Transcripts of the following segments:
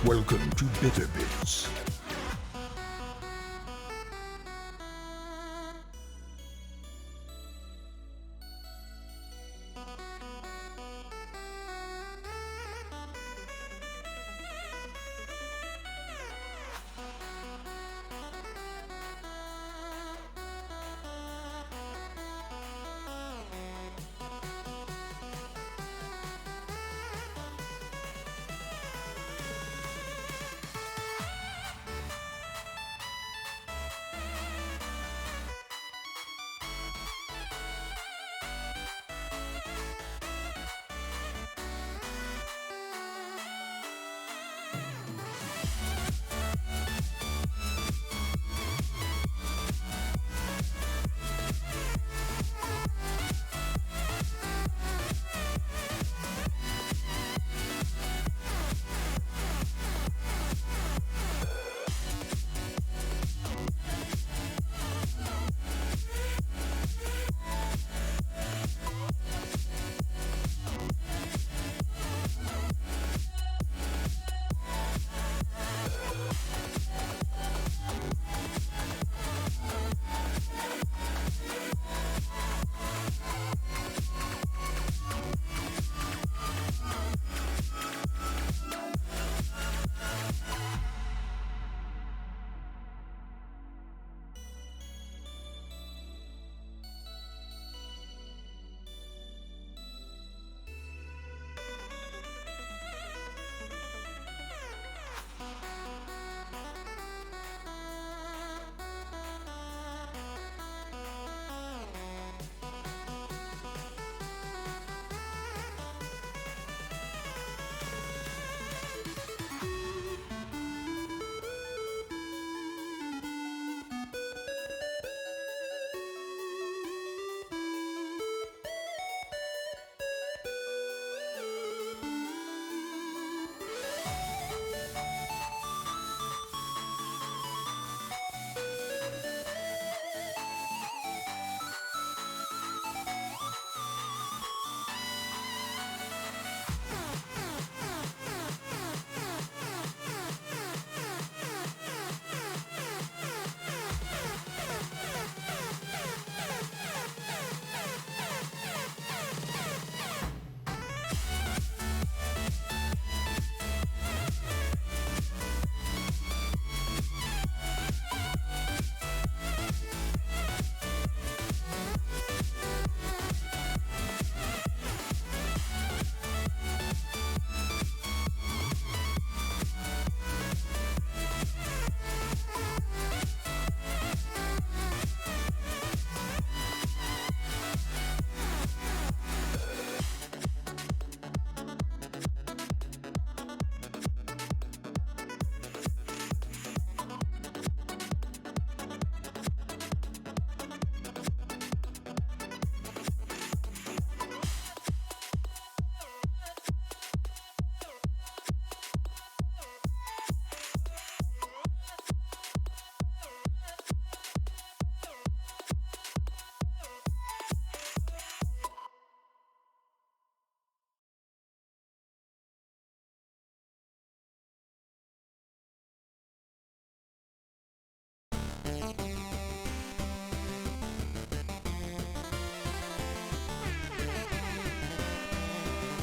Welcome to Bitter Bits.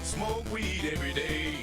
Smoke weed every day.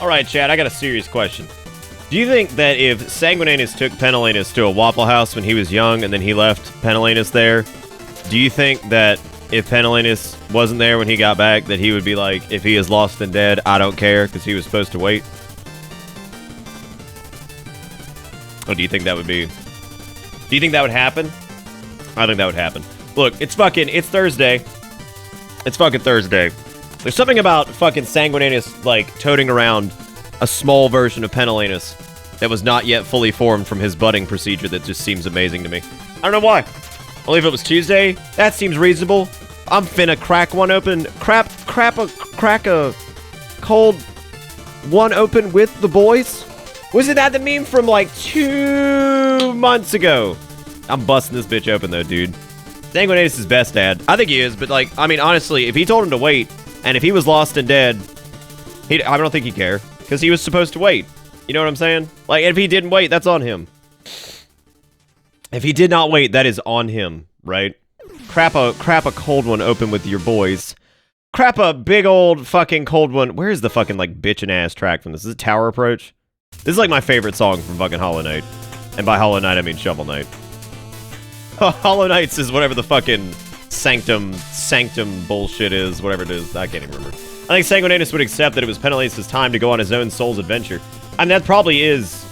Alright, Chad, I got a serious question. Do you think that if Sanguinanus took Penellanus to a Waffle House when he was young and then he left Penellanus there, do you think that if Penellanus wasn't there when he got back, that he would be like, if he is lost and dead, I don't care, because he was supposed to wait? Or do you think that would be... Do you think that would happen? I think that would happen. Look, it's Thursday. It's fucking Thursday. There's something about fucking Sanguinanus, like, toting around a small version of Penellanus that was not yet fully formed from his budding procedure that just seems amazing to me. I don't know why. Only if it was Tuesday, that seems reasonable. I'm finna crack one open, crack a cold one open with the boys. Wasn't that the meme from like 2 months ago? I'm busting this bitch open though, dude. Sanguinanus is best dad. I think he is, but like, I mean, honestly, if he told him to wait, and if he was lost and dead, I don't think he'd care, because he was supposed to wait. You know what I'm saying? Like, if he didn't wait, that's on him. If he did not wait, that is on him, right? Crap a cold one open with your boys. Crap a big old fucking cold one. Where is the fucking, like, bitchin' ass track from this? Is it Tower Approach? This is, like, my favorite song from fucking Hollow Knight. And by Hollow Knight, I mean Shovel Knight. Hollow Knights is whatever the fucking sanctum bullshit is, whatever it is. I can't even remember. I think Sanguinanus would accept that it was Penellanus' time to go on his own soul's adventure. I mean, that probably is...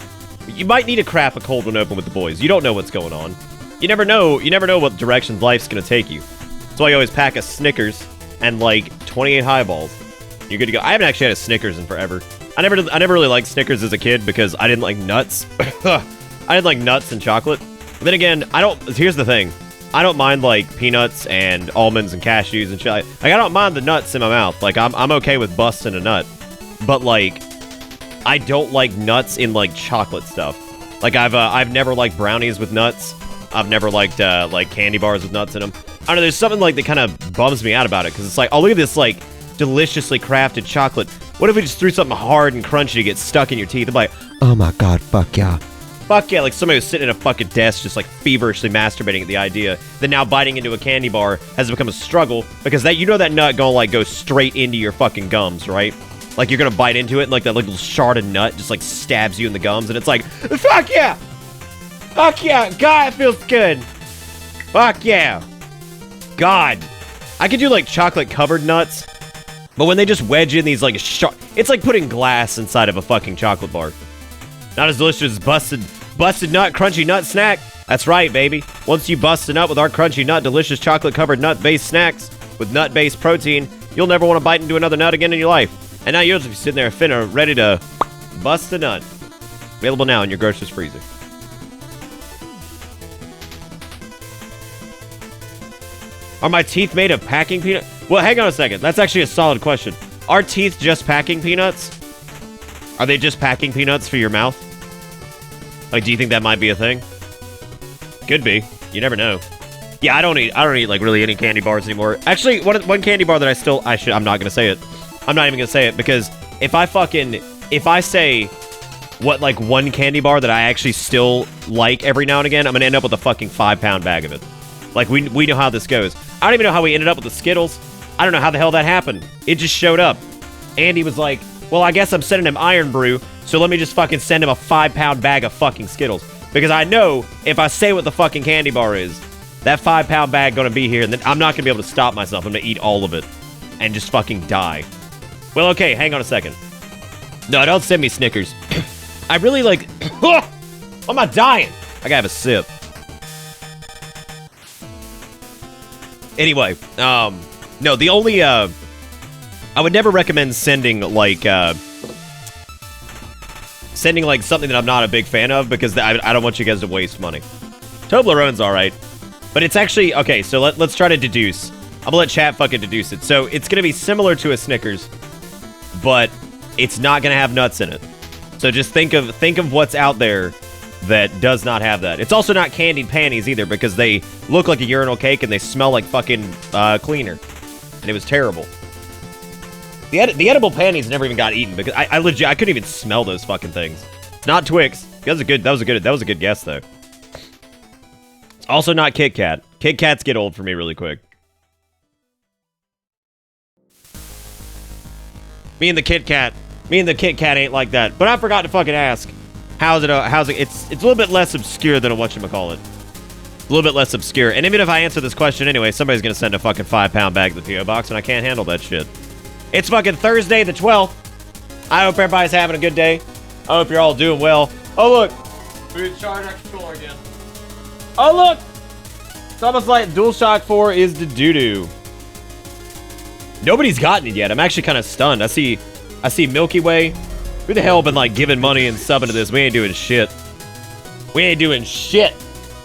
You might need to crap a cold one open with the boys. You don't know what's going on. You never know what direction life's gonna take you. That's why you always pack a Snickers and, like, 28 highballs. You're good to go. I haven't actually had a Snickers in forever. I never really liked Snickers as a kid because I didn't like nuts. I didn't like nuts and chocolate. But then again, here's the thing. I don't mind, like, peanuts and almonds and cashews and shit. Like, I don't mind the nuts in my mouth. Like, I'm okay with busting a nut. But, like, I don't like nuts in, like, chocolate stuff. Like, I've never liked brownies with nuts. I've never liked, like, candy bars with nuts in them. I don't know, there's something, like, that kind of bums me out about it. Because it's like, oh, look at this, like, deliciously crafted chocolate. What if we just threw something hard and crunchy to get stuck in your teeth? I'm like, oh my god, fuck yeah. Fuck yeah, like somebody was sitting at a fucking desk just like feverishly masturbating at the idea that now biting into a candy bar has become a struggle because that, you know, that nut gonna like go straight into your fucking gums, right? Like you're gonna bite into it and like that little shard of nut just like stabs you in the gums and it's like, fuck yeah! Fuck yeah! God, it feels good! Fuck yeah! God. I could do like chocolate covered nuts, but when they just wedge in these like it's like putting glass inside of a fucking chocolate bar. Not as delicious as busted nut, crunchy nut snack. That's right, baby. Once you bust a nut with our crunchy nut, delicious chocolate-covered nut-based snacks with nut-based protein, you'll never want to bite into another nut again in your life. And now you'll just be sitting there finna, ready to bust a nut. Available now in your grocer's freezer. Are my teeth made of packing peanuts? Well, hang on a second. That's actually a solid question. Are teeth just packing peanuts? Are they just packing peanuts for your mouth? Like, do you think that might be a thing? Could be. You never know. Yeah, I don't eat like really any candy bars anymore. Actually, one candy bar that I'm not gonna say it. I'm not even gonna say it because if I say what like one candy bar that I actually still like every now and again, I'm gonna end up with a fucking 5-pound bag of it. Like we know how this goes. I don't even know how we ended up with the Skittles. I don't know how the hell that happened. It just showed up. Andy was like, well, I guess I'm sending him Iron Brew, so let me just fucking send him a 5-pound bag of fucking Skittles. Because I know if I say what the fucking candy bar is, that 5-pound bag gonna be here, and then I'm not gonna be able to stop myself. I'm gonna eat all of it and just fucking die. Well, okay, hang on a second. No, don't send me Snickers. I really like... Why am I dying? I gotta have a sip. Anyway, no, the only, I would never recommend sending, like something that I'm not a big fan of, because I don't want you guys to waste money. Toblerone's alright, but it's actually, okay, so let's try to deduce. I'm gonna let chat fucking deduce it. So, it's gonna be similar to a Snickers, but it's not gonna have nuts in it. So just think of what's out there that does not have that. It's also not candied panties either, because they look like a urinal cake and they smell like fucking cleaner. And it was terrible. The edible panties never even got eaten because I couldn't even smell those fucking things. It's not Twix. That was a good guess though. It's also not Kit Kat. Kit Kats get old for me really quick. Me and the Kit Kat Me and the Kit Kat ain't like that. But I forgot to fucking ask. How's it? It's a little bit less obscure than a whatchamacallit. A little bit less obscure. And even if I answer this question anyway, somebody's gonna send a fucking 5-pound bag to the P.O. box, and I can't handle that shit. It's fucking Thursday the 12th. I hope everybody's having a good day. I hope you're all doing well. Oh, look. It's charge extra door again. Oh, look. It's almost like DualShock 4 is the doo-doo. Nobody's gotten it yet. I'm actually kind of stunned. I see Milky Way. Who the hell been, like, giving money and subbing to this? We ain't doing shit. We ain't doing shit.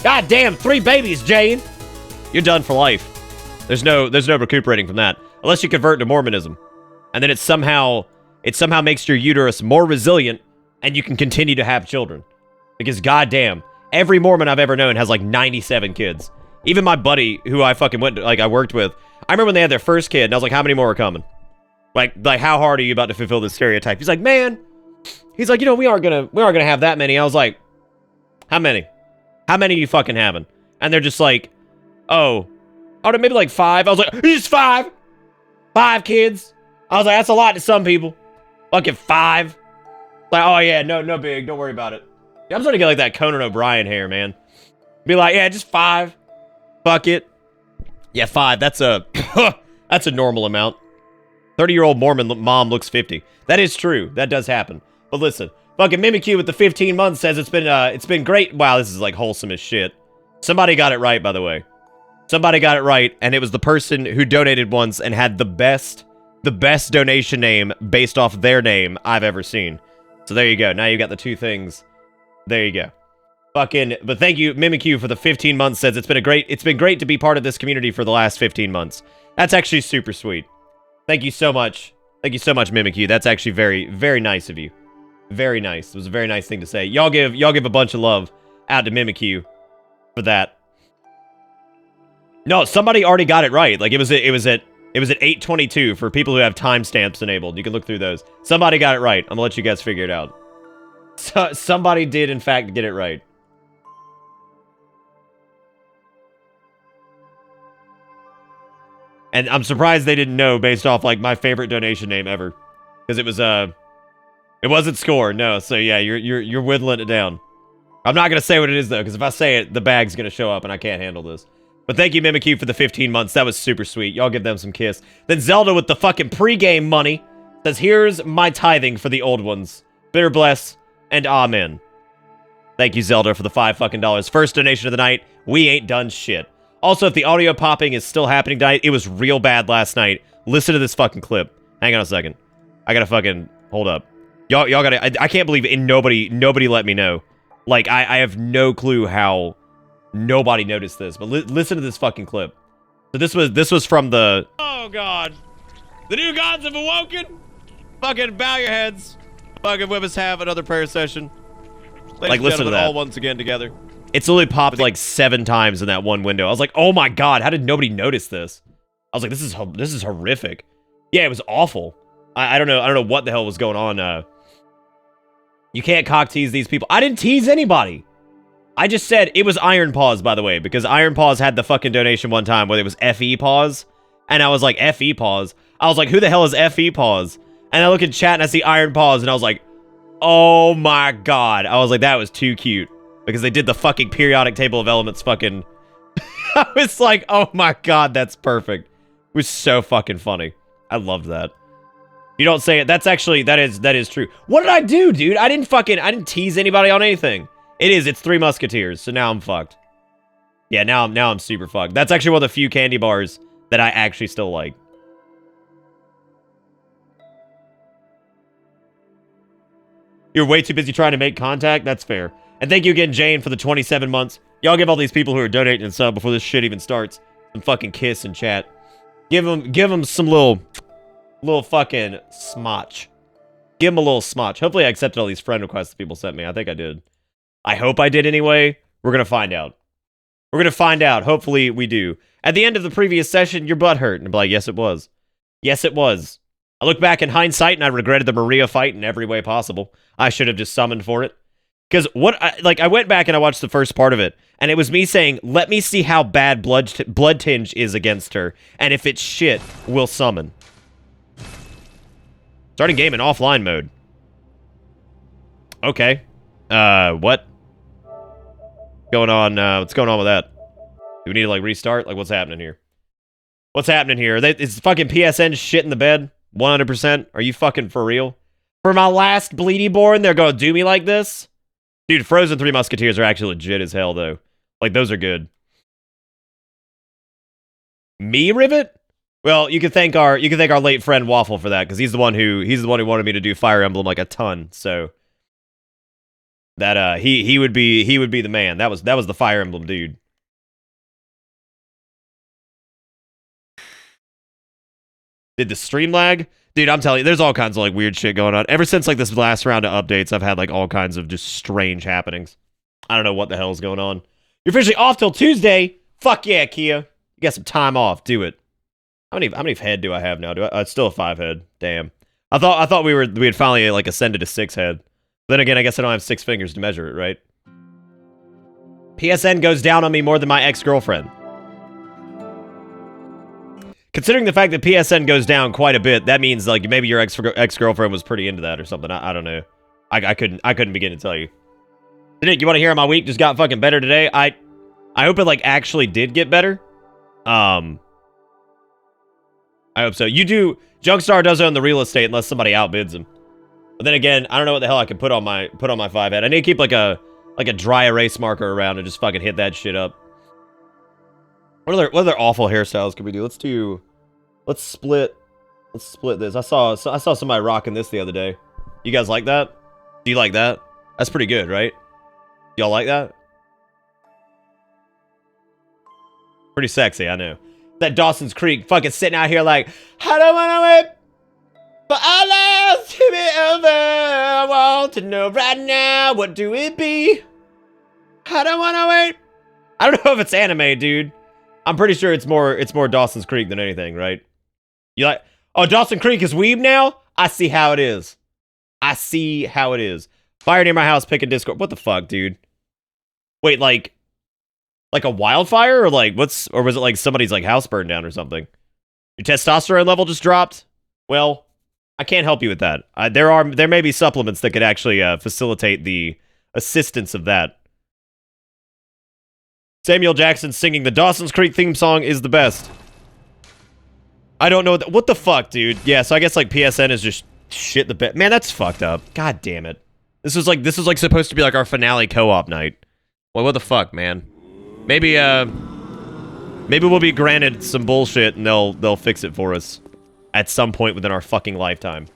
God damn, 3 babies, Jane. You're done for life. There's no recuperating from that. Unless you convert to Mormonism. And then it somehow makes your uterus more resilient and you can continue to have children. Because goddamn, every Mormon I've ever known has like 97 kids. Even my buddy who I fucking I worked with, I remember when they had their first kid and I was like, how many more are coming? Like how hard are you about to fulfill this stereotype? He's like, man, we aren't gonna have that many. I was like, how many? How many are you fucking having? And they're just like, maybe like 5. I was like, just 5? 5 kids? I was like, that's a lot to some people. Fucking 5. Like, oh yeah, no big, don't worry about it. Yeah, I'm starting to get like that Conan O'Brien hair, man. Be like, yeah, just 5. Fuck it. Yeah, 5, that's a normal amount. 30-year-old Mormon mom looks 50. That is true, that does happen. But listen, fucking Mimikyu with the 15 months says it's been great. Wow, this is like wholesome as shit. Somebody got it right, by the way. Somebody got it right, and it was the person who donated once and had the best donation name based off their name I've ever seen. So there you go. Now you got the 2 things. There you go. But thank you, Mimikyu, for the 15 months. Says it's been great to be part of this community for the last 15 months. That's actually super sweet. Thank you so much. Thank you so much, Mimikyu. That's actually very, very nice of you. Very nice. It was a very nice thing to say. Y'all give a bunch of love out to Mimikyu for that. No, somebody already got it right. Like it was at 8:22 for people who have timestamps enabled. You can look through those. Somebody got it right. I'm gonna let you guys figure it out. So, somebody did in fact get it right. And I'm surprised they didn't know based off like my favorite donation name ever, because it wasn't Score. No, so yeah, you're whittling it down. I'm not gonna say what it is though, because if I say it, the bag's gonna show up and I can't handle this. But thank you, Mimikyu, for the 15 months. That was super sweet. Y'all give them some kiss. Then Zelda with the fucking pregame money says, here's my tithing for the old ones. Bitter bless and amen. Thank you, Zelda, for the $5 fucking dollars. First donation of the night. We ain't done shit. Also, if the audio popping is still happening tonight, it was real bad last night. Listen to this fucking clip. Hang on a second. I gotta fucking hold up. Y'all gotta. I can't believe it. Nobody let me know. Like I have no clue how. Nobody noticed this, but listen to this fucking clip. So this was from the... Oh, God. The new gods have awoken. Fucking bow your heads. Fucking let us have another prayer session. Like, listen to that. All once again together. It's only popped like 7 times in that one window. I was like, oh my God, how did nobody notice this? I was like, this is horrific. Yeah, it was awful. I don't know what the hell was going on. You can't cock tease these people. I didn't tease anybody. I just said it was Iron Paws, by the way, because Iron Paws had the fucking donation one time where it was FE Paws, and I was like, FE Paws? I was like, who the hell is FE Paws? And I look in chat and I see Iron Paws, and I was like, oh my God. I was like, that was too cute, because they did the fucking periodic table of elements fucking... I was like, oh my God, that's perfect. It was so fucking funny. I loved that. You don't say it. That's actually, that is true. What did I do, dude? I didn't tease anybody on anything. It's 3 Musketeers, so now I'm fucked. Yeah, now I'm super fucked. That's actually one of the few candy bars that I actually still like. You're way too busy trying to make contact? That's fair. And thank you again, Jane, for the 27 months. Y'all give all these people who are donating and sub before this shit even starts some fucking kiss in chat. Give them some little fucking smotch. Give them a little smotch. Hopefully I accepted all these friend requests that people sent me. I think I did. I hope I did anyway. We're gonna find out. We're gonna find out. Hopefully we do. At the end of the previous session, your butt hurt. And I'm like, yes, it was. Yes, it was. I look back in hindsight and I regretted the Maria fight in every way possible. I should have just summoned for it. Because I went back and I watched the first part of it, and it was me saying, let me see how bad blood tinge is against her, and if it's shit, we'll summon. Starting game in offline mode. Okay. What? Going on, what's going on with that? Do we need to, like, restart? Like, what's happening here? What's happening here? Is fucking PSN shit in the bed? 100%? Are you fucking for real? For my last Bleedyborn, they're gonna do me like this? Dude, Frozen 3 Musketeers are actually legit as hell, though. Like, those are good. Me, Rivet? Well, you can thank our late friend Waffle for that, because he's the one who wanted me to do Fire Emblem like a ton, so that he would be the man. That was the Fire Emblem dude. Did the stream lag? Dude, I'm telling you, there's all kinds of like weird shit going on. Ever since like this last round of updates, I've had like all kinds of just strange happenings. I don't know what the hell's going on. You're officially off till Tuesday. Fuck yeah, Kia. You got some time off. Do it. How many head do I have now? It's still a 5 head. Damn. I thought we had finally like ascended to 6 head. Then again, I guess I don't have 6 fingers to measure it, right? PSN goes down on me more than my ex-girlfriend. Considering the fact that PSN goes down quite a bit, that means like maybe your ex-girlfriend was pretty into that or something. I don't know. I couldn't begin to tell you. Nick, you want to hear how my week just got fucking better today? I hope it like actually did get better. I hope so. You do. Junkstar does own the real estate unless somebody outbids him. But then again, I don't know what the hell I can put on my 5 head. I need to keep like a dry erase marker around and just fucking hit that shit up. What other awful hairstyles could we do? Let's split this. I saw somebody rocking this the other day. You guys like that? Do you like that? That's pretty good, right? Y'all like that? Pretty sexy, I know. That Dawson's Creek fucking sitting out here like, I don't wanna wait for our lives to be over. I want to know right now, what do it be? I don't wanna wait. I don't know if it's anime, dude. I'm pretty sure it's more Dawson's Creek than anything, right? You like, oh, Dawson Creek is weeb now? I see how it is. I see how it is. Fire near my house, pick a Discord. What the fuck, dude? Wait, like a wildfire? Or like, or was it like somebody's like house burned down or something? Your testosterone level just dropped? Well, I can't help you with that. There may be supplements that could actually facilitate the assistance of that. Samuel Jackson singing the Dawson's Creek theme song is the best. I don't know what the fuck, dude. Yeah, so I guess like PSN is just shit the bed. Man, that's fucked up. God damn it. This was like supposed to be like our finale co-op night. Well, what the fuck, man? Maybe we'll be granted some bullshit and they'll fix it for us at some point within our fucking lifetime.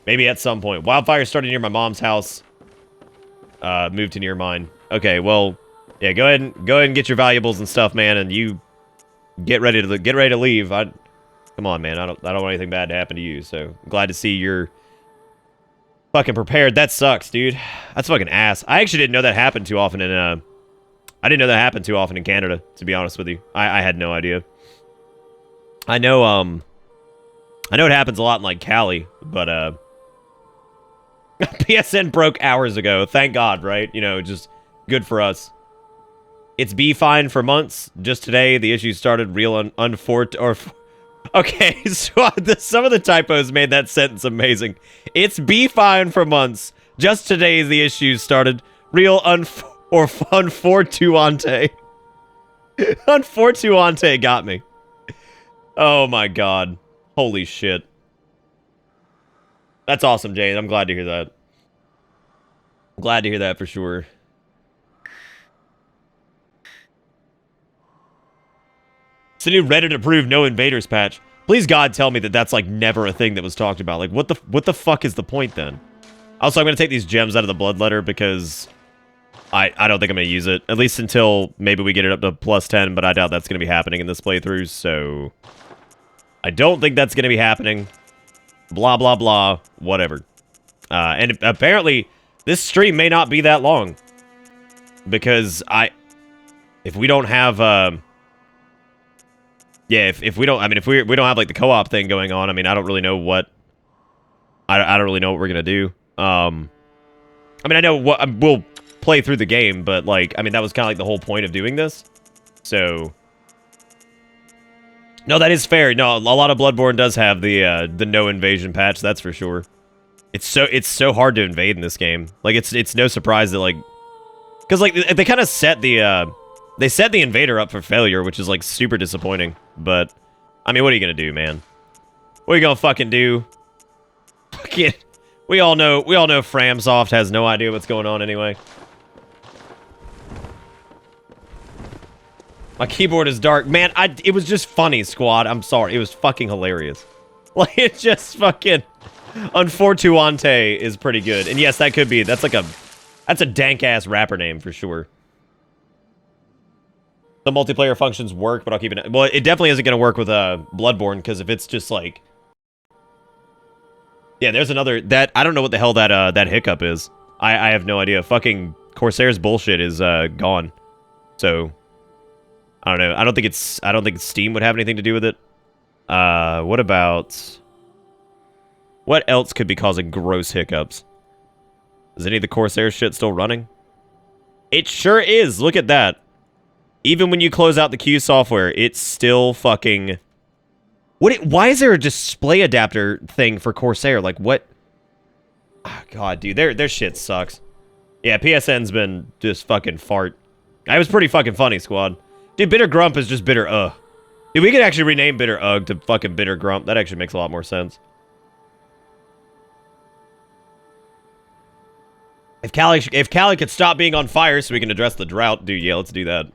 Maybe at some point. Wildfire started near my mom's house. Moved to near mine. Okay, well, yeah, go ahead and get your valuables and stuff, man, and you get ready to leave. Come on, man. I don't want anything bad to happen to you. So I'm glad to see you're fucking prepared. That sucks, dude. That's fucking ass. I actually didn't know that happened too often in Canada, to be honest with you. I had no idea. I know it happens a lot in like Cali, but PSN broke hours ago. Thank God, right? You know, just good for us. It's be fine for months. Just today, the issue started. Okay, so some of the typos made that sentence amazing. It's be fine for months. Just today, the issues started. Real unfortuante. Unfortuante got me. Oh my god. Holy shit. That's awesome, Jane. I'm glad to hear that. I'm glad to hear that for sure. It's a new Reddit approved no invaders patch. Please God tell me that that's like never a thing that was talked about. Like what the fuck is the point then? Also, I'm going to take these gems out of the bloodletter because I don't think I'm going to use it. At least until maybe we get it up to plus 10, but I doubt that's going to be happening in this playthrough, so I don't think that's going to be happening. Blah, blah, blah. Whatever. And apparently, this stream may not be that long. Because if we don't have, if we don't have like the co-op thing going on, I mean, I don't really know what we're gonna do. I mean, I know we'll play through the game, but like, I mean, that was kind of like the whole point of doing this. So, No, that is fair. No, a lot of Bloodborne does have the no invasion patch. That's for sure. It's so hard to invade in this game. Like it's no surprise that like, because like they kind of set the invader up for failure, which is like super disappointing. But I mean, what are you gonna do, man? What are you gonna fucking do? Fucking, we all know Framsoft has no idea what's going on anyway. My keyboard is dark. Man, it was just funny, squad. I'm sorry. It was fucking hilarious. Like, it just fucking... Unfortuante is pretty good. And yes, that could be... That's a dank-ass rapper name for sure. The multiplayer functions work, but I'll keep it... Well, it definitely isn't going to work with Bloodborne, because if it's just like... Yeah, there's another... I don't know what the hell that hiccup is. I have no idea. Fucking Corsair's bullshit is gone. So... I don't know. I don't think Steam would have anything to do with it. What about... What else could be causing gross hiccups? Is any of the Corsair shit still running? It sure is. Look at that. Even when you close out the Q software, it's still fucking... Why is there a display adapter thing for Corsair? Like, what? Oh, God, dude. Their shit sucks. Yeah, PSN's been just fucking fart. That was pretty fucking funny, squad. Dude, Bitter Grump is just Bitter Dude, we could actually rename Bitter Ugh to fucking Bitter Grump. That actually makes a lot more sense. If Callie could stop being on fire so we can address the drought, dude, yeah, let's do that.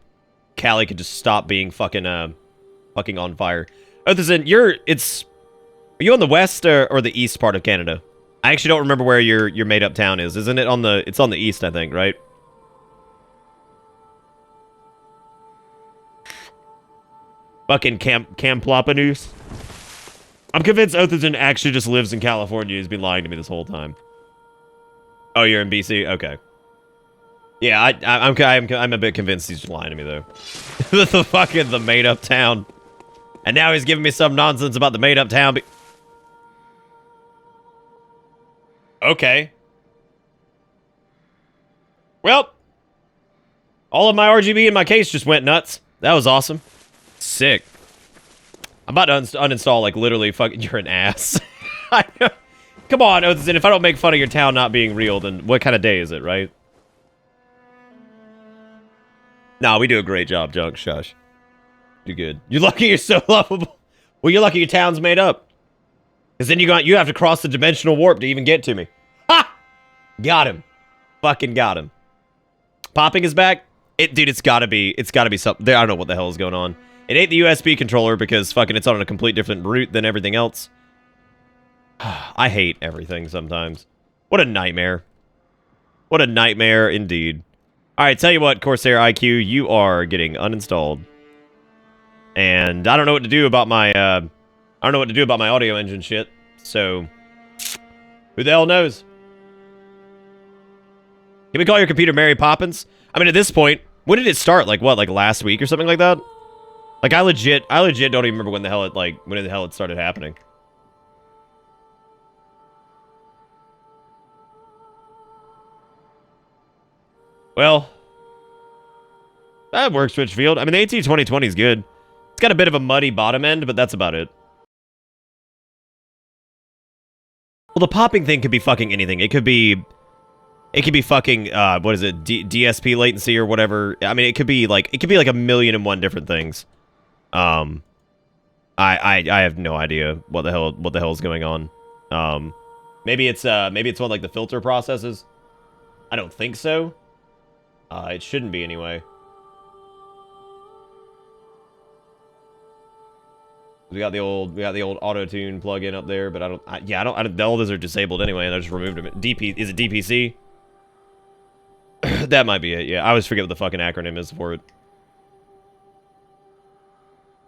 Callie could just stop being fucking on fire. Others, are you on the west or the east part of Canada? I actually don't remember where your made-up town is. Isn't it it's on the east, I think, right? Fucking Camplopanus. I'm convinced Others actually just lives in California. He's been lying to me this whole time. Oh, you're in BC? Okay. Yeah, I'm a bit convinced he's just lying to me, though. the made-up town. And now he's giving me some nonsense about the made-up town. Okay. Well. All of my RGB in my case just went nuts. That was awesome. Sick. I'm about to uninstall, like, literally fucking... You're an ass. I know. Come on, Others, if I don't make fun of your town not being real, then what kind of day is it, right? Nah, we do a great job, Junk. Shush. You're good. You're lucky you're so lovable. Well, you're lucky your town's made up. Because then you have to cross the dimensional warp to even get to me. Ha! Got him. Fucking got him. Popping is back? Dude, it's gotta be something. I don't know what the hell is going on. It ain't the USB controller because fucking it's on a complete different route than everything else. I hate everything sometimes. What a nightmare. What a nightmare indeed. Alright, tell you what, Corsair IQ, you are getting uninstalled. And I don't know what to do about my audio engine shit. So who the hell knows? Can we call your computer Mary Poppins? I mean, at this point, when did it start? Like what? Like last week or something like that? Like I legit don't even remember when the hell it started happening. Well, that works, Switchfield. I mean, the AT 2020 is good. It's got a bit of a muddy bottom end, but that's about it. Well, the popping thing could be fucking anything. It could be fucking, what is it, DSP latency or whatever. I mean, it could be like a million and one different things. I have no idea what the hell is going on. Maybe it's one like the filter processes. I don't think so. It shouldn't be anyway. We got the old auto-tune plugin up there, but all those are disabled anyway, and I just removed them. Is it DPC? That might be it, yeah. I always forget what the fucking acronym is for it.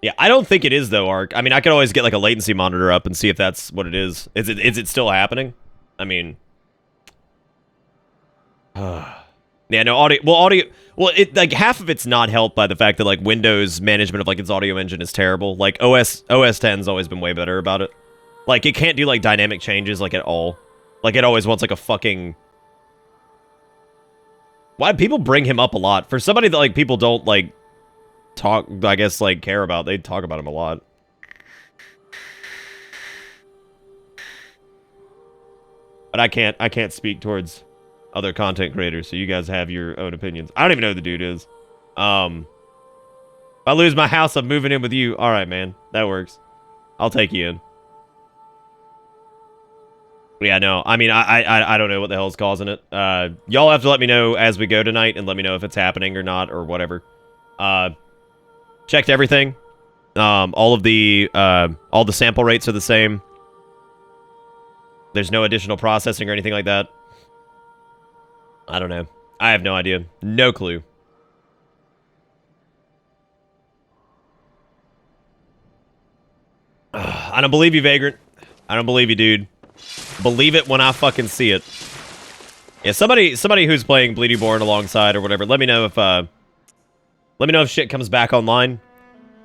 Yeah, I don't think it is, though, Ark. I mean, I could always get, like, a latency monitor up and see if that's what it is. Is it still happening? I mean... yeah, no, audio... Well, like, half of it's not helped by the fact that, like, Windows management of, like, its audio engine is terrible. Like, OS 10's always been way better about it. Like, it can't do, like, dynamic changes, like, at all. Like, it always wants, like, a fucking... Why do people bring him up a lot? For somebody that, like, people don't, like, talk, I guess, like, care about, they talk about him a lot. But I can't speak towards other content creators, so you guys have your own opinions. I don't even know who the dude is. If I lose my house, I'm moving in with you. All right, man. That works. I'll take you in. Yeah, no. I mean, I don't know what the hell's causing it. Y'all have to let me know as we go tonight and let me know if it's happening or not or whatever. Checked everything. All the sample rates are the same. There's no additional processing or anything like that. I don't know. I have no idea. No clue. I don't believe you, Vagrant. I don't believe you, dude. Believe it when I fucking see it. Yeah, somebody who's playing Bloodborne alongside or whatever, let me know if shit comes back online.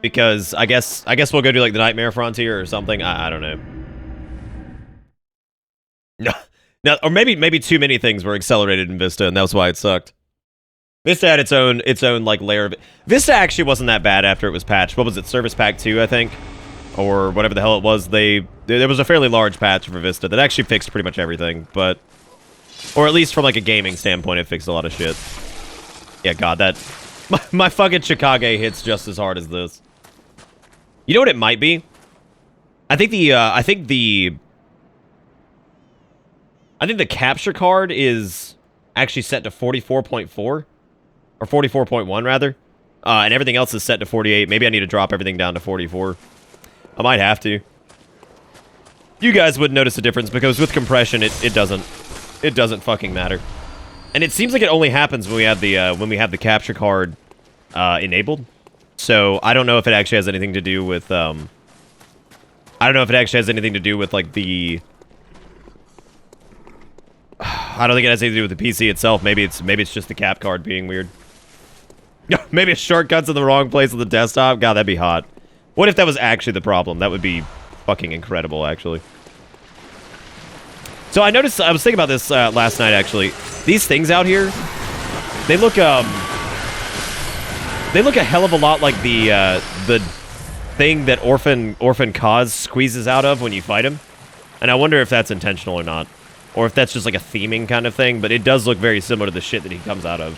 Because I guess we'll go do like the Nightmare Frontier or something. I don't know. No, or maybe too many things were accelerated in Vista, and that's why it sucked. Vista had its own like layer of it. Vista actually wasn't that bad after it was patched. What was it, Service Pack 2, I think, or whatever the hell it was. There was a fairly large patch for Vista that actually fixed pretty much everything, but or at least from like a gaming standpoint, it fixed a lot of shit. Yeah, God, that my fucking Chicago hits just as hard as this. You know what it might be? I think the capture card is actually set to 44.4 or 44.1 rather, and everything else is set to 48. Maybe I need to drop everything down to 44. I might have to. You guys wouldn't notice a difference because with compression, it doesn't fucking matter. And it seems like it only happens when we have the capture card enabled. So I don't know if it actually has anything to do with like the. I don't think it has anything to do with the PC itself. Maybe it's just the cap card being weird. Maybe it's shortcuts in the wrong place on the desktop. God, that'd be hot. What if that was actually the problem? That would be fucking incredible, actually. So I noticed, I was thinking about this last night, actually. These things out here, they look a hell of a lot like the thing that Orphan Kaz squeezes out of when you fight him. And I wonder if that's intentional or not. Or if that's just like a theming kind of thing, but it does look very similar to the shit that he comes out of.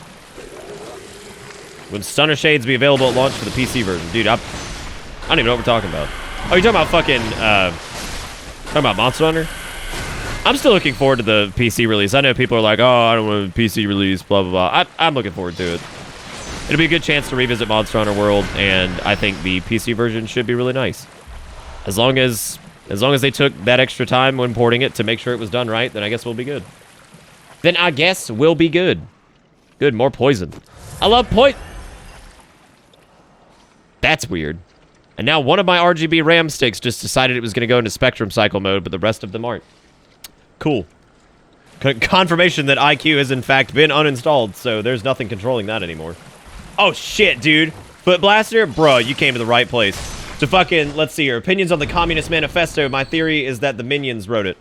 When Stunner Shades be available at launch for the PC version. Dude, I don't even know what we're talking about. Oh, you're talking about fucking, talking about Monster Hunter? I'm still looking forward to the PC release. I know people are like, oh, I don't want a PC release, blah, blah, blah. I'm looking forward to it. It'll be a good chance to revisit Monster Hunter World, and I think the PC version should be really nice. As long as they took that extra time when porting it to make sure it was done right, then I guess we'll be good. Good, more poison. I love poison. That's weird. And now one of my RGB RAM sticks just decided it was going to go into Spectrum Cycle mode, but the rest of them aren't. Cool. Confirmation that IQ has in fact been uninstalled, so there's nothing controlling that anymore. Oh shit, dude. Foot Blaster? Bro, you came to the right place. So fucking, let's see here. Opinions on the Communist Manifesto. My theory is that the Minions wrote it.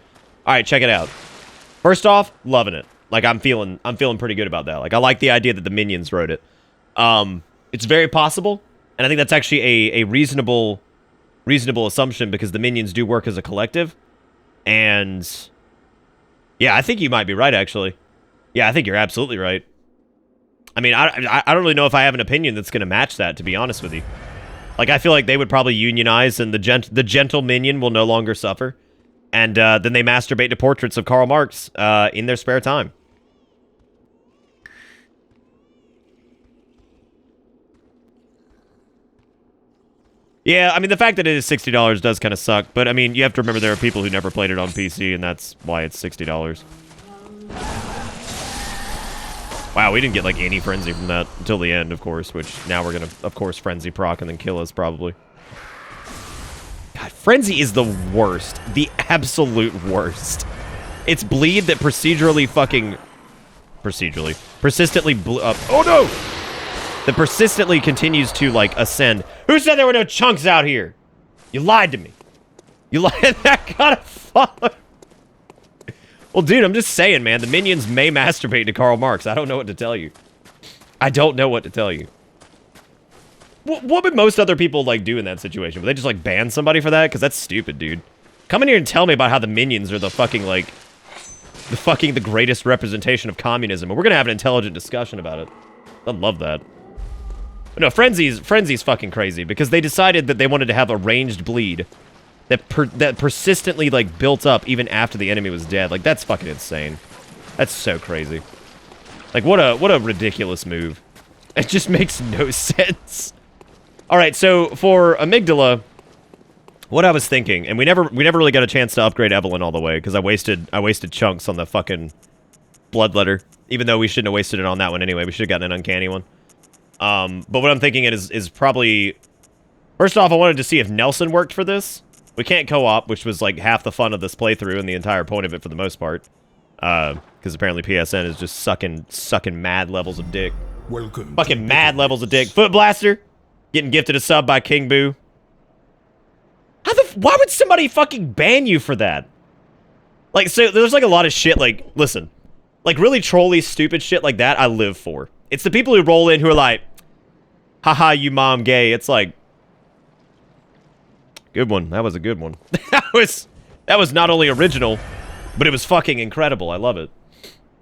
Alright, check it out. First off, loving it. Like, I'm feeling pretty good about that. Like, I like the idea that the Minions wrote it. It's very possible, and I think that's actually a reasonable assumption because the Minions do work as a collective. And yeah, I think you might be right, actually. Yeah, I think you're absolutely right. I mean, I don't really know if I have an opinion that's going to match that, to be honest with you. Like, I feel like they would probably unionize, and the gentle minion will no longer suffer. And then they masturbate to portraits of Karl Marx in their spare time. Yeah, I mean, the fact that it is $60 does kind of suck. But, I mean, you have to remember there are people who never played it on PC, and that's why it's $60. Wow, we didn't get, like, any frenzy from that until the end, of course, which now we're gonna, of course, frenzy proc and then kill us, probably. God, frenzy is the worst. The absolute worst. It's bleed that persistently oh no! That persistently continues to, like, ascend. Who said there were no chunks out here? You lied to me. You lied. That gotta follow. Well, dude, I'm just saying, man. The Minions may masturbate to Karl Marx. I don't know what to tell you. I don't know what to tell you. What would most other people, like, do in that situation? Would they just, like, ban somebody for that? Because that's stupid, dude. Come in here and tell me about how the Minions are the fucking, like... the greatest representation of communism. And we're gonna have an intelligent discussion about it. I love that. But no, Frenzy's fucking crazy because they decided that they wanted to have a ranged bleed that persistently like built up even after the enemy was dead. Like that's fucking insane. That's so crazy. Like what a ridiculous move. It just makes no sense. All right, so for Amygdala, what I was thinking, and we never really got a chance to upgrade Evelyn all the way because I wasted chunks on the fucking Bloodletter. Even though we shouldn't have wasted it on that one anyway. We should have gotten an uncanny one. But what I'm thinking is probably... First off, I wanted to see if Nelson worked for this. We can't co-op, which was like half the fun of this playthrough and the entire point of it for the most part. Because apparently PSN is just sucking mad levels of dick. Welcome. Fucking mad levels of dick. Foot Blaster, getting gifted a sub by King Boo. Why would somebody fucking ban you for that? Like, so there's like a lot of shit, like, listen. Like, really trolly, stupid shit like that, I live for. It's the people who roll in who are like, haha, you mom gay. It's like, good one. That was a good one. that was not only original, but it was fucking incredible. I love it.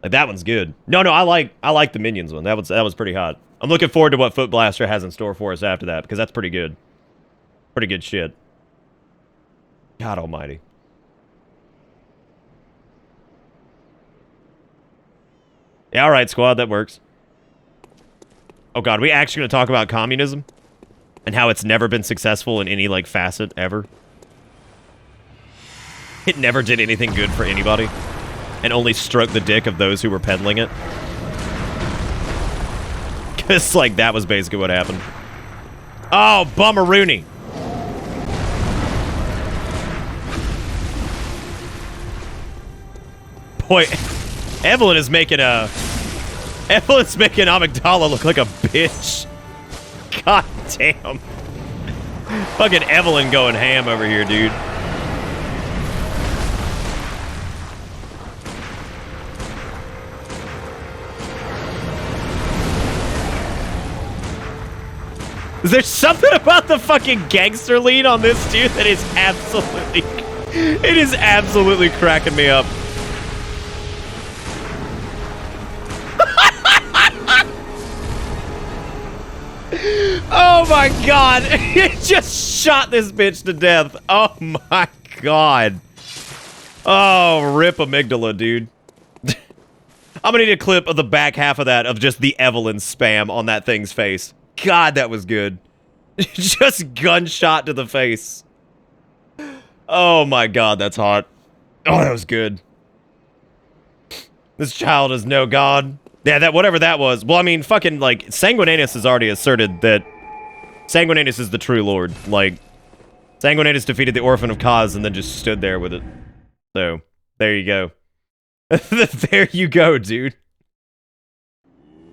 Like, that one's good. No, I like the Minions one. That was pretty hot. I'm looking forward to what Foot Blaster has in store for us after that, because that's pretty good. Pretty good shit. God almighty. Yeah, alright, squad, that works. Oh god, we actually gonna talk about communism? And how it's never been successful in any, like, facet ever? It never did anything good for anybody. And only stroked the dick of those who were peddling it. Because, like, that was basically what happened. Oh, bummeroony. Boy, Evelyn's making Amygdala look like a bitch. God damn. Fucking Evelyn going ham over here, dude. There's something about the fucking gangster lead on this dude that is absolutely... It is absolutely cracking me up. Oh my god! It just shot this bitch to death. Oh my god. Oh, rip Amygdala, dude. I'm gonna need a clip of the back half of that of just the Evelyn spam on that thing's face. God, that was good. Just gunshot to the face. Oh my god, that's hot. Oh, that was good. This child is no god. Yeah, that whatever that was. Well, I mean, fucking, like, Sanguinanus has already asserted that Sanguinanus is the true lord. Like, Sanguinanus defeated the Orphan of Kaz and then just stood there with it. So, there you go. There you go, dude.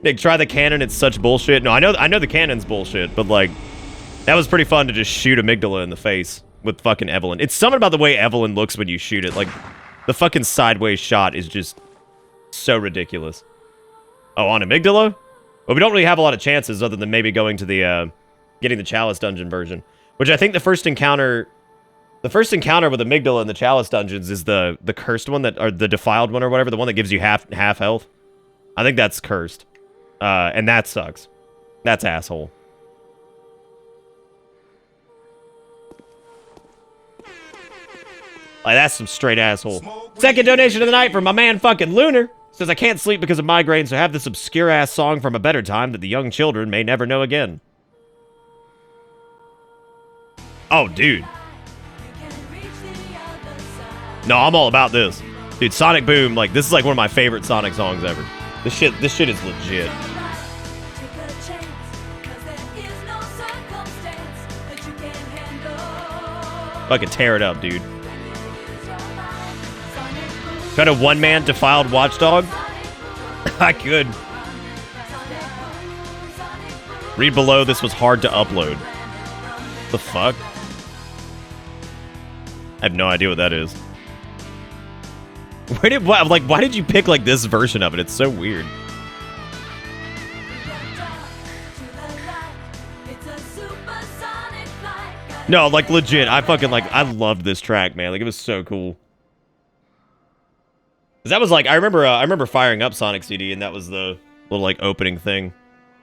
Nick, try the cannon, it's such bullshit. No, I know the cannon's bullshit, but, like, that was pretty fun to just shoot Amygdala in the face with fucking Evelyn. It's something about the way Evelyn looks when you shoot it. Like, the fucking sideways shot is just so ridiculous. Oh, on Amygdala? Well, we don't really have a lot of chances other than maybe going to the, getting the Chalice Dungeon version. Which I think the first encounter with Amygdala in the Chalice Dungeons is the cursed one, or the defiled one or whatever, the one that gives you half health. I think that's cursed. And that sucks. That's asshole. Like, that's some straight asshole. Second donation of the night from my man fucking Lunar. Says, I can't sleep because of migraines, so have this obscure-ass song from a better time that the young children may never know again. Oh, dude. No, I'm all about this. Dude, Sonic Boom, like, this is like one of my favorite Sonic songs ever. This shit is legit. Fucking tear it up, dude. Got a one-man defiled watchdog? I could. Read below, this was hard to upload. The fuck? I have no idea what that is. Why did you pick, like, this version of it? It's so weird. No, like, legit, I fucking, like, I loved this track, man. Like, it was so cool. 'Cause that was like, I remember firing up Sonic CD, and that was the little like opening thing.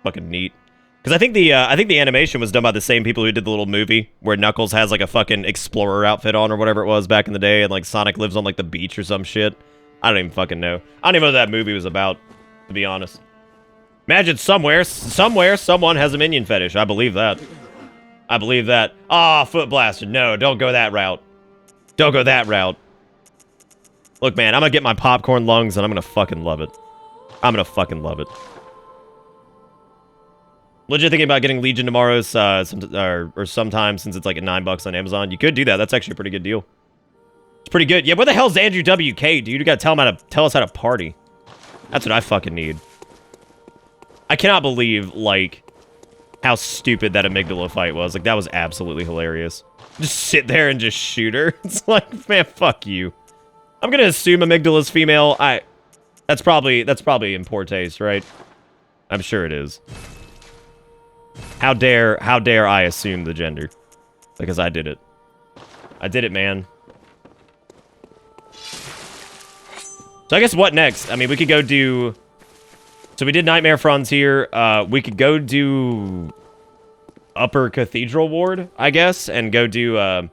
Fucking neat. Because I think the animation was done by the same people who did the little movie where Knuckles has like a fucking explorer outfit on or whatever it was back in the day, and like Sonic lives on like the beach or some shit. I don't even fucking know. I don't even know what that movie was about, to be honest. Imagine somewhere someone has a minion fetish. I believe that. I believe that. Ah, Foot Blaster. No, don't go that route. Don't go that route. Look, man, I'm gonna get my popcorn lungs and I'm gonna fucking love it. I'm gonna fucking love it. Legit thinking about getting Legion tomorrow, or sometime, since it's like at $9 on Amazon. You could do that. That's actually a pretty good deal. It's pretty good. Yeah, where the hell's Andrew WK, dude? You gotta tell us how to party. That's what I fucking need. I cannot believe, like, how stupid that amygdala fight was. Like, that was absolutely hilarious. Just sit there and just shoot her. It's like, man, fuck you. I'm gonna assume amygdala's female. That's probably in poor taste, right? I'm sure it is. How dare I assume the gender? Because I did it. I did it, man. So I guess what next? I mean, we could go do... So we did Nightmare Frontier. We could go do Upper Cathedral Ward, I guess, and go do...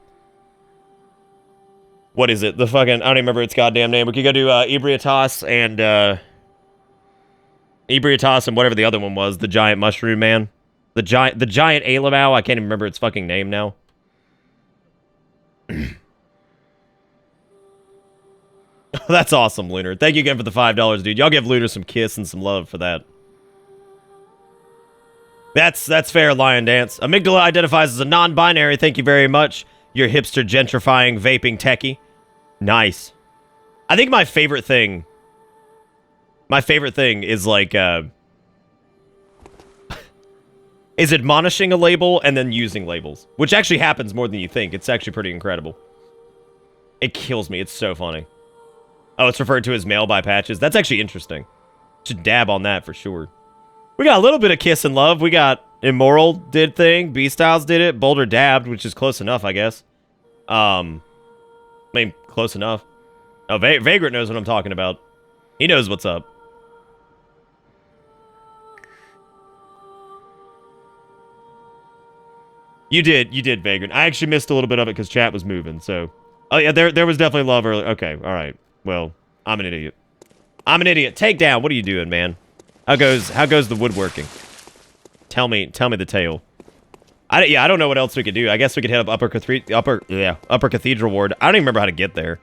what is it? The fucking... I don't even remember its goddamn name. We could go do Ebrietas and... Ebrietas and whatever the other one was. The giant mushroom man. The giant Alamau. I can't even remember its fucking name now. That's awesome, Lunar. Thank you again for the $5, dude. Y'all give Lunar some kiss and some love for that. That's fair, Lion Dance. Amygdala identifies as a non-binary. Thank you very much. You're hipster gentrifying vaping techie. Nice. I think my favorite thing is like is admonishing a label and then using labels, which actually happens more than you think. It's actually pretty incredible. It kills me. It's so funny. Oh, it's referred to as male by patches. That's actually interesting. Should dab on that for sure. We got a little bit of kiss and love. We got Immoral did thing. B-Styles did it. Boulder dabbed, which is close enough, I guess. I mean, close enough. Oh, Vagrant knows what I'm talking about. He knows what's up. You did, Vagrant. I actually missed a little bit of it because chat was moving, so... Oh, yeah, there was definitely love earlier. Okay, alright. Well, I'm an idiot. I'm an idiot. Takedown, what are you doing, man? How goes the woodworking? Tell me the tale. I don't know what else we could do. I guess we could hit up Upper Cathedral Ward. I don't even remember how to get there.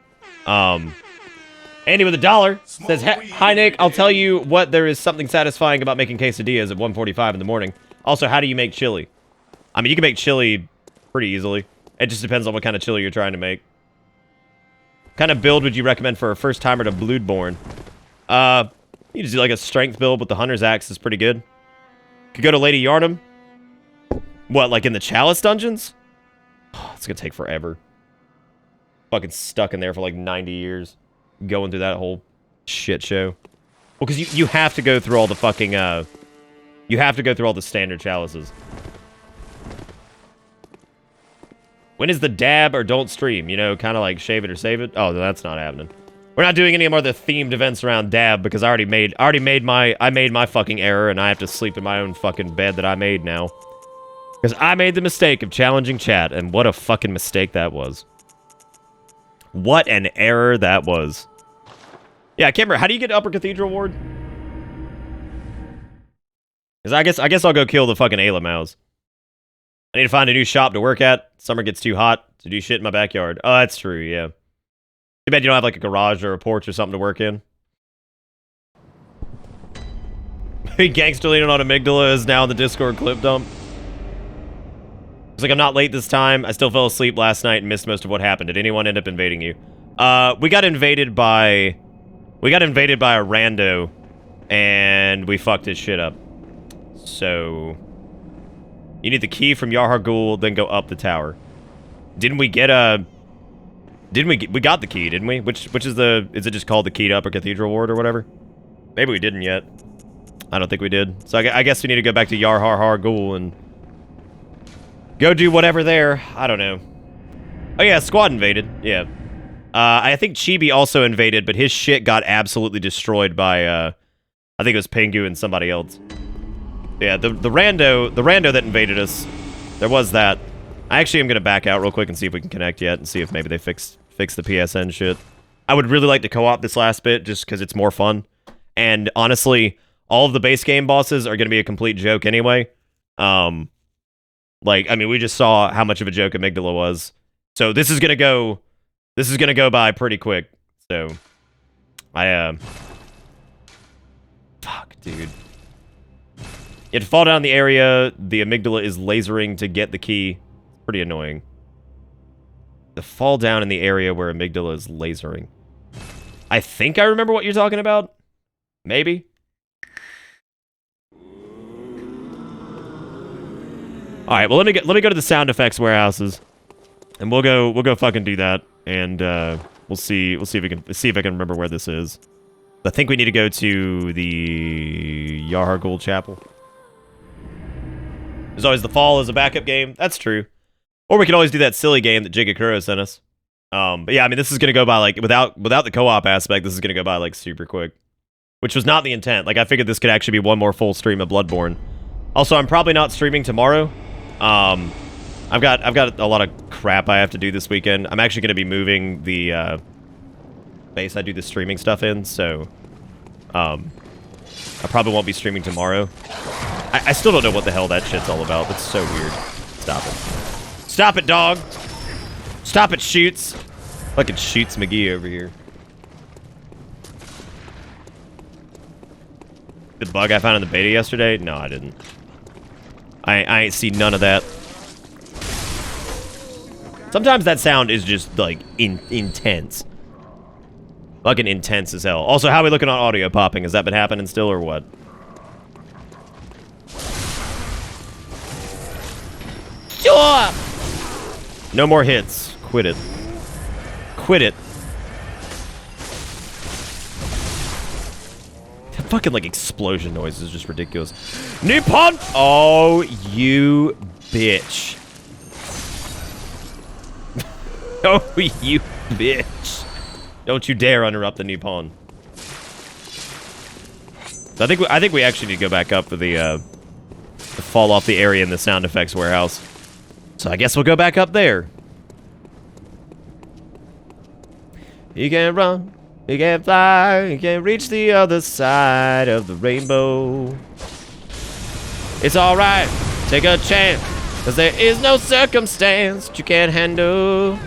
Andy with $1 says, "Hi Nick, I'll tell you what, there is something satisfying about making quesadillas at 1:45 in the morning. Also, how do you make chili?" I mean, you can make chili pretty easily. It just depends on what kind of chili you're trying to make. What kind of build would you recommend for a first-timer to Bloodborne? You just do like a strength build with the Hunter's Axe is pretty good. Could go to Lady Yarnum. What, like in the Chalice dungeons? Oh, it's gonna take forever. Fucking stuck in there for like 90 years. Going through that whole shit show. Well, because you have to go through all the fucking, you have to go through all the standard chalices. When is the dab or don't stream? You know, kind of like shave it or save it? Oh, that's not happening. We're not doing any more of the themed events around dab because I made my fucking error and I have to sleep in my own fucking bed that I made now. Because I made the mistake of challenging chat, and what a fucking mistake that was. What an error that was. Yeah, I can't remember. How do you get to Upper Cathedral Ward? Because I guess I'll go kill the fucking Alamous. I need to find a new shop to work at. Summer gets too hot to do shit in my backyard. Oh, that's true, yeah. Too bad you don't have like a garage or a porch or something to work in. Gangster leaning on Amygdala is now in the Discord clip dump. It's like, I'm not late this time. I still fell asleep last night and missed most of what happened. Did anyone end up invading you? We got invaded by a rando, and we fucked his shit up. So... You need the key from Yarhar Ghul, then go up the tower. Didn't we get a... we got the key, didn't we? Which is the... Is it just called the key to Upper Cathedral Ward or whatever? Maybe we didn't yet. I don't think we did. So I guess we need to go back to Yarhar Ghul and... Go do whatever there. I don't know. Oh yeah, squad invaded. Yeah. I think Chibi also invaded, but his shit got absolutely destroyed by, I think it was Pingu and somebody else. Yeah, the rando that invaded us, there was that. I actually am going to back out real quick and see if we can connect yet and see if maybe they fix the PSN shit. I would really like to co-op this last bit just because it's more fun. And honestly, all of the base game bosses are going to be a complete joke anyway. Like, I mean, we just saw how much of a joke Amygdala was. So this is going to go by pretty quick. So, fuck, dude. You have to fall down the area. The Amygdala is lasering to get the key. Pretty annoying. To fall down in the area where Amygdala is lasering. I think I remember what you're talking about. Maybe. All right, well let me go to the sound effects warehouses, and we'll go fucking do that, and we'll see if I can remember where this is. I think we need to go to the Yarhargul Chapel. There's always the Fall as a backup game. That's true. Or we could always do that silly game that Jigakuro sent us. But yeah, I mean this is gonna go by like without the co-op aspect. This is gonna go by like super quick, which was not the intent. Like I figured this could actually be one more full stream of Bloodborne. Also, I'm probably not streaming tomorrow. I've got a lot of crap I have to do this weekend. I'm actually going to be moving the base I do the streaming stuff in, so I probably won't be streaming tomorrow. I still don't know what the hell that shit's all about. That's so weird. Stop it. Stop it, dog! Stop it, Shoots! Fucking Shoots McGee over here. The bug I found in the beta yesterday? No, I didn't. I ain't seen none of that. Sometimes that sound is just, like, intense. Fucking intense as hell. Also, how are we looking on audio popping? Has that been happening still, or what? Sure! No more hits. Quit it. Quit it. That fucking, like, explosion noise is just ridiculous. Nippon! Oh, you bitch. Oh, you bitch. Don't you dare interrupt the Nippon. So I think we actually need to go back up for the fall off the area in the sound effects warehouse. So I guess we'll go back up there. You can run, you can fly, you can reach the other side of the rainbow. It's alright, take a chance, cause there is no circumstance that you can't handle.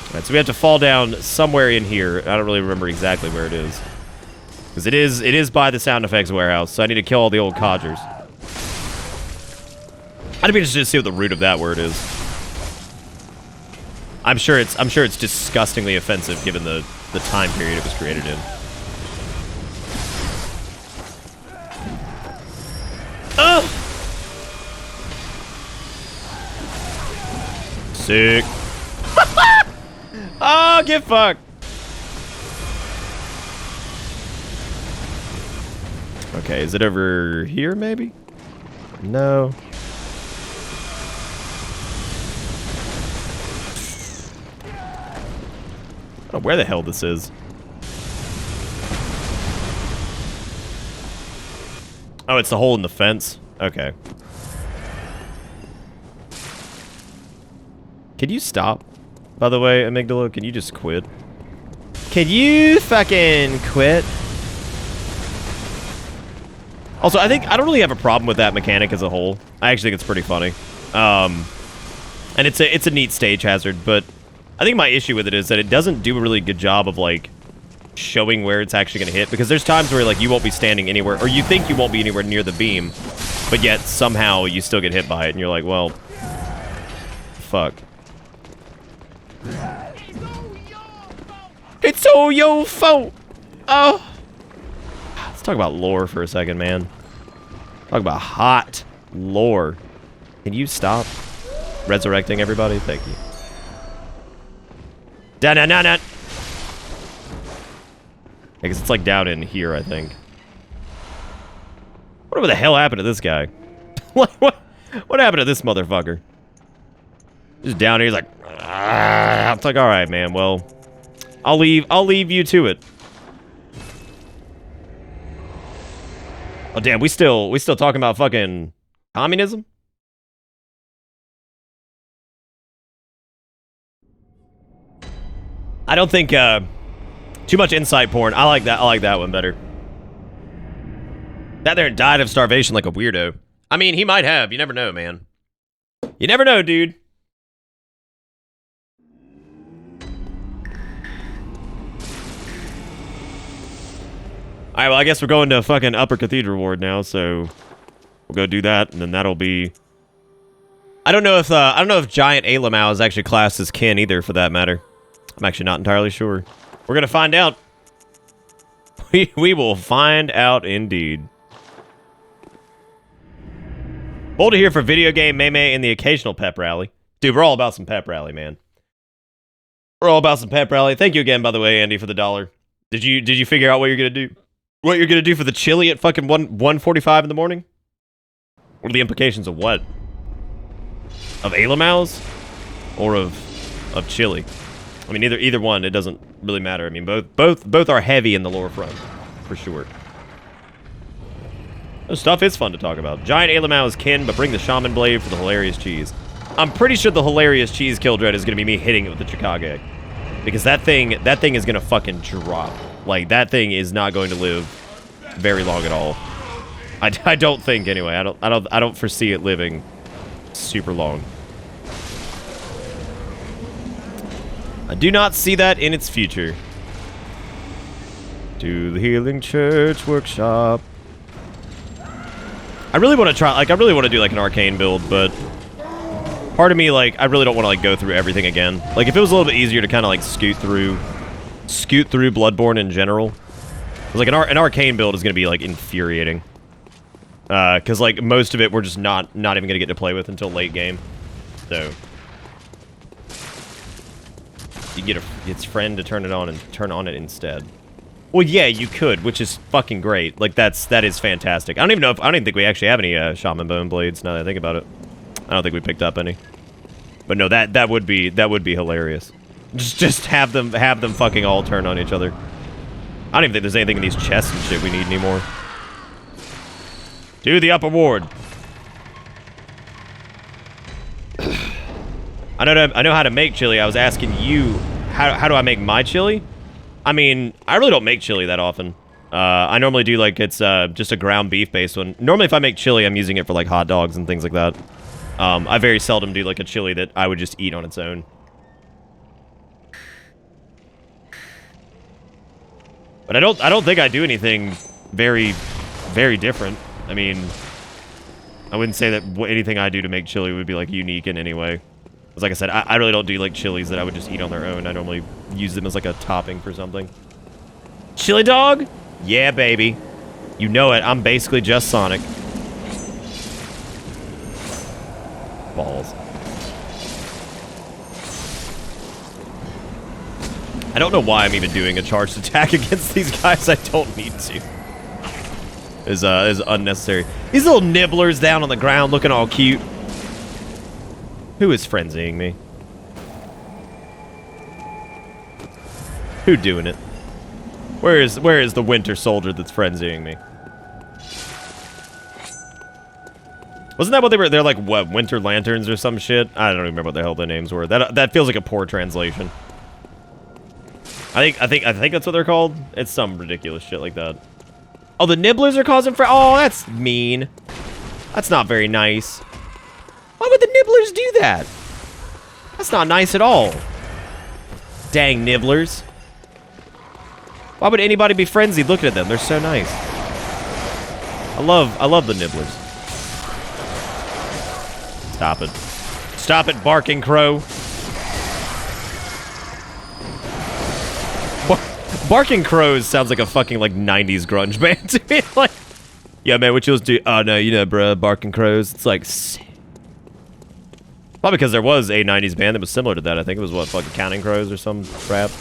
Alright, so we have to fall down somewhere in here. I don't really remember exactly where it is. Because it is by the sound effects warehouse, so I need to kill all the old codgers. I'd be interested to see what the root of that word is. I'm sure it's disgustingly offensive given the time period it was created in. Ugh! Sick. Oh, get fucked. Okay, is it over here, maybe? No. I don't know where the hell this is. Oh, it's the hole in the fence? Okay. Can you stop? By the way, Amygdala, can you just quit? Can you fucking quit? Also, I don't really have a problem with that mechanic as a whole. I actually think it's pretty funny. And it's a neat stage hazard, but I think my issue with it is that it doesn't do a really good job of, like, showing where it's actually going to hit, because there's times where, like, you won't be standing anywhere, or you think you won't be anywhere near the beam, but yet somehow you still get hit by it, and you're like, well, fuck. It's all your fault! Oh! Let's talk about lore for a second, man. Talk about hot lore. Can you stop resurrecting everybody? Thank you. Da-na-na-na! I guess it's like down in here, I think. What the hell happened to this guy? What happened to this motherfucker? Just down here, he's like, ah. It's like, all right, man. Well, I'll leave you to it. Oh damn, we still talking about fucking communism? I don't think too much insight porn. I like that one better. That there died of starvation like a weirdo. I mean, he might have. You never know, man. You never know, dude. Alright, well, I guess we're going to fucking Upper Cathedral Ward now, so we'll go do that, and then that'll be... I don't know if Giant Alamau is actually classed as kin either, for that matter. I'm actually not entirely sure. We're gonna find out. We will find out indeed. Bold to hear for video game, Meme, and the occasional pep rally. Dude, we're all about some pep rally, man. We're all about some pep rally. Thank you again, by the way, Andy, for the $1. Did you figure out what you're gonna do? What you're gonna do for the chili at fucking 1:45 in the morning? What are the implications of what? Of Alamaus? Or of chili? I mean, either one, it doesn't really matter. I mean, both are heavy in the lower front, for sure. This stuff is fun to talk about. Giant Alamau is kin, but bring the Shaman Blade for the hilarious cheese. I'm pretty sure the hilarious cheese kill dread is gonna be me hitting it with the Chicago. Because that thing is gonna fucking drop. Like, that thing is not going to live very long at all. I don't think anyway. I don't foresee it living super long. I do not see that in its future. To the Healing Church Workshop. I really want to try, like, I really want to do, like, an arcane build, but part of me, like, I really don't want to, like, go through everything again. Like, if it was a little bit easier to kind of, like, scoot through Bloodborne in general. Like, an arcane build is going to be, like, infuriating. Because, like, most of it we're just not even going to get to play with until late game. So... you can get its friend to turn it on and turn on it instead. Well, yeah, you could, which is fucking great. Like, that is fantastic. I don't even think we actually have any Shaman Bone Blades, now that I think about it. I don't think we picked up any. But no, that would be hilarious. Just have them fucking all turn on each other. I don't even think there's anything in these chests and shit we need anymore. To the upper ward. I know how to make chili. I was asking you, how do I make my chili? I mean, I really don't make chili that often. I normally do, like, it's just a ground beef based one. Normally, if I make chili, I'm using it for, like, hot dogs and things like that. I very seldom do, like, a chili that I would just eat on its own. But I don't think I do anything very, very different. I mean, I wouldn't say that anything I do to make chili would be, like, unique in any way. Because, like I said, I really don't do, like, chilies that I would just eat on their own. I normally use them as, like, a topping for something. Chili dog? Yeah, baby. You know it. I'm basically just Sonic. Balls. I don't know why I'm even doing a charged attack against these guys. I don't need to. Is unnecessary. These little nibblers down on the ground looking all cute. Who is frenzying me? Who doing it? Where is the winter soldier that's frenzying me? Wasn't that what they were? They're like, what, winter lanterns or some shit? I don't remember what the hell their names were. That feels like a poor translation. I think that's what they're called. It's some ridiculous shit like that. Oh, the nibblers are causing oh, that's mean. That's not very nice. Why would the nibblers do that? That's not nice at all. Dang nibblers. Why would anybody be frenzied looking at them? They're so nice. I love the nibblers. Stop it. Stop it, barking crow. Barking Crows sounds like a fucking, like, 90s grunge band to me. Like, yeah, man, what you do? Oh, no, you know, bruh, Barking Crows. It's like... Probably because there was a 90s band that was similar to that. I think it was, what, fucking Counting Crows or some crap.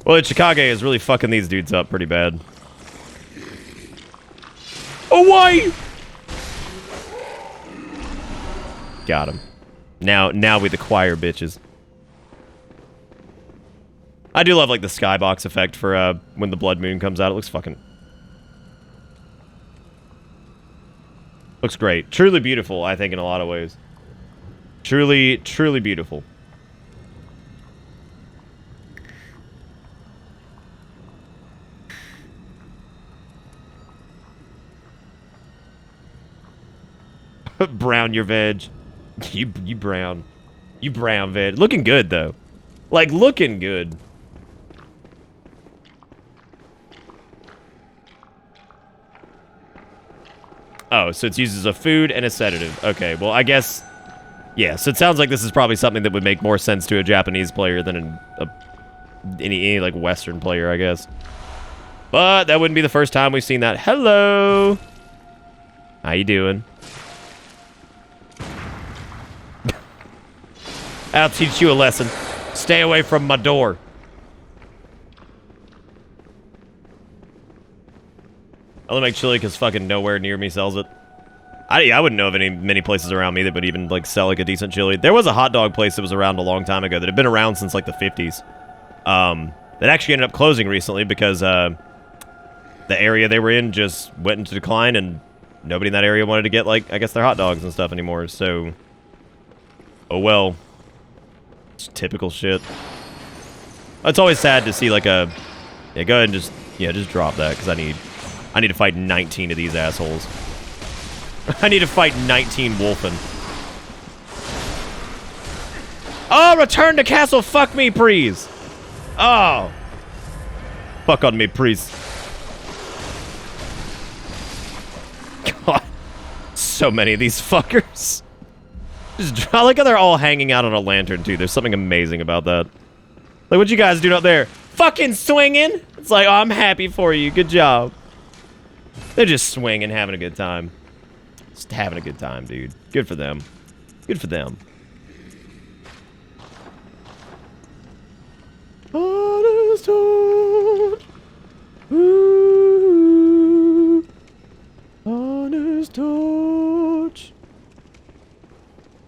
Well, Chicago is really fucking these dudes up pretty bad. Oh, why? Got him. Now we the choir bitches. I do love, like, the skybox effect for, when the blood moon comes out. It looks fucking... Looks great. Truly beautiful, I think, in a lot of ways. Truly, truly beautiful. Brown your veg. You brown. You brown veg. Looking good, though. Like, looking good. Oh, so it's used as a food and a sedative. Okay, well, I guess... Yeah, so it sounds like this is probably something that would make more sense to a Japanese player than any like, Western player, I guess. But that wouldn't be the first time we've seen that. Hello! How you doing? I'll teach you a lesson. Stay away from my door. I only make chili because fucking nowhere near me sells it. I wouldn't know of many places around me that would even, like, sell, like, a decent chili. There was a hot dog place that was around a long time ago that had been around since, like, the 50s. That actually ended up closing recently because, the area they were in just went into decline and nobody in that area wanted to get, like, I guess their hot dogs and stuff anymore, so... Oh, well. It's typical shit. It's always sad to see, like, a... Yeah, go ahead and just drop that, because I need to fight 19 of these assholes. I need to fight 19 wolfen. Oh, return to castle, fuck me, please. Oh. Fuck on me, please. God. So many of these fuckers. I like how they're all hanging out on a lantern, too. There's something amazing about that. Like, what you guys doing up there? Fucking swinging? It's like, oh, I'm happy for you. Good job. They're just swinging, having a good time. Just having a good time, dude. Good for them. Good for them. Honest torch. Ooh. Honest torch.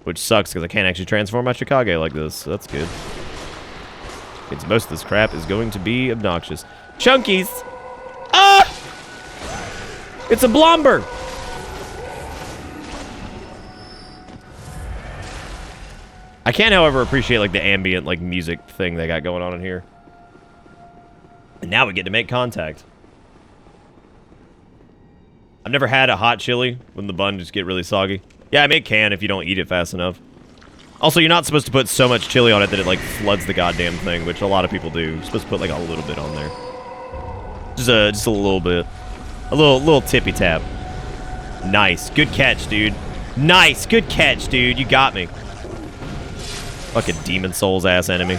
Which sucks because I can't actually transform my Chicago like this. So that's good. Means most of this crap is going to be obnoxious. Chunkies! Ah! It's a blomber! I can't, however, appreciate, like, the ambient, like, music thing they got going on in here. And now we get to make contact. I've never had a hot chili when the bun just get really soggy. Yeah, I mean, it can if you don't eat it fast enough. Also, you're not supposed to put so much chili on it that it, like, floods the goddamn thing, which a lot of people do. You're supposed to put, like, a little bit on there. Just a little bit. A little tippy tap. Nice. Good catch, dude. Nice. Good catch, dude. You got me. Fucking Demon Souls ass enemy.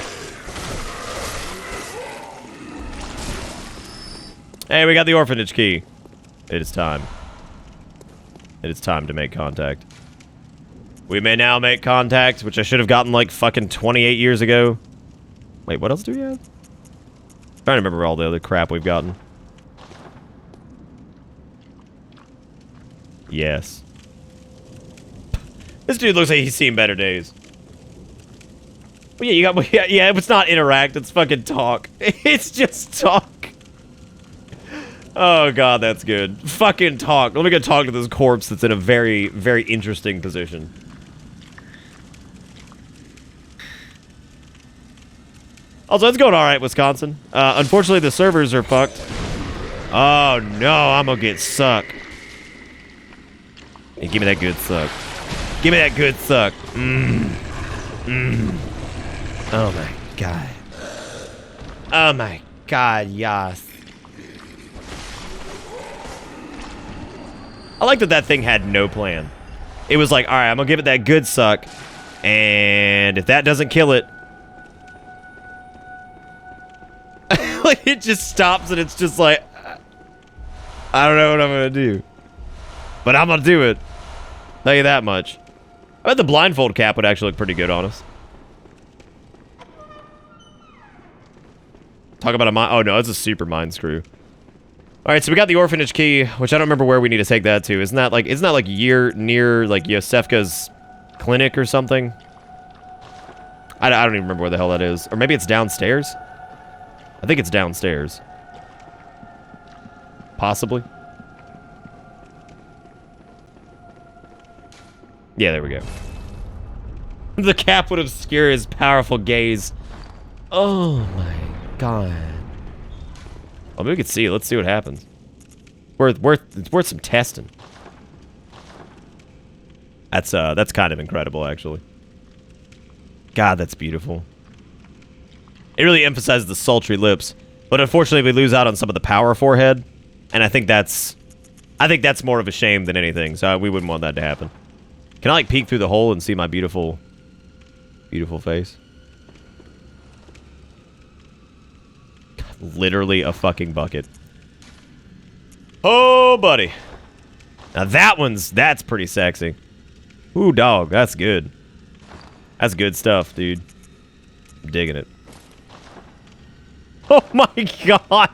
Hey, we got the orphanage key. It is time. It is time to make contact. We may now make contact, which I should have gotten like fucking 28 years ago. Wait, what else do we have? I'm trying to remember all the other crap we've gotten. Yes. This dude looks like he's seen better days. Well, yeah, you got... Yeah, it's not interact, it's fucking talk. It's just talk. Oh, God, that's good. Fucking talk. Let me go talk to this corpse that's in a very, very interesting position. Also, it's going alright, Wisconsin. Unfortunately, the servers are fucked. Oh, no, I'm gonna get suck. Hey, give me that good suck. Give me that good suck. Oh my god. Oh my god, yes. I like that thing had no plan. It was like, alright, I'm gonna give it that good suck. And if that doesn't kill it... like, it just stops and it's just like... I don't know what I'm gonna do. But I'm gonna do it. Tell you that much. I bet the blindfold cap would actually look pretty good on us. Talk about a mine. Oh, no, it's a super mine screw. All right, so we got the orphanage key, which I don't remember where we need to take that to. Isn't that like near like Yosefka's clinic or something. I don't even remember where the hell that is. Or maybe it's downstairs? I think it's downstairs. Possibly. Yeah, there we go. The cap would obscure his powerful gaze. Oh my god. Well, maybe we can see it. Let's see what happens. It's worth some testing. That's kind of incredible, actually. God, that's beautiful. It really emphasizes the sultry lips, but unfortunately we lose out on some of the power forehead, and I think that's more of a shame than anything, so we wouldn't want that to happen. Can I, like, peek through the hole and see my beautiful, beautiful face? God, literally a fucking bucket. Oh, buddy. Now that's pretty sexy. Ooh, dog, that's good. That's good stuff, dude. I'm digging it. Oh my god!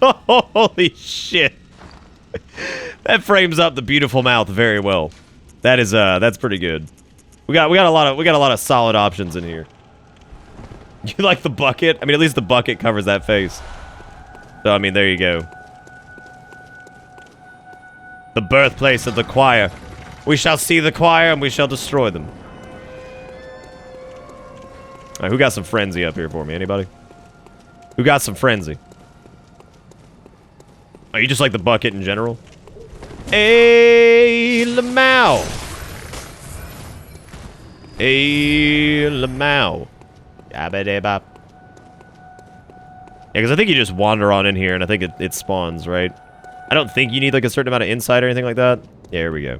Holy shit! That frames up the beautiful mouth very well. That is that's pretty good. We got a lot of solid options in here. You like the bucket? I mean, at least the bucket covers that face. So I mean, there you go. The birthplace of the choir. We shall see the choir and we shall destroy them. Alright, who got some frenzy up here for me? Anybody? Who got some frenzy? Are you just like the bucket in general? Hey, Lamau. Hey, Lamau. Yabba-dabba. Yeah, because I think you just wander on in here and I think it spawns, right? I don't think you need like a certain amount of insight or anything like that. Yeah, here we go.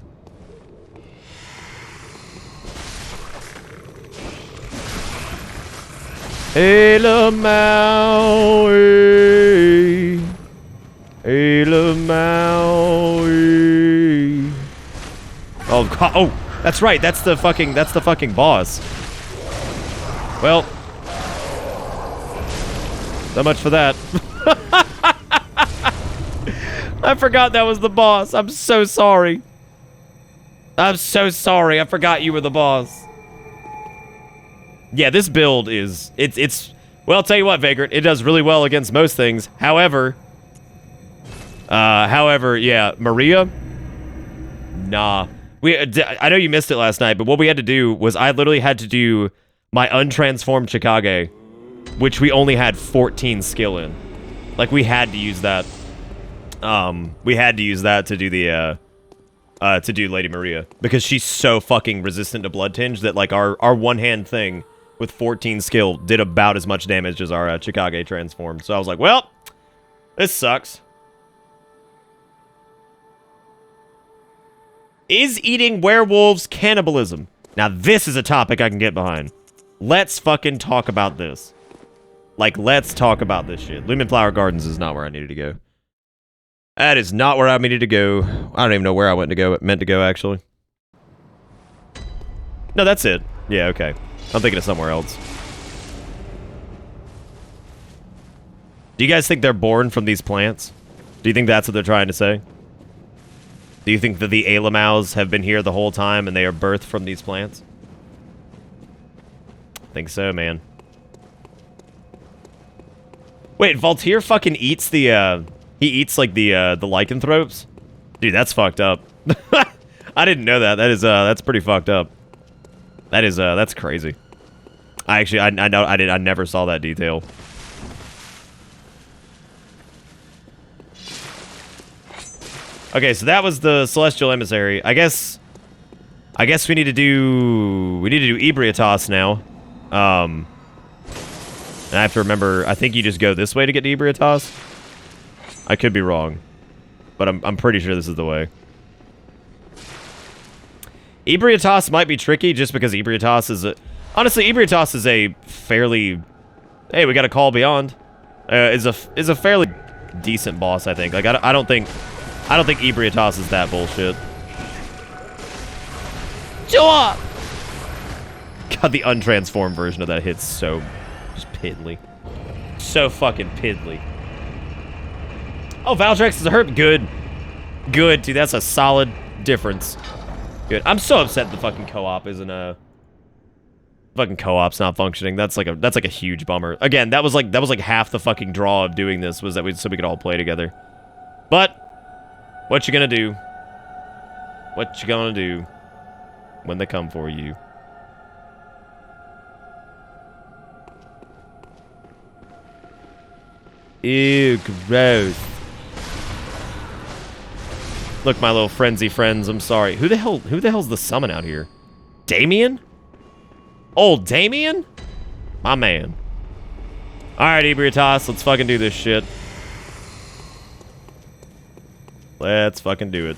Hey, Lamau. Hey, Lamau. Oh, God. Oh, that's right. That's the fucking boss. Well, so much for that. I forgot that was the boss. I'm so sorry. I'm so sorry. I forgot you were the boss. Yeah, this build is... It's... Well, I'll tell you what, Vagrant. It does really well against most things. However, yeah, Maria? Nah. I know you missed it last night, but what we had to do was I literally had to do my untransformed Chikage, which we only had 14 skill in. Like, we had to use that. We had to use that to do the, to do Lady Maria. Because she's so fucking resistant to Blood Tinge that, like, our one-hand thing with 14 skill did about as much damage as our Chikage transformed. So I was like, well, this sucks. Is eating werewolves cannibalism? Now, this is a topic I can get behind. Let's fucking talk about this. Like, let's talk about this shit. Lumen Flower Gardens is not where I needed to go. That is not where I needed to go. I don't even know where I meant to go, actually. No, that's it. Yeah, okay. I'm thinking of somewhere else. Do you guys think they're born from these plants? Do you think that's what they're trying to say? Do you think that the Alamaus have been here the whole time and they are birthed from these plants? I think so, man. Wait, Voltaire fucking eats the, he eats, like, the lycanthropes? Dude, that's fucked up. I didn't know that. That is, that's pretty fucked up. That is, that's crazy. I never saw that detail. Okay, so that was the Celestial Emissary. I guess we need to do Ebrietas now. And I have to remember, I think you just go this way to get to Ebrietas. I could be wrong, but I'm pretty sure this is the way. Ebrietas might be tricky just because Ebrietas is a... Honestly, Ebrietas is a fairly... Hey, we got a call beyond. Is a fairly decent boss, I think. Like, I don't think Ebrietas is that bullshit. Show up! God, the untransformed version of that hits so just piddly. So fucking piddly. Oh, Valdrex is a herb. Good. Good, dude. That's a solid difference. Good. I'm so upset the fucking co-op isn't fucking co-op's not functioning. That's like a huge bummer. Again, that was like half the fucking draw of doing this was that so we could all play together. But what you gonna do? What you gonna do when they come for you? Ew, gross. Look, my little frenzy friends, I'm sorry. Who the hell's the summon out here? Damien? Old Damien? My man. Alright, Ebrietas, let's fucking do this shit. Let's fucking do it.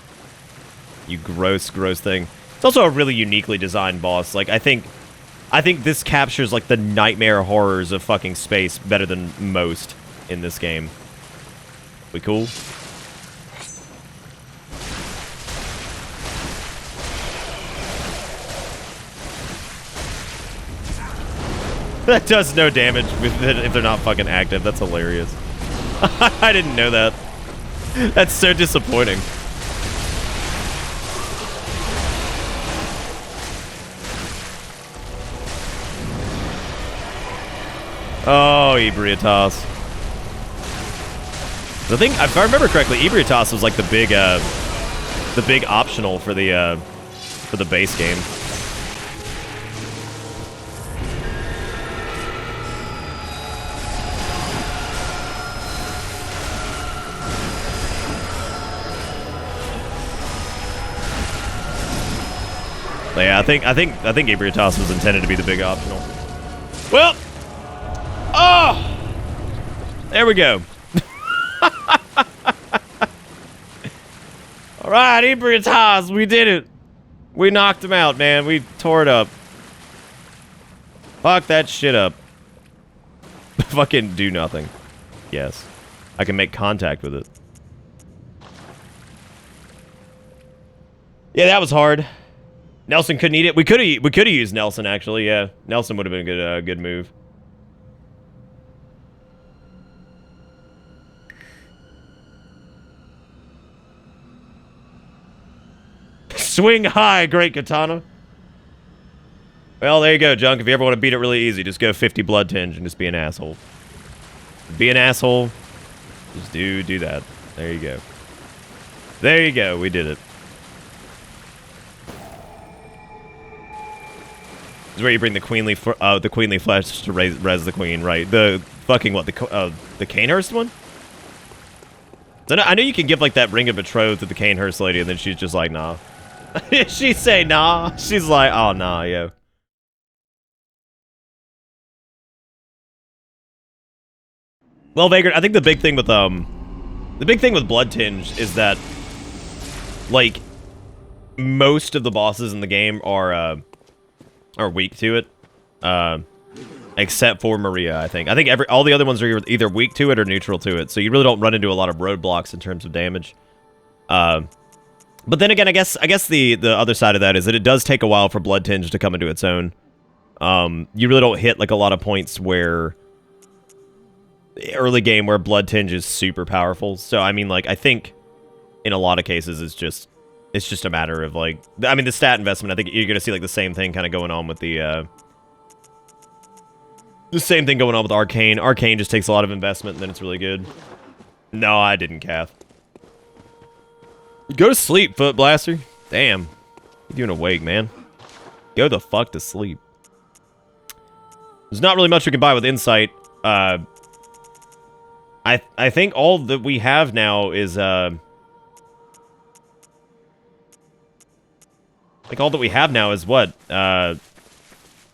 You gross, gross thing. It's also a really uniquely designed boss. Like, I think this captures, like, the nightmare horrors of fucking space better than most in this game. We cool? That does no damage if they're not fucking active. That's hilarious. I didn't know that. That's so disappointing. Oh, Ebrietas. I think, if I remember correctly, Ebrietas was like the big optional for the base game. But yeah, I think Ebrietas was intended to be the big optional. Well, oh, there we go. All right, Ebrietas, we did it. We knocked him out, man. We tore it up. Fuck that shit up. Fucking do nothing. Yes, I can make contact with it. Yeah, that was hard. Nelson couldn't eat it. We could have used Nelson actually. Yeah, Nelson would have been a good move. Swing high, great katana. Well, there you go, Junk. If you ever want to beat it really easy, just go 50 blood tinge and just be an asshole. Be an asshole. Just do that. There you go. There you go. We did it. This is where you bring the queenly flesh to res the queen, right? The fucking what? The Canehurst one? So I know you can give like that ring of betrothed to the Canehurst lady, and then she's just like, nah. She say nah. She's like, oh nah, yo. Well, Vagrant, I think the big thing with Blood Tinge is that like most of the bosses in the game are weak to it, except for Maria. I think all the other ones are either weak to it or neutral to it. So you really don't run into a lot of roadblocks in terms of damage. But then again, I guess the other side of that is that it does take a while for Blood Tinge to come into its own. You really don't hit like a lot of points where early game where Blood Tinge is super powerful. So I mean, like I think in a lot of cases it's just a matter of like, I mean, the stat investment. I think you're gonna see like the same thing kind of going on with the same thing going on with Arcane. Arcane just takes a lot of investment and then it's really good. No, I didn't, Kath. Go to sleep, Foot Blaster. Damn. You're doing awake, man. Go the fuck to sleep. There's not really much we can buy with Insight. I think all that we have now is, like, all that we have now is what?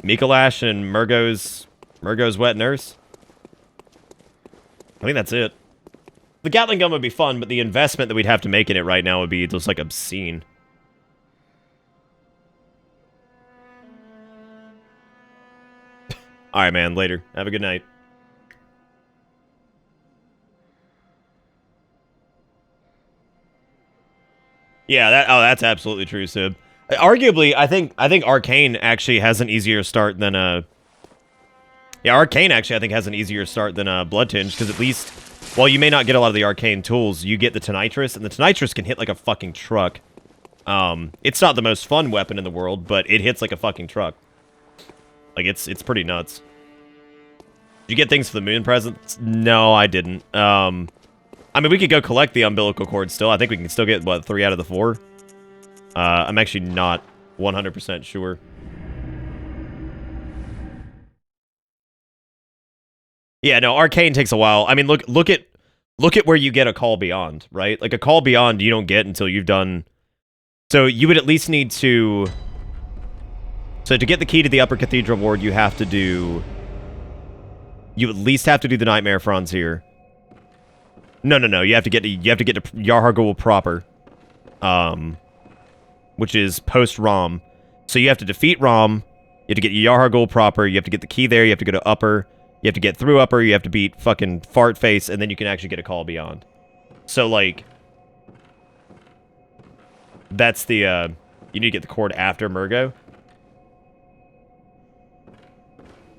Mikolash and Murgo's Wet Nurse? I think that's it. The Gatling gun would be fun, but the investment that we'd have to make in it right now would be just, like, obscene. Alright, man. Later. Have a good night. Yeah, that's absolutely true, Sib. Arguably, I think Arcane actually has an easier start than, Yeah, Arcane actually, I think, has an easier start than, Blood Tinge, because at least... While you may not get a lot of the arcane tools, you get the Tonitrus, and the Tonitrus can hit like a fucking truck. It's not the most fun weapon in the world, but it hits like a fucking truck. Like, it's pretty nuts. Did you get things for the moon presents? No, I didn't. I mean, we could go collect the umbilical cord still. I think we can still get, what, 3 out of the 4? I'm actually not 100% sure. Yeah, no, Arcane takes a while. I mean, look at where you get a Call Beyond, right? Like, a Call Beyond you don't get until you've done... So, you would at least need to... So, to get the key to the Upper Cathedral Ward, you have to do... You at least have to do the Nightmare Frontier. No. You have to get to Yarhargul proper. Which is post-Rom. So, you have to defeat Rom. You have to get Yarhargul proper. You have to get the key there. You have to go to Upper. You have to get through Upper, you have to beat fucking Fart Face, and then you can actually get a Call Beyond. So, like... That's the, you need to get the cord after Murgo.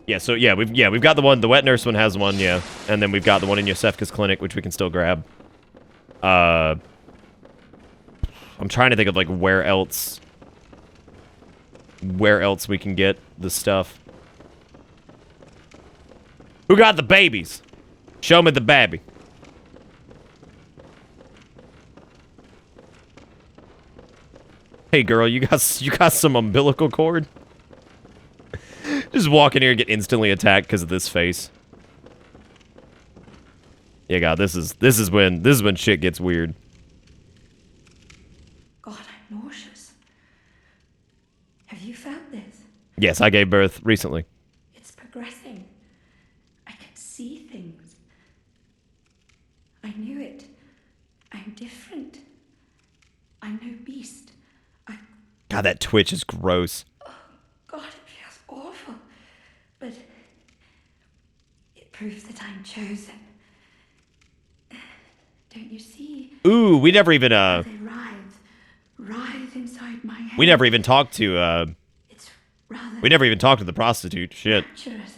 Yeah, so, we've got the Wet Nurse one has one, yeah. And then we've got the one in Yosefka's clinic, which we can still grab. I'm trying to think of, like, where else we can get the stuff. Who got the babies? Show me the baby. Hey girl, you got some umbilical cord? Just walk in here and get instantly attacked because of this face. Yeah, God, this is when shit gets weird. God, I'm nauseous. Have you found this? Yes, I gave birth recently. It's progressing. I can see things. I knew it. I'm different. I'm no beast. God, that twitch is gross. Oh, God, it feels awful. But it proves that I'm chosen. Don't you see? Ooh, we never even They writhe inside my head. we never even talked to It's rather we never even talked to the prostitute. Shit. rapturous.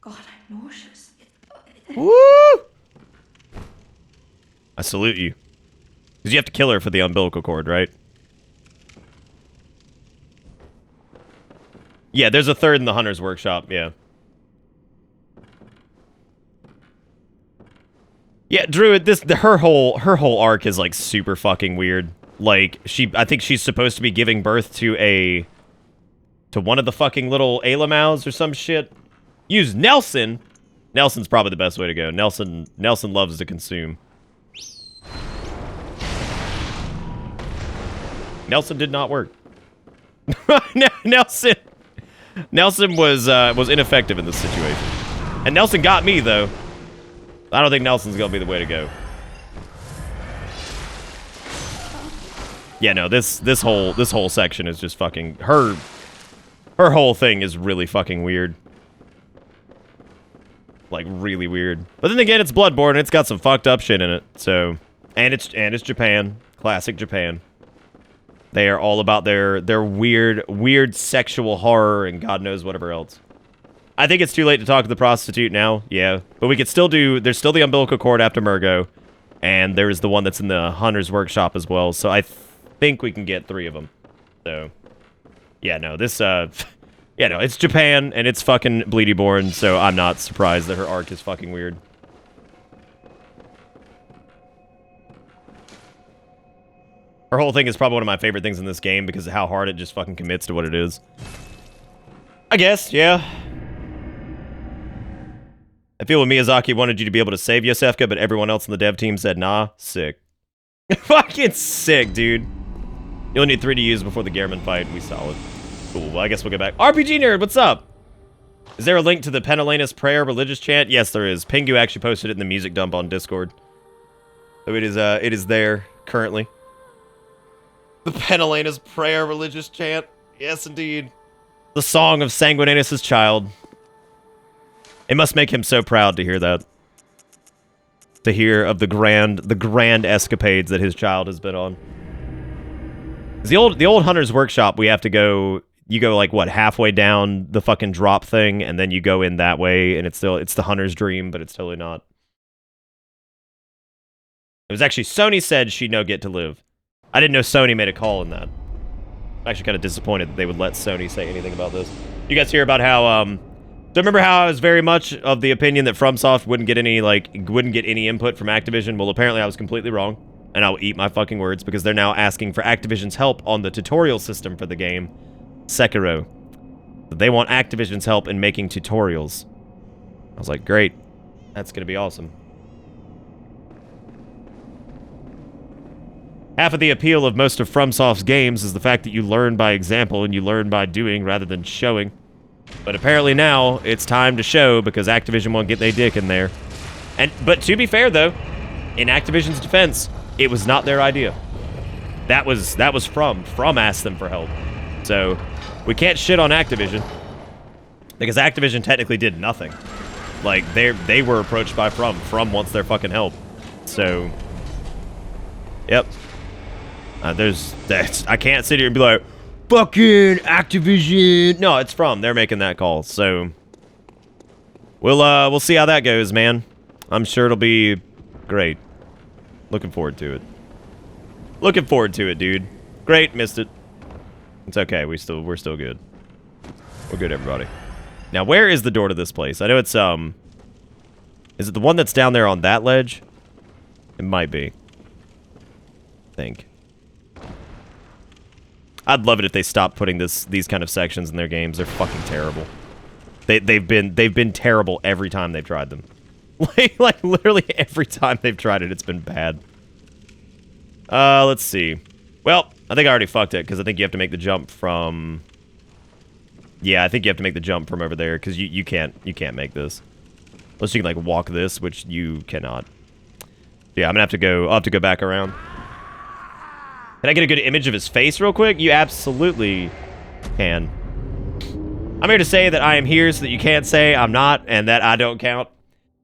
God, I'm nauseous. Woo! I salute you. Because you have to kill her for the umbilical cord, right? Yeah, there's a third in the Hunter's Workshop, yeah. Yeah, Druid, her whole arc is like super fucking weird. Like, I think she's supposed to be giving birth to one of the fucking little Alamous or some shit. Use Nelson. Nelson's probably the best way to go. Nelson loves to consume. Nelson did not work. Nelson was ineffective in this situation. And Nelson got me though. I don't think Nelson's gonna be the way to go. Yeah, no, this whole section is just fucking her whole thing is really fucking weird. Like, really weird. But then again, it's Bloodborne, and it's got some fucked up shit in it, so... And it's Japan. Classic Japan. They are all about their weird sexual horror and God knows whatever else. I think it's too late to talk to the prostitute now, yeah. But we could still do... There's still the umbilical cord after Murgo, and there's the one that's in the Hunter's Workshop as well, so I think we can get 3 of them. So... Yeah, no, this, Yeah, no, it's Japan, and it's fucking Bleedyborn, so I'm not surprised that her arc is fucking weird. Her whole thing is probably one of my favorite things in this game because of how hard it just fucking commits to what it is. I guess, yeah. I feel when Miyazaki wanted you to be able to save Yosefka, but everyone else in the dev team said, nah, sick. Fucking sick, dude. You'll need 3 to use before the Gehrman fight. We solid. Cool, well, I guess we'll get back. RPG Nerd, what's up? Is there a link to the Penelena's prayer religious chant? Yes, there is. Pingu actually posted it in the music dump on Discord. So it is there, currently. The Penelena's prayer religious chant. Yes, indeed. The song of Sanguinanus' child. It must make him so proud to hear that. To hear of the grand escapades that his child has been on. The old Hunter's Workshop, we have to go... you go like what, halfway down the fucking drop thing, and then you go in that way, and it's the hunter's dream, but it's totally not. It was actually Sony said she no get to live. I didn't know Sony made a call in that. I'm actually kind of disappointed that they would let Sony say anything about this. You guys hear about how do you remember how I was very much of the opinion that FromSoft wouldn't get any input from Activision? Well, apparently I was completely wrong, and I'll eat my fucking words because they're now asking for Activision's help on the tutorial system for the game, Sekiro. They want Activision's help in making tutorials. I was like, great. That's gonna be awesome. Half of the appeal of most of FromSoft's games is the fact that you learn by example and you learn by doing rather than showing. But apparently now, it's time to show because Activision won't get their dick in there. But to be fair, though, in Activision's defense, it was not their idea. That was From. From asked them for help. So, we can't shit on Activision. Because Activision technically did nothing. Like, they were approached by From. From wants their fucking help. So, yep. I can't sit here and be like, fucking Activision. No, it's From. They're making that call. So we'll see how that goes, man. I'm sure it'll be great. Looking forward to it. Looking forward to it, dude. Great, missed it. It's okay. We're still good. We're good, everybody. Now, where is the door to this place? I know it's is it the one that's down there on that ledge? It might be. I think. I'd love it if they stopped putting these kind of sections in their games. They're fucking terrible. They've been terrible every time they've tried them. like literally every time they've tried it, it's been bad. Let's see. Well, I think I already fucked it because I think you have to make the jump from. Yeah, I think you have to make the jump from over there because you can't make this unless you can like walk this, which you cannot. Yeah, I'm gonna have to go. I'll have to go back around. Can I get a good image of his face real quick? You absolutely can. I'm here to say that I am here so that you can't say I'm not and that I don't count.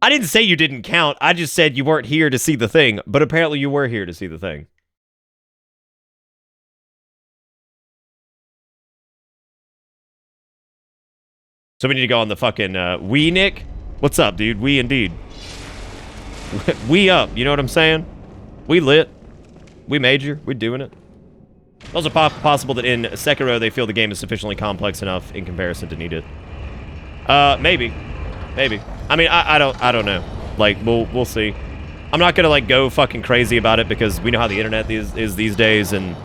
I didn't say you didn't count. I just said you weren't here to see the thing, but apparently you were here to see the thing. So we need to go on the fucking, we, Nick? What's up, dude? We indeed. We up, you know what I'm saying? We lit. We major. We're doing it. It's also possible that in Sekiro they feel the game is sufficiently complex enough in comparison to need it. Maybe. Maybe. I mean, I don't know. Like, we'll see. I'm not gonna like go fucking crazy about it because we know how the internet is these days, and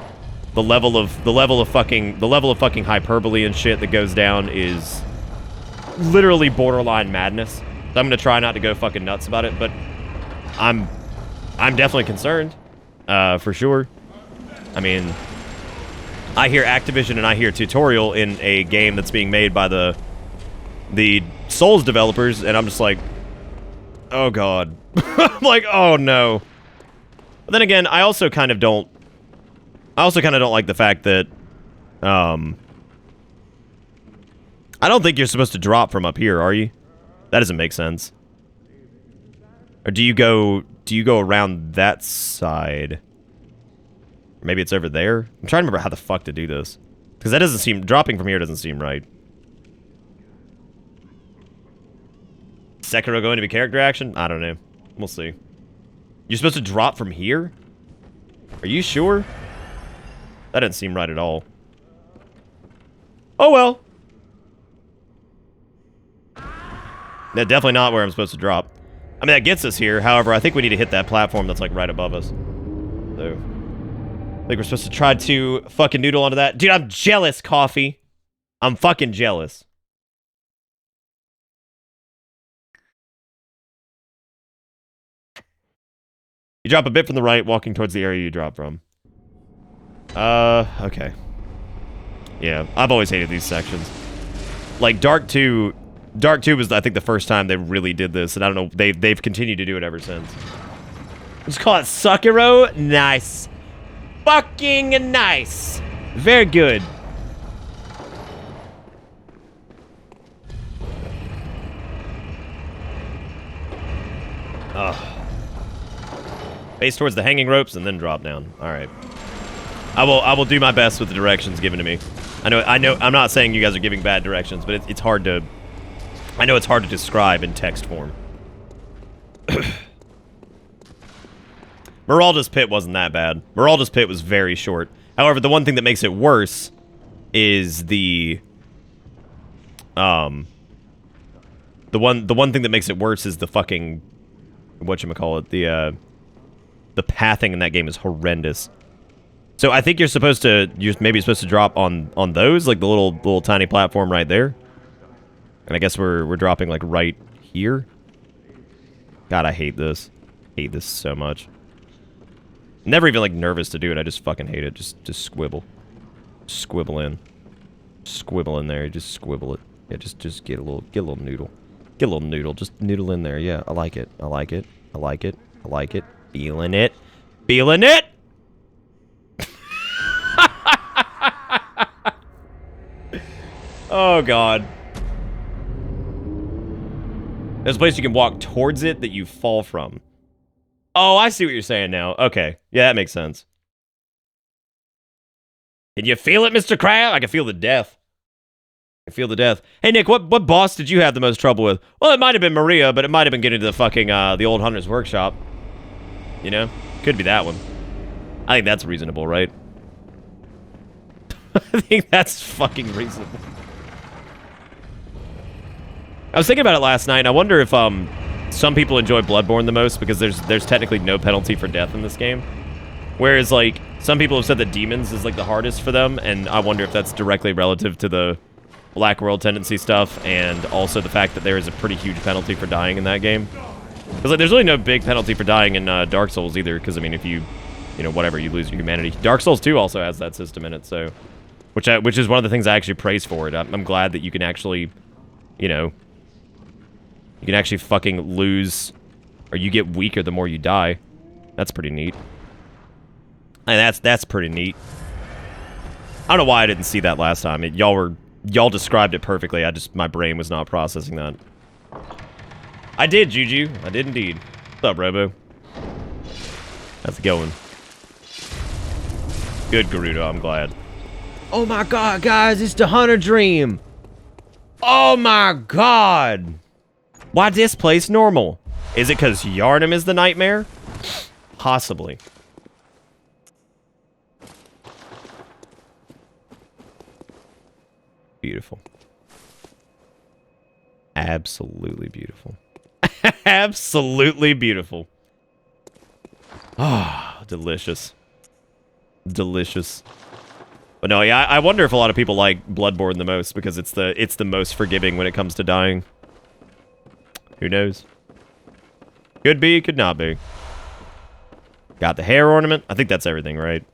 the level of fucking hyperbole and shit that goes down is literally borderline madness. So I'm gonna try not to go fucking nuts about it, but I'm definitely concerned. For sure. I mean, I hear Activision and I hear tutorial in a game that's being made by the Souls developers, and I'm just like, oh god. I'm like, oh no. But then again, I also kind of don't like the fact that, I don't think you're supposed to drop from up here, are you? That doesn't make sense. Or do you go around that side? Or maybe it's over there? I'm trying to remember how the fuck to do this. Because that doesn't seem... Dropping from here doesn't seem right. Sekiro going to be character action? I don't know. We'll see. You're supposed to drop from here? Are you sure? That doesn't seem right at all. Oh well. No, definitely not where I'm supposed to drop. I mean, that gets us here. However, I think we need to hit that platform that's, like, right above us. So, I think we're supposed to try to fucking noodle onto that. Dude, I'm jealous, Coffee. I'm fucking jealous. You drop a bit from the right, walking towards the area you drop from. Okay. Yeah, I've always hated these sections. Like, Dark 2 was, I think, the first time they really did this, and I don't know, they've continued to do it ever since. Let's call it Sekiro. Nice. Fucking nice. Very good. Ugh. Face towards the hanging ropes and then drop down. Alright. I will do my best with the directions given to me. I know. I'm not saying you guys are giving bad directions, but it's hard to. I know it's hard to describe in text form. Meralda's Pit wasn't that bad. Meralda's Pit was very short. However, the one thing that makes it worse is the one thing that makes it worse is the fucking whatchamacallit, the pathing in that game is horrendous. So I think you're maybe supposed to drop on those, like the little tiny platform right there. And I guess we're dropping like right here. God, I hate this. Hate this so much. Never even like nervous to do it. I just fucking hate it. Just squibble. Squibble in. Squibble in there. Just squibble it. Yeah, just get a little noodle. Get a little noodle. Just noodle in there. Yeah, I like it. I like it. I like it. I like it. Feeling it. Feeling it! Oh, God. There's a place you can walk towards it that you fall from. Oh, I see what you're saying now. Okay. Yeah, that makes sense. Can you feel it, Mr. Crab? I can feel the death. I can feel the death. Hey, Nick, what boss did you have the most trouble with? Well, it might have been Maria, but it might have been getting to the fucking, the old Hunter's Workshop. You know? Could be that one. I think that's reasonable, right? I think that's fucking reasonable. I was thinking about it last night, and I wonder if some people enjoy Bloodborne the most because there's technically no penalty for death in this game. Whereas, like, some people have said that Demons is, like, the hardest for them, and I wonder if that's directly relative to the Black World tendency stuff, and also the fact that there is a pretty huge penalty for dying in that game. Because, like, there's really no big penalty for dying in Dark Souls either, because, I mean, if you know, whatever, you lose your humanity. Dark Souls 2 also has that system in it, so... Which is one of the things I actually praise for it. I'm glad that you can actually, you know... You can actually fucking lose, or you get weaker the more you die. That's pretty neat. And that's pretty neat. I don't know why I didn't see that last time. Y'all described it perfectly. My brain was not processing that. I did, Juju. I did indeed. What's up, Robo? How's it going? Good, Gerudo. I'm glad. Oh my God, guys! It's the Hunter Dream. Oh my God! Why this place normal? Is it because Yharnam is the nightmare? Possibly. Beautiful. Absolutely beautiful. Absolutely beautiful. Ah, delicious. Delicious. But no, yeah, I wonder if a lot of people like Bloodborne the most because it's the most forgiving when it comes to dying. Who knows? Could be, could not be. Got the hair ornament. I think that's everything, right?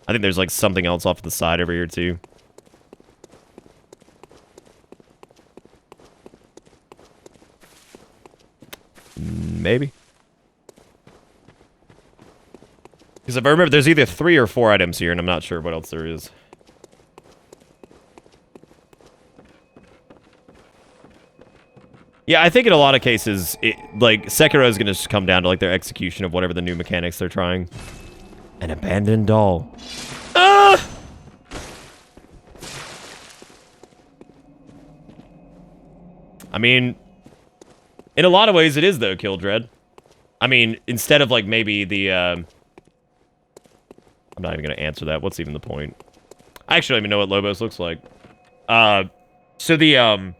I think there's like something else off to the side over here too. Maybe. Because if I remember, there's either 3 or 4 items here, and I'm not sure what else there is. Yeah, I think in a lot of cases, like, Sekiro is going to come down to, like, their execution of whatever the new mechanics they're trying. An abandoned doll. Ah! I mean, in a lot of ways it is, though, Kildred. I mean, instead of, like, maybe the, I'm not even going to answer that. What's even the point? I actually don't even know what Lobos looks like. So the,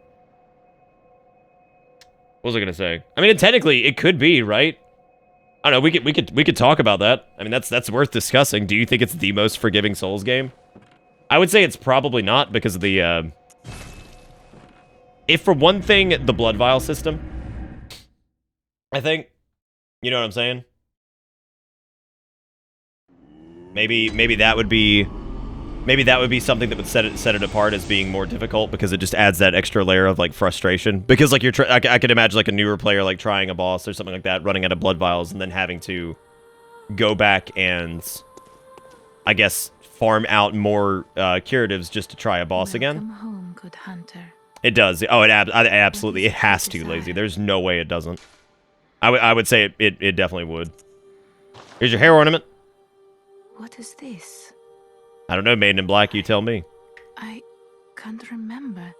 what was I gonna say? I mean, technically, it could be, right? I don't know. We could talk about that. I mean, that's worth discussing. Do you think it's the most forgiving Souls game? I would say it's probably not because of the. If for one thing, the blood vial system. I think, you know what I'm saying? Maybe that would be. Maybe that would be something that would set it apart as being more difficult because it just adds that extra layer of like frustration. Because like I could imagine like a newer player like trying a boss or something like that, running out of blood vials, and then having to go back and I guess farm out more curatives just to try a boss again. Welcome home, good hunter. It does. Oh, it absolutely. It has to, Lazy. There's no way it doesn't. I would say it definitely would. Here's your hair ornament. What is this? I don't know, Maiden in Black, you tell me. I can't remember.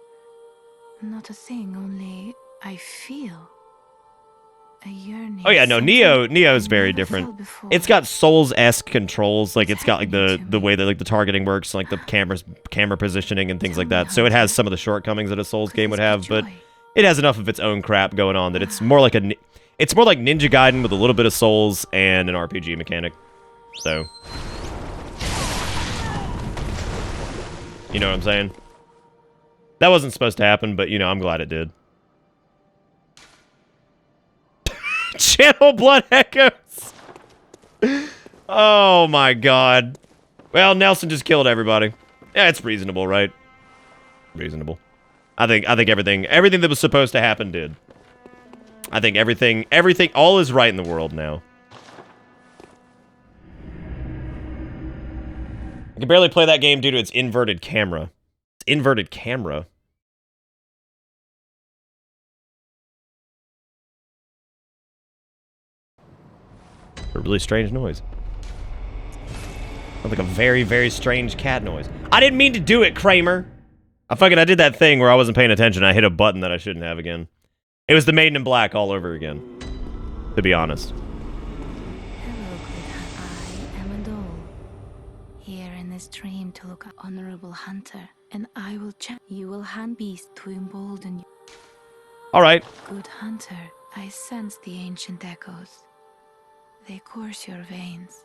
Not a thing, only I feel a yearning. Oh yeah, no, Neo's I very never different. felt before. It's got Souls-esque controls, like it's got like happening to the me. way that like the targeting works, like the camera positioning and things Tell like me that. how So it to- has some of the shortcomings that a Souls Could game this would be have, but joy? it has enough of its own crap going on that it's more like it's more like Ninja Gaiden with a little bit of Souls and an RPG mechanic. So, you know what I'm saying? That wasn't supposed to happen, but you know, I'm glad it did. Channel Blood Echoes. Oh my god. Well, Nelson just killed everybody. Yeah, it's reasonable, right? Reasonable. I think everything that was supposed to happen did. I think everything, all is right in the world now. I can barely play that game due to its inverted camera. It's inverted camera. A really strange noise. Sounds like a very, very strange cat noise. I didn't mean to do it, Kramer. I did that thing where I wasn't paying attention. I hit a button that I shouldn't have again. It was the Maiden in Black all over again. To be honest. Hello, good. I am a doll. Here in this dream to look at honorable hunter, and I will you will hand beast to embolden you. Alright. Good hunter, I sense the ancient echoes. They course your veins.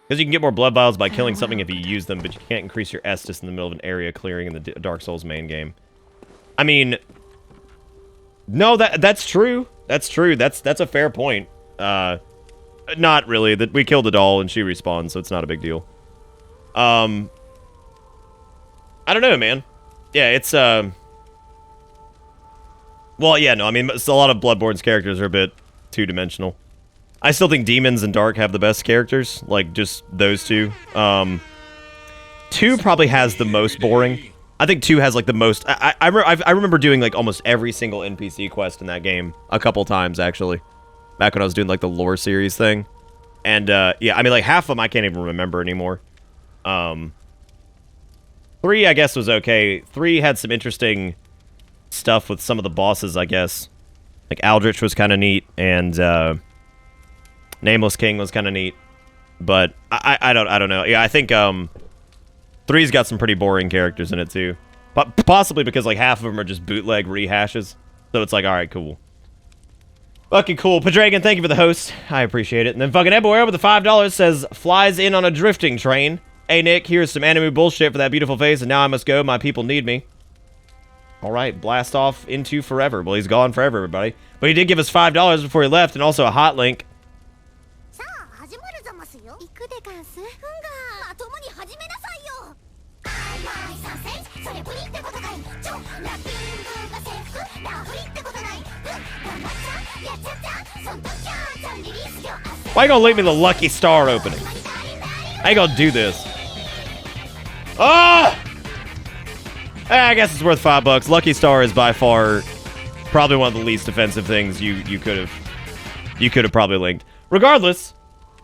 Because you can get more blood vials by killing something if you use them, but you can't increase your Estus in the middle of an area clearing in the Dark Souls main game. I mean, no, that's true. That's true. That's a fair point. Not really. That we killed the doll and she respawned, so it's not a big deal. I don't know, man. Yeah, it's well, yeah, no. I mean, a lot of Bloodborne's characters are a bit two-dimensional. I still think Demons and Dark have the best characters, like just those two. 2 probably has the most boring. I think 2 has like the most. I remember doing like almost every single NPC quest in that game a couple times actually, back when I was doing like the lore series thing. And yeah, I mean like half of them I can't even remember anymore. 3 I guess was okay. 3 had some interesting stuff with some of the bosses, I guess. Like Aldrich was kind of neat, and Nameless King was kind of neat, but I don't know. Yeah, I think 3's got some pretty boring characters in it too, but possibly because like half of them are just bootleg rehashes. So it's like, all right, cool, fucking cool. Padragon, thank you for the host, I appreciate it. And then fucking Edward with the $5 says flies in on a drifting train. Hey Nick, here's some anime bullshit for that beautiful face, and now I must go. My people need me. All right, blast off into forever. Well, he's gone forever, everybody. But he did give us $5 before he left, and also a hot link. Why you gonna leave me the Lucky Star opening? I ain't gonna do this. Ah! I guess it's worth $5. Lucky Star is by far probably one of the least offensive things you could have probably linked. Regardless,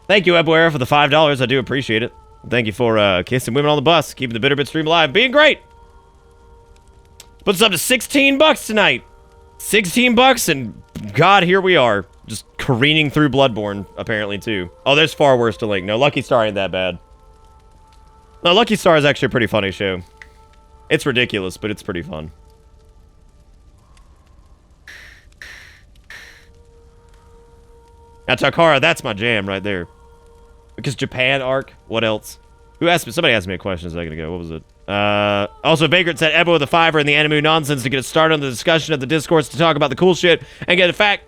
thank you, Ebware, for the $5. I do appreciate it. Thank you for kissing women on the bus, keeping the Bitterbit stream alive, being great. Puts us up to $16 tonight. $16, and God, here we are, just careening through Bloodborne, apparently too. Oh, there's far worse to link. No, Lucky Star ain't that bad. No, Lucky Star is actually a pretty funny show. It's ridiculous, but it's pretty fun. Now, Takara, that's my jam right there. Because Japan arc, what else? Who asked me? Somebody asked me a question a second ago. What was it? Also, Vagrant said Ebo with a $5 in the anime nonsense to get us started on the discussion of the discourse to talk about the cool shit and get the fact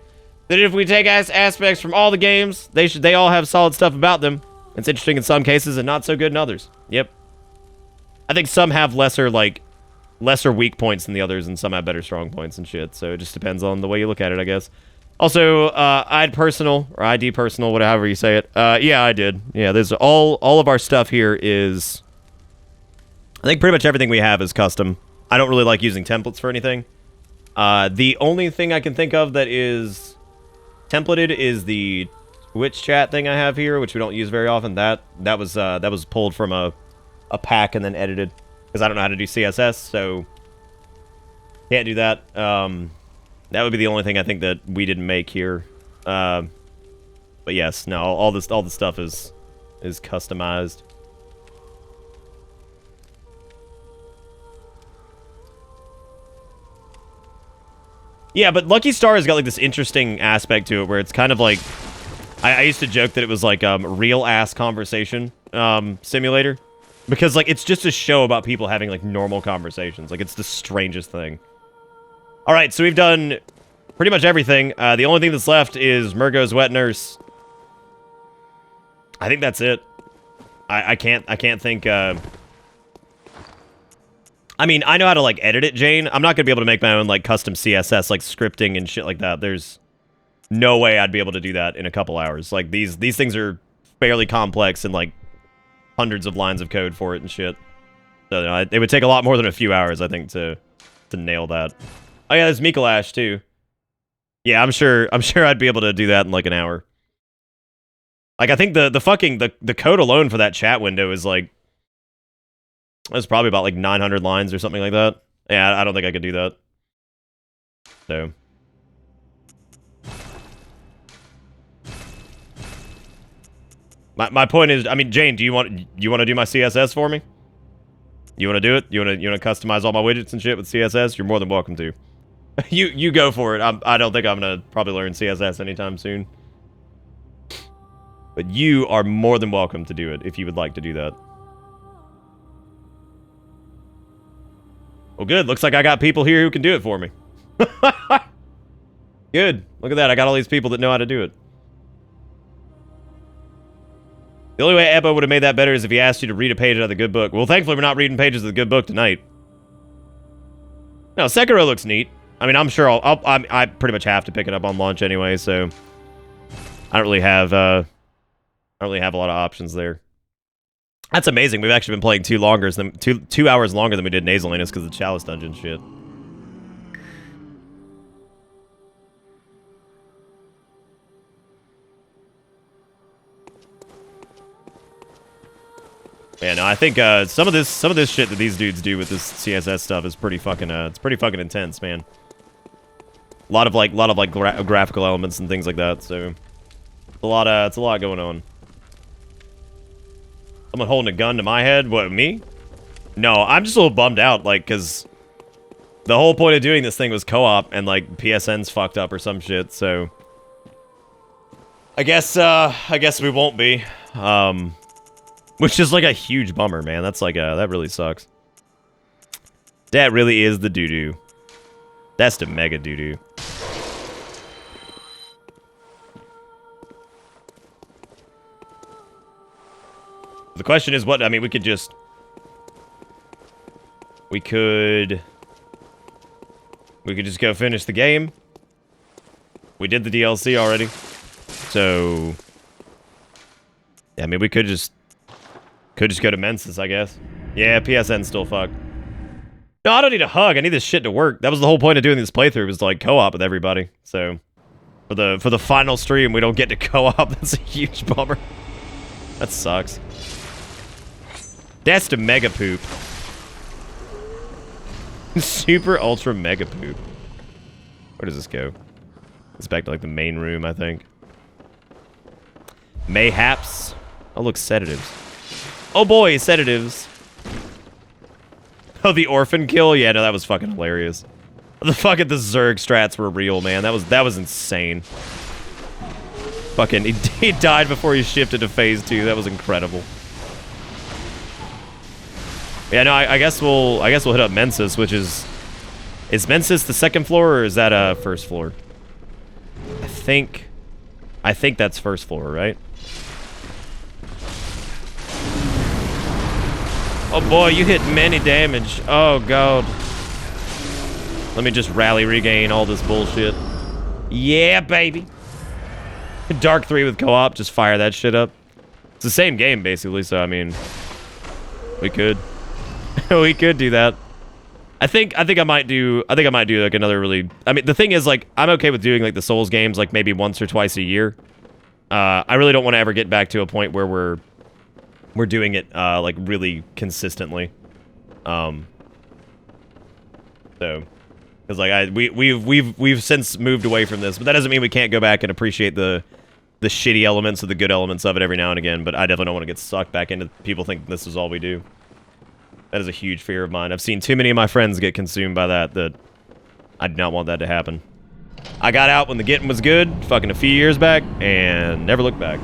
that if we take aspects from all the games, they all have solid stuff about them. It's interesting in some cases and not so good in others. Yep. I think some have lesser weak points than the others, and some have better strong points and shit. So it just depends on the way you look at it, I guess. Also, ID personal, whatever you say it. Yeah, I did. Yeah, there's all of our stuff here is... I think pretty much everything we have is custom. I don't really like using templates for anything. The only thing I can think of that is templated is the Twitch chat thing I have here, which we don't use very often. That was pulled from a pack and then edited because I don't know how to do CSS, so can't do that. That would be the only thing I think that we didn't make here. But yes, no, all the stuff is customized. Yeah, but Lucky Star has got like this interesting aspect to it where it's kind of like I used to joke that it was like real ass conversation simulator because like it's just a show about people having like normal conversations. Like it's the strangest thing. All right, so we've done pretty much everything. The only thing that's left is Murgo's wet nurse. I think that's it. I can't think. I mean, I know how to, like, edit it, Jane. I'm not going to be able to make my own, like, custom CSS, like, scripting and shit like that. There's no way I'd be able to do that in a couple hours. Like, these things are fairly complex and, like, hundreds of lines of code for it and shit. So, you know, it would take a lot more than a few hours, I think, to nail that. Oh, yeah, there's Mikolash, too. Yeah, I'm sure I'd be able to do that in, like, an hour. Like, I think the code alone for that chat window is, like, that's probably about like 900 lines or something like that. Yeah, I don't think I could do that. So. My point is, I mean, Jane, do you want to do my CSS for me? You want to do it? You want to customize all my widgets and shit with CSS? You're more than welcome to. you go for it. I don't think I'm gonna probably learn CSS anytime soon. But you are more than welcome to do it if you would like to do that. Well, good. Looks like I got people here who can do it for me. Good. Look at that. I got all these people that know how to do it. The only way Ebba would have made that better is if he asked you to read a page out of the good book. Well, thankfully, we're not reading pages of the good book tonight. No, Sekiro looks neat. I mean, I'm sure I pretty much have to pick it up on launch anyway, so I don't really have a lot of options there. That's amazing. We've actually been playing two hours longer than we did Nasalinus because of the Chalice Dungeon shit. Yeah, no, I think some of this shit that these dudes do with this CSS stuff is pretty fucking intense, man. A lot of graphical elements and things like that. So it's a lot going on. Someone holding a gun to my head? What, me? No, I'm just a little bummed out, like, because the whole point of doing this thing was co-op, and, like, PSN's fucked up or some shit, so I guess we won't be. Which is, like, a huge bummer, man. That's, like, that really sucks. That really is the doo-doo. That's the mega doo-doo. The question is what, I mean, we could just go finish the game. We did the DLC already. So, yeah, I mean, we could just go to Mensis, I guess. Yeah, PSN's still fucked. No, I don't need a hug. I need this shit to work. That was the whole point of doing this playthrough, was to, like, co-op with everybody. So, for the final stream, we don't get to co-op. That's a huge bummer. That sucks. That's the mega poop. Super ultra mega poop. Where does this go? It's back to like the main room, I think. Mayhaps. Oh, look, sedatives. Oh boy, sedatives. Oh, the orphan kill? Yeah, no, that was fucking hilarious. The Zerg strats were real, man. That was insane. Fucking, he died before he shifted to phase 2. That was incredible. Yeah, no, I guess we'll hit up Mensis, which is Mensis the second floor, or is that first floor? I think that's first floor, right? Oh boy, you hit many damage. Oh god. Let me just rally regain all this bullshit. Yeah, baby. Dark 3 with co-op, just fire that shit up. It's the same game basically, so I mean, we could. We could do that. I think I might do like another really, I mean, the thing is, like, I'm okay with doing like the Souls games like maybe once or twice a year. I really don't want to ever get back to a point where we're doing it like really consistently. So, because like we've since moved away from this, but that doesn't mean we can't go back and appreciate the shitty elements or the good elements of it every now and again. But I definitely don't want to get sucked back into people thinking this is all we do. That is a huge fear of mine. I've seen too many of my friends get consumed by that I do not want that to happen. I got out when the getting was good, fucking a few years back, and never looked back.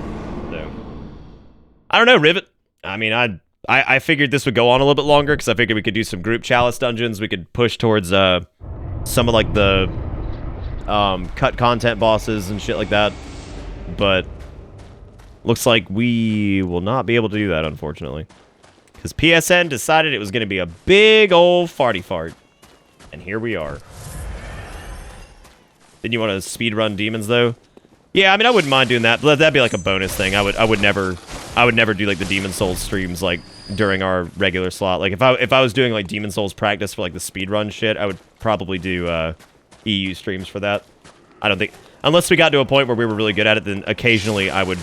So, I don't know, Rivet. I mean, I figured this would go on a little bit longer because I figured we could do some group chalice dungeons. We could push towards some of like the cut content bosses and shit like that. But looks like we will not be able to do that, unfortunately. Because PSN decided it was going to be a big old farty fart. And here we are. Didn't you want to speedrun demons, though? Yeah, I mean, I wouldn't mind doing that. But that'd be like a bonus thing. I would never do like the Demon Souls streams like during our regular slot. Like if I was doing like Demon Souls practice for like the speedrun shit, I would probably do EU streams for that. I don't think, unless we got to a point where we were really good at it, then occasionally I would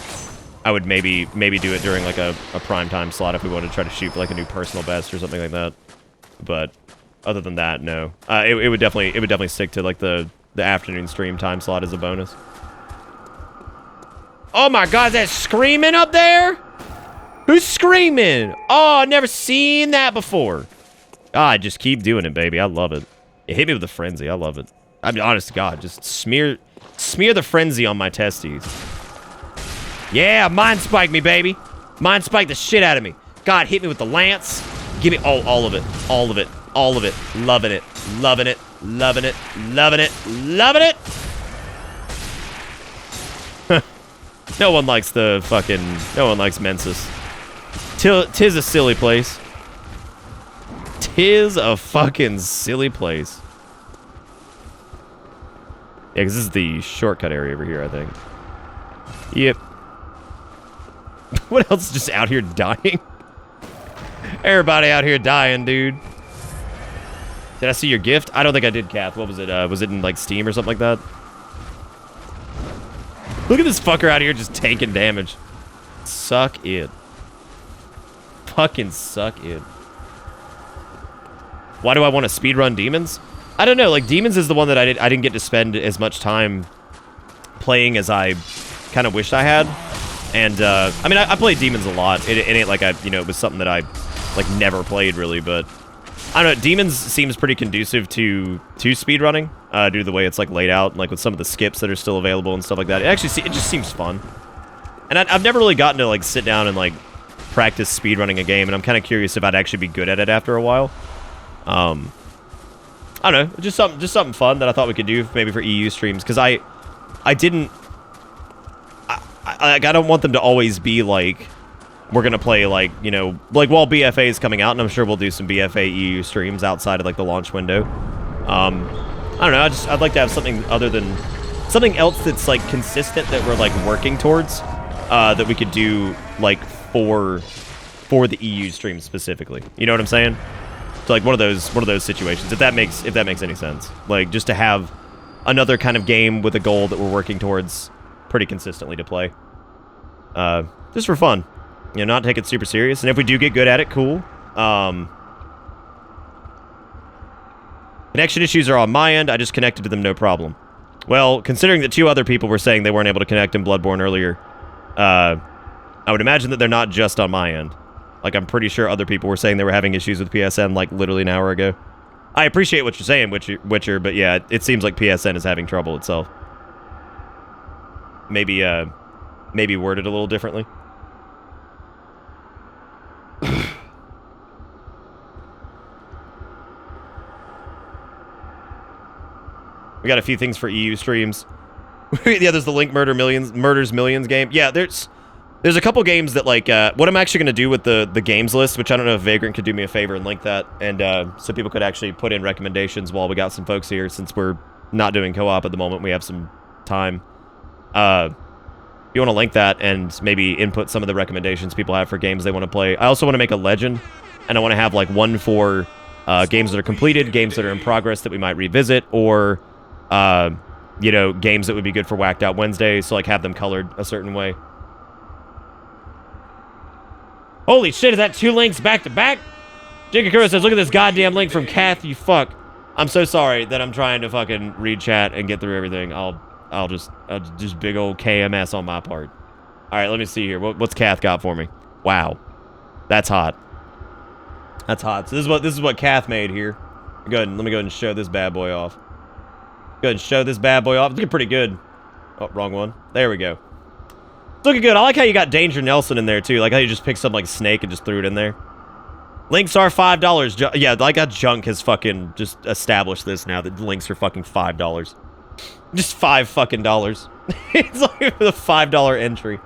maybe do it during like a primetime slot if we wanted to try to shoot for like a new personal best or something like that. But other than that, no. It would definitely stick to like the afternoon stream time slot as a bonus. Oh my god, that's screaming up there? Who's screaming? Oh, I've never seen that before. Ah, just keep doing it, baby. I love it. It hit me with a frenzy. I love it. I mean, honest to God, just smear the frenzy on my testes. Yeah, mind spike me, baby. Mind spike the shit out of me. God, hit me with the lance. Give me all of it. All of it. All of it. Loving it. Loving it. Loving it. Loving it. Loving it. No one likes no one likes Mensis. Tis a silly place. Tis a fucking silly place. Yeah, because this is the shortcut area over here, I think. Yep. What else is just out here dying? Everybody out here dying, dude. Did I see your gift? I don't think I did, Kath. What was it? Was it in, like, Steam or something like that? Look at this fucker out here just taking damage. Suck it. Fucking suck it. Why do I want to speedrun demons? I don't know. Like, demons is the one that I didn't get to spend as much time playing as I kind of wished I had. And, I mean, I played demons a lot. It ain't like it was something that I, like, never played, really, but I don't know. Demons seems pretty conducive to speedrunning, due to the way it's, like, laid out, like, with some of the skips that are still available and stuff like that. It just seems fun. And I've never really gotten to, like, sit down and, like, practice speedrunning a game, and I'm kind of curious if I'd actually be good at it after a while. I don't know, just something fun that I thought we could do maybe for EU streams, because I don't want them to always be like, we're gonna play like, like while BFA is coming out, and I'm sure we'll do some BFA EU streams outside of like the launch window. I don't know, I'd like to have something else that's like consistent that we're like working towards, that we could do like for the EU stream specifically. You know what I'm saying? So like one of those situations, if that makes any sense. Like just to have another kind of game with a goal that we're working towards pretty consistently to play. Just for fun. Not take it super serious. And if we do get good at it, cool. Connection issues are on my end. I just connected to them, no problem. Well, considering that 2 other people were saying they weren't able to connect in Bloodborne earlier, I would imagine that they're not just on my end. Like, I'm pretty sure other people were saying they were having issues with PSN, like, literally an hour ago. I appreciate what you're saying, Witcher, but yeah, it seems like PSN is having trouble itself. Maybe worded a little differently. We got a few things for EU streams. Yeah, there's the Link Murders Millions game. Yeah, there's a couple games that, like, what I'm actually going to do with the games list, which I don't know if Vagrant could do me a favor and link that, and so people could actually put in recommendations while we got some folks here, since we're not doing co-op at the moment. We have some time. You want to link that and maybe input some of the recommendations people have for games they want to play. I also want to make a legend, and I want to have, like, one for games that are completed, games that are in progress that we might revisit, or you know, games that would be good for Whacked Out Wednesday, so like have them colored a certain way. Holy shit, is that 2 links back to back? Jigakura says, look at this goddamn link from Kath, you fuck. I'm so sorry that I'm trying to fucking read chat and get through everything. I'll just big old KMS on my part. All right, let me see here. What's Kath got for me? Wow. That's hot. That's hot. So this is what Kath made here. Good. Let me go ahead and show this bad boy off. Go ahead and show this bad boy off. It's looking pretty good. Oh, wrong one. There we go. It's looking good. I like how you got Danger Nelson in there too. Like how you just picked some like snake and just threw it in there. Links are $5. Yeah, like how Junk has fucking just established this now that links are fucking $5. Just $5 fucking dollars. It's like the $5 entry.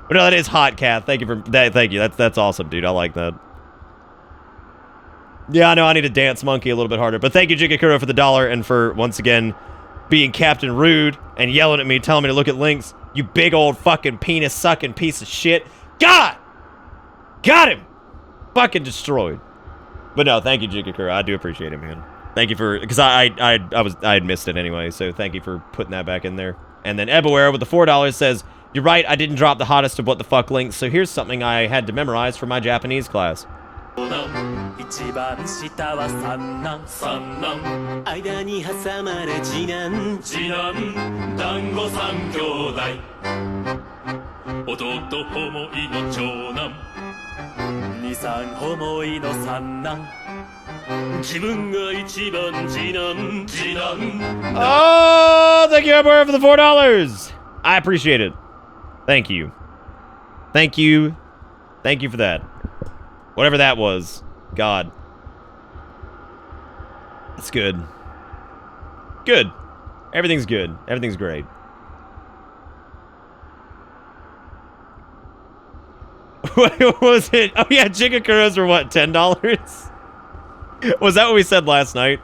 But no, that is hot, Kath. Thank you for that. Thank you. That's awesome, dude. I like that. Yeah, I know I need to dance monkey a little bit harder. But thank you, Jigakuro, for the $1 and for once again being Captain Rude and yelling at me, telling me to look at links. You big old fucking penis sucking piece of shit. God! Got him! Fucking destroyed. But no, thank you, Jigakura. I do appreciate it, man. Thank you for, because I had missed it anyway, so thank you for putting that back in there. And then Ebaware with the $4 says, you're right, I didn't drop the hottest of what the fuck links, so here's something I had to memorize for my Japanese class. 一番下は三男三男間に挟まれ次男次男団子三兄弟弟思いの長男二三思いの三男自分が一番次男次男 Oh, thank you, Ebaware, for the $4. I appreciate it. Thank you. Thank you. Thank you for that. Whatever that was. God. It's good. Good. Everything's good. Everything's great. What was it? Oh yeah, Jigakuros were what, $10? Was that what we said last night?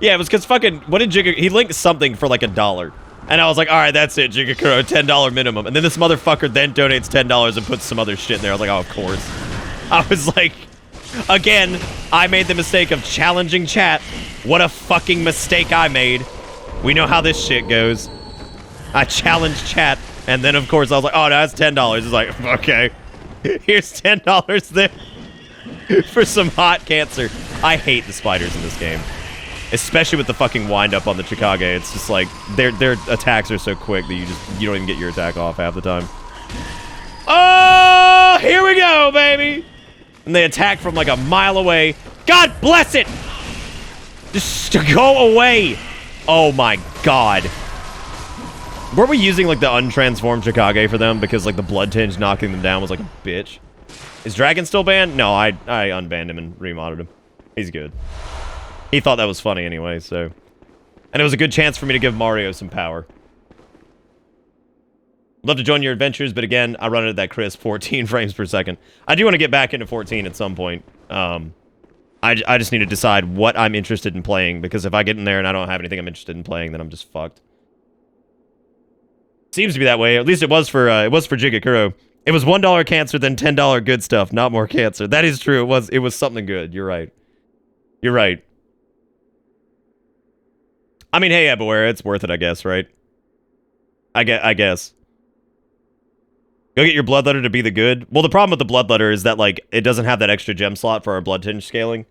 Yeah, it was because fucking, what did Jigakuro, he linked something for like $1. And I was like, alright, that's it, Jigakuro, $10 minimum. And then this motherfucker then donates $10 and puts some other shit in there. I was like, oh, of course. I was like, again, I made the mistake of challenging chat. What a fucking mistake I made. We know how this shit goes. I challenged chat, and then of course I was like, oh, no, that's $10. It's like, okay. Here's $10 then for some hot cancer. I hate the spiders in this game. Especially with the fucking wind-up on the Chikage. It's just like, their attacks are so quick that you don't even get your attack off half the time. Oh, here we go, baby! And they attack from like a mile away. God bless it! Just go away! Oh my god. Were we using like the untransformed Chikage for them? Because like the blood tinge knocking them down was like a bitch. Is Dragon still banned? No, I unbanned him and remodded him. He's good. He thought that was funny anyway, so. And it was a good chance for me to give Mario some power. Love to join your adventures, but again, I run it at that crisp 14 frames per second. I do want to get back into 14 at some point. I just need to decide what I'm interested in playing, because if I get in there and I don't have anything I'm interested in playing, then I'm just fucked. Seems to be that way. At least it was for Jigakuro. It was $1 cancer, then $10 good stuff, not more cancer. That is true. It was something good. You're right. You're right. I mean, hey, Ebaware, it's worth it, I guess, right? I guess. Go get your bloodletter to be the good. Well, the problem with the bloodletter is that, like, it doesn't have that extra gem slot for our blood tinge scaling.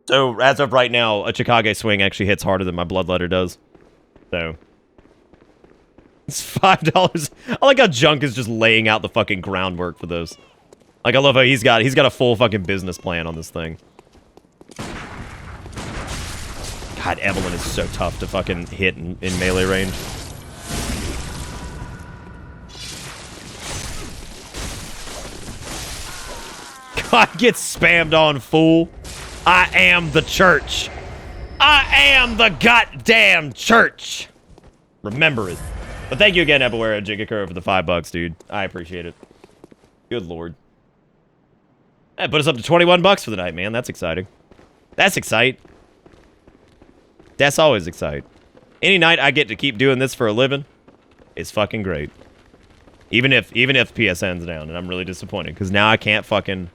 So, as of right now, a Chikage swing actually hits harder than my bloodletter does. So. It's $5. I like how Junk is just laying out the fucking groundwork for those. Like, I love how he's got a full fucking business plan on this thing. God, Evelyn is so tough to fucking hit in melee range. God, get spammed on, fool. I am the church. I am the goddamn church. Remember it. But thank you again, Ebaware and Jigakura, for the $5, dude. I appreciate it. Good lord. That put us up to 21 bucks for the night, man. That's exciting. That's exciting. That's always exciting. Any night I get to keep doing this for a living is fucking great. Even if PSN's down, and I'm really disappointed, because now I can't fucking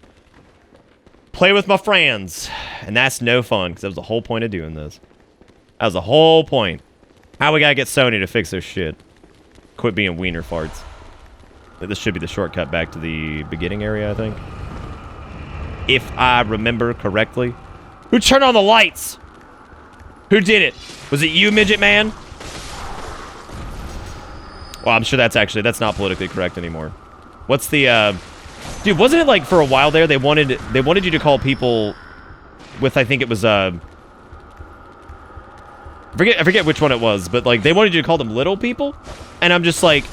play with my friends. And that's no fun, because that was the whole point of doing this. That was the whole point. How we gotta get Sony to fix their shit? Quit being wiener farts. This should be the shortcut back to the beginning area, I think. If I remember correctly. Who turned on the lights? Who did it? Was it you, Midget Man? Well, I'm sure that's not politically correct anymore. What's the, dude, wasn't it like for a while there, they wanted you to call people with, I think it was, I forget which one it was, but like, they wanted you to call them little people? And I'm just like,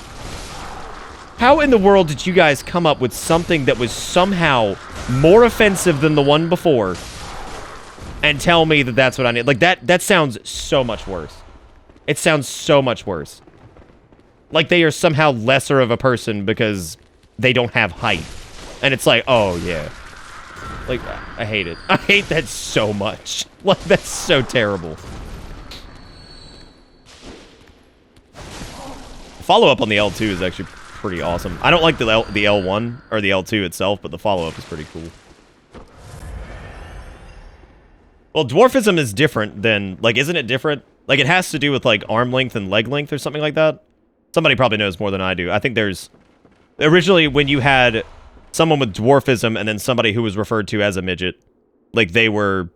how in the world did you guys come up with something that was somehow more offensive than the one before and tell me that that's what I need? Like, that sounds so much worse. It sounds so much worse. Like they are somehow lesser of a person because they don't have height. And it's like, oh, yeah. Like, I hate it. I hate that so much. Like, that's so terrible. Follow-up on the L2 is actually pretty awesome. I don't like the L1 or the L2 itself, but the follow-up is pretty cool. Well, dwarfism is different than, like, isn't it different? Like, it has to do with, like, arm length and leg length or something like that. Somebody probably knows more than I do. I think there's... Originally, when you had someone with dwarfism and then somebody who was referred to as a midget, like, they were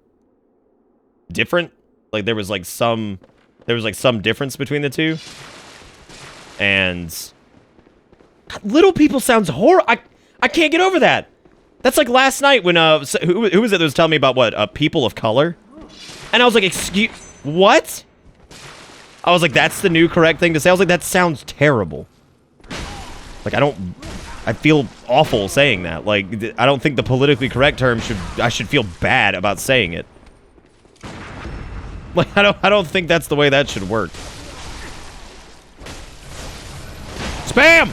different. Like, there was, like, some difference between the two. And... Little people sounds horrible. I can't get over that. That's like last night when, who was it that was telling me about what? People of color? And I was like, excuse... What? I was like, that's the new correct thing to say? I was like, that sounds terrible. Like, I feel awful saying that. Like, I don't think the politically correct term I should feel bad about saying it. Like, I don't think that's the way that should work. Spam!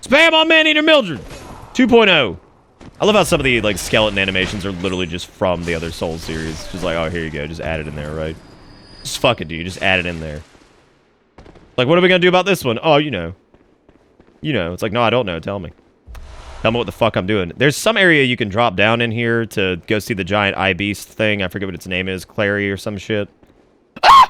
Spam on Man-Eater Mildred! 2.0. I love how some of the, like, skeleton animations are literally just from the other Souls series. Just like, oh, here you go. Just add it in there, right? Just fuck it, dude. Just add it in there. Like, what are we gonna do about this one? Oh, you know. You know. It's like, no, I don't know. Tell me. Tell me what the fuck I'm doing. There's some area you can drop down in here to go see the giant eye beast thing. I forget what its name is. Clary or some shit. Ah!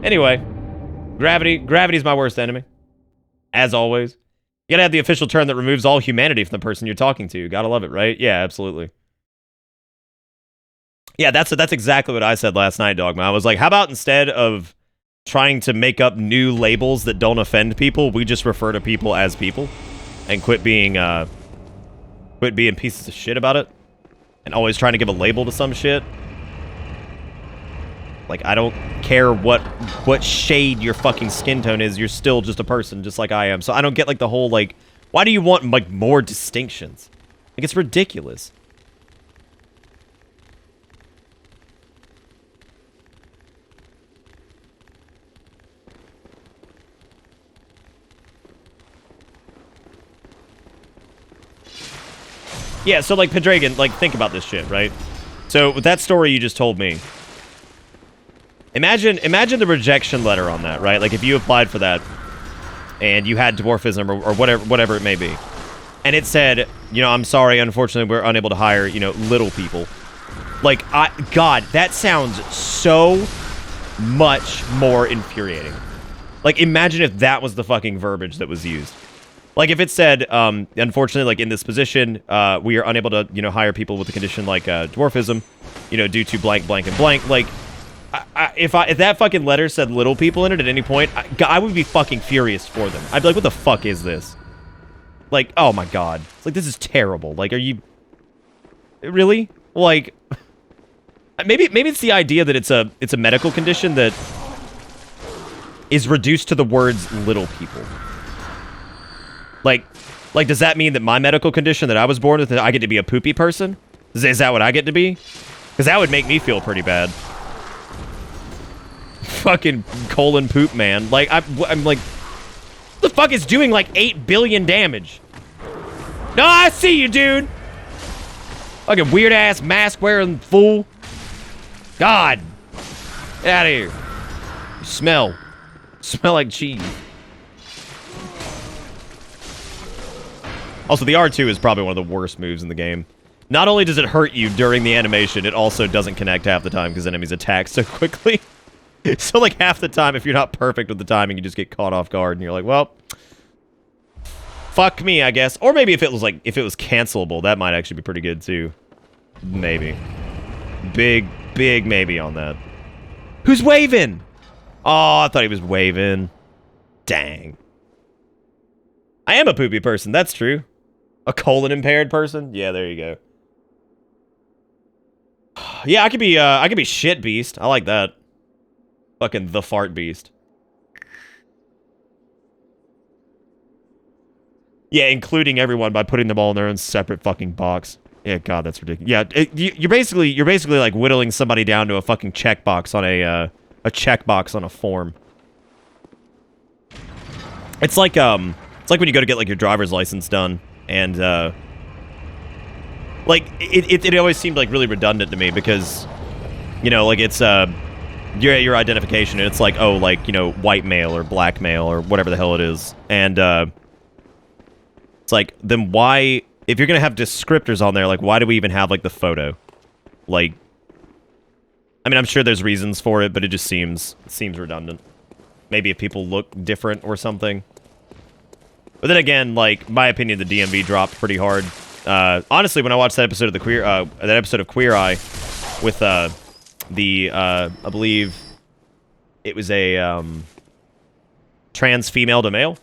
Anyway, gravity's my worst enemy. As always. You gotta have the official term that removes all humanity from the person you're talking to. Gotta love it, right? Yeah, absolutely. Yeah, that's exactly what I said last night, Dogma. I was like, how about instead of trying to make up new labels that don't offend people, we just refer to people as people and quit being pieces of shit about it and always trying to give a label to some shit. Like, I don't care what shade your fucking skin tone is. You're still just a person, just like I am. So I don't get, like, the whole, like, why do you want, like, more distinctions? Like, it's ridiculous. Yeah, so, like, Pendragon, like, think about this shit, right? So, with that story you just told me, imagine the rejection letter on that, right? Like, if you applied for that, and you had dwarfism, or whatever it may be, and it said, you know, I'm sorry, unfortunately, we're unable to hire, you know, little people. Like, God, that sounds so much more infuriating. Like, imagine if that was the fucking verbiage that was used. Like, if it said, unfortunately, like, in this position, we are unable to, you know, hire people with a condition like dwarfism, you know, due to blank, blank, and blank. Like, if that fucking letter said little people in it at any point, I would be fucking furious for them. I'd be like, what the fuck is this? Like, oh my God. It's like, this is terrible. Like, are you... Really? Like... Maybe it's the idea that it's a medical condition that is reduced to the words little people. Like, does that mean that my medical condition that I was born with, that I get to be a poopy person? Is that what I get to be? Because that would make me feel pretty bad. Fucking colon poop man. Like, I'm like, what the fuck is doing like 8 billion damage? No, I see you, dude. Fucking weird ass mask wearing fool. God. Get out of here. You smell like cheese. Also, the R2 is probably one of the worst moves in the game. Not only does it hurt you during the animation, it also doesn't connect half the time because enemies attack so quickly. So, like, half the time, if you're not perfect with the timing, you just get caught off guard, and you're like, well, fuck me, I guess. Or maybe if it was, cancelable, that might actually be pretty good, too. Maybe. Big maybe on that. Who's waving? Oh, I thought he was waving. Dang. I am a poopy person, that's true. A colon-impaired person? Yeah, there you go. Yeah, I could be shit beast. I like that. Fucking the fart beast. Yeah, including everyone by putting them all in their own separate fucking box. Yeah, God, that's ridiculous. Yeah, you're basically like whittling somebody down to a fucking checkbox on a checkbox on a form. It's like when you go to get like your driver's license done, and like it always seemed like really redundant to me because, you know, like it's your identification, and it's like, oh, like, you know, white male or black male or whatever the hell it is, and it's like, then why, if you're gonna have descriptors on there, like, why do we even have like the photo? Like, I mean, I'm sure there's reasons for it, but it just seems redundant. Maybe if people look different or something. But then again, like, my opinion, the DMV dropped pretty hard. Honestly, when I watched that episode of Queer Eye with I believe it was a trans female to male,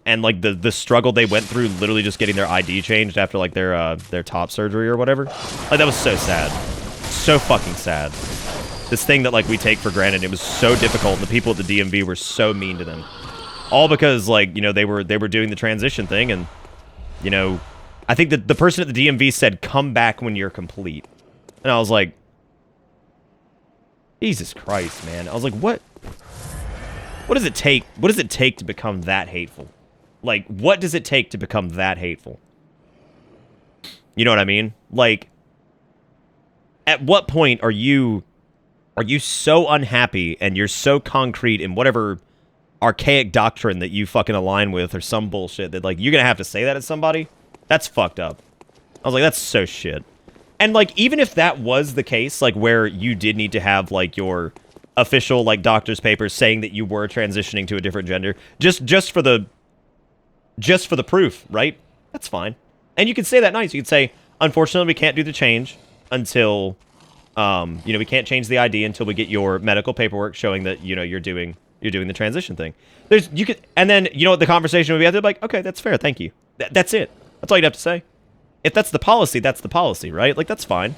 and like the struggle they went through, literally just getting their ID changed after like their top surgery or whatever. Like, that was so sad, so fucking sad. This thing that like we take for granted, it was so difficult, and the people at the DMV were so mean to them, all because, like, you know, they were doing the transition thing, and, you know, I think that the person at the DMV said, "Come back when you're complete," and I was like, Jesus Christ, man. I was like, what does it take? What does it take to become that hateful? Like, what does it take to become that hateful? You know what I mean? Like, at what point are you so unhappy and you're so concrete in whatever archaic doctrine that you fucking align with or some bullshit that, like, you're gonna have to say that to somebody? That's fucked up. I was like, that's so shit. And, like, even if that was the case, like, where you did need to have, like, your official, like, doctor's papers saying that you were transitioning to a different gender, just for the proof, right? That's fine. And you can say that nice. You can say, unfortunately, we can't do the change until, you know, we can't change the ID until we get your medical paperwork showing that, you know, you're doing the transition thing. And then, you know what the conversation would be? They're like, okay, that's fair, thank you. That's it. That's all you'd have to say. If that's the policy, right? Like, that's fine.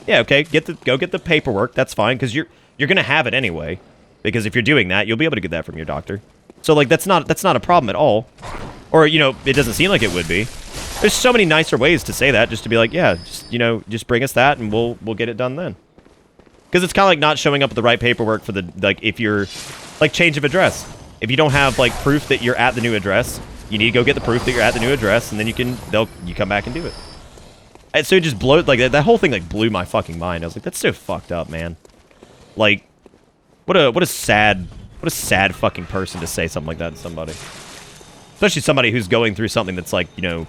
Yeah, okay, go get the paperwork. That's fine, because you're gonna have it anyway. Because if you're doing that, you'll be able to get that from your doctor. So, like, that's not a problem at all. Or, you know, it doesn't seem like it would be. There's so many nicer ways to say that, just to be like, yeah, just, you know, just bring us that, and we'll get it done then. Because it's kind of like not showing up with the right paperwork for the, like, if you're, like, change of address. If you don't have, like, proof that you're at the new address, you need to go get the proof that you're at the new address, and then you come back and do it. And so it just blew, like, that whole thing, like, blew my fucking mind. I was like, that's so fucked up, man. Like, what a sad fucking person to say something like that to somebody. Especially somebody who's going through something that's, like, you know,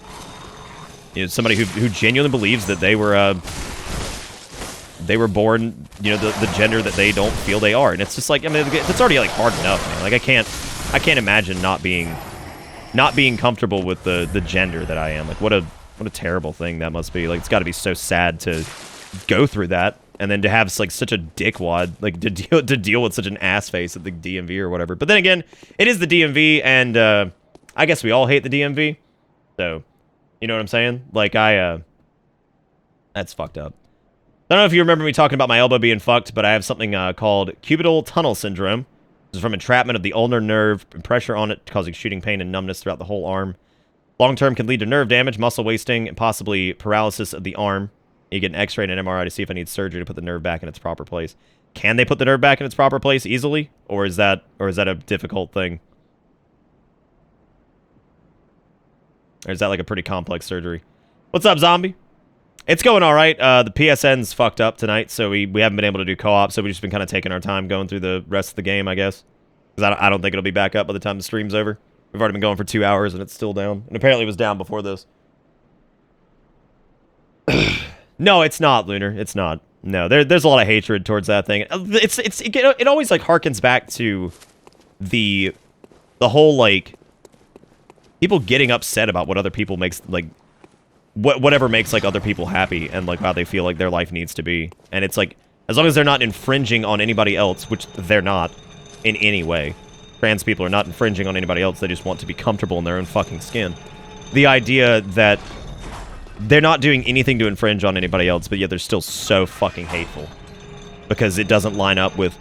somebody who genuinely believes that they were they were born, you know, the gender that they don't feel they are. And it's just like, I mean, it's already, like, hard enough, man. Like, I can't imagine not being comfortable with the gender that I am. Like, what a terrible thing that must be. Like, it's got to be so sad to go through that, and then to have, like, such a dickwad, like, to deal with such an ass face at the DMV or whatever. But then again, it is the DMV, and I guess we all hate the DMV. So, you know what I'm saying? Like, that's fucked up. I don't know if you remember me talking about my elbow being fucked, but I have something called cubital tunnel syndrome. This is from entrapment of the ulnar nerve and pressure on it, causing shooting pain and numbness throughout the whole arm. Long-term can lead to nerve damage, muscle wasting, and possibly paralysis of the arm. You get an x-ray and an MRI to see if I need surgery to put the nerve back in its proper place. Can they put the nerve back in its proper place easily? Or is that a difficult thing? Or is that like a pretty complex surgery? What's up, zombie? It's going all right. The PSN's fucked up tonight, so we haven't been able to do co-op, so we've just been kind of taking our time going through the rest of the game, I guess. Because I don't think it'll be back up by the time the stream's over. We've already been going for 2 hours, and it's still down. And apparently it was down before this. No, it's not, Lunar. It's not. No, there's a lot of hatred towards that thing. It always like harkens back to the whole like people getting upset about what other people makes like whatever makes like other people happy and like how they feel like their life needs to be. And it's like as long as they're not infringing on anybody else, which they're not in any way. Trans people are not infringing on anybody else. They just want to be comfortable in their own fucking skin. The idea that they're not doing anything to infringe on anybody else, but yet they're still so fucking hateful because it doesn't line up with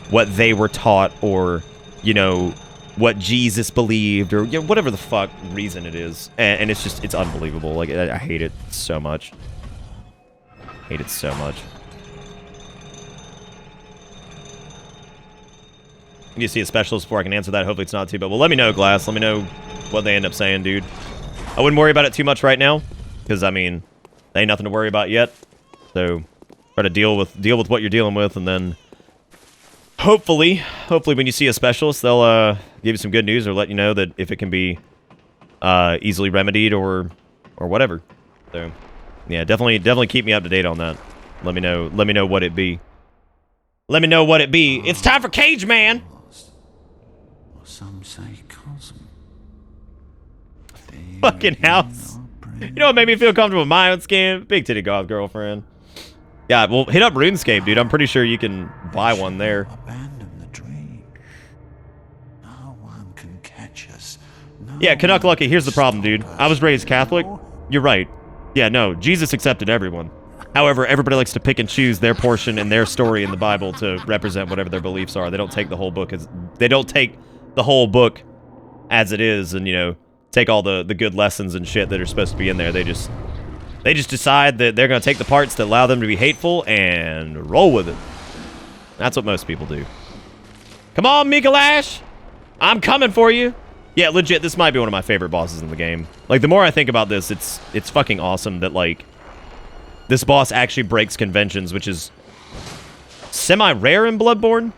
what they were taught or, you know, what Jesus believed or, you know, whatever the fuck reason it is. And it's just, it's unbelievable. Like, I hate it so much. Hate it so much. You see a specialist before I can answer that. Hopefully it's not too, but well, let me know, Glass. Let me know what they end up saying, dude. I wouldn't worry about it too much right now. Because, I mean, there ain't nothing to worry about yet. So, try to deal with what you're dealing with, and then hopefully when you see a specialist, they'll give you some good news or let you know that if it can be easily remedied or whatever. So, yeah, definitely keep me up to date on that. Let me know what it be. Let me know what it be. It's time for Cage Man! Or some say cosm. Fucking house. You know what made me feel comfortable with my own skin? Big titty goth girlfriend. Yeah, well, hit up RuneScape, dude. I'm pretty sure you can buy one there. Abandon the dream. No one can catch us. No Yeah, Canuck one Lucky, here's the can problem, dude. stop I was us. raised Catholic. No. You're right. Yeah, no, Jesus accepted everyone. However, everybody likes to pick and choose their portion and their story in the Bible to represent whatever their beliefs are. They don't take the whole book as it is and, you know, take all the good lessons and shit that are supposed to be in there. They just decide that they're going to take the parts that allow them to be hateful and roll with it. That's what most people do. Come on, Mikolash! I'm coming for you! Yeah, legit, this might be one of my favorite bosses in the game. Like, the more I think about this, it's fucking awesome that, like, this boss actually breaks conventions, which is semi-rare in Bloodborne.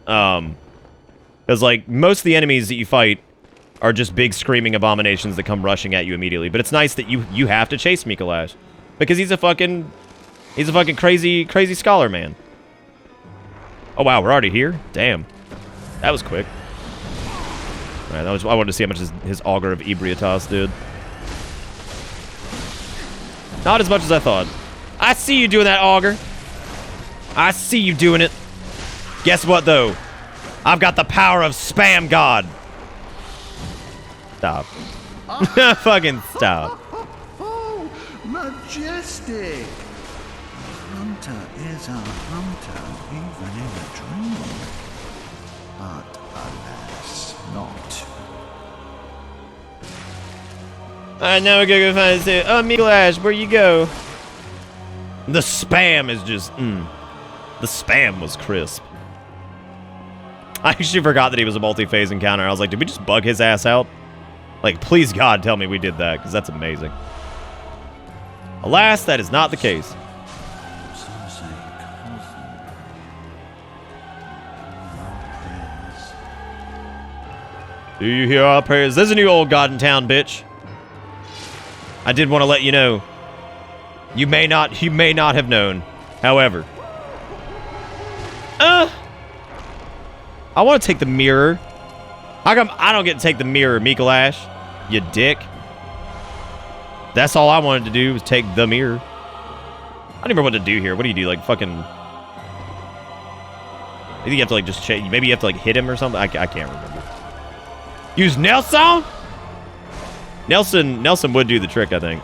Because, like, most of the enemies that you fight are just big screaming abominations that come rushing at you immediately. But it's nice that you have to chase Mikolash. Because he's a fucking crazy scholar man. Oh wow, we're already here? Damn. That was quick. Alright, I wanted to see how much his Augur of Ebrietas did. Not as much as I thought. I see you doing that, Augur. I see you doing it. Guess what though? I've got the power of Spam God. Stop. Fucking stop. Oh, majestic! A hunter is a hunter, even in a dream. But alas, not. Alright, now we're gonna go find this. Oh, Mikolash, where you go? The spam is just, The spam was crisp. I actually forgot that he was a multi-phase encounter. I was like, did we just bug his ass out? Like, please God, tell me we did that, because that's amazing. Alas, that is not the case. Some say cosm. Prayers. Do you hear our prayers? There's a new old god in town, bitch. I did want to let you know. You may not have known. However. I want to take the mirror. How come I don't get to take the mirror, Mikolash? You dick. That's all I wanted to do was take the mirror. I don't even know what to do here. What do you do? Like fucking... Maybe you have to like just change. Maybe you have to like hit him or something. I can't remember. Use Nelson? Nelson would do the trick, I think.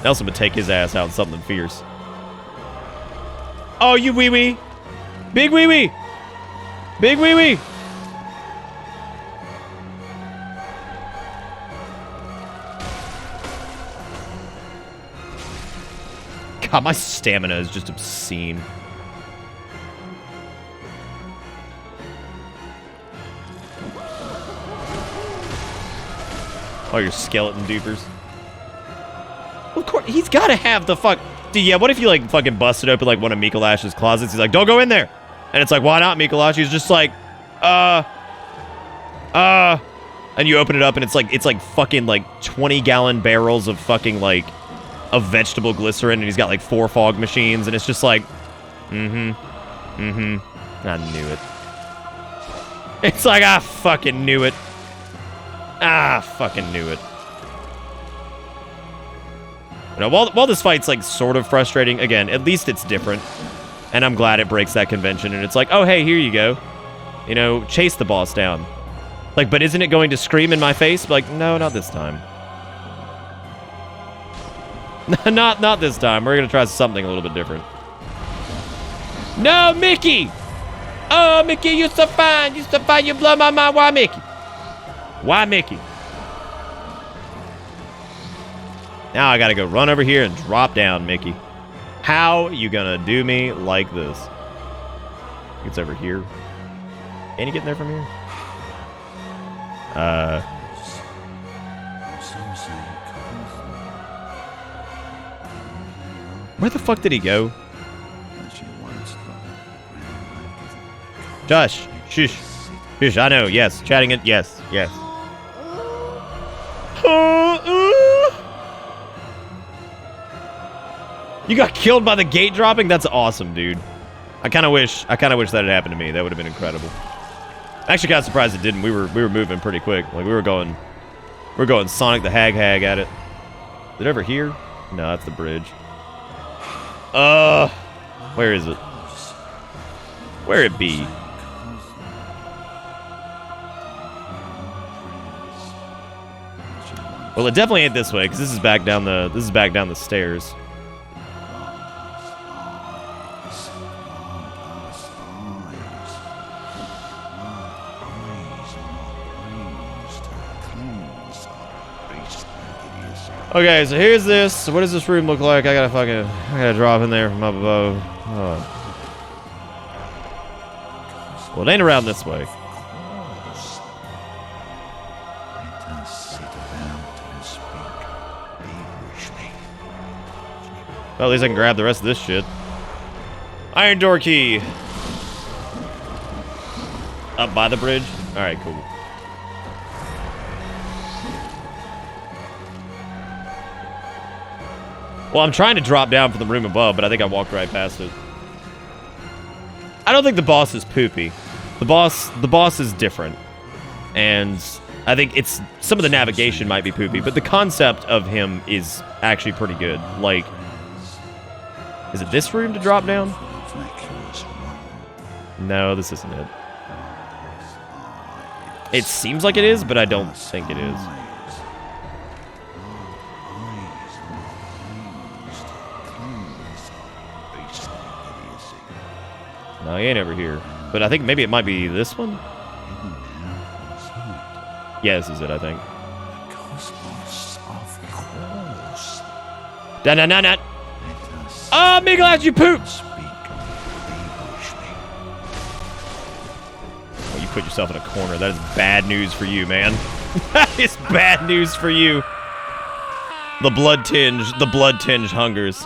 Nelson would take his ass out in something fierce. Oh, you wee-wee. Big wee-wee. Big wee-wee. God, my stamina is just obscene. Oh, your skeleton dupers. Of course, he's got to have the fuck... Dude, yeah, what if you, like, fucking busted open, like, one of Mikolash's closets? He's like, don't go in there! And it's like, why not, Mikolash? He's just like, and you open it up, and it's like fucking, like, 20-gallon barrels of fucking, like, of vegetable glycerin, and he's got like 4 fog machines, and it's just like, I knew it. It's like, I fucking knew it. I fucking knew it. You know, while this fight's like sort of frustrating, again, at least it's different. And I'm glad it breaks that convention, and it's like, oh, hey, here you go. You know, chase the boss down. Like, but isn't it going to scream in my face? Like, no, not this time. not this time. We're going to try something a little bit different. No, Mickey! Oh, Mickey, you're so fine. You're so fine. You blow my mind. Why, Mickey? Why, Mickey? Now I got to go run over here and drop down, Mickey. How you gonna do me like this? It's over here. Can you get in there from here? Where the fuck did he go? Josh, shush. Shush, I know, yes. Chatting it, yes, yes. You got killed by the gate dropping? That's awesome, dude. I kind of wish that had happened to me. That would have been incredible. I actually got surprised it didn't. We were moving pretty quick. Like we were going Sonic the Hag at it. Is it over here? No, that's the bridge. Where is it? Where it be? Well, it definitely ain't this way, because this is back down the stairs. Okay, so here's this. What does this room look like? I gotta drop in there from up above. Oh. Well, it ain't around this way. Well, at least I can grab the rest of this shit. Iron door key. Up by the bridge? Alright, cool. Well, I'm trying to drop down from the room above, but I think I walked right past it. I don't think the boss is poopy. The boss is different. And I think it's some of the navigation might be poopy, but the concept of him is actually pretty good. Like, is it this room to drop down? No, this isn't it. It seems like it is, but I don't think it is. No, he ain't over here. But I think maybe it might be this one? Yeah, this is it, I think. Da-na-na-na! Oh, Miguel, you poop! Oh, you put yourself in a corner. That is bad news for you, man. That is bad news for you. The blood tinge hungers.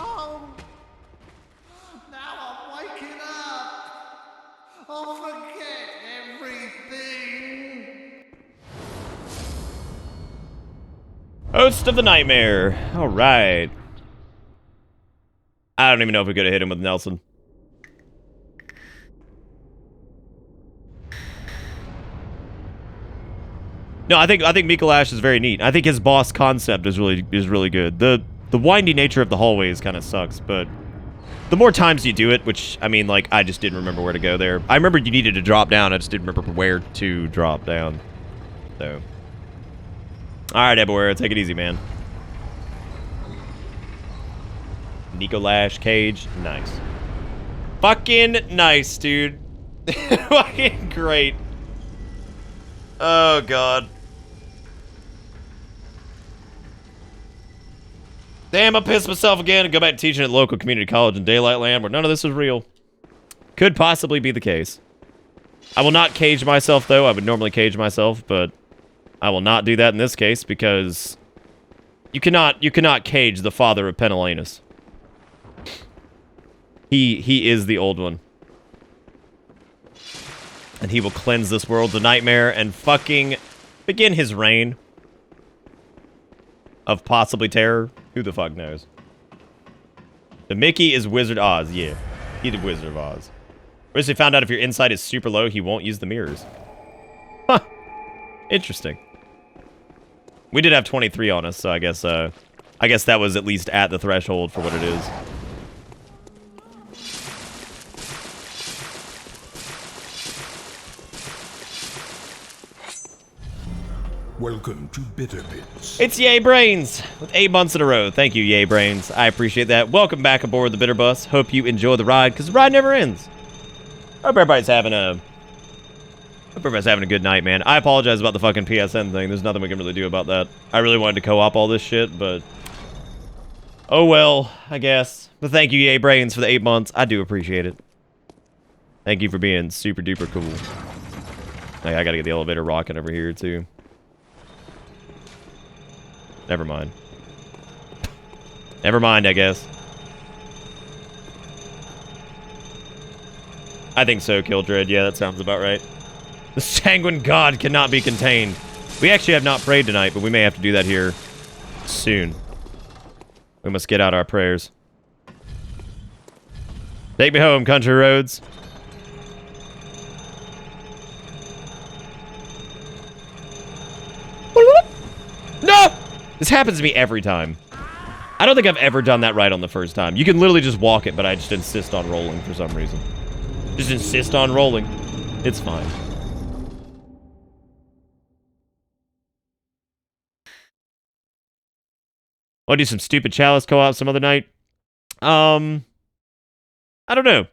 Host of the Nightmare. All right. I don't even know if we could have hit him with Nelson. No, I think Mikolash is very neat. I think his boss concept is really good. The windy nature of the hallways kind of sucks, but the more times you do it, which I mean, like I just didn't remember where to go there. I remember you needed to drop down. I just didn't remember where to drop down. So. Alright, Ebuera, take it easy, man. Nikolash cage. Nice. Fucking nice, dude. Fucking great. Oh, God. Damn, I pissed myself again and go back to teaching at local community college in Daylight Land where none of this is real. Could possibly be the case. I will not cage myself, though. I would normally cage myself, but I will not do that in this case because you cannot cage the father of Penellanus. He is the old one. And he will cleanse this world of nightmare and fucking begin his reign of possibly terror. Who the fuck knows? The Mickey is Wizard Oz. Yeah, he did Wizard of Oz. Recently found out if your insight is super low, he won't use the mirrors. Huh. Interesting. We did have 23 on us, so I guess that was at least at the threshold for what it is. Welcome to Bitter Bits. It's Yay Brains with 8 months in a row. Thank you, Yay Brains. I appreciate that. Welcome back aboard the Bitter Bus. Hope you enjoy the ride, because the ride never ends. Hope everybody's having a good night, man. I apologize about the fucking PSN thing. There's nothing we can really do about that. I really wanted to co-op all this shit, but oh well, I guess. But thank you, Yay Brains, for the 8 months. I do appreciate it. Thank you for being super duper cool. Hey, I gotta get the elevator rocking over here, too. Never mind. Never mind, I guess. I think so, Kildred. Yeah, that sounds about right. The sanguine god cannot be contained. We actually have not prayed tonight, but we may have to do that here soon. We must get out our prayers. Take me home, country roads. No! This happens to me every time. I don't think I've ever done that right on the first time. You can literally just walk it, but I just insist on rolling for some reason. Just insist on rolling. It's fine. I'll do some stupid chalice co-op some other night. I don't know.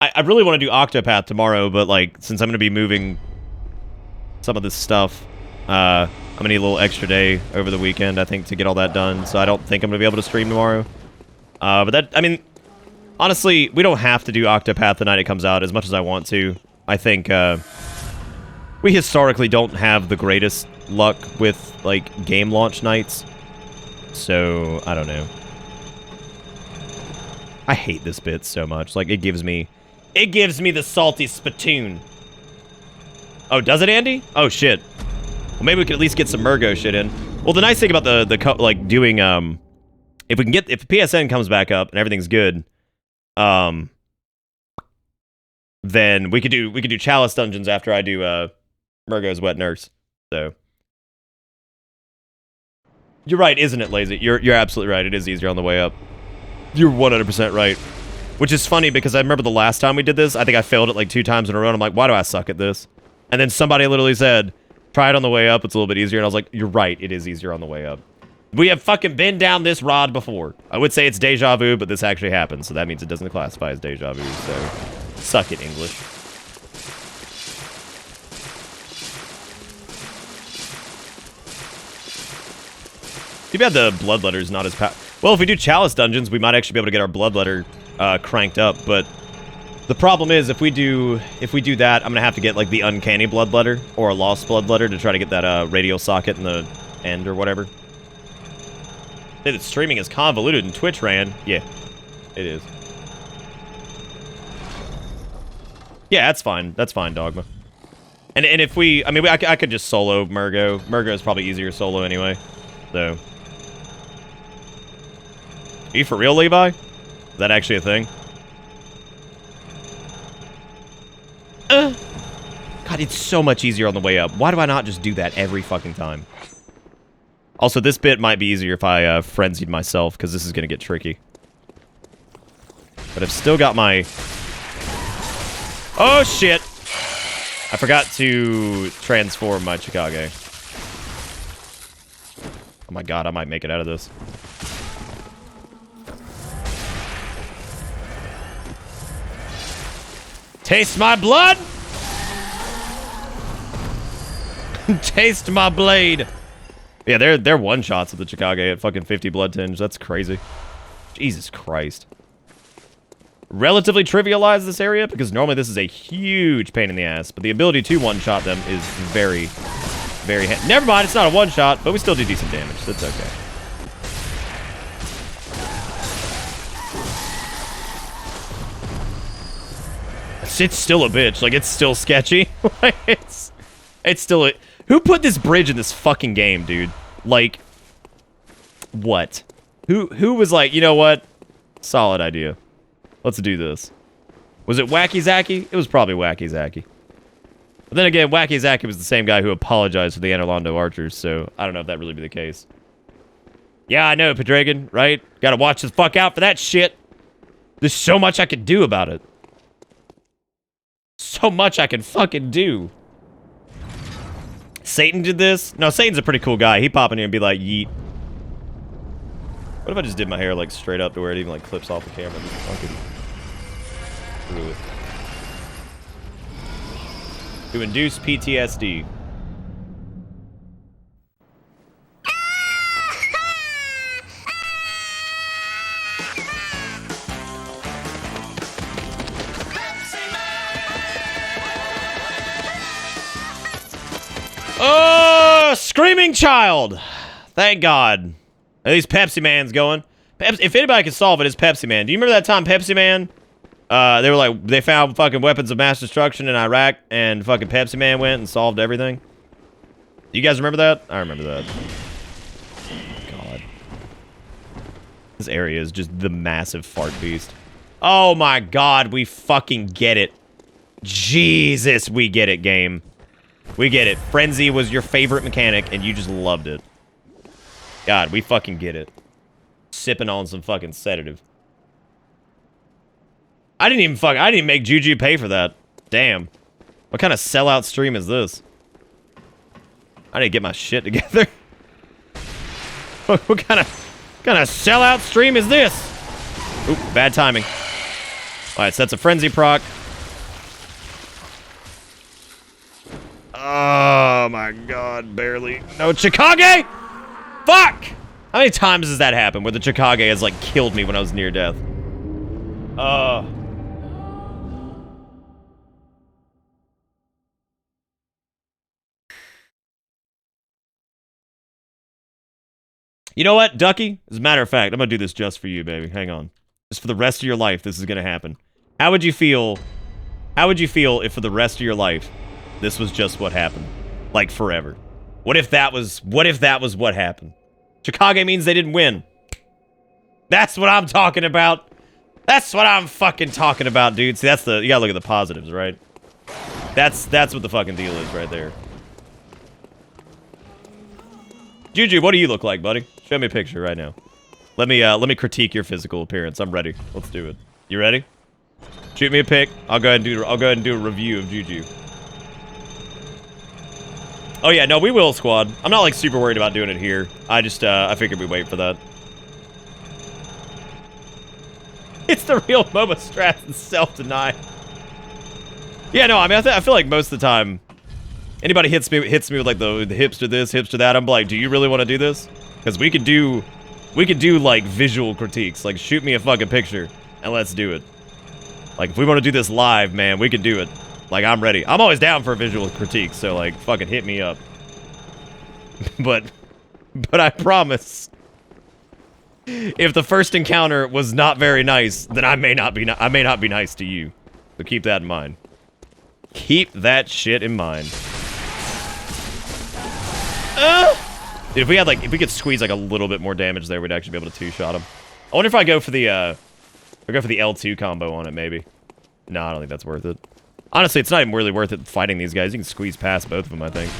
I really want to do Octopath tomorrow, but like, since I'm going to be moving some of this stuff, I'm going to need a little extra day over the weekend, I think, to get all that done. So I don't think I'm going to be able to stream tomorrow. But that, I mean, honestly, we don't have to do Octopath the night it comes out as much as I want to. I think, we historically don't have the greatest luck with, like, game launch nights. So, I don't know. I hate this bit so much. Like, it gives me the salty spittoon. Oh, does it, Andy? Oh, shit. Well, maybe we could at least get some Murgo shit in. Well, the nice thing about like, doing, if PSN comes back up and everything's good, then we could do Chalice dungeons after I do, Murgo's Wet Nurse. So. You're right, isn't it, Lazy? You're absolutely right. It is easier on the way up. You're 100% right. Which is funny because I remember the last time we did this, I think I failed it like 2 times in a row, and I'm like, why do I suck at this? And then somebody literally said, try it on the way up, it's a little bit easier, and I was like, you're right, it is easier on the way up. We have fucking been down this rod before. I would say it's deja vu, but this actually happened, so that means it doesn't classify as deja vu, so suck it, English. Too bad the Bloodletter's not as well, if we do Chalice dungeons, we might actually be able to get our Bloodletter cranked up, but the problem is, if we do that, I'm gonna have to get, like, the Uncanny Bloodletter, or a Lost Bloodletter, to try to get that radial socket in the end, or whatever. Say that streaming is convoluted and Twitch ran. Yeah, it is. Yeah, that's fine. That's fine, Dogma. And if we... I mean, I could just solo Murgo. Murgo is probably easier solo anyway, so... Are you for real, Levi? Is that actually a thing? God, it's so much easier on the way up. Why do I not just do that every fucking time? Also, this bit might be easier if I frenzied myself, because this is going to get tricky. But I've still got my... Oh, shit! I forgot to transform my Chicago. Oh my god, I might make it out of this. Taste my blood! Taste my blade! Yeah, they're one-shots of the Chicago at fucking 50 blood tinge. That's crazy. Jesus Christ. Relatively trivialize this area, because normally this is a huge pain in the ass, but the ability to one-shot them is very, very... Never mind, it's not a one-shot, but we still do decent damage, so it's okay. It's still a bitch. Like, it's still sketchy. it's still a... Who put this bridge in this fucking game, dude? Like, what? Who was like, you know what? Solid idea. Let's do this. Was it Wacky Zacky? It was probably Wacky Zacky. But then again, Wacky Zacky was the same guy who apologized for the Anorlando Archers, so I don't know if that really be the case. Yeah, I know, Pedragon, right? Gotta watch the fuck out for that shit. There's so much I can do about it. So much I can fucking do. Satan did this? No, Satan's a pretty cool guy. He'd pop in here and be like, yeet. What if I just did my hair, like, straight up to where it even, like, clips off the camera and just fucking through it? To induce PTSD. Oh, Screaming Child. Thank God. At least Pepsi Man's going. If anybody can solve it, it's Pepsi Man. Do you remember that time Pepsi Man? They were like, they found fucking weapons of mass destruction in Iraq, and fucking Pepsi Man went and solved everything. Do you guys remember that? I remember that. God. This area is just the massive fart beast. Oh my God, we fucking get it. Jesus, we get it, game. We get it. Frenzy was your favorite mechanic, and you just loved it. God, we fucking get it. Sipping on some fucking sedative. I didn't even make Juju pay for that. Damn. What kind of sellout stream is this? I need to get my shit together. What kind of sellout stream is this? Oop, bad timing. Alright, so that's a frenzy proc. Oh my God, barely. No Chickage! Fuck! How many times has that happened where the Chickage has, like, killed me when I was near death? You know what, Ducky? As a matter of fact, I'm gonna do this just for you, baby. Hang on. Just for the rest of your life, this is gonna happen. How would you feel if for the rest of your life, this was just what happened? Like, forever. What if that was what happened? Chickage means they didn't win. That's what I'm talking about. That's what I'm fucking talking about, dude. See, you gotta look at the positives, right? That's what the fucking deal is right there. Juju, what do you look like, buddy? Show me a picture right now. Let me critique your physical appearance. I'm ready. Let's do it. You ready? Shoot me a pic. I'll go ahead and do a review of Juju. Oh yeah, no, we will, squad. I'm not like super worried about doing it here. I figured we'd wait for that. It's the real MOBA strats and self-deny. Yeah, no, I mean, I feel like most of the time, anybody hits me with like the hipster this, hipster that, I'm like, do you really want to do this? Because we could do like visual critiques. Like, shoot me a fucking picture and let's do it. Like, if we want to do this live, man, we can do it. Like, I'm ready. I'm always down for a visual critique, so like, fucking hit me up. but I promise, if the first encounter was not very nice, then I may not be nice to you. So keep that in mind. Keep that shit in mind. Dude, if we could squeeze like a little bit more damage there, we'd actually be able to two-shot him. I wonder if I go for the L2 combo on it, maybe. No, I don't think that's worth it. Honestly, it's not even really worth it fighting these guys. You can squeeze past both of them, I think.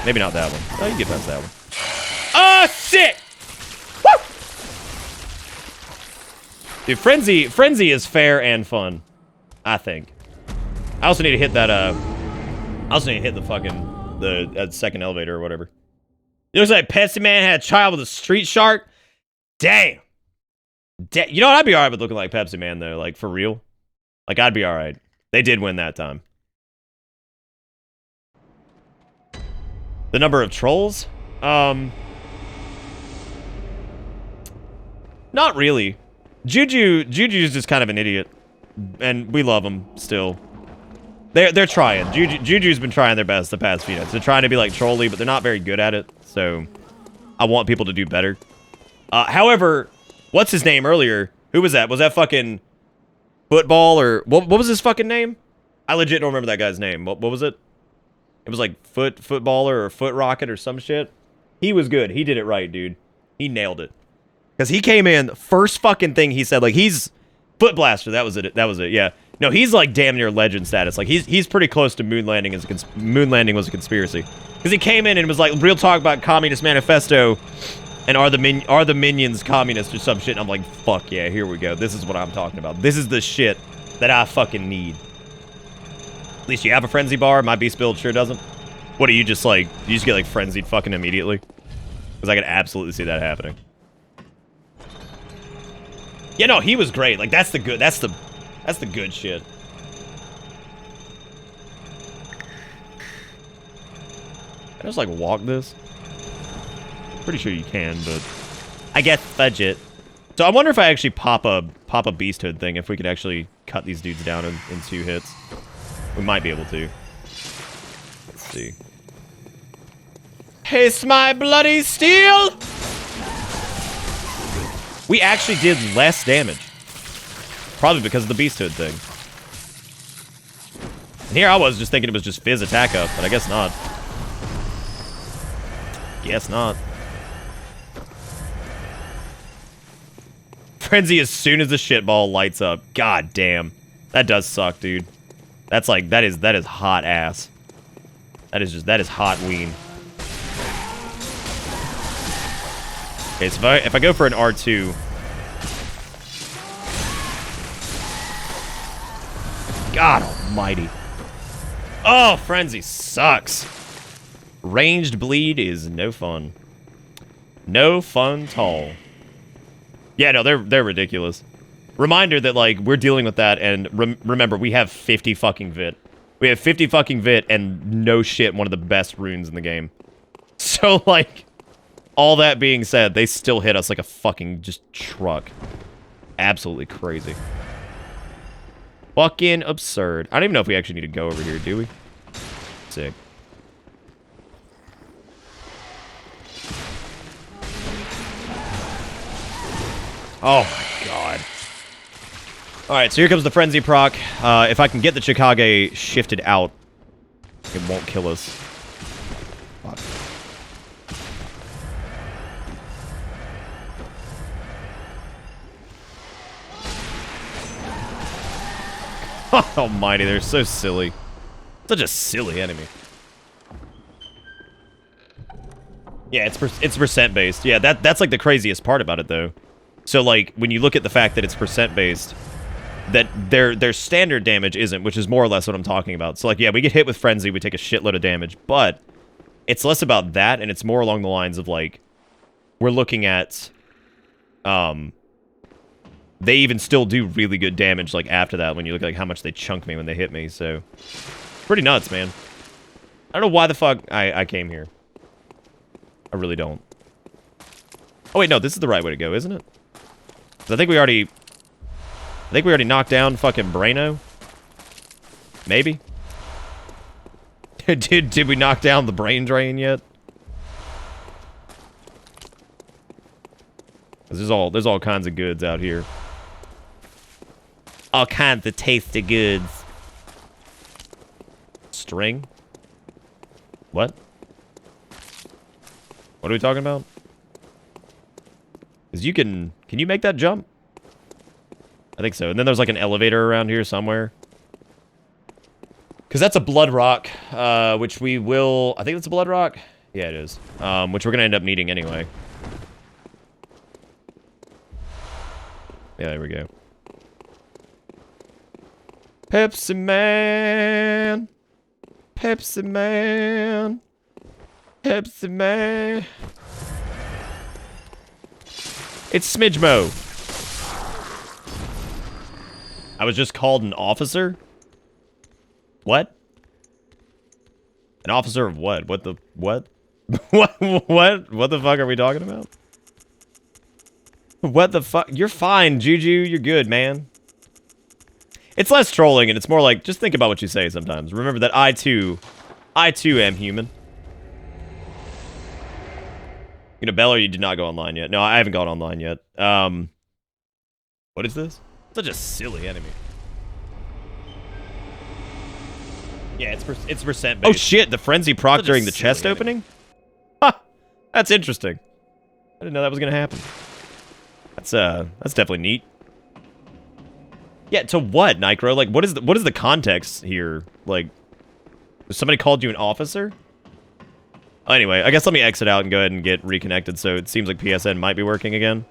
Maybe not that one. Oh, you can get past that one. Oh, shit! Woo! Dude, Frenzy is fair and fun, I think. I also need to hit that, I also need to hit the fucking, the second elevator or whatever. It looks like Pepsi Man had a child with a street shark. Damn. You know what? I'd be alright with looking like Pepsi Man, though. Like, for real. Like, I'd be alright. They did win that time. The number of trolls? Not really. Juju's just kind of an idiot. And we love him, still. They're trying. Juju's been trying their best the past few nights. They're trying to be, like, trolly, but they're not very good at it. So, I want people to do better. However... What's his name earlier? Who was that? Was that fucking Football or... What was his fucking name? I legit don't remember that guy's name. What was it? It was like Footballer or Foot Rocket or some shit. He was good. He did it right, dude. He nailed it. Because he came in, first fucking thing he said, like, he's Foot Blaster. That was it. That was it. Yeah. No, he's like damn near legend status. Like he's pretty close to moon landing as moon landing was a conspiracy. Because he came in and was like real talk about Communist Manifesto, and are the minions communist or some shit. And I'm like, fuck yeah, here we go. This is what I'm talking about. This is the shit that I fucking need. At least you have a frenzy bar. My beast build sure doesn't. What do you just like? You just get like frenzied fucking immediately? Because I could absolutely see that happening. Yeah, no, he was great. Like that's the good shit. Can I just like walk this? Pretty sure you can, but I guess fudge it. So I wonder if I actually pop a beast hood thing, if we could actually cut these dudes down in 2 hits. We might be able to. Let's see. Hiss my bloody steel! We actually did less damage. Probably because of the beast hood thing. And here I was just thinking it was just fizz attack up, but I guess not. Guess not. Frenzy as soon as the shitball lights up. God damn. That does suck, dude. That's like, that is hot ass. That is hot ween. Okay, so if I go for an R2. God almighty. Oh, Frenzy sucks. Ranged bleed is no fun. No fun at all. Yeah, no, they're ridiculous. Reminder that, like, we're dealing with that, and remember, we have 50 fucking vit. We have 50 fucking vit, and no shit, one of the best runes in the game. So, like, all that being said, they still hit us like a fucking just truck. Absolutely crazy. Fucking absurd. I don't even know if we actually need to go over here, do we? Sick. Oh my god. Alright, so here comes the Frenzy proc. If I can get the Chikage shifted out, it won't kill us. Fuck. Almighty, they're so silly. Such a silly enemy. Yeah, it's percent based. Yeah, that's like the craziest part about it though. So like when you look at the fact that it's percent based, that their standard damage isn't, which is more or less what I'm talking about. So like yeah, we get hit with Frenzy, we take a shitload of damage, but it's less about that and it's more along the lines of like we're looking at they even still do really good damage like after that when you look at like how much they chunk me when they hit me. So pretty nuts, man. I don't know why the fuck I came here. I really don't. Oh wait, no, this is the right way to go, isn't it? 'Cause I think we already knocked down fucking Braino. Maybe. Did we knock down the brain drain yet? 'Cause there's all kinds of goods out here. All kinds of tasty goods. String? What? What are we talking about? Because can you make that jump? I think so. And then there's like an elevator around here somewhere. Because that's a blood rock, which we will... I think it's a blood rock? Yeah, it is. Which we're going to end up needing anyway. Yeah, there we go. Pepsi Man! Pepsi Man! Pepsi Man! It's Smidgemo! I was just called an officer? What? An officer of what? What the... what? What the fuck are we talking about? What the fuck? You're fine, Juju. You're good, man. It's less trolling, and it's more like, just think about what you say sometimes. Remember that I too am human. You know, Beller, you did not go online yet. No, I haven't gone online yet. What is this? Such a silly enemy. Yeah, it's percent based. Oh shit, the frenzy proc during the chest opening? Ha! That's interesting. I didn't know that was gonna happen. That's definitely neat. Yeah, to what, Nicro? Like, what is the context here? Like, somebody called you an officer? Anyway, I guess let me exit out and go ahead and get reconnected, so it seems like PSN might be working again.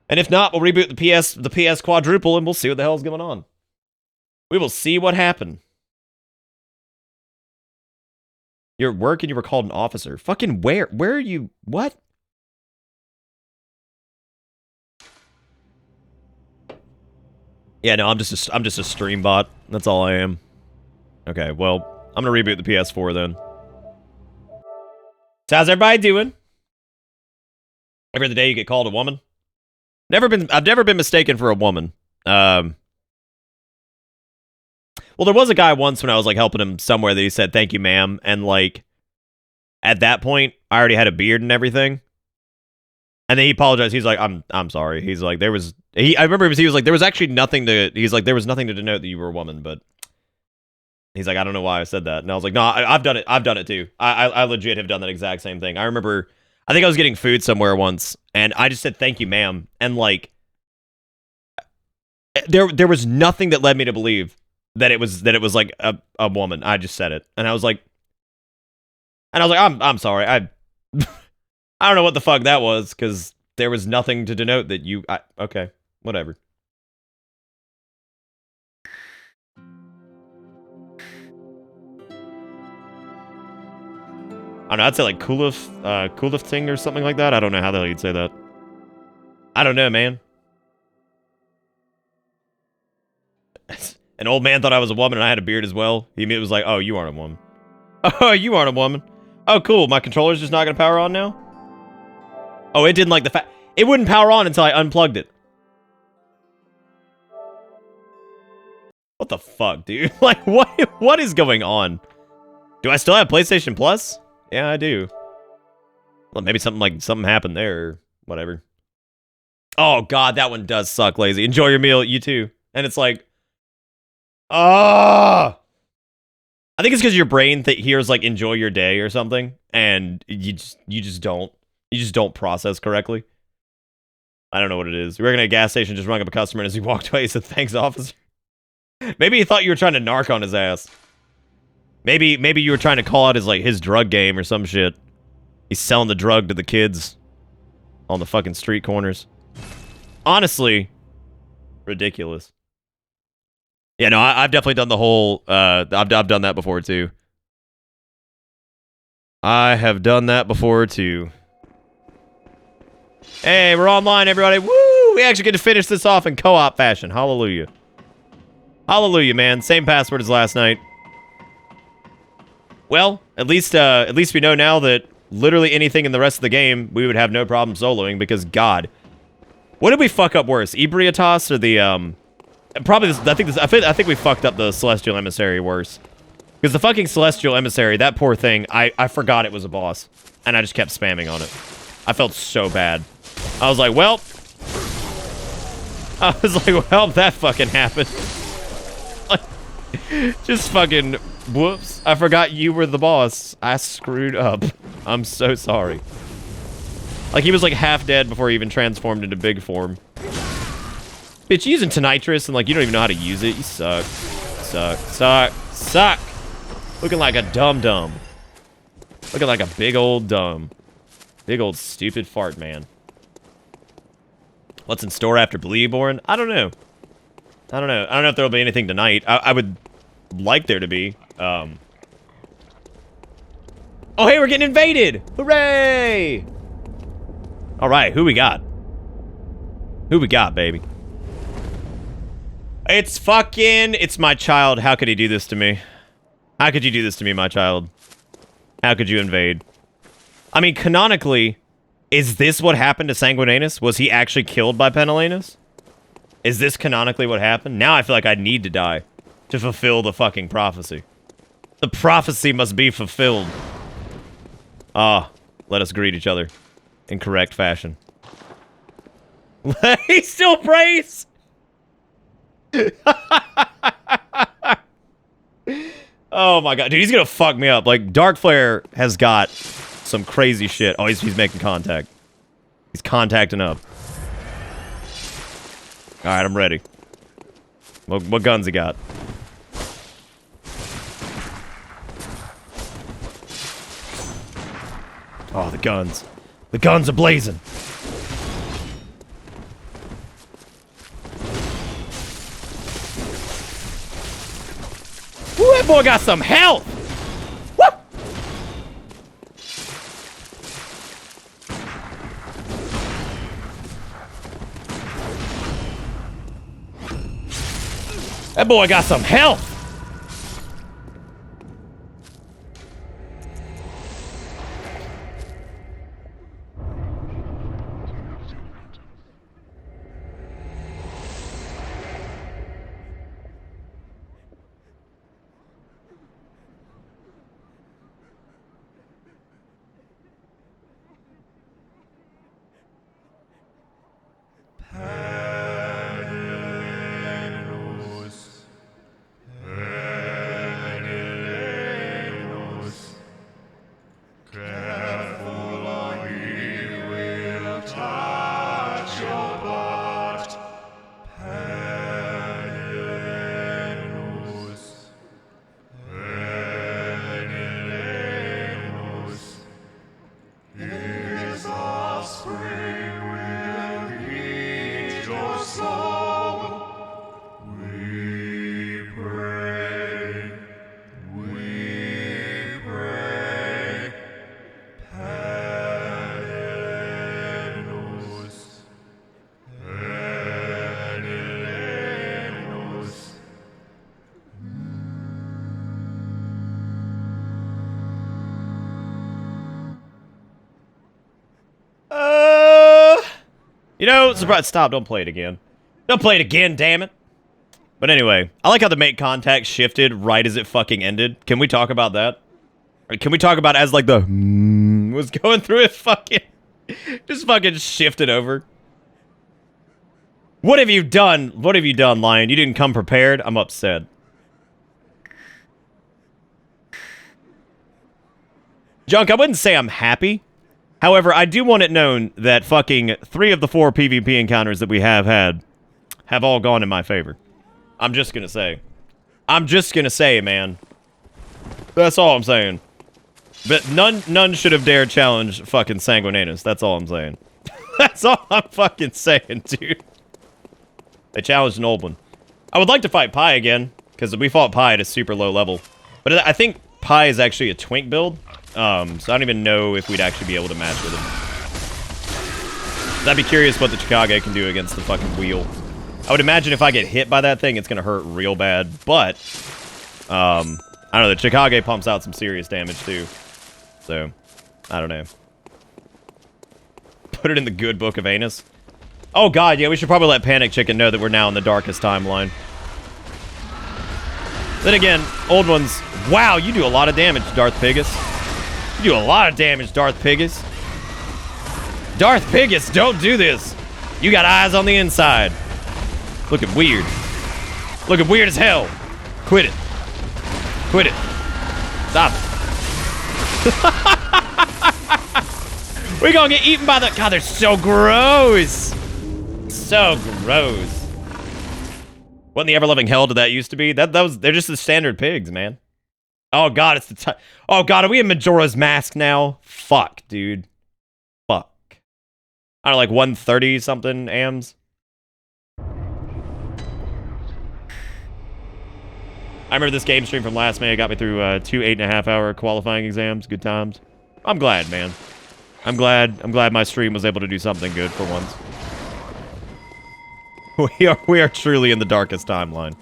And if not, we'll reboot the PS quadruple and we'll see what the hell's going on. We will see what happened. You're at work and you were called an officer. Fucking where? Where are you? What? Yeah, no, I'm just a stream bot. That's all I am. Okay, well, I'm gonna reboot the PS4 then. So how's everybody doing? Every other day you get called a woman. I've never been mistaken for a woman. Well, there was a guy once when I was like helping him somewhere that he said "thank you, ma'am," and like at that point I already had a beard and everything. And then he apologized. He's like, "I'm sorry." He's like, I remember he was like, there was actually nothing to. He's like, there was nothing to denote that you were a woman, but. He's like, I don't know why I said that. And I was like, no, I've done it. I've done it too. I legit have done that exact same thing. I remember, I think I was getting food somewhere once, and I just said, thank you, ma'am. And like, there was nothing that led me to believe that it was like a woman. I just said it. And I was like, I'm sorry. I don't know what the fuck that was, because there was nothing to denote that you, okay, whatever. I don't know, I'd say like Kulifting or something like that. I don't know how the hell you'd say that. I don't know, man. An old man thought I was a woman and I had a beard as well. He was like, oh, you aren't a woman. Oh, you aren't a woman. Oh, cool. My controller's just not going to power on now? Oh, it didn't like the fact... It wouldn't power on until I unplugged it. What the fuck, dude? Like, what is going on? Do I still have PlayStation Plus? Yeah, I do. Well, maybe something happened there or whatever. Oh, God, that one does suck, Lazy. Enjoy your meal. You too. And it's like... I think it's because your brain hears, like, enjoy your day or something. And you just don't. You just don't process correctly. I don't know what it is. We were at a gas station, just rung up a customer, and as he walked away, he said, thanks, officer. Maybe he thought you were trying to narc on his ass. Maybe you were trying to call out his drug game or some shit. He's selling the drug to the kids on the fucking street corners. Honestly, ridiculous. Yeah, no, I've definitely done the whole, I've done that before too. I have done that before too. Hey, we're online, everybody. Woo! We actually get to finish this off in co-op fashion. Hallelujah. Hallelujah, man. Same password as last night. Well, at least we know now that literally anything in the rest of the game we would have no problem soloing because God, what did we fuck up worse, Ebrietas or the probably this, I think we fucked up the Celestial Emissary worse because the fucking Celestial Emissary, that poor thing, I forgot it was a boss and I just kept spamming on it. I felt so bad. I was like, well, that fucking happened. Just fucking, whoops. I forgot you were the boss. I screwed up. I'm so sorry. Like, he was like half dead before he even transformed into big form. Bitch, using Tonitrus and like, you don't even know how to use it. You suck. Suck. Looking like a dum-dum. Looking like a big old dumb. Big old stupid fart, man. What's in store after Bloodborne? I don't know. I don't know if there'll be anything tonight. I would like there to be. Oh, hey, we're getting invaded! Hooray! All right, who we got? Who we got, baby? It's my child. How could he do this to me? How could you do this to me, my child? How could you invade? I mean, canonically, is this what happened to Sanguinanus? Was he actually killed by Penellanus? Is this canonically what happened? Now I feel like I need to die to fulfill the fucking prophecy. The prophecy must be fulfilled. Ah, let us greet each other in correct fashion. He still prays! Oh my god, dude, he's gonna fuck me up. Like, Darkflare has got some crazy shit. Oh, he's making contact. He's contacting up. Alright, I'm ready. What guns he got? Oh, the guns. The guns are blazing. Woo, that boy got some health! Woo! That boy got some health! You know, surprise, stop, don't play it again. Don't play it again, damn it. But anyway, I like how the make contact shifted right as it fucking ended. Can we talk about that? Or can we talk about as like the was going through it fucking just fucking shifted over? What have you done? What have you done, Lion? You didn't come prepared? I'm upset. Junk, I wouldn't say I'm happy. However, I do want it known that fucking 3 of the 4 PvP encounters that we have had have all gone in my favor. I'm just gonna say. I'm just gonna say, man. That's all I'm saying. But none should have dared challenge fucking Sanguinanus. That's all I'm saying. That's all I'm fucking saying, dude. They challenged an old one. I would like to fight Pi again, because we fought Pi at a super low level. But I think Pi is actually a twink build. So I don't even know if we'd actually be able to match with him. I'd be curious what the Chicago can do against the fucking wheel. I would imagine if I get hit by that thing, it's gonna hurt real bad. But, I don't know, the Chicago pumps out some serious damage too. So, I don't know. Put it in the good book of Anus. Oh god, yeah, we should probably let Panic Chicken know that we're now in the darkest timeline. Then again, old ones, wow, you do a lot of damage, Darth Pigus. You do a lot of damage, Darth Pigus. Darth Pigus, don't do this. You got eyes on the inside. Looking weird. Looking weird as hell. Quit it. Quit it. Stop it. We're gonna get eaten by the... God, they're so gross. So gross. What in the ever-loving hell did that used to be? They're just the standard pigs, man. Oh god, it's the oh god, are we in Majora's Mask now? Fuck, dude. Fuck. I don't know, like 130 something AMs. I remember this game stream from last May. It got me through 2 8.5-hour qualifying exams. Good times. I'm glad, man. I'm glad my stream was able to do something good for once. We are truly in the darkest timeline.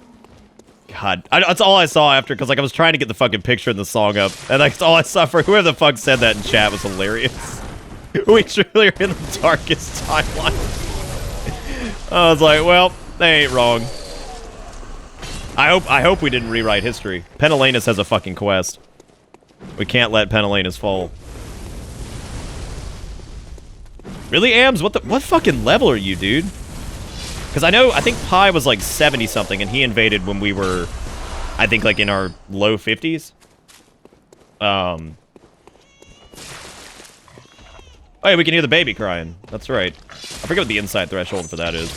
God, that's all I saw after, because like I was trying to get the fucking picture and the song up, and that's all I saw for whoever the fuck said that in chat was hilarious. We truly are in the darkest timeline. I was like, well, they ain't wrong. I hope we didn't rewrite history. Penelenas has a fucking quest. We can't let Penelenas fall. Really, Ams? What fucking level are you, dude? Because I think Pi was like 70-something, and he invaded when we were, I think, like in our low 50s. Oh yeah, we can hear the baby crying. That's right. I forget what the inside threshold for that is.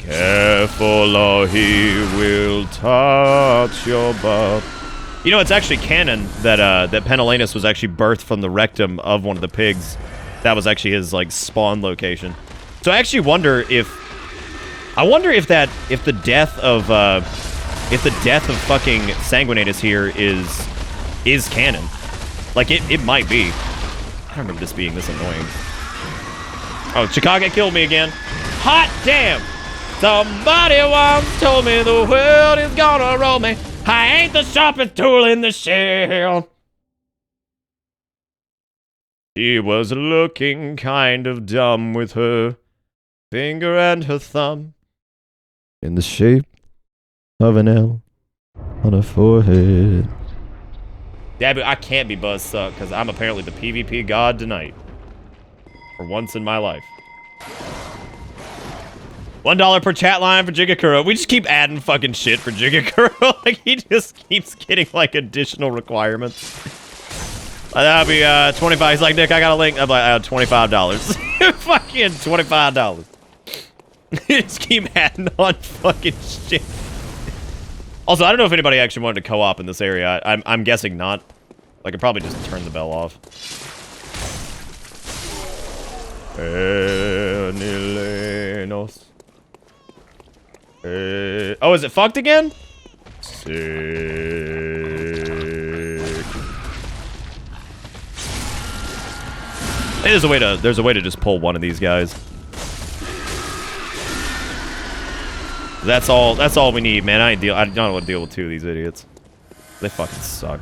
Careful or he will touch your butt. You know, it's actually canon that that Penelenas was actually birthed from the rectum of one of the pigs. That was actually his like spawn location. So I actually wonder if the death of fucking Sanguinanus here is canon. Like it might be. I don't remember this being this annoying. Oh, Chicago killed me again. Hot damn! Somebody once told me the world is gonna roll me. I ain't the sharpest tool in the shed. She was looking kind of dumb with her finger and her thumb in the shape of an L on her forehead. Yeah, but I can't be buzzsucked because I'm apparently the PvP god tonight. For once in my life. $1 per chat line for Jigakuro. We just keep adding fucking shit for Jigakuro. Like, he just keeps getting, like, additional requirements. That'll be, 25. He's like, Nick, I got a link. I'm like, $25. Fucking $25. Just keep adding on fucking shit. Also, I don't know if anybody actually wanted to co-op in this area. I'm guessing not. I could probably just turn the bell off. Enilenos. Oh, is it fucked again? Sick. Hey, there's a way to just pull one of these guys. That's all we need, man. I don't want to deal with two of these idiots. They fucking suck.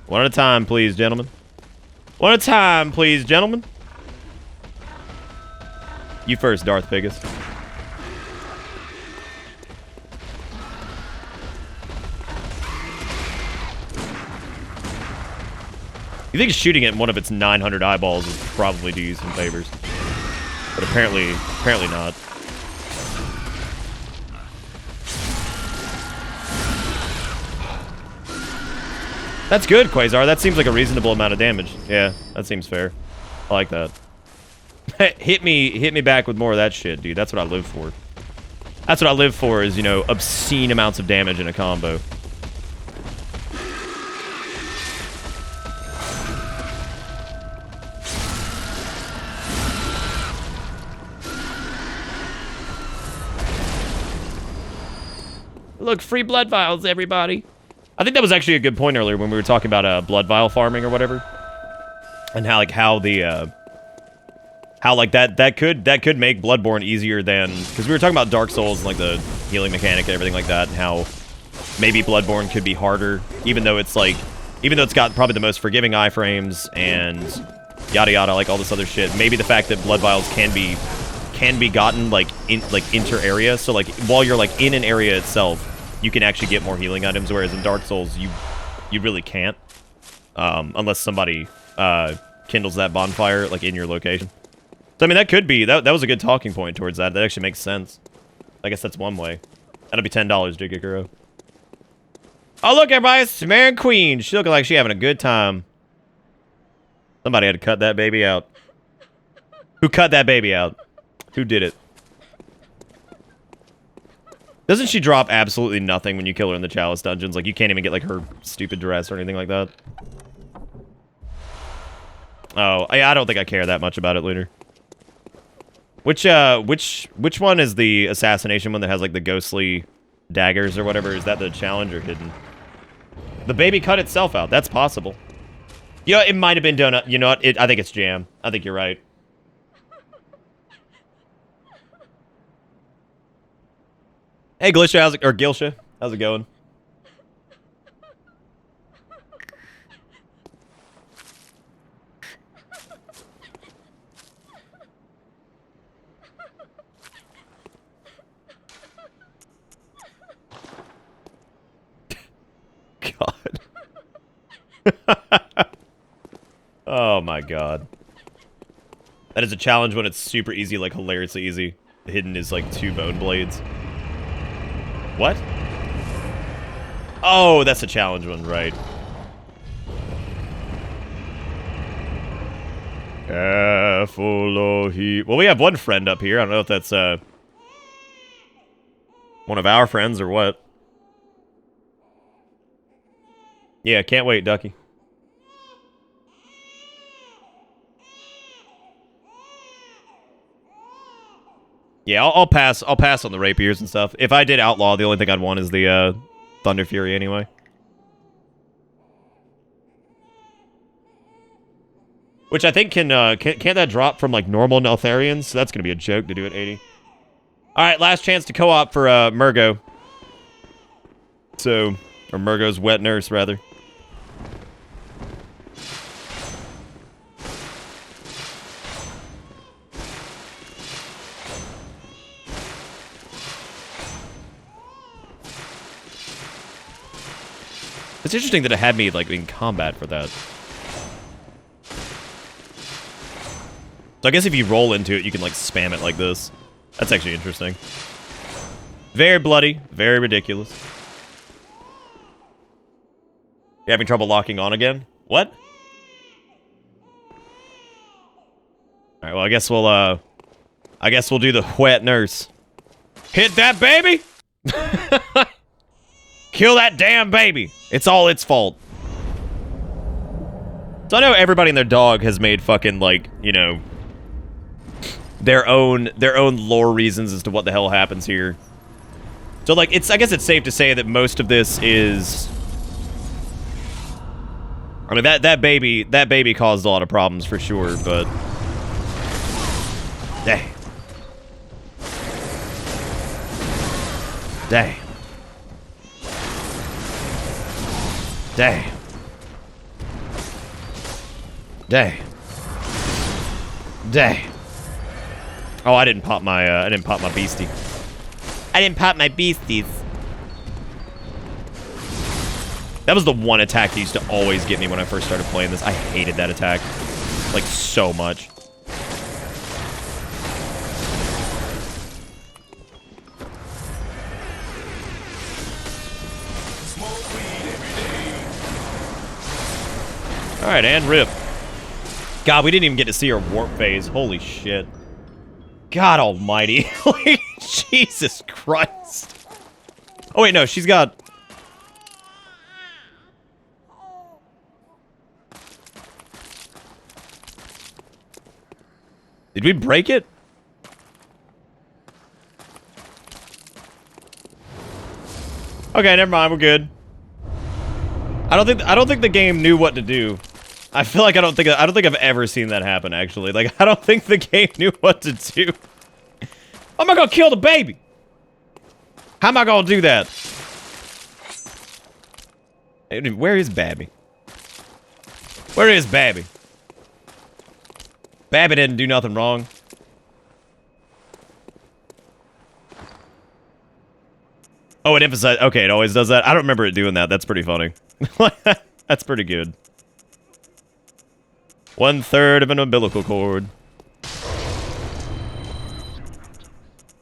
One at a time, please, gentlemen. One at a time, please, gentlemen. You first, Darth Pigus. You think shooting at one of its 900 eyeballs would probably do you some favors. But apparently not. That's good, Quasar. That seems like a reasonable amount of damage. Yeah, that seems fair. I like that. hit me back with more of that shit, dude. That's what I live for. That's what I live for is, you know, obscene amounts of damage in a combo. Look, free blood vials, everybody. I think that was actually a good point earlier when we were talking about blood vial farming or whatever, and how that could make Bloodborne easier than, because we were talking about Dark Souls and like the healing mechanic and everything like that, and how maybe Bloodborne could be harder, even though it's got probably the most forgiving iframes and yada yada, like all this other shit. Maybe the fact that blood vials can be gotten like inter area, so like while you're like in an area itself, you can actually get more healing items, whereas in Dark Souls, you really can't. Unless somebody kindles that bonfire, like, in your location. So, I mean, that could be... That was a good talking point towards that. That actually makes sense. I guess that's one way. That'll be $10, Jigakuro. Oh, look, everybody! It's Mary Queen! She looking like she having a good time. Somebody had to cut that baby out. Who cut that baby out? Who did it? Doesn't she drop absolutely nothing when you kill her in the Chalice dungeons? Like, you can't even get, like, her stupid dress or anything like that. Oh, I don't think I care that much about it, Lunar. Which one is the assassination one that has, like, the ghostly daggers or whatever? Is that the challenge or hidden? The baby cut itself out. That's possible. Yeah, it might have been done. You know what? I think it's Jam. I think you're right. Hey, Glisha, Gilsha, how's it going? God. Oh my god. That is a challenge when it's super easy, like hilariously easy. The hidden is like 2 bone blades. What? Oh, that's a challenge one, right. Careful, oh he... Well, we have one friend up here. I don't know if that's, One of our friends or what? Yeah, can't wait, Ducky. Yeah, I'll pass. I'll pass on the rapiers and stuff. If I did outlaw, the only thing I'd want is the Thunder Fury anyway. Which I think can't that drop from like normal Neltharians? So that's gonna be a joke to do at 80. All right, last chance to co-op for Murgo. So, or Murgo's wet nurse rather. It's interesting that it had me like in combat for that. So I guess if you roll into it, you can like spam it like this. That's actually interesting. Very bloody, very ridiculous. You having trouble locking on again? What? All right, well I guess we'll do the wet nurse. Hit that baby! Kill that damn baby! It's all its fault. So I know everybody and their dog has made fucking like, you know, their own lore reasons as to what the hell happens here. So like I guess it's safe to say that most of this is, I mean that baby caused a lot of problems for sure, but dang. Dang. Dang. Dang. Dang. Oh, I didn't pop my beastie. I didn't pop my beasties. That was the one attack that used to always get me when I first started playing this. I hated that attack. Like, so much. Alright, and rip. God, we didn't even get to see her warp phase. Holy shit. God almighty. Jesus Christ. Oh, wait, no, she's got... Did we break it? Okay, never mind, we're good. I don't think the game knew what to do. I feel like I don't think I've ever seen that happen, actually. Like, I don't think the game knew what to do. How am I gonna kill the baby? How am I gonna do that? Where is Babby? Where is Babby? Babby didn't do nothing wrong. Oh, it emphasized. Okay, it always does that. I don't remember it doing that. That's pretty funny. That's pretty good. 1/3 of an umbilical cord.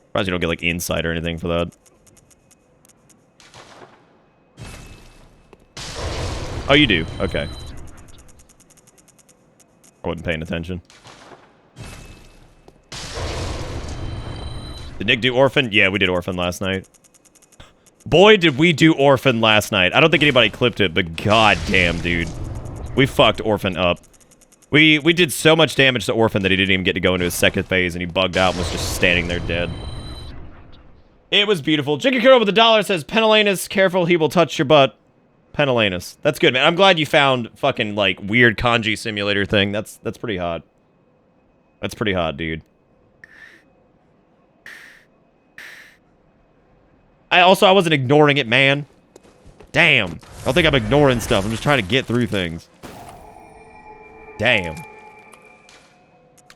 Surprised you don't get like insight or anything for that. Oh, you do. Okay. I wasn't paying attention. Did Nick do Orphan? Yeah, we did Orphan last night. Boy, did we do Orphan last night. I don't think anybody clipped it, but goddamn, dude. We fucked Orphan up. We did so much damage to Orphan that he didn't even get to go into his second phase, and he bugged out and was just standing there dead. It was beautiful. Jinkakuro with $1 says, Penellanus, careful, he will touch your butt. Penellanus. That's good, man. I'm glad you found fucking, like, weird kanji simulator thing. That's pretty hot. That's pretty hot, dude. I wasn't ignoring it, man. Damn. I don't think I'm ignoring stuff. I'm just trying to get through things. Damn.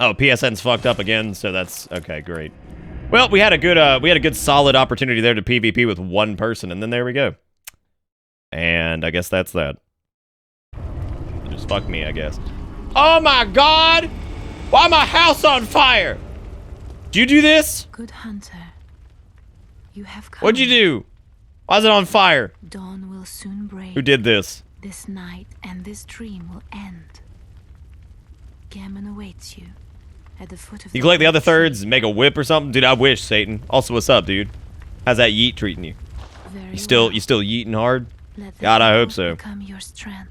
Oh, PSN's fucked up again, so that's okay, great. Well, we had a good solid opportunity there to PvP with one person, and then there we go. And I guess that's that. Just fuck me, I guess. Oh my god! Why my house on fire? Did you do this? Good hunter. You have come. What'd you do? Why is it on fire? Dawn will soon break. Who did this? This night and this dream will end. Gammon awaits you at the foot of You collect the other thirds and make a whip or something? Dude, I wish, Satan. Also, what's up, dude? How's that yeet treating you? Very You still well. yeeting hard? Let the God, I hope people so. Become your strength.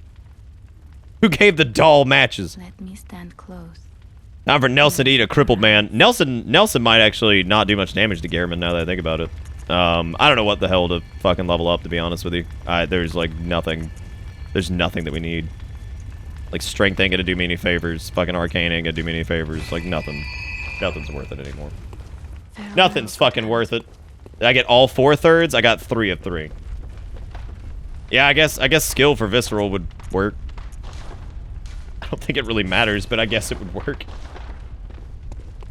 Who gave the doll matches? Let me stand close. Time for Nelson to eat a crippled man. Nelson might actually not do much damage to Garriman now that I think about it. I don't know what the hell to fucking level up, to be honest with you. There's like nothing. There's nothing that we need. Like strength ain't gonna do me any favors. Fucking arcane ain't gonna do me any favors. Like nothing. Nothing's worth it anymore. Farewell, Nothing's fucking worth it. Did I get all 4/3? I got 3 of 3. Yeah, I guess skill for visceral would work. I don't think it really matters, but I guess it would work.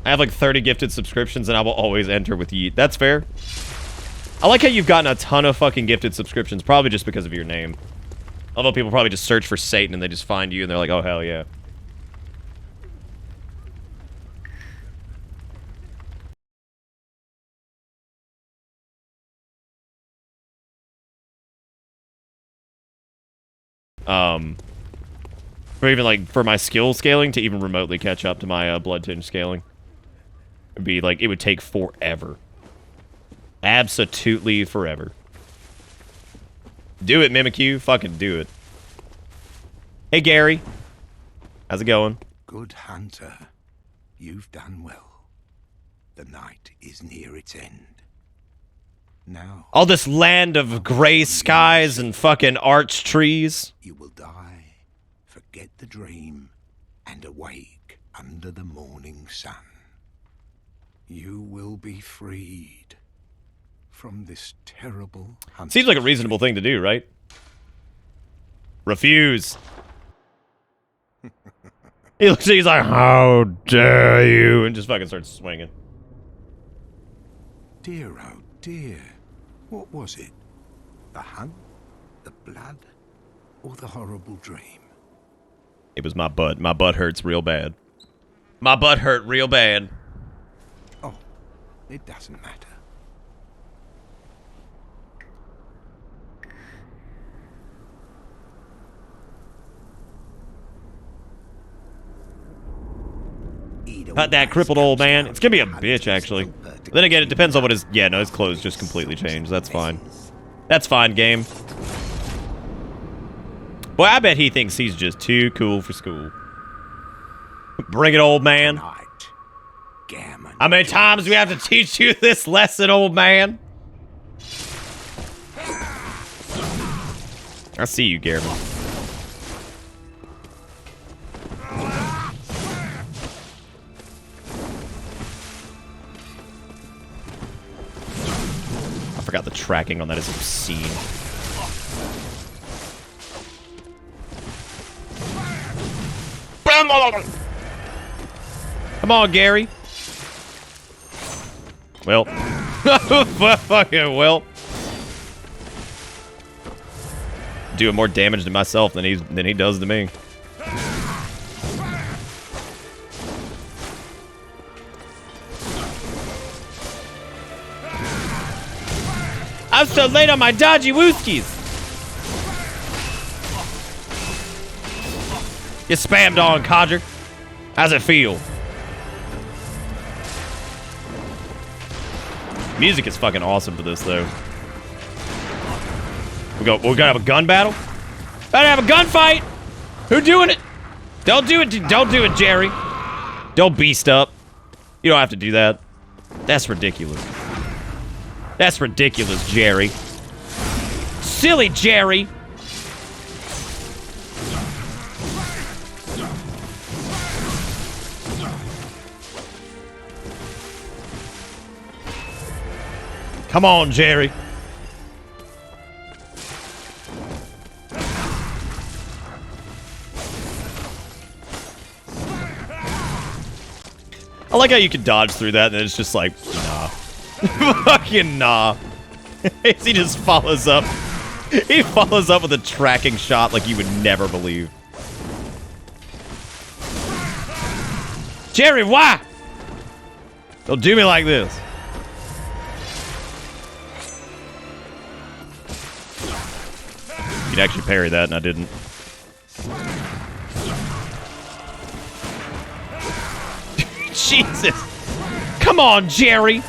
I have like 30 gifted subscriptions and I will always enter with yeet. That's fair. I like how you've gotten a ton of fucking gifted subscriptions, probably just because of your name. Although people probably just search for Satan and they just find you and they're like, oh hell yeah. Or even like for my skill scaling to even remotely catch up to my blood tinge scaling. It'd be like, it would take forever. Absolutely forever. Do it, Mimikyu. Fucking do it. Hey, Gary. How's it going? Good hunter, you've done well. The night is near its end. Now, All this land of gray skies and fucking arch trees. you will die, forget the dream, and awake under the morning sun. You will be freed from this terrible hunt. Seems like a reasonable thing to do, right? Refuse. He's like, how dare you? And just fucking starts swinging. Dear, oh dear. What was it? The hunt? The blood? Or the horrible dream? It was my butt. My butt hurts real bad. My butt hurt real bad. Oh, it doesn't matter. Cut that crippled old man. It's gonna be a bitch, actually. Then again, it depends on what his... Yeah, no, his clothes just completely changed. That's fine. That's fine, game. Boy, I bet he thinks he's just too cool for school. Bring it, old man. Gammon. How many times do we have to teach you this lesson, old man? I see you, Garrett. I forgot the tracking on that is obscene. Come on, Gary. Well. Fucking well. Doing more damage to myself than he does to me. I'm so late on my dodgy wooskies. You spammed on, Codger. How's it feel? Music is fucking awesome for this, though. We're gonna have a gun battle? Gotta have a gunfight! Who doing it? Don't do it, Jerry. Don't beast up. You don't have to do that. That's ridiculous. That's ridiculous, Jerry. Silly Jerry! Come on, Jerry. I like how you can dodge through that and it's just like, nah. Fucking nah. He just follows up. He follows up with a tracking shot like you would never believe. Jerry, why? Don't do me like this. You'd actually parry that, and I didn't. Jesus. Come on, Jerry.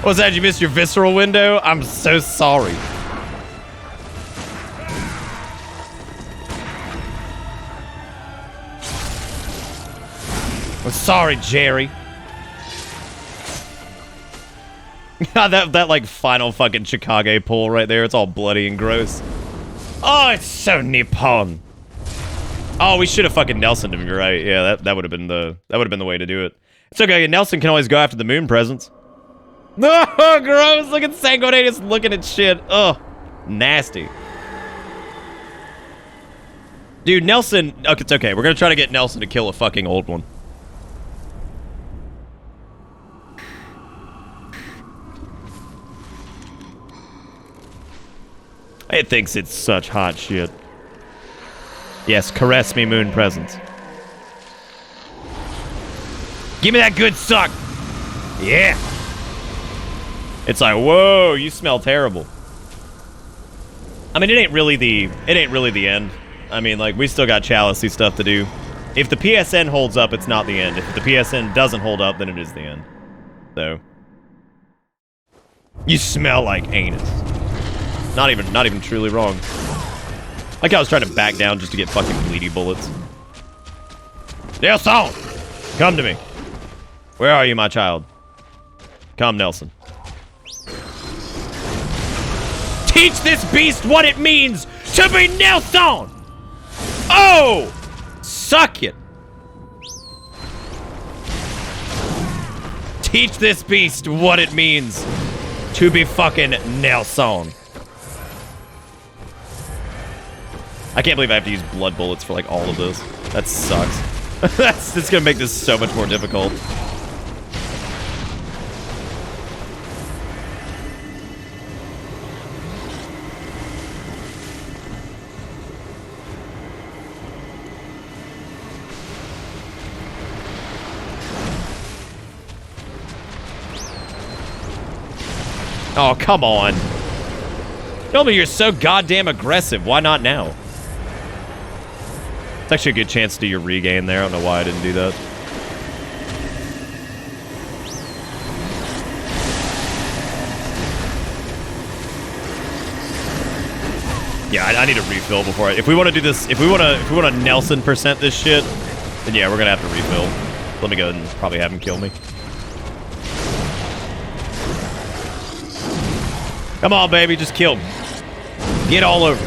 What's that? You missed your visceral window? I'm so sorry. I'm sorry, Jerry. that like final fucking Chicago pull right there. It's all bloody and gross. Oh, it's so Nippon. Oh, we should have fucking Nelsoned him. You're right. Yeah, that would have been the way to do it. It's okay. Nelson can always go after the moon presents. No, gross. Look at Sanguinanus looking at shit. Ugh, nasty. Dude, Nelson. Okay, it's okay. We're gonna try to get Nelson to kill a fucking old one. It thinks it's such hot shit. Yes, caress me, moon presents. Give me that good suck. Yeah. It's like, whoa, you smell terrible. I mean, it ain't really the end. I mean, like, we still got Chalicey stuff to do. If the PSN holds up, it's not the end. If the PSN doesn't hold up, then it is the end. So, you smell like anus. Not even truly wrong. Like I was trying to back down just to get fucking bleedy bullets. Nelson! Come to me. Where are you, my child? Come, Nelson. Teach this beast what it means to be Nelson! Oh! Suck it. Teach this beast what it means to be fucking Nelson. I can't believe I have to use blood bullets for like all of this. That sucks. It's gonna make this so much more difficult. Oh, come on. Tell me you're so goddamn aggressive. Why not now? It's actually a good chance to do your regain there. I don't know why I didn't do that. Yeah, I need a refill before if we want to do this, if we want to Nelson percent this shit, then yeah, we're gonna have to refill. Let me go and probably have him kill me. Come on, baby, just kill me. Get all over.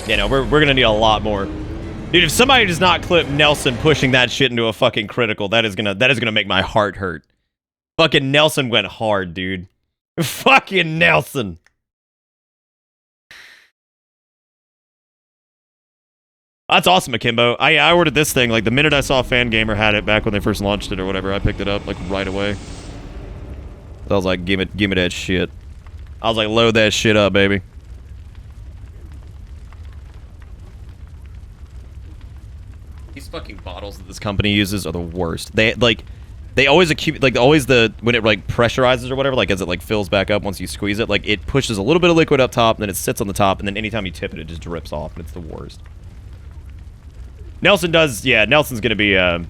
Yeah, no, we're gonna need a lot more. Dude, if somebody does not clip Nelson pushing that shit into a fucking critical, that is gonna make my heart hurt. Fucking Nelson went hard, dude. Fucking Nelson. That's awesome, Akimbo. I ordered this thing, like, the minute I saw Fangamer had it back when they first launched it or whatever, I picked it up, like, right away. So I was like, give me that shit. I was like, load that shit up, baby. These fucking bottles that this company uses are the worst. They always accumulate, like, when it, like, pressurizes or whatever, like, as it, like, fills back up once you squeeze it, like, it pushes a little bit of liquid up top, and then it sits on the top, and then anytime you tip it, it just drips off, and it's the worst. Nelson does, yeah, Nelson's gonna be, oh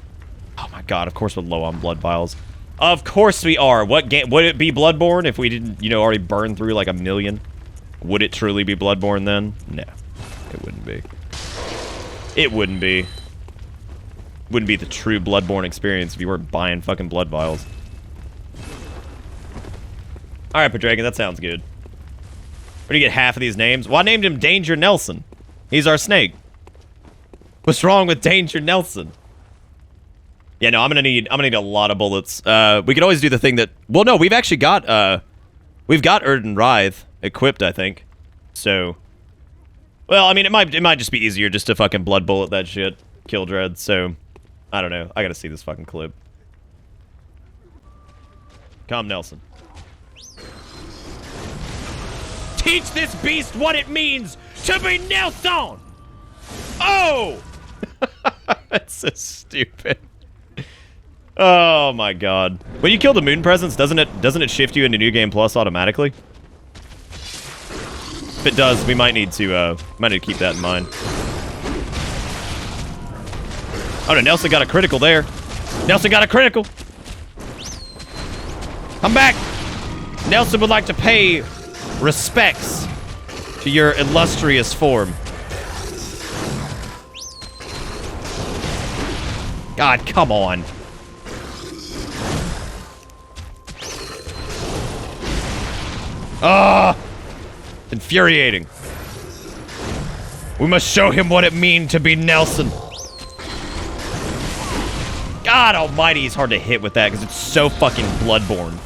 my god, of course we're low on blood vials. Of course we are. What game, would it be Bloodborne if we didn't, you know, already burn through like 1 million? Would it truly be Bloodborne then? No, it wouldn't be. It wouldn't be. Wouldn't be the true Bloodborne experience if you weren't buying fucking blood vials. Alright, Padragon, that sounds good. Where do you get half of these names? Well, I named him Danger Nelson. He's our snake. What's wrong with Danger Nelson? Yeah, no, I'm gonna need a lot of bullets. We could always do the thing that, well, no, we've actually got, we've got Erden Writhe equipped, I think. So, well, I mean, it might just be easier just to fucking blood bullet that shit, kill Dread. So, I don't know. I gotta see this fucking clip. Come, Nelson. Teach this beast what it means to be Nelson. Oh, that's so stupid. Oh my god. When you kill the moon presence, doesn't it shift you into New Game Plus automatically? If it does, we might need to keep that in mind. Oh no, Nelson got a critical there. Nelson got a critical. Come back! Nelson would like to pay respects to your illustrious form. God, come on. Ah! Infuriating. We must show him what it means to be Nelson. God almighty, it's hard to hit with that because it's so fucking Bloodborne.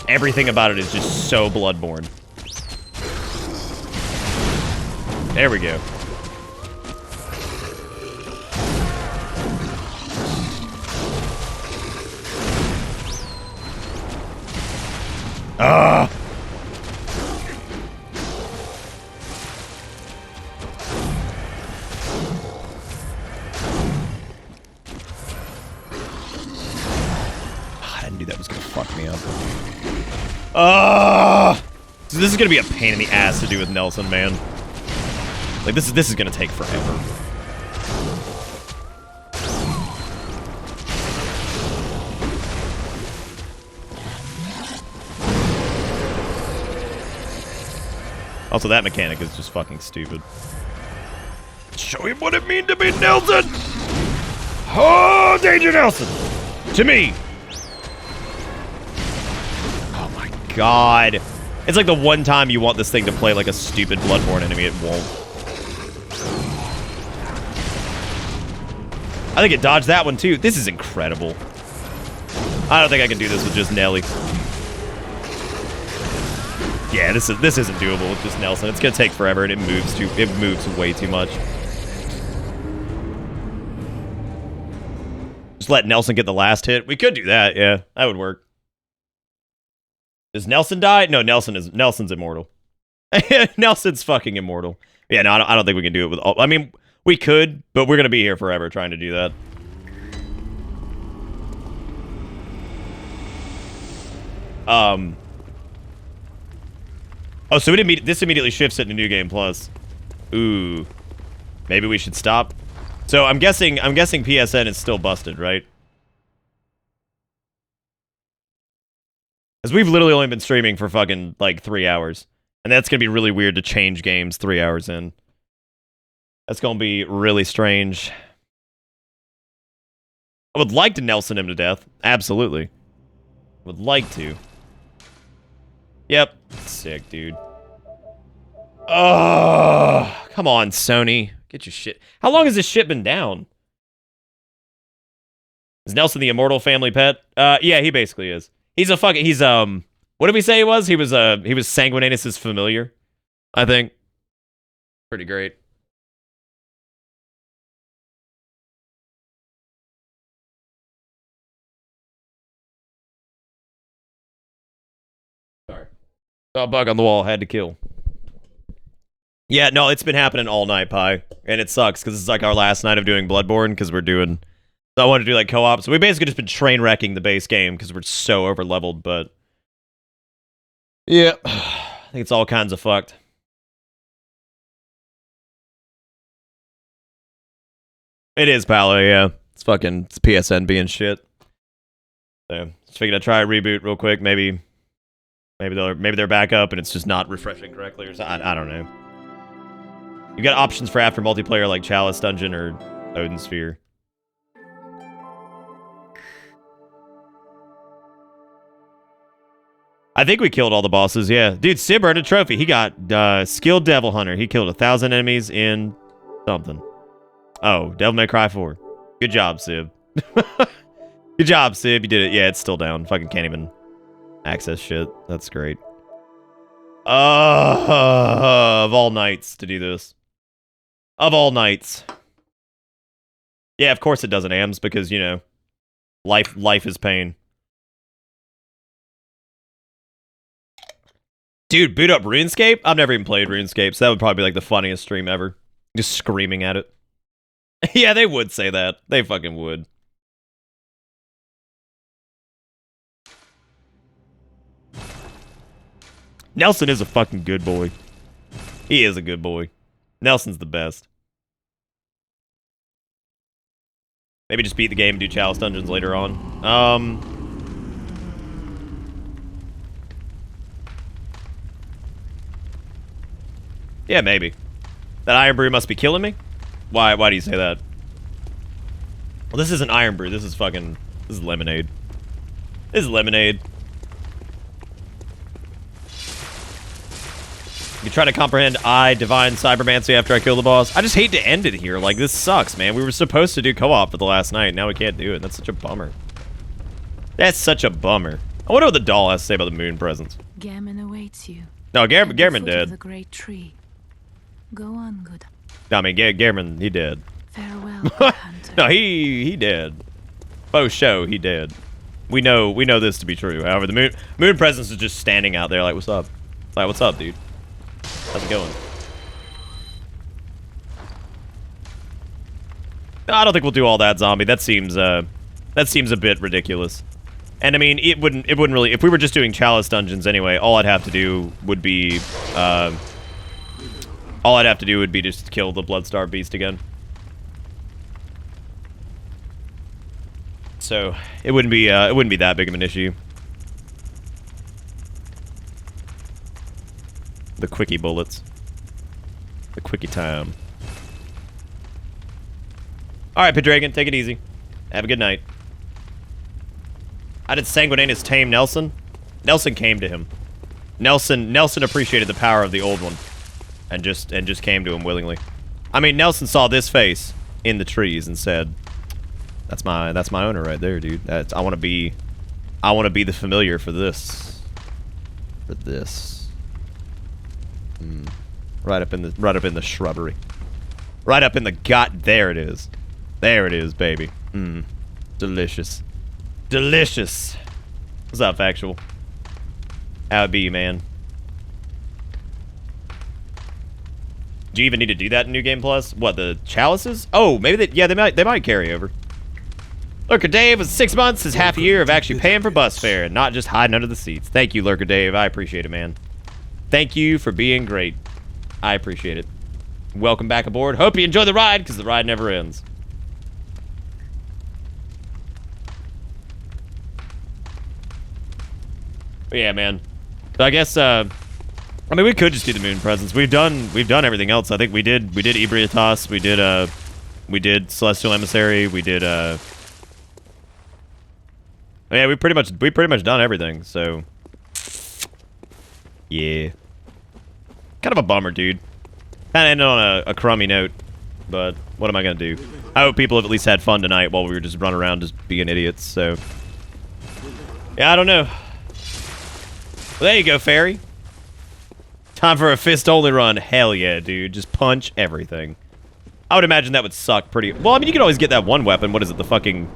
Everything about it is just so Bloodborne. There we go. Ah! I knew that was gonna fuck me up. So this is gonna be a pain in the ass to do with Nelson, man. Like this is gonna take forever. Also, that mechanic is just fucking stupid. Show him what it means to be Nelson! Oh, Danger Nelson! To me! Oh my god. It's like the one time you want this thing to play like a stupid Bloodborne enemy, it won't. I think it dodged that one too. This is incredible. I don't think I can do this with just Nelly. Yeah, this isn't doable with just Nelson. It's gonna take forever and it moves way too much. Just let Nelson get the last hit. We could do that, yeah. That would work. Does Nelson die? No, Nelson's immortal. Nelson's fucking immortal. Yeah, no, I don't think we can do it with all. I mean, we could, but we're gonna be here forever trying to do that. Oh, so this immediately shifts it to New Game Plus. Ooh. Maybe we should stop. So I'm guessing PSN is still busted, right? Because we've literally only been streaming for fucking, like, 3 hours. And that's gonna be really weird to change games 3 hours in. That's gonna be really strange. I would like to Nelson him to death. Absolutely. Would like to. Yep. Sick, dude. Oh, come on, Sony. Get your shit. How long has this shit been down? Is Nelson the immortal family pet? Yeah, he basically is. He's a fucking, what did we say he was? He was Sanguinanus' familiar, I think. Pretty great. Sorry. Saw a bug on the wall, had to kill. Yeah, no, it's been happening all night, Pi. And it sucks, because it's like our last night of doing Bloodborne, because we're doing... So I wanted to do, like, co-op. So we basically just been train-wrecking the base game, because we're so over-leveled, but... Yeah. I think it's all kinds of fucked. It is, Paolo, yeah. It's PSN being shit. So, just figured I'd try a reboot real quick. Maybe they're back up, and it's just not refreshing correctly, or something. I don't know. You got options for after multiplayer like Chalice Dungeon or Odin Sphere. I think we killed all the bosses, yeah. Dude, Sib earned a trophy. He got Skilled Devil Hunter. He killed 1,000 enemies in something. Oh, Devil May Cry 4. Good job, Sib. Good job, Sib. You did it. Yeah, it's still down. Fucking can't even access shit. That's great. Of all nights to do this. Of all nights. Yeah, of course it doesn't, Ams, because, you know, life is pain. Dude, boot up RuneScape? I've never even played RuneScape, so that would probably be like the funniest stream ever. Just screaming at it. Yeah, they would say that. They fucking would. Nelson is a fucking good boy. He is a good boy. Nelson's the best. Maybe just beat the game and do Chalice Dungeons later on. Yeah, maybe. That Iron Brew must be killing me? Why do you say that? Well, this isn't Iron Brew. This is fucking... This is lemonade. This is lemonade. You try to comprehend divine cybermancy after I kill the boss. I just hate to end it here. Like, this sucks, man. We were supposed to do co-op for the last night. Now we can't do it. That's such a bummer. That's such a bummer. I wonder what the doll has to say about the moon presence. Gammon awaits you. No, At the Gammon foot of dead. the great tree. Go on, good. I mean, Gammon, he dead. Farewell, good hunter. No, he dead. Faux show, he dead. We know this to be true. However, the moon presence is just standing out there like, what's up? Like, what's up, dude? How's it going? No, I don't think we'll do all that, zombie. That seems a bit ridiculous. And I mean, it wouldn't really. If we were just doing chalice dungeons anyway, all I'd have to do would be just kill the Bloodstar Beast again. So it wouldn't be that big of an issue. The quickie bullets. The quickie time. Alright, Pedragon, take it easy. Have a good night. How did Sanguinanus tame Nelson? Nelson came to him. Nelson appreciated the power of the old one. And just came to him willingly. I mean, Nelson saw this face in the trees and said, That's my owner right there, dude. I wanna be the familiar for this. For this. Right up in the shrubbery. Right up in the there it is. There it is, baby. Delicious. Delicious. What's up, Factual? How it be, man? Do you even need to do that in New Game Plus? What, the chalices? Oh, maybe they might carry over. Lurker Dave was 6 months is half a year of actually paying for bus fare and not just hiding under the seats. Thank you, Lurker Dave. I appreciate it, man. Thank you for being great. I appreciate it. Welcome back aboard. Hope you enjoy the ride, because the ride never ends. But yeah, man. So I guess, I mean, we could just do the moon presence. We've done everything else. I think we did Ebrietas, we did Celestial Emissary, we did, yeah, we pretty much done everything, so. Yeah. Kind of a bummer, dude. Kind of ended on a crummy note, but what am I gonna do? I hope people have at least had fun tonight while we were just running around just being idiots, so. Yeah, I don't know. Well, there you go, Fairy. Time for a fist-only run. Hell yeah, dude. Just punch everything. I would imagine that would suck pretty... Well, I mean, you could always get that one weapon. What is it? The fucking...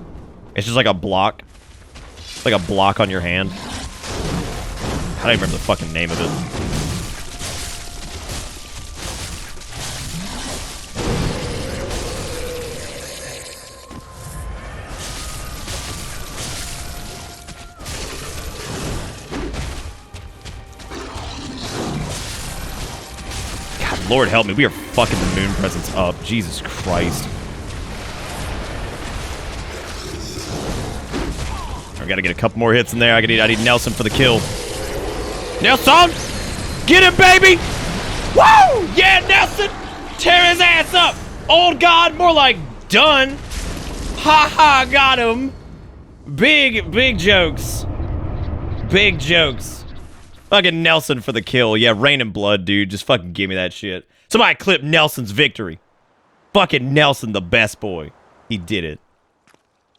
It's just like a block. It's like a block on your hand. I don't even remember the fucking name of it. God, Lord help me. We are fucking the moon presence up. Jesus Christ. I gotta get a couple more hits in there. I need Nelson for the kill. Nelson! Get him, baby! Woo! Yeah, Nelson! Tear his ass up! Old God, more like done. Ha ha, got him. Big jokes. Big jokes. Fucking Nelson for the kill. Yeah, rain and blood, dude. Just fucking give me that shit. Somebody clip Nelson's victory. Fucking Nelson, the best boy. He did it.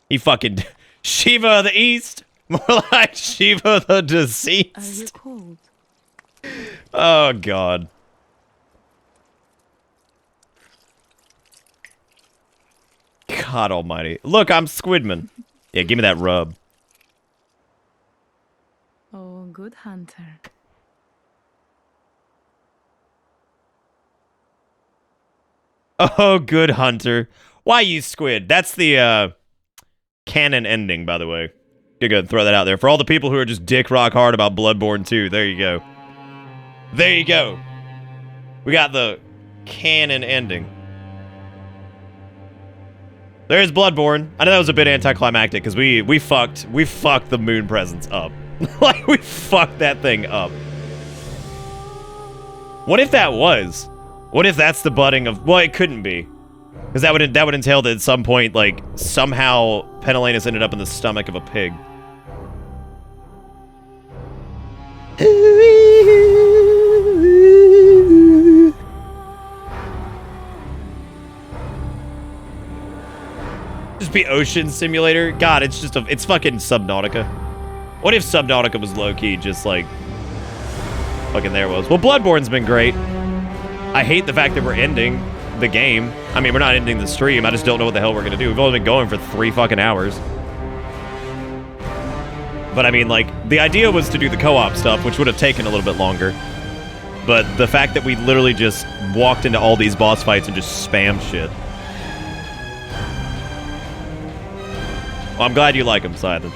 He fucking... Shiva of the East? More like Shiva the Deceased. Are you cold? Oh, God. God almighty. Look, I'm Squidman. Yeah, give me that rub. Oh, good hunter. Oh, good hunter. Why you squid? That's the, canon ending, by the way. Go ahead and throw that out there. For all the people who are just dick rock hard about Bloodborne 2, there you go. There you go. We got the canon ending. There's Bloodborne. I know that was a bit anticlimactic, because we fucked the moon presence up. Like, we fucked that thing up. What if that was? What if that's the budding of... Well, it couldn't be. Because that would entail that at some point, like, somehow Penelenas ended up in the stomach of a pig. Just be Ocean Simulator? God, it's just it's fucking Subnautica. What if Subnautica was low-key, just like... Fucking there was. Well, Bloodborne's been great. I hate the fact that we're ending the game. I mean, we're not ending the stream. I just don't know what the hell we're gonna do. We've only been going for 3 fucking hours. But I mean, like, the idea was to do the co-op stuff, which would have taken a little bit longer. But the fact that we literally just walked into all these boss fights and just spammed shit. Well, I'm glad you like them, Simon.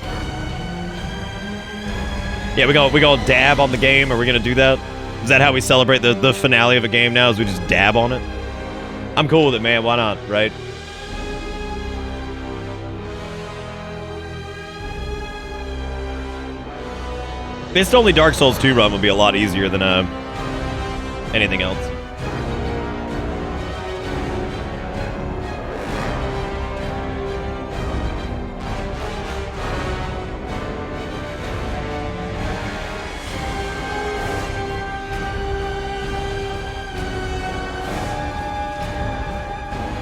Yeah, we gonna dab on the game? Are we gonna do that? Is that how we celebrate the finale of a game now, is we just dab on it? I'm cool with it, man. Why not, right? It's only Dark Souls 2 run would be a lot easier than anything else.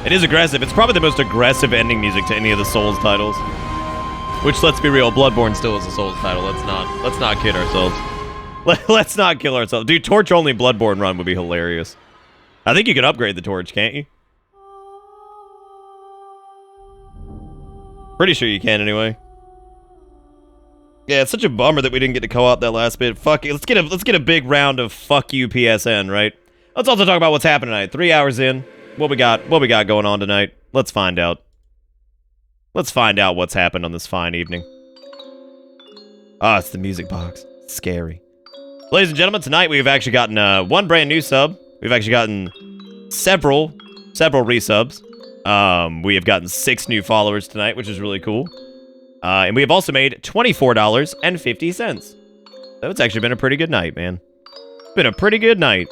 It is aggressive. It's probably the most aggressive ending music to any of the Souls titles. Which, let's be real, Bloodborne still is a Souls title. Let's not kid ourselves. Let's not kill ourselves. Dude, torch-only Bloodborne run would be hilarious. I think you can upgrade the torch, can't you? Pretty sure you can, anyway. Yeah, it's such a bummer that we didn't get to co-op that last bit. Fuck it. Let's get a big round of fuck you PSN, right? Let's also talk about what's happening tonight. 3 hours in. What we got going on tonight? Let's find out. Let's find out what's happened on this fine evening. Ah, it's the music box. Scary. Ladies and gentlemen, tonight we've actually gotten one brand new sub. We've actually gotten several resubs. We have gotten 6 new followers tonight, which is really cool. And we have also made $24.50. So it's actually been a pretty good night, man. It's been a pretty good night.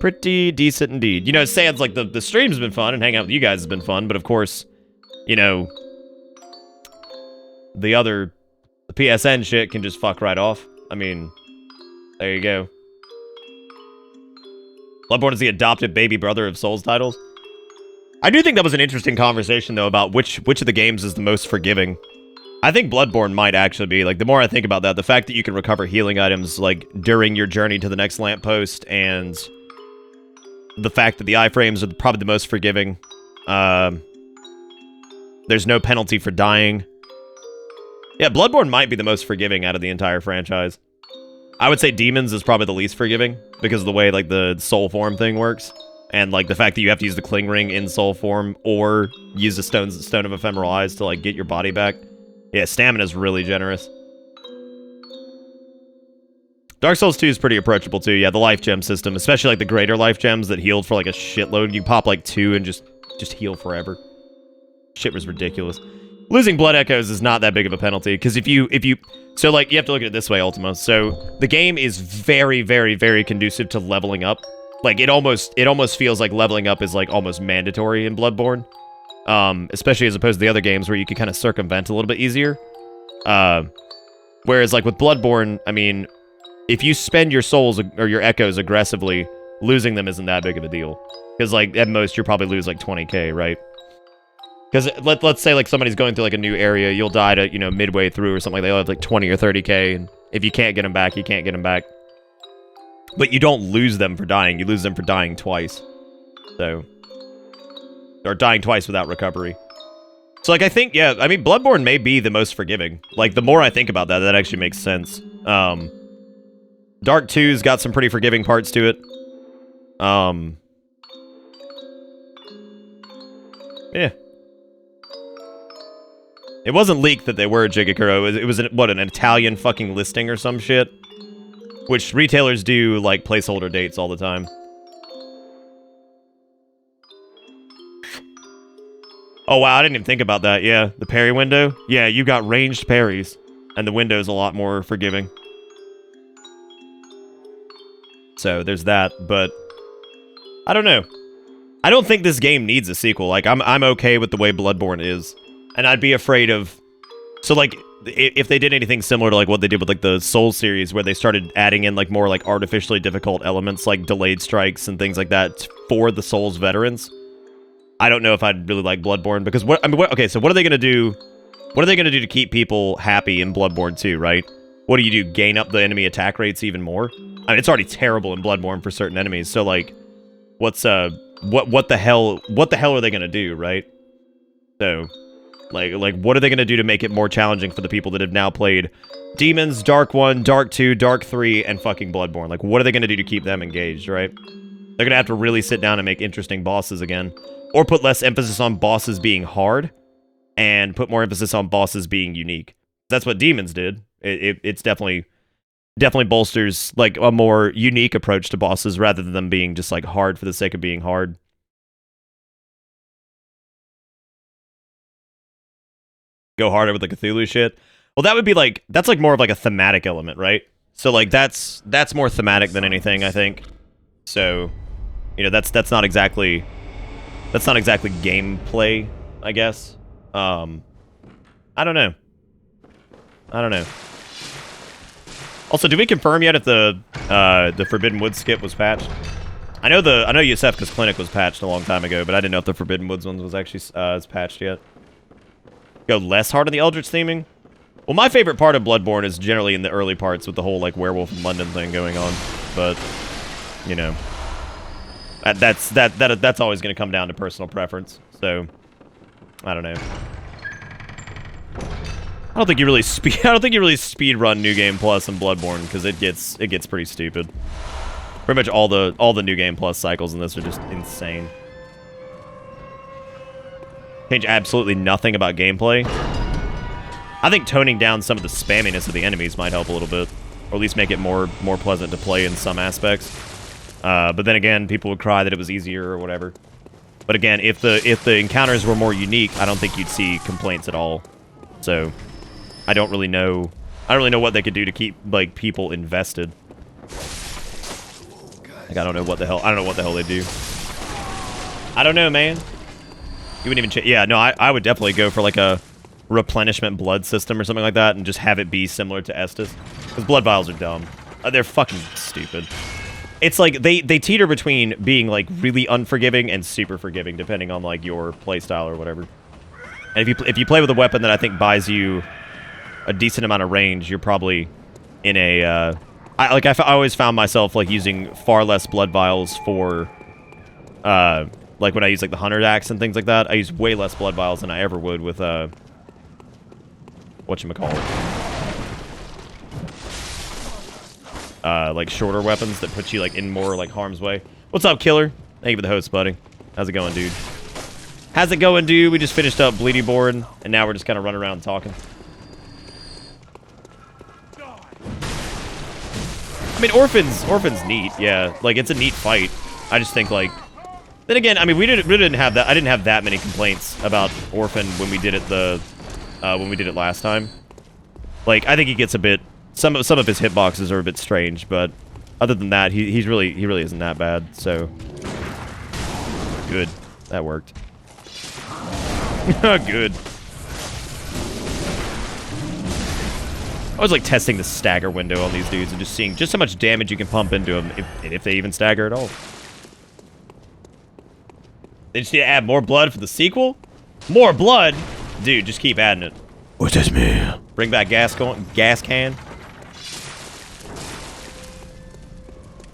Pretty decent indeed. You know, Sans, like, the stream's been fun, and hanging out with you guys has been fun, but of course, you know, the PSN shit can just fuck right off. I mean, there you go. Bloodborne is the adopted baby brother of Souls titles. I do think that was an interesting conversation, though, about which of the games is the most forgiving. I think Bloodborne might actually be. Like, the more I think about that, the fact that you can recover healing items, like, during your journey to the next lamppost, and the fact that the iframes are probably the most forgiving. There's no penalty for dying. Yeah, Bloodborne might be the most forgiving out of the entire franchise. I would say Demons is probably the least forgiving, because of the way, like, the soul form thing works. And, like, the fact that you have to use the Cling Ring in soul form, or use the Stone of Ephemeral Eyes to, like, get your body back. Yeah, stamina's really generous. Dark Souls 2 is pretty approachable, too. Yeah, the life gem system, especially, like, the greater life gems that healed for, like, a shitload. You pop, like, 2 and just heal forever. Shit was ridiculous. Losing Blood Echoes is not that big of a penalty, because if you... So, like, you have to look at it this way, Ultima. So, the game is very, very, very conducive to leveling up. Like, it almost feels like leveling up is, like, almost mandatory in Bloodborne. Especially as opposed to the other games where you can kind of circumvent a little bit easier. Whereas, like, with Bloodborne, I mean, if you spend your souls or your echoes aggressively, losing them isn't that big of a deal. Because, like, at most, you'll probably lose, like, 20k, right? Because let's say, like, somebody's going through, like, a new area, you'll die to, you know, midway through or something like that. They'll have, like, 20 or 30k, and if you can't get them back, you can't get them back. But you don't lose them for dying. You lose them for dying twice. So... Or dying twice without recovery. So, like, I think, yeah, I mean, Bloodborne may be the most forgiving. Like, the more I think about that, that actually makes sense. Dark 2's got some pretty forgiving parts to it. Yeah. It wasn't leaked that they were Jigakuro. It was an Italian fucking listing or some shit? Which retailers do, like, placeholder dates all the time. Oh, wow, I didn't even think about that. Yeah, the parry window. Yeah, you got ranged parries, and the window's a lot more forgiving. So, there's that, but... I don't know. I don't think this game needs a sequel. Like, I'm okay with the way Bloodborne is. And I'd be afraid of... So, like, if they did anything similar to, like, what they did with, like, the Souls series, where they started adding in, like, more, like, artificially difficult elements, like delayed strikes and things like that for the Souls veterans, I don't know if I'd really like Bloodborne, because okay, so what are they going to do? What are they going to do to keep people happy in Bloodborne 2, right? What do? Gain up the enemy attack rates even more? I mean, it's already terrible in Bloodborne for certain enemies, so, like, what the hell are they going to do, right? So, like, what are they going to do to make it more challenging for the people that have now played Demons, Dark 1, Dark 2, Dark 3, and fucking Bloodborne? Like, what are they going to do to keep them engaged, right? They're going to have to really sit down and make interesting bosses again. Or put less emphasis on bosses being hard, and put more emphasis on bosses being unique. That's what Demons did. It's definitely bolsters, like, a more unique approach to bosses, rather than them being just, like, hard for the sake of being hard. Go harder with the Cthulhu shit. Well, that would be like, that's like more of like a thematic element, right? So like that's more thematic than anything, I think. So, you know, that's not exactly gameplay, I guess. I don't know. Also, did we confirm yet if the Forbidden Woods skip was patched? I know Yusefka's Clinic was patched a long time ago, but I didn't know if the Forbidden Woods one was actually patched yet. Go less hard on the Eldritch theming? Well, my favorite part of Bloodborne is generally in the early parts with the whole, like, Werewolf in London thing going on. But, you know, that's always going to come down to personal preference. So, I don't know. I don't think you really speed run New Game Plus in Bloodborne, because it gets pretty stupid. Pretty much all the New Game Plus cycles in this are just insane. Change absolutely nothing about gameplay. I think toning down some of the spamminess of the enemies might help a little bit, or at least make it more pleasant to play in some aspects. But then again, people would cry that it was easier or whatever. But again, if the encounters were more unique, I don't think you'd see complaints at all. So I don't really know what they could do to keep, like, people invested. Like, I don't know what the hell they do. I don't know, man. You wouldn't even yeah, no, I would definitely go for, like, a replenishment blood system or something like that, and just have it be similar to Estus. Because blood vials are dumb. They're fucking stupid. It's like, they teeter between being, like, really unforgiving and super forgiving, depending on, like, your playstyle or whatever. And if you play with a weapon that I think buys you a decent amount of range, you're probably in a, I always found myself, like, using far less blood vials for, like, when I use, like, the Hunter Axe and things like that, I use way less blood vials than I ever would with, whatchamacallit. Like, shorter weapons that put you, like, in more, like, harm's way. What's up, Killer? Thank you for the host, buddy. How's it going, dude? How's it going, dude? We just finished up Bleedyboard, and now we're just kind of running around talking. I mean, Orphan's neat, yeah. Like, it's a neat fight. I just think, like... Then again, I mean, we didn't have that. I didn't have that many complaints about Orphan when we did it last time. Like, I think he gets a bit. Some of his hitboxes are a bit strange, but other than that, he really isn't that bad. So good, that worked. Good. I was like testing the stagger window on these dudes and just seeing just how much damage you can pump into them if they even stagger at all. They just need to add more blood for the sequel? More blood? Dude, just keep adding it. What does me? Bring back gas can.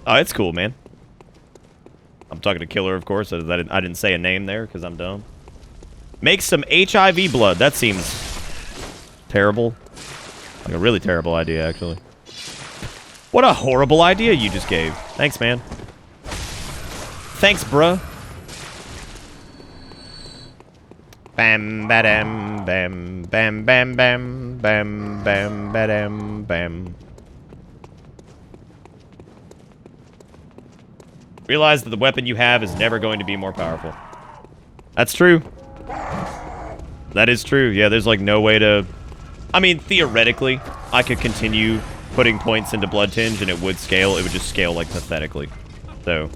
Oh, it's cool, man. I'm talking to Killer, of course. I didn't say a name there because I'm dumb. Make some HIV blood. That seems terrible. Like a really terrible idea, actually. What a horrible idea you just gave. Thanks, man. Thanks, bruh. Bam, badam, bam, bam, bam, bam, bam, bam, badam, bam. Realize that the weapon you have is never going to be more powerful. That's true. That is true. Yeah, there's like no way to... I mean, theoretically, I could continue putting points into Blood Tinge and it would scale. It would just scale like pathetically. So,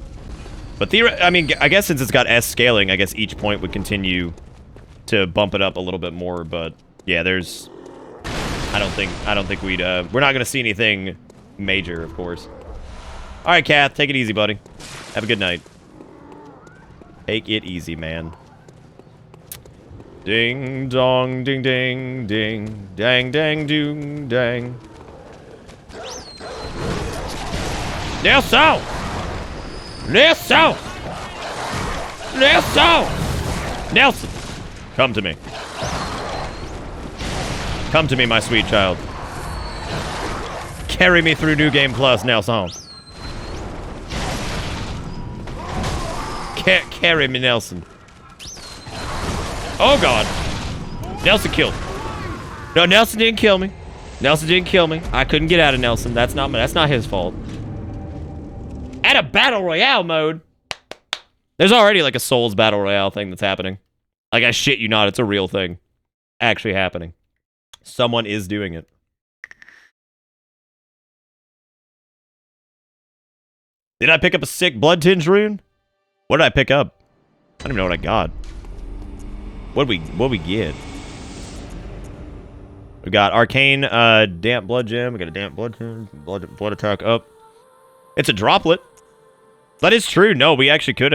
But I mean, I guess since it's got S scaling, I guess each point would continue to bump it up a little bit more. But yeah, there's. I don't think we'd. We're not gonna see anything major, of course. All right, Kath, take it easy, buddy. Have a good night. Take it easy, man. Ding dong, ding ding ding, dang dang doong dang. Nelson! Nelson! Nelson! Nelson! Come to me. Come to me, my sweet child. Carry me through New Game Plus, Nelson. Carry me, Nelson. Oh, God. Nelson killed. No, Nelson didn't kill me. Nelson didn't kill me. I couldn't get out of Nelson. That's not his fault. At a Battle Royale mode. There's already like a Souls Battle Royale thing that's happening. Like, I shit you not, it's a real thing. Actually happening. Someone is doing it. Did I pick up a sick Blood Tinge rune? What did I pick up? I don't even know what I got. What we get? We got Arcane, Damp Blood Gem. We got a Damp Blood Gem. Blood Attack up. It's a droplet. That is true. No, we actually could,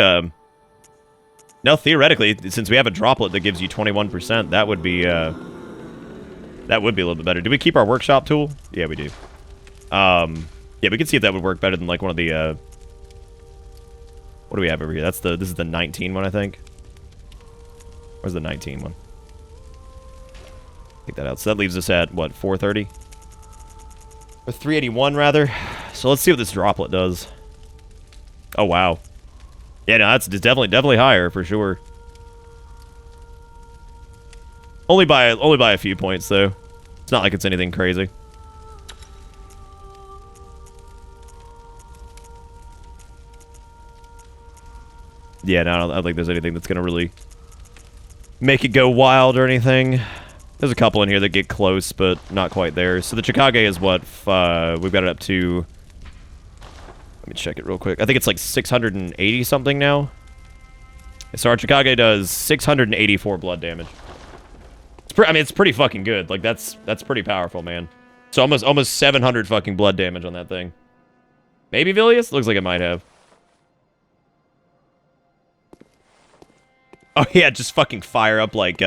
no, theoretically, since we have a droplet that gives you 21%, that would be a little bit better. Do we keep our workshop tool? Yeah, we do. Yeah, we can see if that would work better than, like, one of the, what do we have over here? This is the 19 one, I think. Where's the 19 one? Take that out. So that leaves us at, what, 430? Or 381, rather. So let's see what this droplet does. Oh, wow. Yeah, no, that's definitely higher, for sure. Only by a few points, though. It's not like it's anything crazy. Yeah, no, I don't think there's anything that's gonna really make it go wild or anything. There's a couple in here that get close, but not quite there. So the Chikage is what? We've got it up to... Let me check it real quick. I think it's like 680 something now. So our Chikage does 684 blood damage. I mean, it's pretty fucking good. Like, that's pretty powerful, man. So almost 700 fucking blood damage on that thing. Maybe Vilius? Looks like it might have. Oh yeah, just fucking fire up like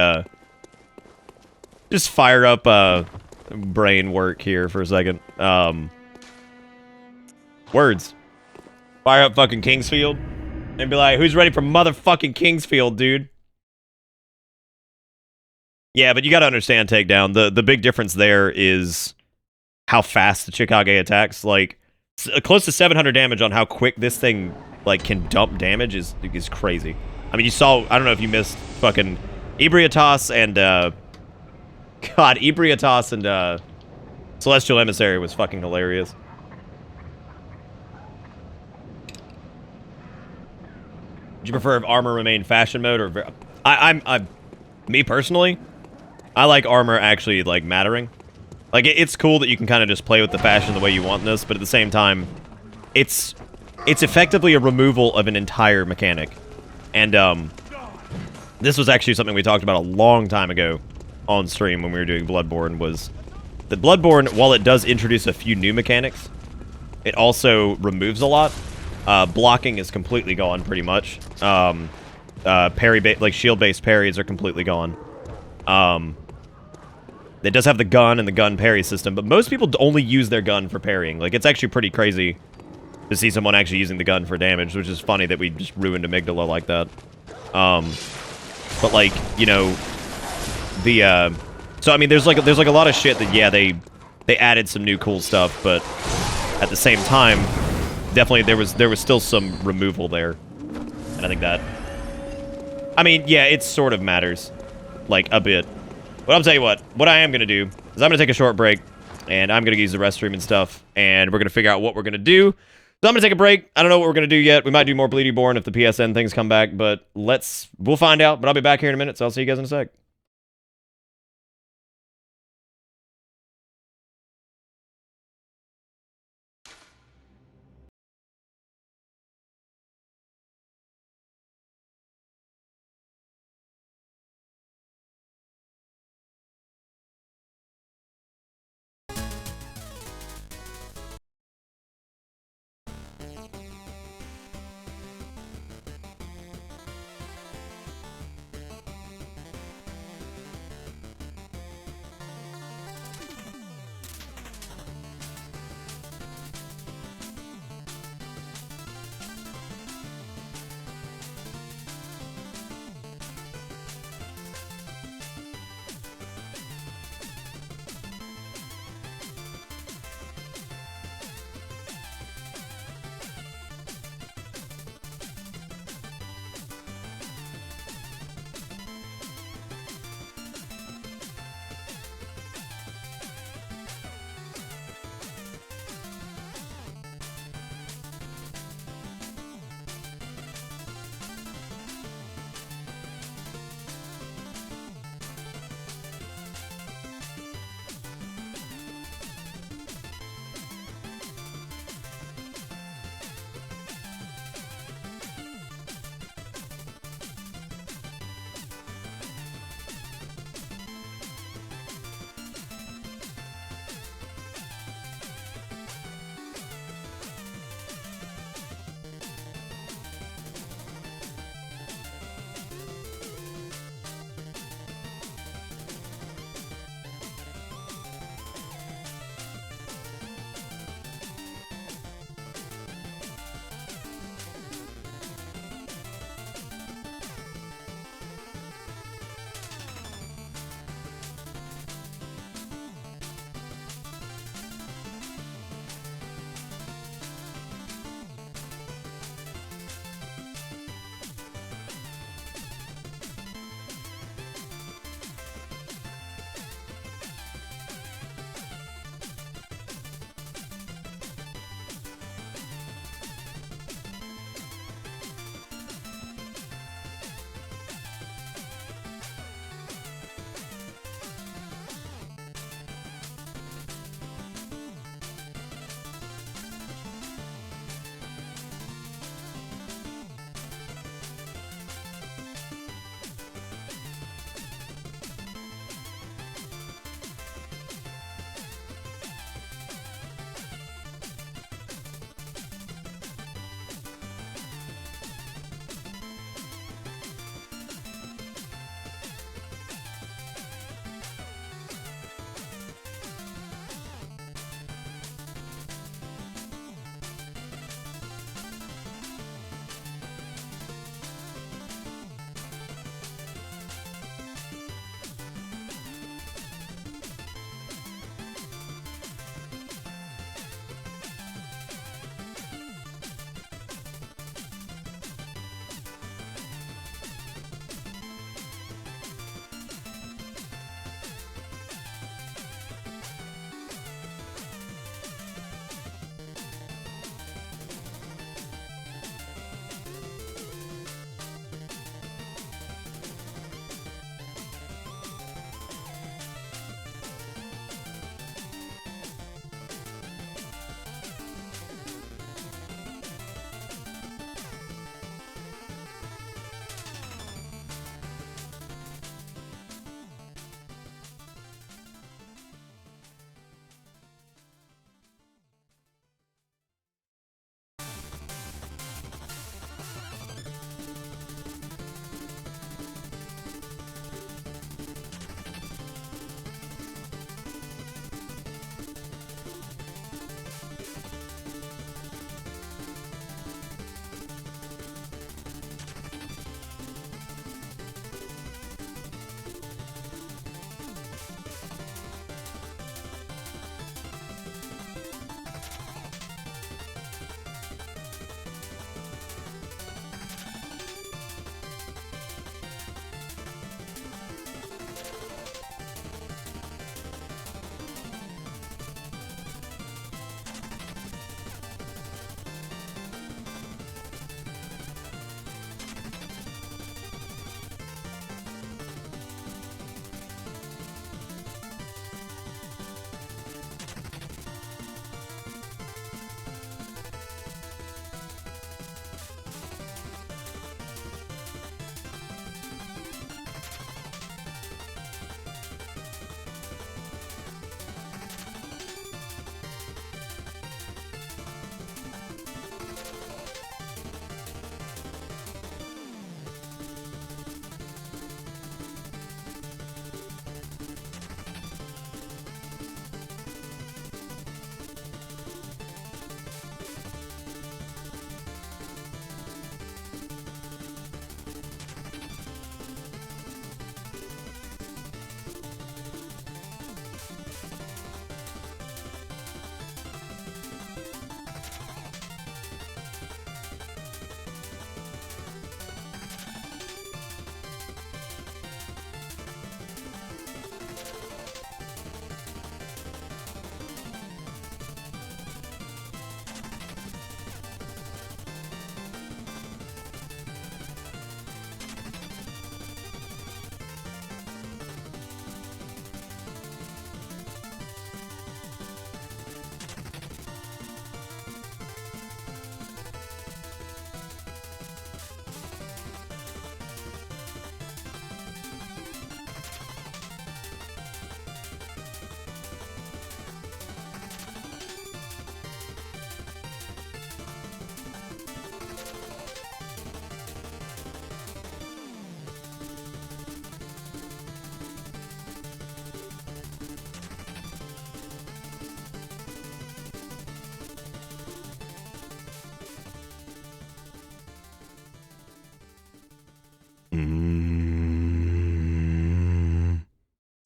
just fire up brain work here for a second. Words. Fire up fucking Kingsfield and be like, who's ready for motherfucking Kingsfield, dude? Yeah, but you gotta understand takedown. The big difference there is how fast the Chikage attacks. Like, close to 700 damage on how quick this thing like can dump damage is crazy. I mean, you saw, I don't know if you missed fucking Ebrietas and, God, Ebrietas and, Celestial Emissary was fucking hilarious. Do you prefer if armor remained fashion mode or... Me personally, I like armor actually, like, mattering. Like, it's cool that you can kind of just play with the fashion the way you want this, but at the same time, it's effectively a removal of an entire mechanic. And, this was actually something we talked about a long time ago on stream when we were doing Bloodborne, was that Bloodborne, while it does introduce a few new mechanics, it also removes a lot. Blocking is completely gone, pretty much. Like, shield-based parries are completely gone. It does have the gun and the gun parry system, but most people only use their gun for parrying. Like, it's actually pretty crazy to see someone actually using the gun for damage, which is funny that we just ruined Amygdala like that. But like, you know, so I mean, there's like a lot of shit that, yeah, they added some new cool stuff, but at the same time, definitely there was still some removal there, and I think that, I mean, yeah, it sort of matters, like, a bit. But I'll tell you what I am gonna do is I'm gonna take a short break, and I'm gonna use the restroom and stuff, and we're gonna figure out what we're gonna do. So I'm gonna take a break. I don't know what we're gonna do yet. We might do more Bloodborne if the PSN things come back, but we'll find out. But I'll be back here in a minute, so I'll see you guys in a sec.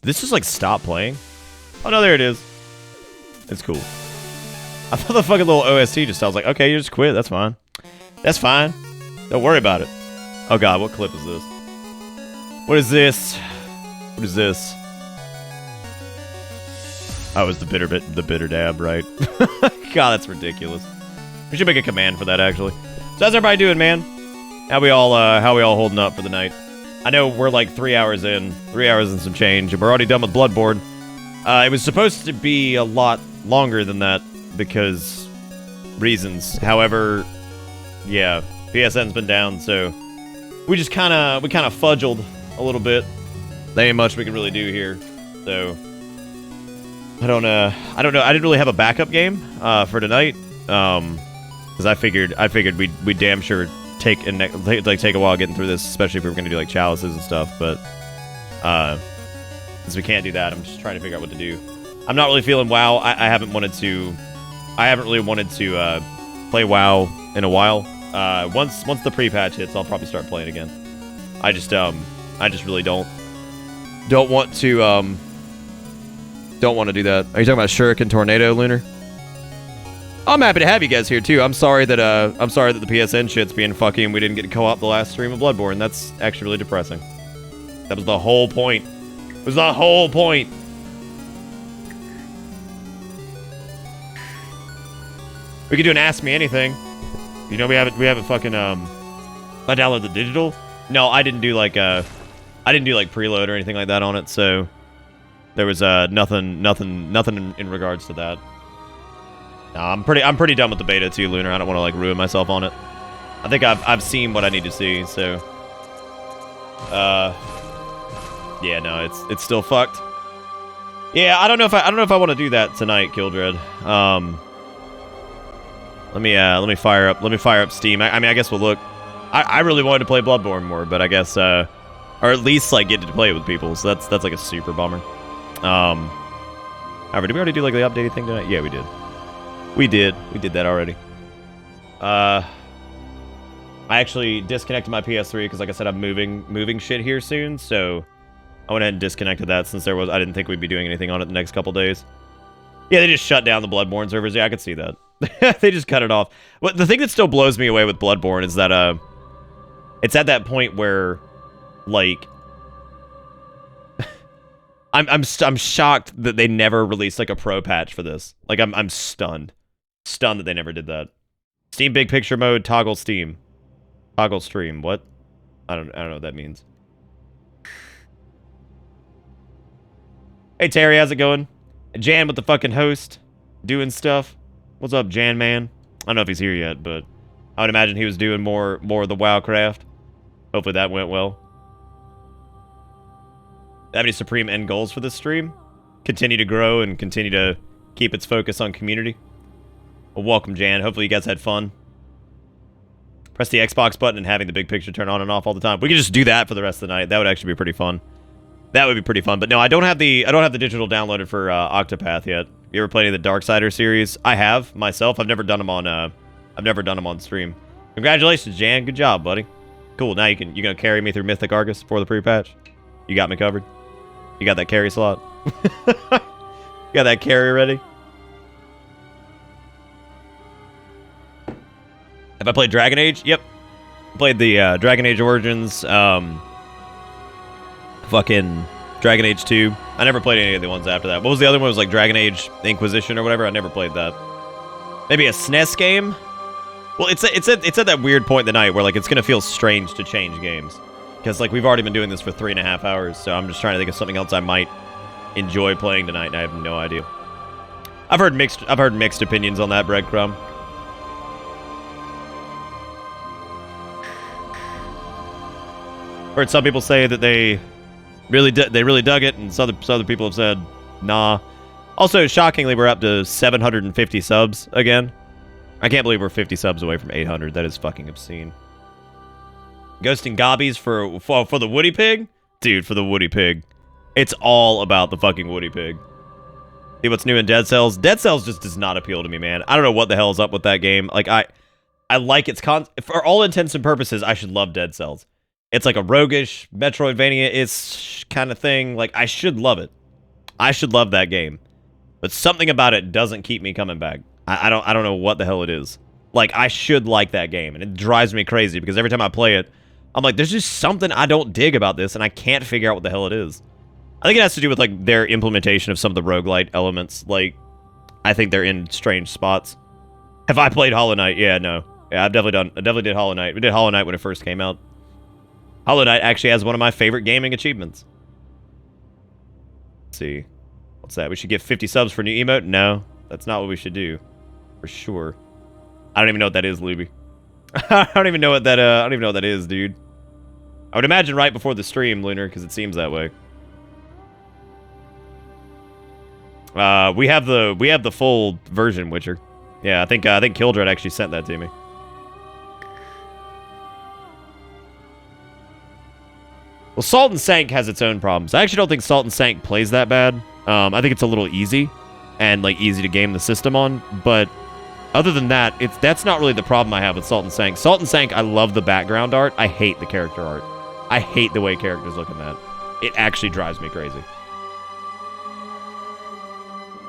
This just like stop playing? Oh no, there it is. It's cool. I thought the fucking little OST just sounds like, okay, you just quit. That's fine. That's fine. Don't worry about it. Oh god, what clip is this? What is this? What is this? Oh, it's the bitter dab, right? God, that's ridiculous. We should make a command for that, actually. So how's everybody doing, man? How we all holding up for the night? I know we're like 3 hours in, 3 hours and some change, and we're already done with Bloodborne. It was supposed to be a lot longer than that because reasons. However, yeah, PSN's been down, so we just kind of fudged a little bit. There ain't much we can really do here, so I don't know. I didn't really have a backup game for tonight, because I figured we'd damn sure take a while getting through this, especially if we were gonna do like chalices and stuff. But since we can't do that, I'm just trying to figure out what to do. I'm not really feeling WoW. I haven't really wanted to play WoW in a while. Once the pre-patch hits, I'll probably start playing again. I just really don't want to do that. Are you talking about Shuriken Tornado, Lunar? I'm happy to have you guys here too. I'm sorry that the PSN shit's being fucky and we didn't get to co-op the last stream of Bloodborne. That's actually really depressing. That was the whole point. It was the whole point. We could do an Ask Me Anything. You know, we haven't fucking I downloaded the digital. No, I didn't do like preload or anything like that on it, so there was nothing in regards to that. Nah, I'm pretty done with the beta too, Lunar. I don't want to like ruin myself on it. I think I've seen what I need to see, so yeah, no, it's still fucked. Yeah, I don't know if I want to do that tonight, Kildred. Let me fire up Steam. I mean, I guess we'll look. I really wanted to play Bloodborne more, but I guess or at least like get to play it with people. So that's like a super bummer. However, did we already do like the updated thing tonight? Yeah, we did. We did that already. I actually disconnected my PS3 because, like I said, I'm moving shit here soon. So I went ahead and disconnected that since I didn't think we'd be doing anything on it the next couple days. Yeah, they just shut down the Bloodborne servers. Yeah, I could see that. They just cut it off. But the thing that still blows me away with Bloodborne is that it's at that point where, like, I'm shocked that they never released like a pro patch for this. Like, I'm stunned that they never did that. Steam big picture mode, toggle Steam, toggle stream. What? I don't know what that means. Hey Terry, how's it going? Jan with the fucking host, doing stuff. What's up, Jan man? I don't know if he's here yet, but I would imagine he was doing more of the WoWcraft. Hopefully that went well. Have any supreme end goals for this stream? Continue to grow and continue to keep its focus on community. Well, welcome, Jan. Hopefully you guys had fun. Press the Xbox button and having the big picture turn on and off all the time. We could just do that for the rest of the night. That would actually be pretty fun. That would be pretty fun. But no, I don't have the digital downloaded for Octopath yet. You ever played any of the Darksider series? I have myself. I've never done them on stream. Congratulations, Jan. Good job, buddy. Cool. Now you gonna carry me through Mythic Argus for the pre-patch? You got me covered. You got that carry slot. You got that carry ready. Have I played Dragon Age? Yep. Played the Dragon Age Origins. Fucking Dragon Age 2. I never played any of the ones after that. What was the other one? It was like Dragon Age Inquisition or whatever. I never played that. Maybe a SNES game? Well, it's at that weird point in the night where like it's gonna feel strange to change games. Because like we've already been doing this for 3.5 hours, so I'm just trying to think of something else I might enjoy playing tonight, and I have no idea. I've heard mixed opinions on that, Breadcrumb. Heard some people say that they really dug it, and some other people have said nah. Also, shockingly, we're up to 750 subs again. I can't believe we're 50 subs away from 800. That is fucking obscene. Ghosting gobbies for the Woody Pig? Dude, for the Woody Pig. It's all about the fucking Woody Pig. See what's new in Dead Cells? Dead Cells just does not appeal to me, man. I don't know what the hell is up with that game. Like, I like its for all intents and purposes, I should love Dead Cells. It's like a roguish Metroidvania-ish kind of thing. Like, I should love it. I should love that game. But something about it doesn't keep me coming back. I don't know what the hell it is. Like, I should like that game, and it drives me crazy because every time I play it, I'm like, there's just something I don't dig about this, and I can't figure out what the hell it is. I think it has to do with, like, their implementation of some of the roguelite elements. Like, I think they're in strange spots. Have I played Hollow Knight? Yeah, no. Yeah, I definitely did Hollow Knight. We did Hollow Knight when it first came out. Hollow Knight actually has one of my favorite gaming achievements. Let's see. What's that? We should get 50 subs for new emote? No, that's not what we should do. For sure. I don't even know what that is, Luby. I don't even know what that is, dude. I would imagine right before the stream, Lunar, because it seems that way. We have the full version, Witcher. Yeah, I think Kildred actually sent that to me. Well, Salt and Sank has its own problems. I actually don't think Salt and Sank plays that bad. I think it's a little easy and like easy to game the system on, but other than that, that's not really the problem I have with Salt and Sank. Salt and Sank, I love the background art. I hate the character art. I hate the way characters look in that. It actually drives me crazy.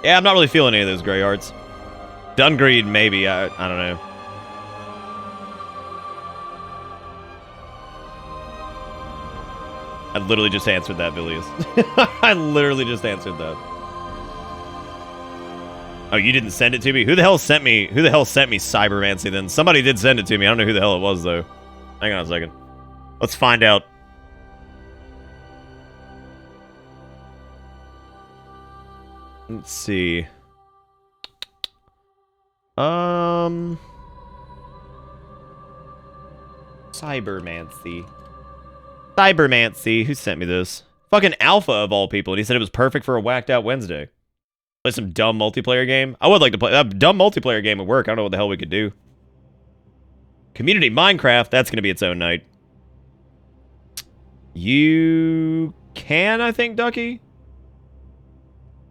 Yeah, I'm not really feeling any of those gray arts. Dungreed, maybe. I don't know. I literally just answered that, Villius. I literally just answered that. Oh, you didn't send it to me? Who the hell sent me Cybermancy then? Somebody did send it to me. I don't know who the hell it was, though. Hang on a second. Let's find out. Let's see. Cybermancy. Cybermancy, who sent me this? Fucking Alpha of all people, and he said it was perfect for a whacked out Wednesday. Play some dumb multiplayer game. I would like to play that dumb multiplayer game at work. I don't know what the hell we could do. Community Minecraft, that's gonna be its own night. You can, I think, Ducky?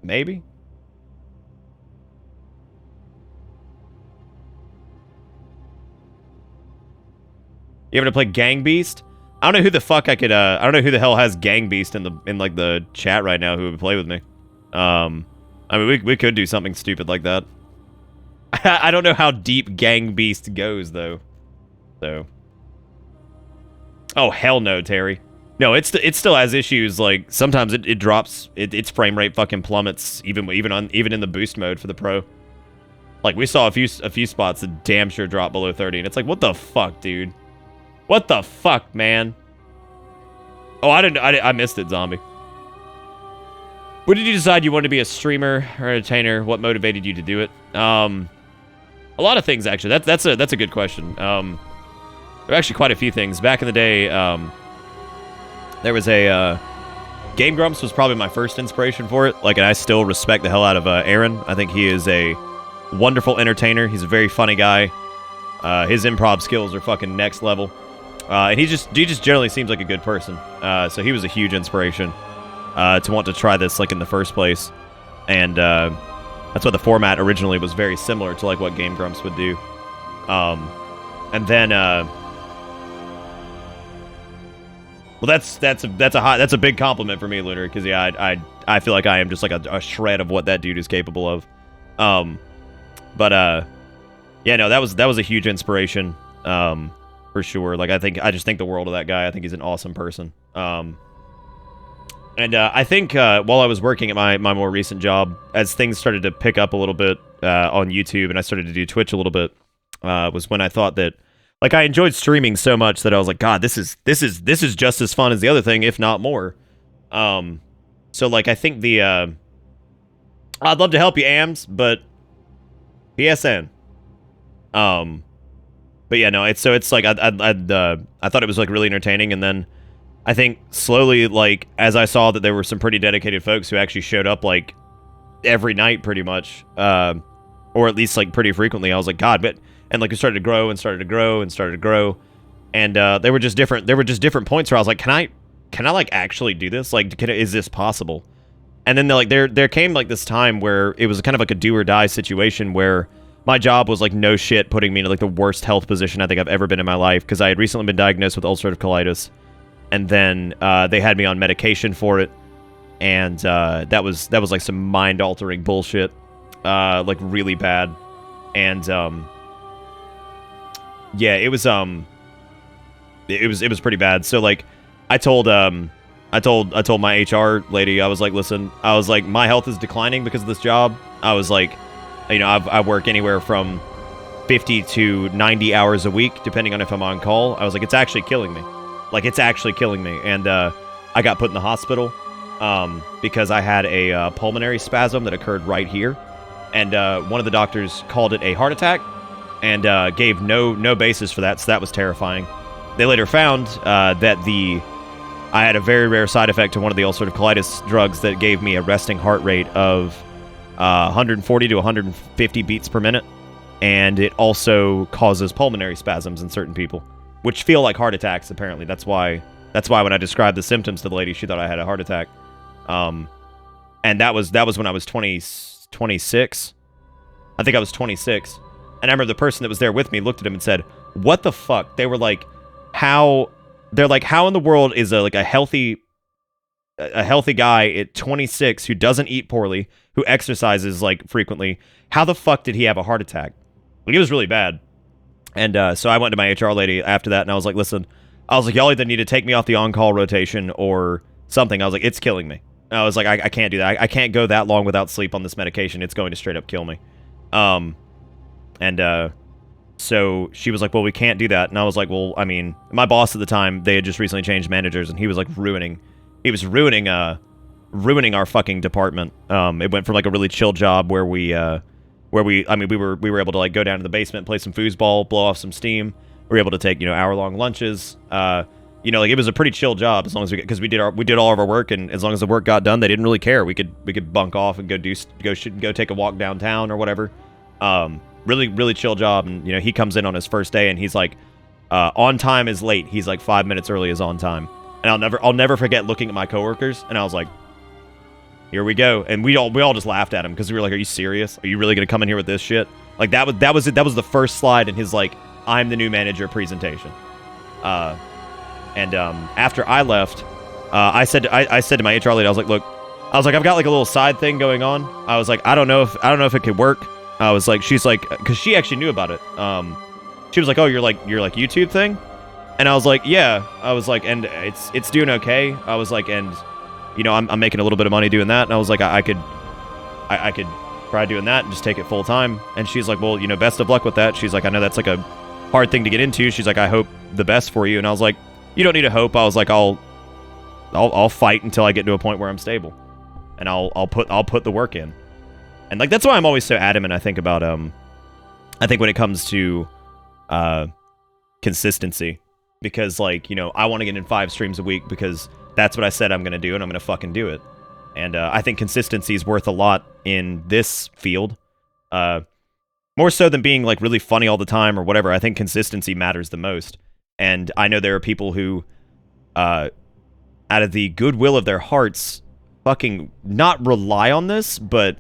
Maybe. You ever play Gang Beast? I don't know who the fuck I could, I don't know who the hell has Gang Beast in like the chat right now who would play with me. I mean, we could do something stupid like that. I don't know how deep Gang Beast goes, though. So. Oh, hell no, Terry. No, it still has issues, like, sometimes it drops, its frame rate fucking plummets, even in the boost mode for the Pro. Like, we saw a few spots that damn sure drop below 30, and it's like, what the fuck, dude? What the fuck, man? Oh, I missed it, Zombie. When did you decide you wanted to be a streamer or entertainer? What motivated you to do it? A lot of things, actually. That's a good question. There are actually quite a few things. Back in the day, there was a Game Grumps was probably my first inspiration for it. Like, and I still respect the hell out of Aaron. I think he is a wonderful entertainer. He's a very funny guy. His improv skills are fucking next level. And he just generally seems like a good person. So he was a huge inspiration to want to try this, like, in the first place. And that's why the format originally was very similar to, like, what Game Grumps would do. And then well, that's a big compliment for me, Lunar, because yeah, I feel like I am just like a shred of what that dude is capable of. But yeah, no, that was a huge inspiration, for sure. Like, I just think the world of that guy. I think he's an awesome person. And I think while I was working at my more recent job, as things started to pick up a little bit on YouTube, and I started to do Twitch a little bit, was when I thought that, like, I enjoyed streaming so much that I was like, God, this is just as fun as the other thing, if not more. So, like, I think I'd love to help you, AMS, but PSN. But yeah, no, it's like I thought it was, like, really entertaining, and then I think slowly, like, as I saw that there were some pretty dedicated folks who actually showed up, like, every night pretty much, or at least, like, pretty frequently, I was like, God, but, and, like, it started to grow and started to grow and started to grow, and there were just different points where I was like, can I like actually do this? Like, is this possible? And then there came, like, this time where it was kind of like a do or die situation where my job was, like, no shit putting me in, like, the worst health position I think I've ever been in my life, because I had recently been diagnosed with ulcerative colitis. and then they had me on medication for it, and that was like some mind-altering bullshit, like really bad, and yeah, it was pretty bad. So like, I told my HR lady, I was like, listen, I was like, my health is declining because of this job. I was like, you know, I work anywhere from 50 to 90 hours a week, depending on if I'm on call. I was like, it's actually killing me. Like, it's actually killing me. And I got put in the hospital because I had a pulmonary spasm that occurred right here. And one of the doctors called it a heart attack and gave no basis for that, so that was terrifying. They later found that I had a very rare side effect to one of the ulcerative colitis drugs that gave me a resting heart rate of 140 to 150 beats per minute, and it also causes pulmonary spasms in certain people, which feel like heart attacks. Apparently, that's why when I described the symptoms to the lady, she thought I had a heart attack. And that was when I was 26. I think I was 26, and I remember the person that was there with me looked at him and said, "What the fuck?" They were like, "How?" They're like, "How in the world is a healthy guy at 26 who doesn't eat poorly, who exercises like frequently? How the fuck did he have a heart attack?" Like, it was really bad. And so I went to my HR lady after that, and I was like, "Listen," I was like, "y'all either need to take me off the on-call rotation or something." I was like, "It's killing me." And I was like, I can't do that. I can't go that long without sleep on this medication. It's going to straight up kill me." So she was like, "Well, we can't do that." And I was like, "Well, I mean, my boss at the time, they had just recently changed managers, and he was like ruining our fucking department. It went from like a really chill job where we were able to like go down to the basement, play some foosball, blow off some steam. We were able to take, you know, hour-long lunches. You know, like, it was a pretty chill job as long as because we did all of our work, and as long as the work got done, they didn't really care. We could bunk off and go take a walk downtown or whatever. Really, really chill job. And, you know, he comes in on his first day and he's like, on time is late. He's like 5 minutes early is on time. And I'll never forget looking at my coworkers, and I was like, here we go. And we all just laughed at him because we were like, are you serious? Are you really going to come in here with this shit? Like, that was it. That was the first slide in his like, I'm the new manager presentation. After I left, I said to my HR lady, I was like, look, I've got like a little side thing going on. I was like, I don't know if it could work. I was like, she's like, because she actually knew about it. She was like, oh, you're like YouTube thing? And I was like, yeah. I was like, and it's doing okay. I was like, and, you know, I'm making a little bit of money doing that. And I was like, I could try doing that and just take it full time. And she's like, well, you know, best of luck with that. She's like, I know that's like a hard thing to get into. She's like, I hope the best for you. And I was like, you don't need to hope. I was like, I'll fight until I get to a point where I'm stable, and I'll put the work in. And like, that's why I'm always so adamant, I think, about I think when it comes to consistency, because, like, you know, I want to get in 5 streams a week because that's what I said I'm going to do, and I'm going to fucking do it. And I think consistency is worth a lot in this field. More so than being like really funny all the time or whatever. I think consistency matters the most. And I know there are people who, out of the goodwill of their hearts, fucking not rely on this, but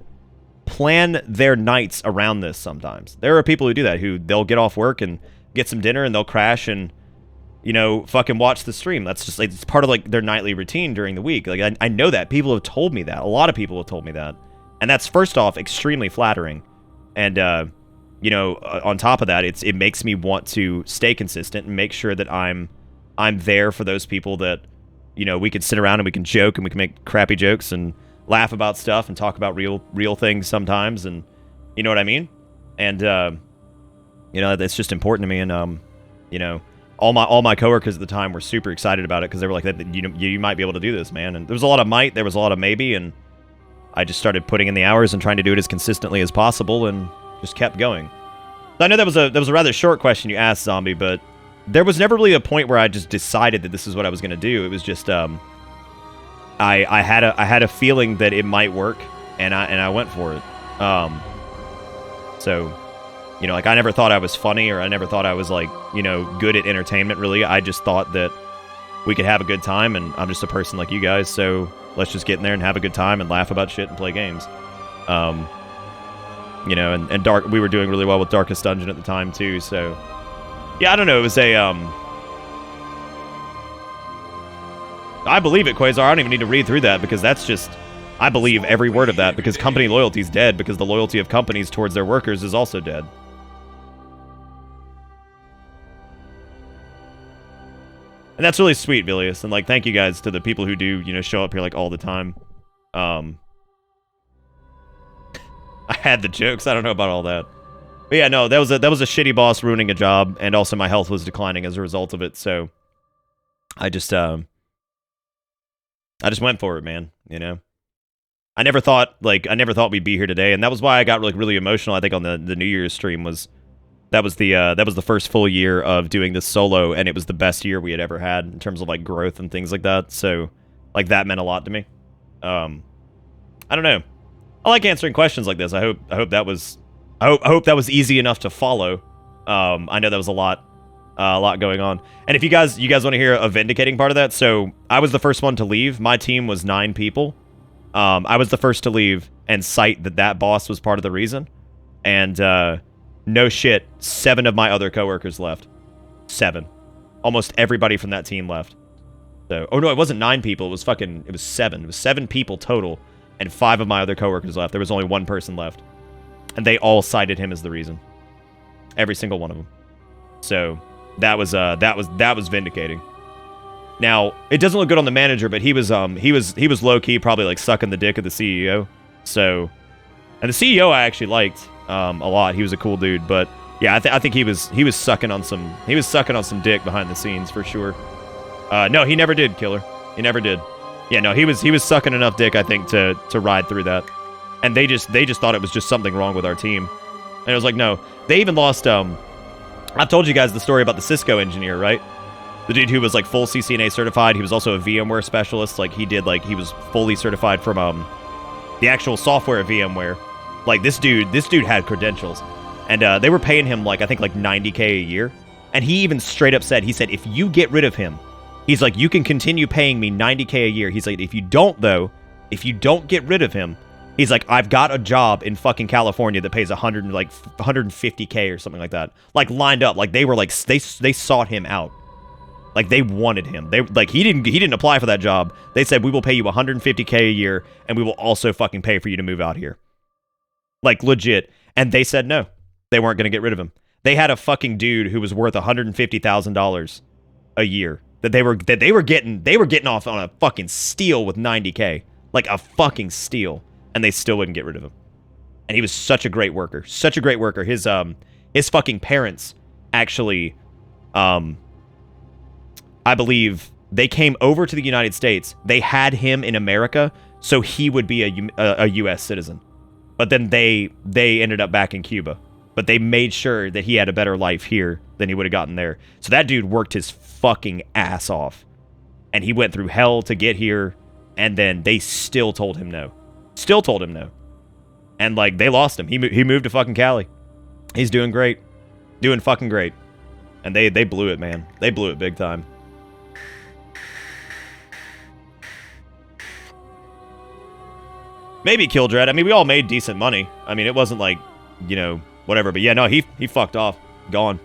plan their nights around this sometimes. There are people who do that, who they'll get off work and get some dinner and they'll crash and, you know, fucking watch the stream. That's just like, it's part of like their nightly routine during the week. Like, I know that. People have told me that. A lot of people have told me that. And that's, first off, extremely flattering. And, you know, on top of that, it makes me want to stay consistent and make sure that I'm there for those people that, you know, we can sit around and we can joke and we can make crappy jokes and laugh about stuff and talk about real things sometimes, and you know what I mean? And you know, that's just important to me. And you know, all my coworkers at the time were super excited about it because they were like, you might be able to do this, man. And there was a lot of might, there was a lot of maybe, and I just started putting in the hours and trying to do it as consistently as possible, and just kept going. So I know that was a rather short question you asked, Zombie, but there was never really a point where I just decided that this is what I was going to do. It was just I had a feeling that it might work, and I went for it. So, you know, like, I never thought I was funny, or I never thought I was, like, you know, good at entertainment, really. I just thought that we could have a good time, and I'm just a person like you guys, so let's just get in there and have a good time and laugh about shit and play games. You know, and Dark, we were doing really well with Darkest Dungeon at the time, too, so... Yeah, I don't know, it was a, I believe it, Quasar. I don't even need to read through that because that's just... I believe every word of that because company loyalty is dead because the loyalty of companies towards their workers is also dead. And that's really sweet, Vilius. And, like, thank you guys to the people who do, you know, show up here, like, all the time. I had the jokes. I don't know about all that. But yeah, no, that was a shitty boss ruining a job, and also my health was declining as a result of it, so... I just went for it, man, you know? I never thought we'd be here today, and that was why I got, like, really emotional, I think, on the New Year's stream, was... That was the first full year of doing this solo, and it was the best year we had ever had in terms of, like, growth and things like that, so, like, that meant a lot to me. I don't know. I like answering questions like this. I hope that was easy enough to follow. I know that was a lot going on. And if you guys want to hear a vindicating part of that, so I was the first one to leave. My team was 9 people. I was the first to leave and cite that boss was part of the reason. And no shit, 7 of my other coworkers left. 7. Almost everybody from that team left. So, oh no, it wasn't 9 people. It was 7. It was 7 people total, and 5 of my other coworkers left. There was only 1 person left, and they all cited him as the reason. Every single one of them. So that was vindicating. Now, it doesn't look good on the manager, but he was low key, probably like sucking the dick of the CEO. So, and the CEO I actually liked a lot. He was a cool dude, but yeah, I think he was sucking on some dick behind the scenes for sure. No, he never did, Killer. He never did. Yeah, no, he was sucking enough dick, I think, to ride through that. And they just thought it was just something wrong with our team. And it was like, no. They even lost, I've told you guys the story about the Cisco engineer, right? The dude who was, like, full CCNA certified. He was also a VMware specialist. Like, he was fully certified from, the actual software at VMware. Like, this dude had credentials. And, they were paying him, like, I think, like, $90K a year. And he even straight up said, if you get rid of him, he's like, you can continue paying me $90K a year. He's like, if you don't get rid of him, he's like, I've got a job in fucking California that pays $150K or something like that. Like, lined up. Like, they were like, they sought him out. Like, they wanted him. He didn't apply for that job. They said, we will pay you $150K a year, and we will also fucking pay for you to move out here. Like, legit. And they said no. They weren't going to get rid of him. They had a fucking dude who was worth $150,000 a year that they were getting off on a fucking steal with $90K. Like, a fucking steal. And they still wouldn't get rid of him. And he was such a great worker. Such a great worker. His fucking parents actually, I believe, they came over to the United States. They had him in America, so he would be a U.S. citizen. But then they ended up back in Cuba. But they made sure that he had a better life here than he would have gotten there. So that dude worked his fucking ass off. And he went through hell to get here, and then they still told him no. Still told him no. And, like, they lost him. He moved to fucking Cali. He's doing great. Doing fucking great. And they blew it, man. They blew it big time. Maybe Killdread. I mean, we all made decent money. I mean, it wasn't like, you know, whatever. But yeah, no, he fucked off. Gone.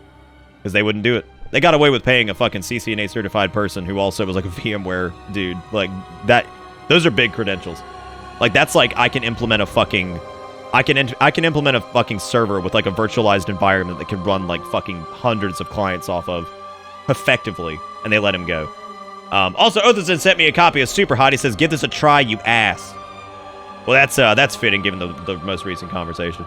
Because they wouldn't do it. They got away with paying a fucking CCNA certified person who also was like a VMware dude. Like, that. Those are big credentials. Like, that's like, I can implement a fucking server with, like, a virtualized environment that can run, like, fucking hundreds of clients off of effectively, and they let him go. Also, Otherson sent me a copy of Super Hot. He says, give this a try, you ass. Well, that's fitting, given the most recent conversation.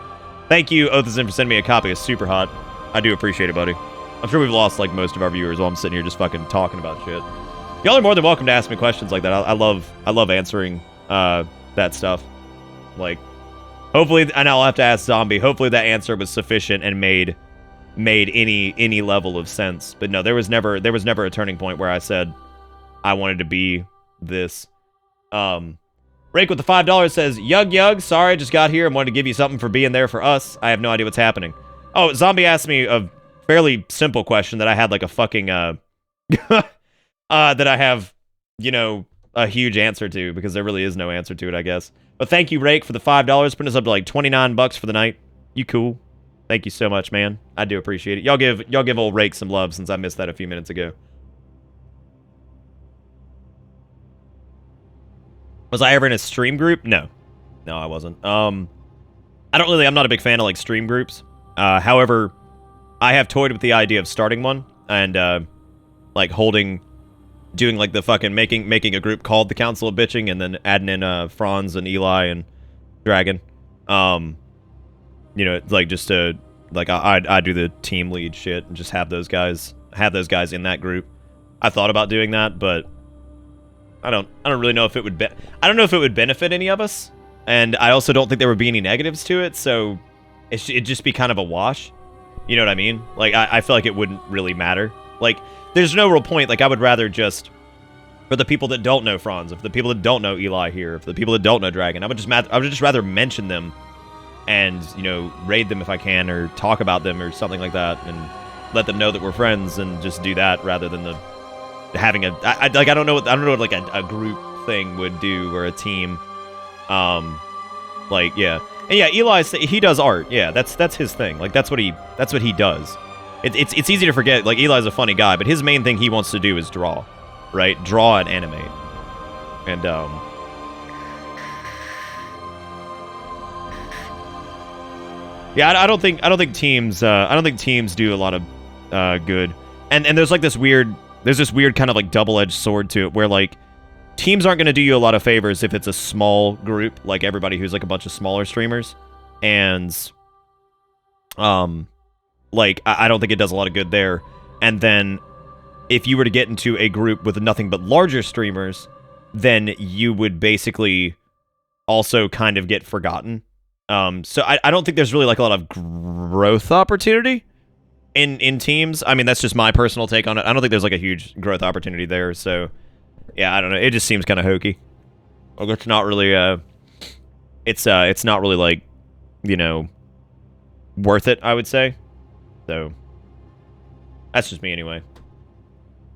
Thank you, Otherson, for sending me a copy of Super Hot. I do appreciate it, buddy. I'm sure we've lost, like, most of our viewers while I'm sitting here just fucking talking about shit. Y'all are more than welcome to ask me questions like that. I love answering, that stuff. Like, hopefully, and I'll have to ask Zombie, hopefully that answer was sufficient and made any level of sense. But no, there was never a turning point where I said I wanted to be this. Rake with the $5 says, Yug, sorry, I just got here and wanted to give you something for being there for us. I have no idea what's happening. Oh, Zombie asked me a fairly simple question that I had like a fucking, that I have, you know, a huge answer to, because there really is no answer to it, I guess. But thank you, Rake, for the $5, putting us up to like $29 for the night. You cool. Thank you so much, man. I do appreciate it. Y'all give old Rake some love since I missed that a few minutes ago. Was I ever in a stream group? No. No, I wasn't. I'm not a big fan of, like, stream groups. However, I have toyed with the idea of starting one and, like, doing, like, the fucking, making a group called the Council of Bitching and then adding in, Franz and Eli and Dragon. You know, like, just to, like, I do the team lead shit and just have those guys in that group. I thought about doing that, but I don't really know if it would I don't know if it would benefit any of us, and I also don't think there would be any negatives to it, so it'd just be kind of a wash. You know what I mean? Like, I feel like it wouldn't really matter. Like, there's no real point. Like, I would rather just, for the people that don't know Franz, if the people that don't know Eli here, if the people that don't know Dragon, I would just rather mention them and, you know, raid them if I can, or talk about them or something like that, and let them know that we're friends, and just do that rather than having I don't know what like a group thing would do, or a team. Like, yeah. And yeah, Eli, he does art. Yeah, that's his thing. Like, that's what he does. It's easy to forget. Like, Eli's a funny guy, but his main thing he wants to do is draw, right? Draw and animate. And yeah, I don't think teams do a lot of good. And there's like this weird kind of like double-edged sword to it, where like teams aren't going to do you a lot of favors if it's a small group, like everybody who's like a bunch of smaller streamers. And like, I don't think it does a lot of good there. And then if you were to get into a group with nothing but larger streamers, then you would basically also kind of get forgotten. So I don't think there's really like a lot of growth opportunity in teams. I mean, that's just my personal take on it. I don't think there's like a huge growth opportunity there. So yeah, I don't know. It just seems kind of hokey. Like, it's not really it's not really like, you know, worth it, I would say. So that's just me anyway.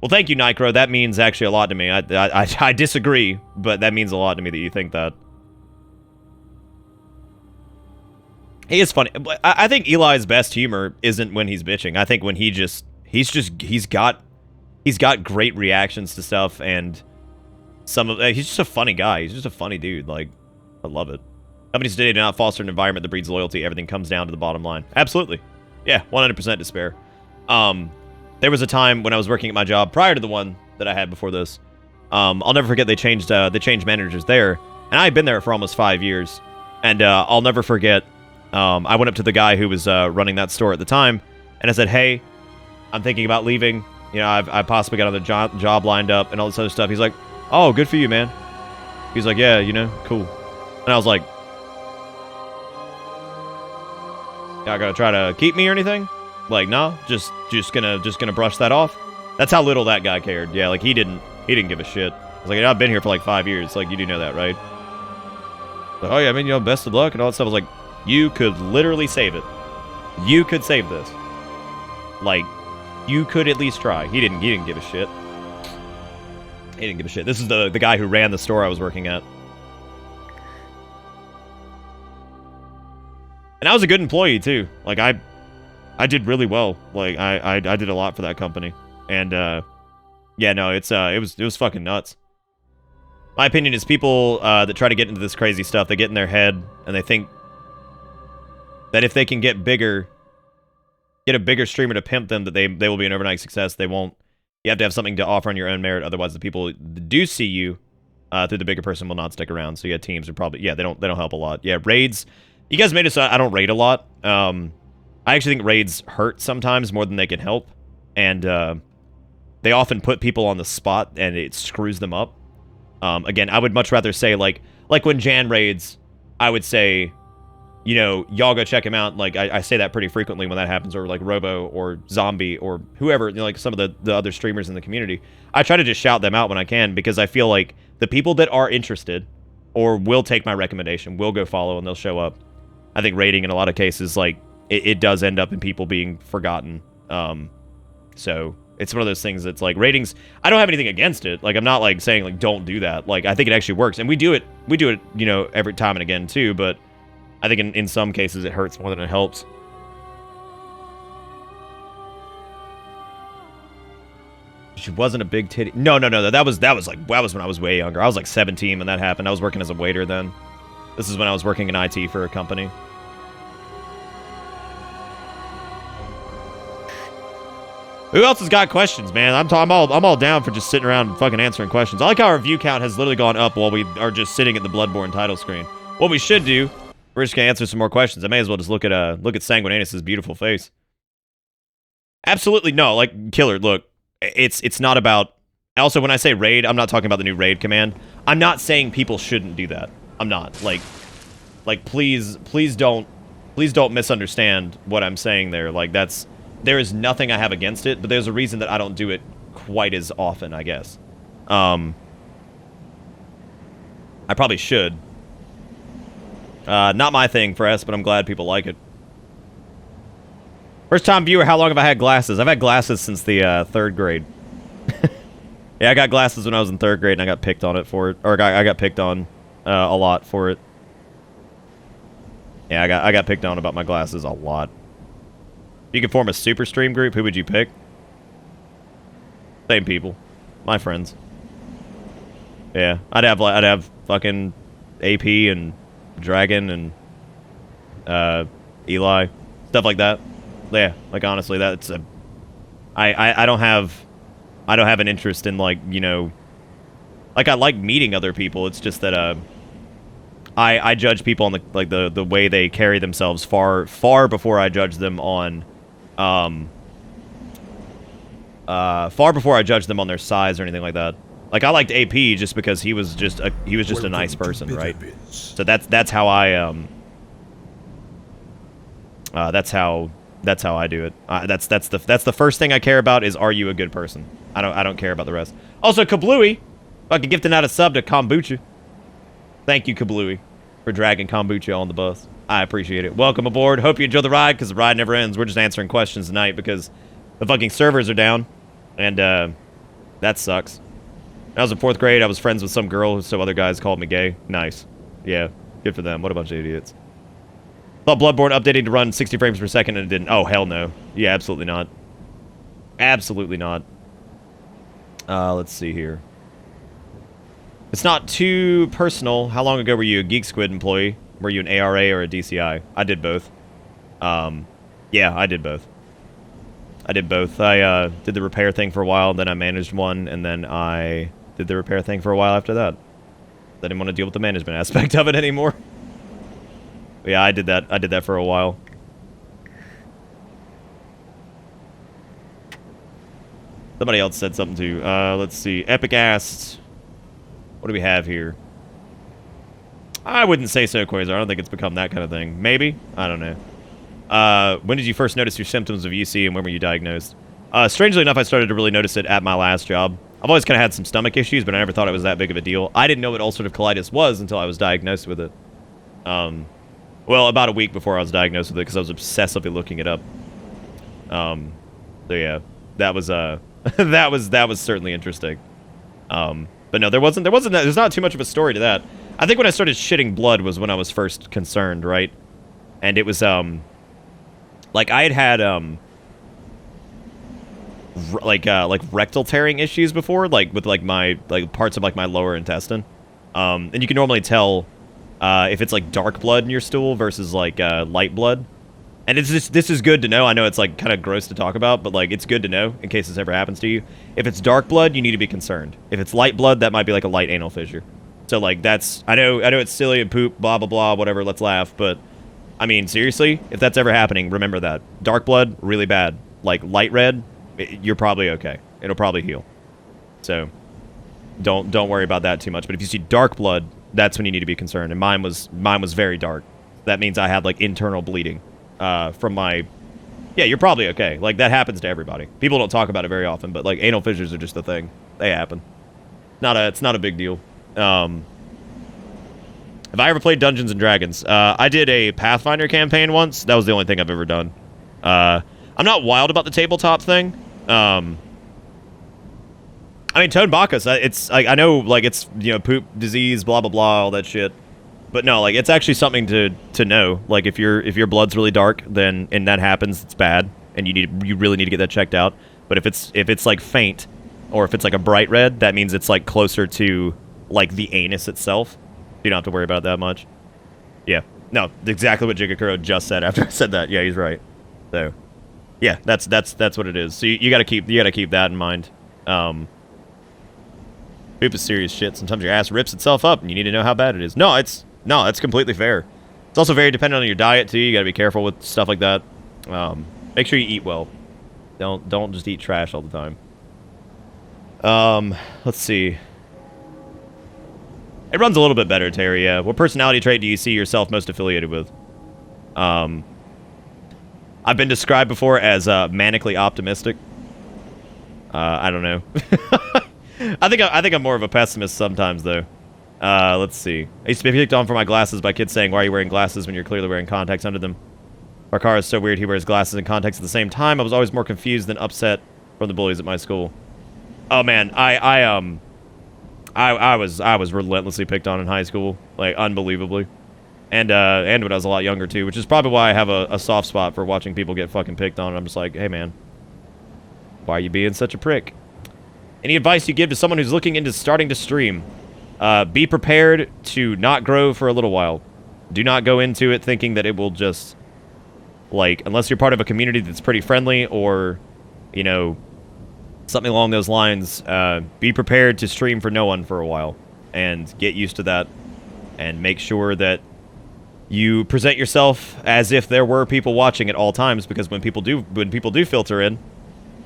Well, thank you, Nicro. That means actually a lot to me. I disagree, but that means a lot to me that you think that. He is funny. I think Eli's best humor isn't when he's bitching. I think when he's got great reactions to stuff, and he's just a funny guy. He's just a funny dude. Like, I love it. Companies today do not foster an environment that breeds loyalty. Everything comes down to the bottom line. Absolutely. Yeah, 100% despair. There was a time when I was working at my job prior to the one that I had before this. I'll never forget they changed managers there, and I had been there for almost 5 years. And I'll never forget. I went up to the guy who was running that store at the time, and I said, "Hey, I'm thinking about leaving. You know, I possibly got another job lined up and all this other stuff." He's like, "Oh, good for you, man." He's like, "Yeah, you know, cool." And I was like, "Y'all gonna try to keep me or anything?" Like, no, just gonna brush that off. That's how little that guy cared. Yeah, like he didn't give a shit. I was like, "I've been here for like 5 years. Like, you do know that, right?" Like, "Oh yeah, I mean, you know, best of luck and all that stuff." I was like, "You could literally save it. You could save this. Like, you could at least try." He didn't give a shit. He didn't give a shit. This is the guy who ran the store I was working at. And I was a good employee too. Like, I did really well. Like, I did a lot for that company. And yeah, no, it was fucking nuts. My opinion is people that try to get into this crazy stuff, they get in their head and they think that if they can get a bigger streamer to pimp them, that they will be an overnight success. They won't. You have to have something to offer on your own merit. Otherwise, the people that do see you through the bigger person will not stick around. So yeah, teams are probably, yeah, they don't help a lot. Yeah, raids. You guys made it so I don't raid a lot. I actually think raids hurt sometimes more than they can help, and they often put people on the spot and it screws them up. Again, I would much rather say like when Jan raids, I would say, you know, y'all go check him out. Like, I say that pretty frequently when that happens, or like Robo or Zombie or whoever, you know, like some of the other streamers in the community. I try to just shout them out when I can, because I feel like the people that are interested or will take my recommendation will go follow and they'll show up. I think raiding in a lot of cases, like, it does end up in people being forgotten. So it's one of those things that's like, ratings, I don't have anything against it. Like, I'm not like saying like don't do that. Like, I think it actually works, and we do it, you know, every time and again too, but I think in some cases it hurts more than it helps. She wasn't a big titty. No. That was when I was way younger. I was like 17 when that happened. I was working as a waiter then. This is when I was working in IT for a company. Who else has got questions, man? I'm all down for just sitting around and fucking answering questions. I like how our view count has literally gone up while we are just sitting at the Bloodborne title screen. What we should do, we're just gonna answer some more questions. I may as well just look at Sanguinanus' beautiful face. Absolutely no, like Killer. Look, it's not about. Also, when I say raid, I'm not talking about the new raid command. I'm not saying people shouldn't do that. I'm not like please don't misunderstand what I'm saying there. Like there is nothing I have against it, but there's a reason that I don't do it quite as often, I guess. I probably should. Not my thing for S, but I'm glad people like it. First time viewer, how long have I had glasses? I've had glasses since the 3rd grade. Yeah, I got glasses when I was in 3rd grade, and I got picked on it for it. Or I got picked on a lot for it. Yeah, I got picked on about my glasses a lot. If you could form a super stream group, who would you pick? Same people. My friends. Yeah, I'd have fucking AP and Dragon and Eli, stuff like that. Yeah, like honestly, that's a. I don't have an interest in like, you know, like I like meeting other people. It's just that I judge people on the way they carry themselves far before I judge them on far before I judge them on their size or anything like that. Like I liked AP just because he was just a nice person, right? So that's how I that's how I do it. That's the first thing I care about is, are you a good person? I don't care about the rest. Also, Kablooey, fucking gifting out a sub to Kombucha. Thank you, Kablooey, for dragging Kombucha on the bus. I appreciate it. Welcome aboard. Hope you enjoy the ride, because the ride never ends. We're just answering questions tonight because the fucking servers are down, and that sucks. When I was in 4th grade, I was friends with some girl, so other guys called me gay. Nice. Yeah, good for them. What a bunch of idiots. Thought Bloodborne updating to run 60 frames per second and it didn't. Oh, hell no. Yeah, absolutely not. Absolutely not. Let's see here. It's not too personal. How long ago were you a Geek Squid employee? Were you an ARA or a DCI? I did both. Yeah, I did both. I did the repair thing for a while, then I managed one, and then I did the repair thing for a while after that. I didn't want to deal with the management aspect of it anymore. But yeah, I did that for a while. Somebody else said something too. Let's see. Epic asked, what do we have here? I wouldn't say so, Quasar. I don't think it's become that kind of thing. Maybe? I don't know. When did you first notice your symptoms of UC, and when were you diagnosed? Strangely enough, I started to really notice it at my last job. I've always kind of had some stomach issues, but I never thought it was that big of a deal. I didn't know what ulcerative colitis was until I was diagnosed with it. Well, about a week before I was diagnosed with it, because I was obsessively looking it up. So yeah, that was that was certainly interesting. But no, there's not too much of a story to that. I think when I started shitting blood was when I was first concerned, right? And it was like I had like rectal tearing issues before, like with my parts of like my lower intestine. And you can normally tell if it's like dark blood in your stool versus like light blood. And it's just, this is good to know. I know it's like kind of gross to talk about, but like it's good to know in case this ever happens to you. If it's dark blood, you need to be concerned. If it's light blood, that might be like a light anal fissure. So like that's, I know it's silly and poop, blah blah blah, whatever. Let's laugh, but I mean seriously, if that's ever happening, remember that dark blood really bad. Like light red, you're probably okay. It'll probably heal. So don't worry about that too much. But if you see dark blood, that's when you need to be concerned. And mine was very dark. That means I had like internal bleeding from my. Yeah, you're probably okay. Like that happens to everybody. People don't talk about it very often, but like anal fissures are just a thing. They happen. It's not a big deal. Have I ever played Dungeons and Dragons? I did a Pathfinder campaign once. That was the only thing I've ever done. I'm not wild about the tabletop thing. I mean, Tone Bacchus, it's like, I know, like, it's, you know, poop, disease, blah, blah, blah, all that shit. But no, like, it's actually something to know. Like, if your blood's really dark, then, and that happens, it's bad, and you really need to get that checked out. But if it's like, faint, or if it's like a bright red, that means it's like closer to like the anus itself. You don't have to worry about it that much. Yeah. No, exactly what Jigakuro just said after I said that. Yeah, he's right. So, yeah, that's what it is. So you gotta keep that in mind. Poop is serious shit. Sometimes your ass rips itself up, and you need to know how bad it is. No, it's completely fair. It's also very dependent on your diet too. You gotta be careful with stuff like that. Make sure you eat well. Don't just eat trash all the time. Let's see. It runs a little bit better, Terry. Yeah. What personality trait do you see yourself most affiliated with? I've been described before as manically optimistic. I don't know. I think I'm more of a pessimist sometimes, though. Let's see. I used to be picked on for my glasses by kids saying, "Why are you wearing glasses when you're clearly wearing contacts under them?" Our car is so weird. He wears glasses and contacts at the same time. I was always more confused than upset from the bullies at my school. Oh man, I was relentlessly picked on in high school, like unbelievably, and when I was a lot younger too, which is probably why I have a soft spot for watching people get fucking picked on. And I'm just like, hey man, why are you being such a prick? Any advice you give to someone who's looking into starting to stream? Be prepared to not grow for a little while. Do not go into it thinking that it will just, like, unless you're part of a community that's pretty friendly or, you know, something along those lines, be prepared to stream for no one for a while and get used to that and make sure that you present yourself as if there were people watching at all times, because when people do filter in,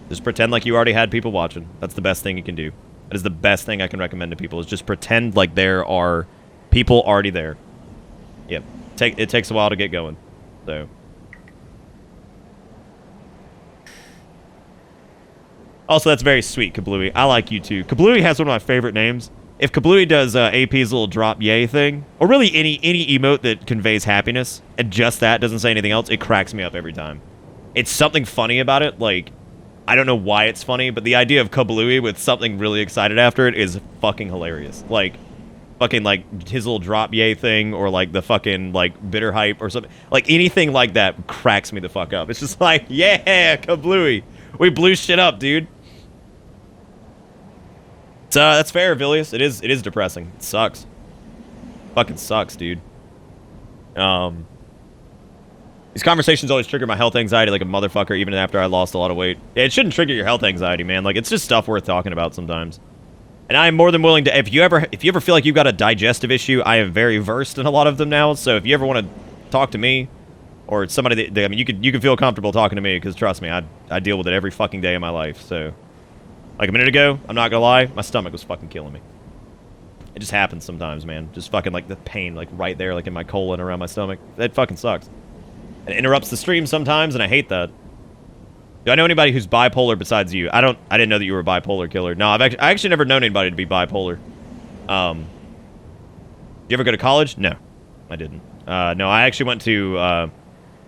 just pretend like you already had people watching. That's the best thing you can do. That is the best thing I can recommend to people, is just pretend like there are people already there. Yep. It takes a while to get going. So. Also, that's very sweet, Kablooey. I like you too. Kablooey has one of my favorite names. If Kablooey does AP's little drop yay thing, or really any emote that conveys happiness, and just that, doesn't say anything else, it cracks me up every time. It's something funny about it, like, I don't know why it's funny, but the idea of Kablooey with something really excited after it is fucking hilarious. Like, fucking, like, his little drop yay thing, or, like, the fucking, like, bitter hype or something. Like, anything like that cracks me the fuck up. It's just like, yeah, Kablooey. We blew shit up, dude. So, that's fair, Vilius. It is depressing. It sucks. Fucking sucks, dude. These conversations always trigger my health anxiety like a motherfucker, even after I lost a lot of weight. Yeah, it shouldn't trigger your health anxiety, man. Like, it's just stuff worth talking about sometimes. And I am more than willing to, if you ever feel like you've got a digestive issue, I am very versed in a lot of them now. So if you ever want to talk to me, or somebody that, I mean, you can feel comfortable talking to me, because trust me, I deal with it every fucking day of my life. So, like a minute ago, I'm not gonna lie, my stomach was fucking killing me. It just happens sometimes, man. Just fucking, like, the pain, like, right there, like, in my colon, around my stomach. It fucking sucks. It interrupts the stream sometimes, and I hate that. Do I know anybody who's bipolar besides you? I didn't know that you were a bipolar killer. No, I actually never known anybody to be bipolar. You ever go to college? No, I didn't. No, I actually went to,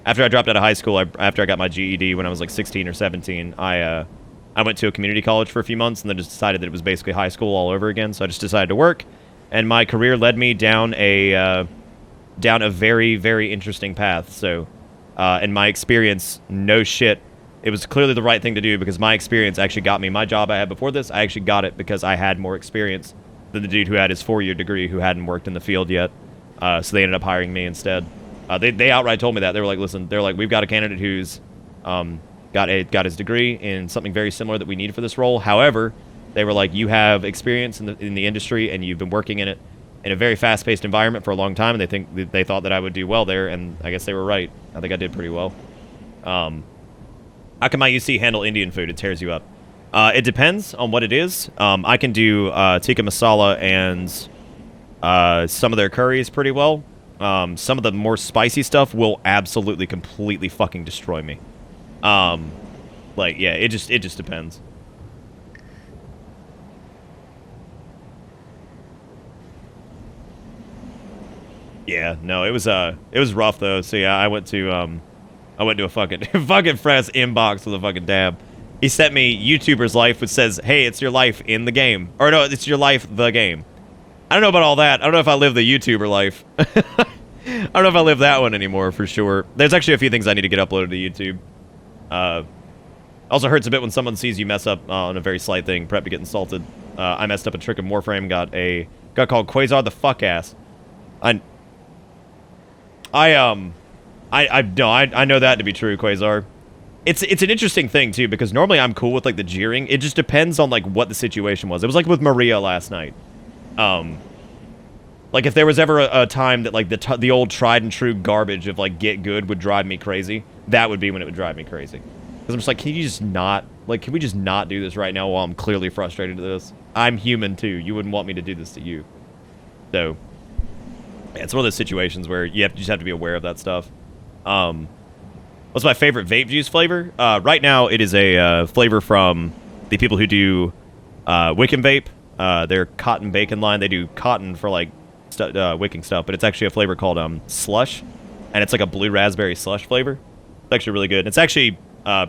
after I dropped out of high school, after I got my GED when I was like 16 or 17, I went to a community college for a few months, and then just decided that it was basically high school all over again. So I just decided to work, and my career led me down a very, very interesting path. So, in my experience, no shit, it was clearly the right thing to do, because my experience actually got me my job I had before this. I actually got it because I had more experience than the dude who had his 4-year degree who hadn't worked in the field yet. So they ended up hiring me instead. They outright told me that. They were like, listen, they're like, we've got a candidate who's got his degree in something very similar that we need for this role. However, they were like, you have experience in the industry, and you've been working in it in a very fast-paced environment for a long time, and they thought that I would do well there, and I guess they were right. I think I did pretty well. How can my UC handle Indian food? It tears you up. It depends on what it is. I can do tikka masala and some of their curries pretty well. Some of the more spicy stuff will absolutely, completely fucking destroy me. Like, yeah, it just depends. Yeah, no, it was rough though. So yeah, I went to a fucking friend's inbox with a fucking dab. He sent me YouTuber's life, which says, "Hey, it's your life in the game," or no, it's your life the game. I don't know about all that. I don't know if I live the YouTuber life. I don't know if I live that one anymore for sure. There's actually a few things I need to get uploaded to YouTube. Also hurts a bit when someone sees you mess up on a very slight thing, prep to get insulted. I messed up a trick in Warframe, got called Quasar the fuck ass. I know that to be true, Quasar. It's an interesting thing too, because normally I'm cool with like the jeering. It just depends on like what the situation was. It was like with Maria last night. Like if there was ever a time that like the old tried and true garbage of like get good would drive me crazy, that would be when it would drive me crazy. Because I'm just like, can we just not do this right now while I'm clearly frustrated at this? I'm human too. You wouldn't want me to do this to you. So, yeah, it's one of those situations where you just have to be aware of that stuff. What's my favorite vape juice flavor? Right now, it is a flavor from the people who do Wiccan Vape. Their cotton bacon line. They do cotton for like wicking stuff, but it's actually a flavor called Slush, and it's like a blue raspberry slush flavor. It's actually really good. It's actually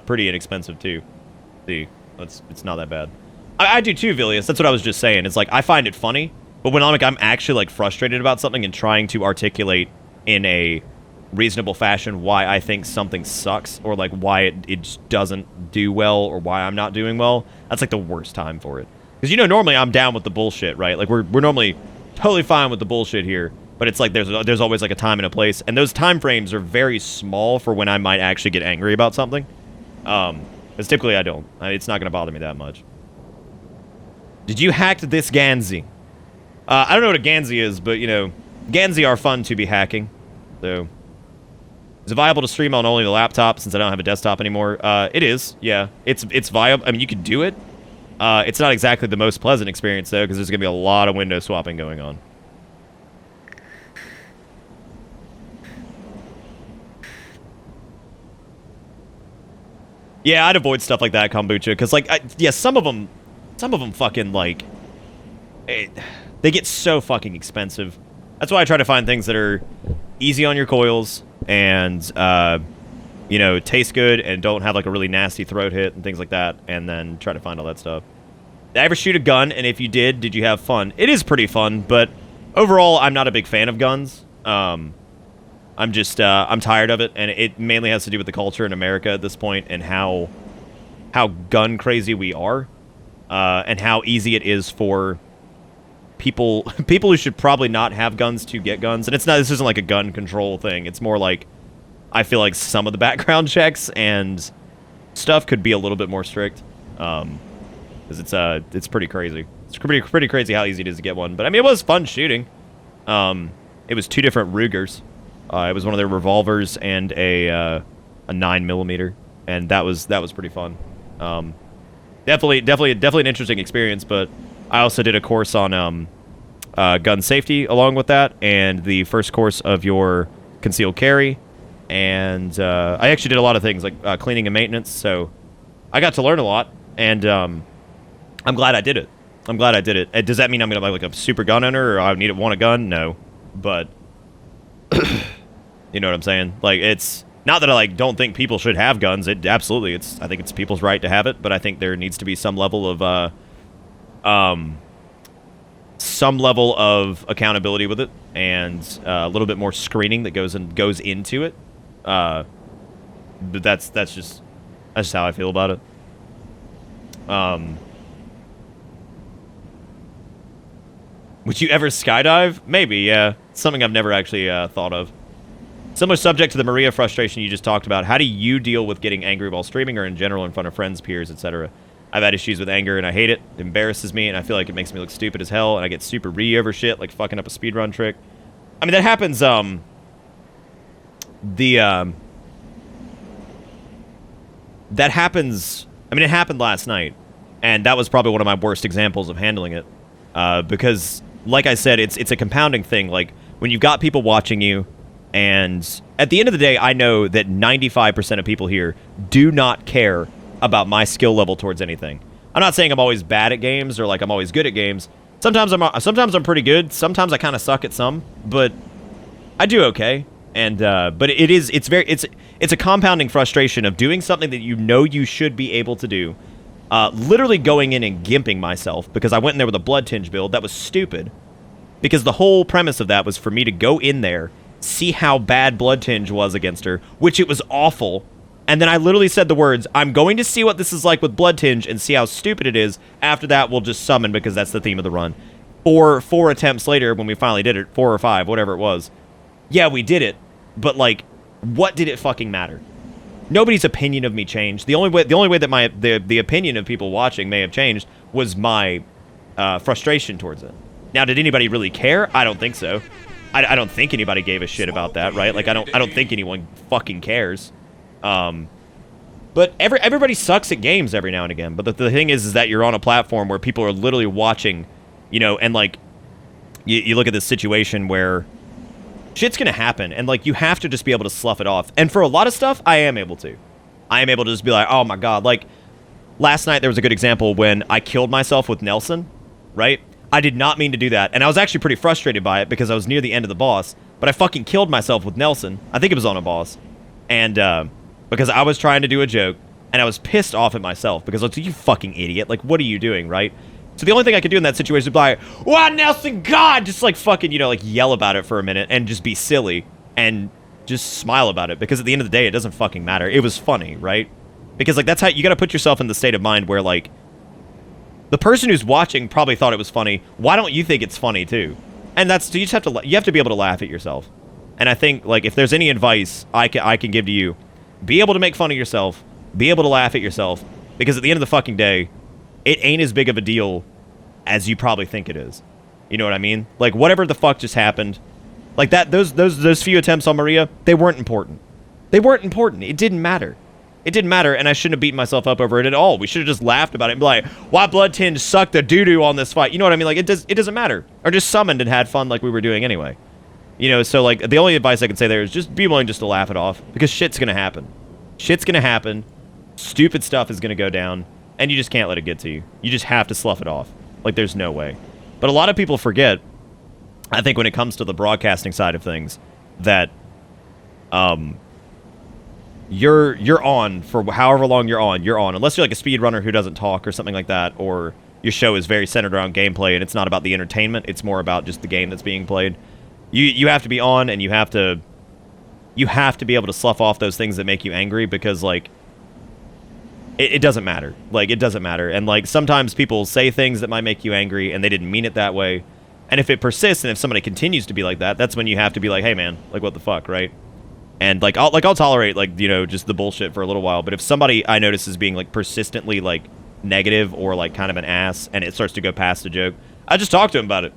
pretty inexpensive too. See, it's not that bad. I do too, Vilius. That's what I was just saying. It's like I find it funny, but when I'm actually like frustrated about something and trying to articulate in a reasonable fashion why I think something sucks, or like why it just doesn't do well, or why I'm not doing well, that's like the worst time for it. Because normally I'm down with the bullshit, right? Like we're normally totally fine with the bullshit here, but it's like there's always like a time and a place, and those time frames are very small for when I might actually get angry about something. Because typically I don't. It's not gonna bother me that much. Did you hack this Gansey? I don't know what a Gansey is, but Gansey are fun to be hacking. So, is it viable to stream on only the laptop since I don't have a desktop anymore? It is. Yeah, it's viable. I mean, you could do it. It's not exactly the most pleasant experience though, because there's gonna be a lot of window swapping going on. Yeah, I'd avoid stuff like that, Kombucha, because like, some of them fucking like, they get so fucking expensive. That's why I try to find things that are easy on your coils and taste good and don't have like a really nasty throat hit and things like that, and then try to find all that stuff. Did I ever shoot a gun? And if you did you have fun? It is pretty fun, but overall, I'm not a big fan of guns. I'm tired of it, and it mainly has to do with the culture in America at this point and how gun crazy we are, and how easy it is for people who should probably not have guns to get guns. And this isn't like a gun control thing. It's more like I feel like some of the background checks and stuff could be a little bit more strict, because it's pretty crazy. It's pretty crazy how easy it is to get one. But I mean, it was fun shooting. It was 2 different Rugers. It was one of their revolvers and a 9mm, and that was pretty fun. Definitely an interesting experience. But I also did a course on gun safety along with that, and the first course of your concealed carry, and I actually did a lot of things like cleaning and maintenance. So I got to learn a lot, and I'm glad I did it. Does that mean I'm gonna be like a super gun owner, or I want a gun? No, but. You know what I'm saying? Like, it's not that I like don't think people should have guns. I think it's people's right to have it, but I think there needs to be some level of accountability with it, and a little bit more screening that goes into it. But that's just how I feel about it. Would you ever skydive? Maybe, yeah. Something I've never actually thought of. Similar subject to the Maria frustration you just talked about. How do you deal with getting angry while streaming or in general in front of friends, peers, etc.? I've had issues with anger and I hate it. It embarrasses me and I feel like it makes me look stupid as hell, and I get super over shit, like fucking up a speedrun trick. I mean, that happens, that happens, I mean, it happened last night, and that was probably one of my worst examples of handling it. Because, like I said, it's a compounding thing. Like, when you've got people watching you, and at the end of the day, I know that 95% of people here do not care about my skill level towards anything. I'm not saying I'm always bad at games or like I'm always good at games. Sometimes I'm pretty good. Sometimes I kind of suck at some, but I do okay. And but it's a compounding frustration of doing something that you should be able to do. Literally going in and gimping myself because I went in there with a blood tinge build. That was stupid. Because the whole premise of that was for me to go in there, see how bad blood tinge was against her, which it was awful, And then I literally said the words, I'm going to see what this is like with Blood Tinge and see how stupid it is. After that, we'll just summon because that's the theme of the run. Four attempts later, when we finally did it, 4 or 5, whatever it was. Yeah, we did it. But, like, what did it fucking matter? Nobody's opinion of me changed. The only way that the opinion of people watching may have changed was my frustration towards it. Now, did anybody really care? I don't think so. I don't think anybody gave a shit about that, right? Like, I don't think anyone fucking cares. But everybody sucks at games every now and again. But the thing is that you're on a platform where people are literally watching, you know, and like, you look at this situation where shit's gonna happen, and like, you have to just be able to slough it off. And for a lot of stuff, I am able to. I am able to just be like, oh my god, like, last night there was a good example when I killed myself with Nelson, right? I did not mean to do that, and I was actually pretty frustrated by it because I was near the end of the boss, but I fucking killed myself with Nelson. I think it was on a boss. And, because I was trying to do a joke, and I was pissed off at myself, because I was like, you fucking idiot, like, what are you doing, right? So the only thing I could do in that situation is be like, wow, Nelson, God! Just, like, fucking, you know, like, yell about it for a minute, and just be silly, and just smile about it, because at the end of the day, it doesn't fucking matter. It was funny, right? Because, like, that's how, you gotta put yourself in the state of mind where, like, the person who's watching probably thought it was funny. Why don't you think it's funny, too? And that's, you just have to be able to laugh at yourself. And I think, like, if there's any advice I can give to you, be able to make fun of yourself, be able to laugh at yourself, because at the end of the fucking day, it ain't as big of a deal as you probably think it is. You know what I mean? Like, whatever the fuck just happened, like that, those few attempts on Maria, they weren't important. They weren't important. It didn't matter. It didn't matter, and I shouldn't have beaten myself up over it at all. We should have just laughed about it and be like, why Blood Tinge sucked the doo-doo on this fight? You know what I mean? Like, it doesn't matter. Or just summoned and had fun like we were doing anyway. You know, so, like, the only advice I can say there is just be willing just to laugh it off, because shit's gonna happen. Shit's gonna happen. Stupid stuff is gonna go down, and you just can't let it get to you. You just have to slough it off. Like, there's no way. But a lot of people forget, I think, when it comes to the broadcasting side of things, that, you're on for however long you're on. Unless you're like a speedrunner who doesn't talk or something like that, or your show is very centered around gameplay and it's not about the entertainment, it's more about just the game that's being played. You have to be on, and you have to be able to slough off those things that make you angry, because, like, it doesn't matter. Like, it doesn't matter. And, like, sometimes people say things that might make you angry, and they didn't mean it that way. And if it persists, and if somebody continues to be like that, that's when you have to be like, hey, man, like, what the fuck, right? And, like, I'll tolerate, like, you know, just the bullshit for a little while. But if somebody I notice is being, like, persistently, like, negative or, like, kind of an ass, and it starts to go past a joke, I just talk to him about it.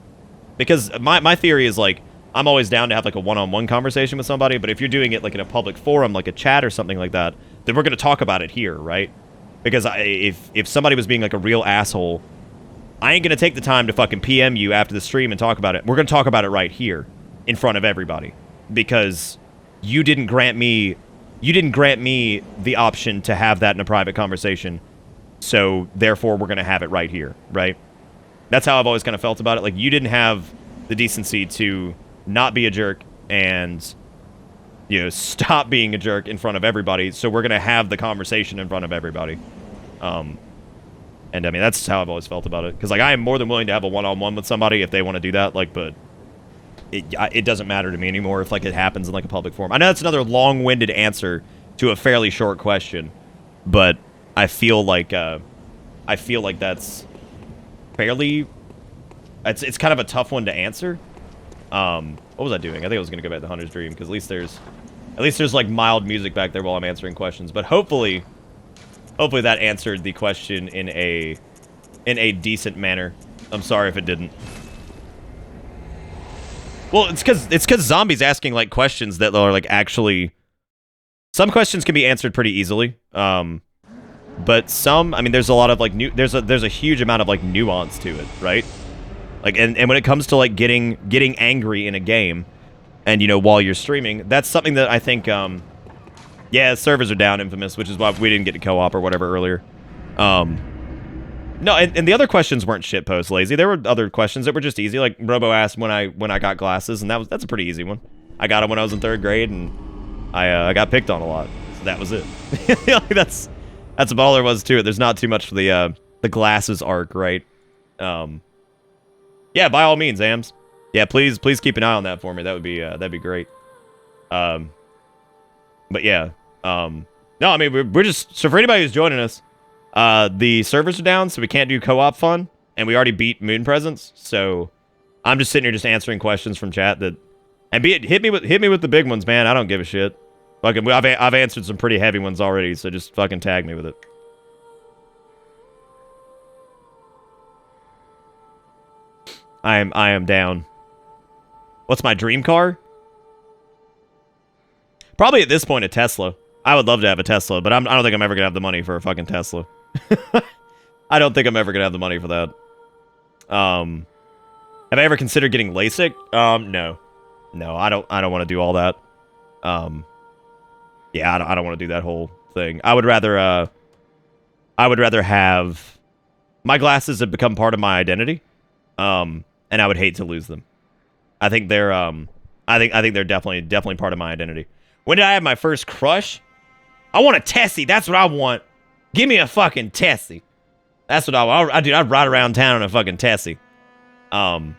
Because my theory is, like, I'm always down to have, like, a one-on-one conversation with somebody, but if you're doing it, like, in a public forum, like a chat or something like that, then we're going to talk about it here, right? Because if somebody was being, like, a real asshole, I ain't going to take the time to fucking PM you after the stream and talk about it. We're going to talk about it right here in front of everybody. Because you didn't grant me the option to have that in a private conversation, so therefore we're going to have it right here, right? That's how I've always kind of felt about it. Like, you didn't have the decency to not be a jerk and, you know, stop being a jerk in front of everybody, so we're going to have the conversation in front of everybody. And I mean, that's how I've always felt about it. Because, like, I am more than willing to have a one-on-one with somebody if they want to do that, like, but it doesn't matter to me anymore if, like, it happens in, like, a public forum. I know that's another long-winded answer to a fairly short question, but I feel like that's fairly... It's kind of a tough one to answer. What was I doing? I think I was going to go back to Hunter's Dream, because at least there's like mild music back there while I'm answering questions. But hopefully that answered the question in a decent manner. I'm sorry if it didn't. Well, it's because Zombie's asking, like, questions that are, like, actually... Some questions can be answered pretty easily. But some, I mean, there's a lot of, like, there's a huge amount of, like, nuance to it, right? Like, and when it comes to, like, getting angry in a game, and, you know, while you're streaming, that's something that I think, yeah, servers are down, Infamous, which is why we didn't get to co-op or whatever earlier. No, and the other questions weren't shitpost lazy. There were other questions that were just easy. Like, Robo asked when I got glasses, and that's a pretty easy one. I got them when I was in 3rd grade, and I got picked on a lot. So that was it. Like, that's about all there was to it. There's not too much for the glasses arc, right? Yeah, by all means, Ams. Yeah, please keep an eye on that for me. That'd be great. But yeah, No, I mean, we're just... So for anybody who's joining us, the servers are down, so we can't do co-op fun. And we already beat Moon Presence, so I'm just sitting here just answering questions from chat that... And hit me with the big ones, man. I don't give a shit. Fucking, I've answered some pretty heavy ones already, so just fucking tag me with it. I am down. What's my dream car? Probably at this point a Tesla. I would love to have a Tesla, but I don't think I'm ever gonna have the money for a fucking Tesla. I don't think I'm ever gonna have the money for that. Have I ever considered getting LASIK? No. No, I don't want to do all that. Yeah, I don't want to do that whole thing. I would rather have... My glasses have become part of my identity. And I would hate to lose them. I think they're I think they're definitely part of my identity. When did I have my first crush? I want a Tessie. That's what I want. Give me a fucking Tessie. That's what I'd ride around town in a fucking Tessie. And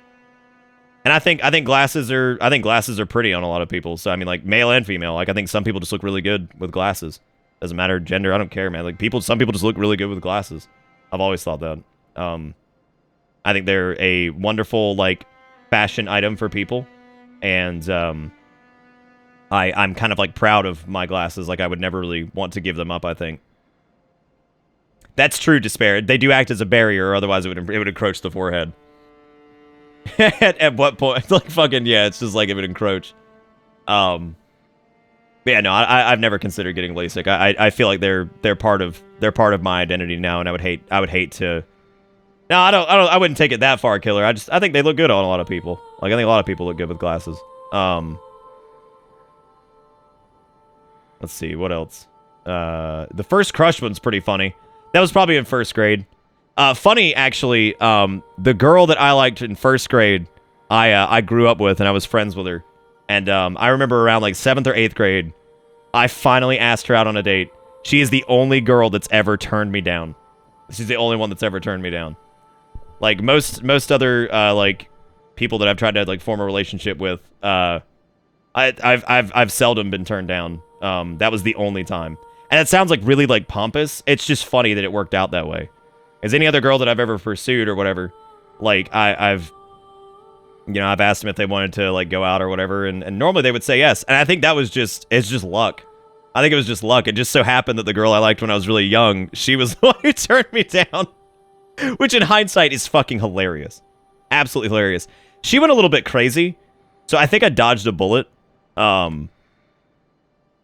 I think glasses are pretty on a lot of people. So I mean, like male and female. Like I think some people just look really good with glasses. Doesn't matter gender. I don't care, man. Like some people just look really good with glasses. I've always thought that. I think they're a wonderful like fashion item for people, and I'm kind of like proud of my glasses. Like I would never really want to give them up. I think that's true. Despair. They do act as a barrier, or otherwise it would encroach the forehead. at what point? Like fucking yeah, it's just like it would encroach. But yeah, no, I've never considered getting LASIK. I feel like they're part of my identity now, and I would hate to. No, I wouldn't take it that far, Killer. I think they look good on a lot of people. Like I think a lot of people look good with glasses. Let's see what else. The first crush one's pretty funny. That was probably in first grade. Funny actually. The girl that I liked in first grade, I grew up with, and I was friends with her. And I remember around like 7th or 8th grade, I finally asked her out on a date. She is the only girl that's ever turned me down. She's the only one that's ever turned me down. Like most other like people that I've tried to like form a relationship with, I've seldom been turned down. That was the only time. And it sounds like really like pompous. It's just funny that it worked out that way. As any other girl that I've ever pursued or whatever, like I've asked them if they wanted to like go out or whatever, and normally they would say yes. And I think it's just luck. I think it was just luck. It just so happened that the girl I liked when I was really young, she was the one who turned me down. Which in hindsight is fucking hilarious. Absolutely hilarious. She went a little bit crazy, so I think I dodged a bullet. Yeah,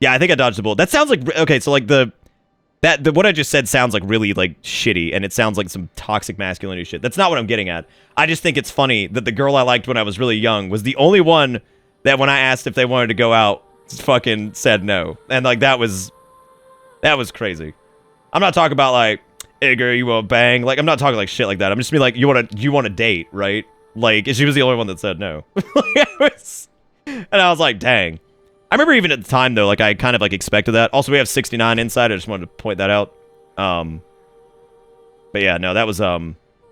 I think I dodged a bullet. That sounds like okay. So like what I just said sounds like really like shitty, and it sounds like some toxic masculinity shit. That's not what I'm getting at. I just think it's funny that the girl I liked when I was really young was the only one that when I asked if they wanted to go out, fucking said no, and like that was crazy. I'm not talking about like, hey girl, you want to bang? Like I'm not talking like shit like that. I'm just being like, you want to date, right? Like she was the only one that said no. And I was like, dang. I remember even at the time though, like I kind of like expected that. Also, we have 69 inside. I just wanted to point that out. But yeah, no, that was I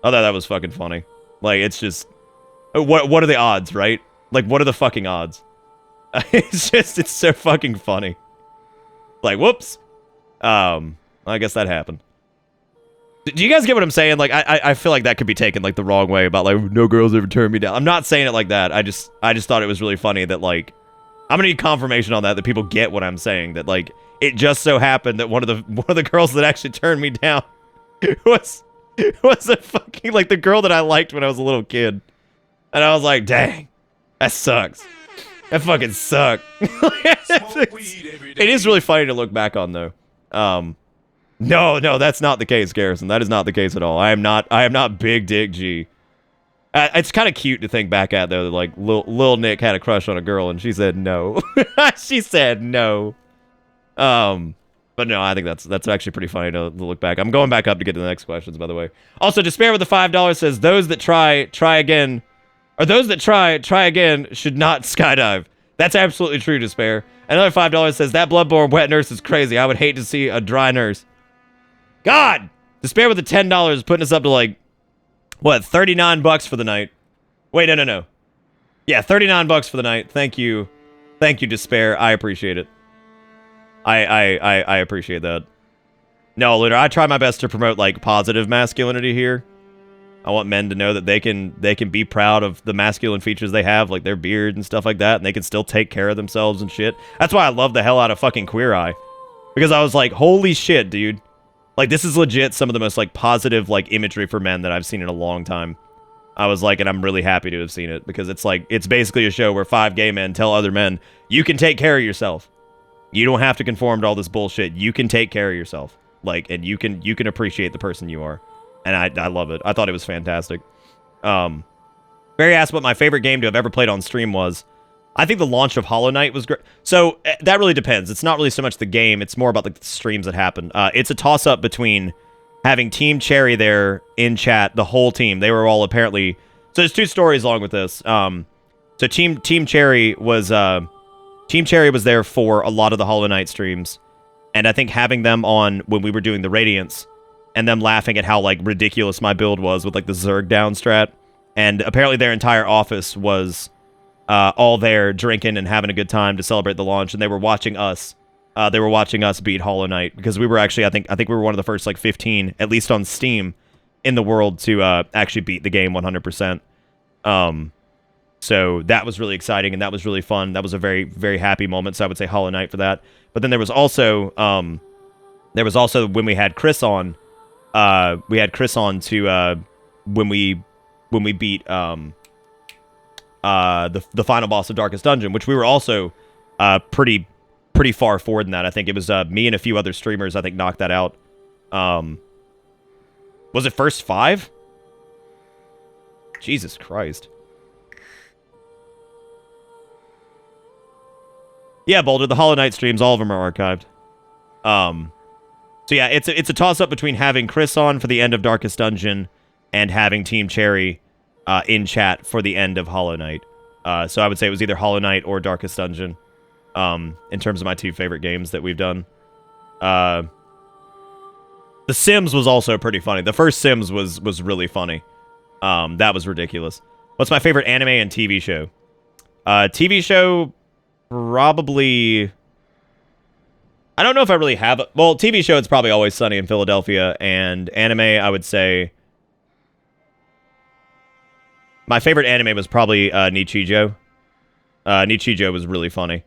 thought that was fucking funny. Like it's just, what are the odds, right? Like what are the fucking odds? It's so fucking funny. Like whoops. I guess that happened. Do you guys get what I'm saying? Like I feel like that could be taken like the wrong way about like no girls ever turned me down. I'm not saying it like that. I just thought it was really funny that like I'm gonna need confirmation on that people get what I'm saying, that like it just so happened that one of the girls that actually turned me down was a fucking like the girl that I liked when I was a little kid. And I was like, dang, that sucks. That fucking sucked. It is really funny to look back on though. No, that's not the case, Garrison. That is not the case at all. I am not Big Dick G. It's kind of cute to think back at though. That, like Lil Nick had a crush on a girl and she said no. She said no. But no, I think that's actually pretty funny to look back. I'm going back up to get to the next questions, by the way. Also, Despair with the $5 says those that try again, or those that try again should not skydive. That's absolutely true, Despair. Another $5 says that Bloodborne wet nurse is crazy. I would hate to see a dry nurse. God! Despair with the $10 putting us up to like, what, $39 for the night. Wait, no. Yeah, $39 for the night. Thank you. Thank you, Despair. I appreciate it. I appreciate that. No, Lunar, I try my best to promote like positive masculinity here. I want men to know that they can be proud of the masculine features they have, like their beard and stuff like that, and they can still take care of themselves and shit. That's why I love the hell out of fucking Queer Eye. Because I was like, holy shit, dude. Like, this is legit some of the most, like, positive, like, imagery for men that I've seen in a long time. I was like, and I'm really happy to have seen it, because it's like, it's basically a show where 5 gay men tell other men, you can take care of yourself. You don't have to conform to all this bullshit. You can take care of yourself. Like, and you can appreciate the person you are. And I love it. I thought it was fantastic. Barry asked what my favorite game to have ever played on stream was. I think the launch of Hollow Knight was great. So, that really depends. It's not really so much the game. It's more about the streams that happen. It's a toss-up between having Team Cherry there in chat, the whole team. They were all apparently... So, there's 2 stories along with this. So, Team Cherry was there for a lot of the Hollow Knight streams. And I think having them on when we were doing the Radiance... and them laughing at how, like, ridiculous my build was with, like, the Zerg down strat. And apparently their entire office was all there drinking and having a good time to celebrate the launch, and they were watching us. They were watching us beat Hollow Knight, because we were actually, I think we were one of the first, like, 15, at least on Steam, in the world to actually beat the game 100%. So that was really exciting, and that was really fun. That was a very, very happy moment, so I would say Hollow Knight for that. But then there was also when we had Chris on, to when we beat the final boss of Darkest Dungeon, which we were also pretty far forward in that. I think it was me and a few other streamers I think knocked that out. Was it first 5? Jesus Christ. Yeah, Boulder, the Hollow Knight streams, all of them are archived. So yeah, it's a toss-up between having Chris on for the end of Darkest Dungeon and having Team Cherry in chat for the end of Hollow Knight. So I would say it was either Hollow Knight or Darkest Dungeon in terms of my 2 favorite games that we've done. The Sims was also pretty funny. The first Sims was really funny. That was ridiculous. What's my favorite anime and TV show? TV show, probably... I don't know if I really have... Well, TV show, it's probably Always Sunny in Philadelphia, and anime, I would say... My favorite anime was probably Nichijou. Nichijou was really funny.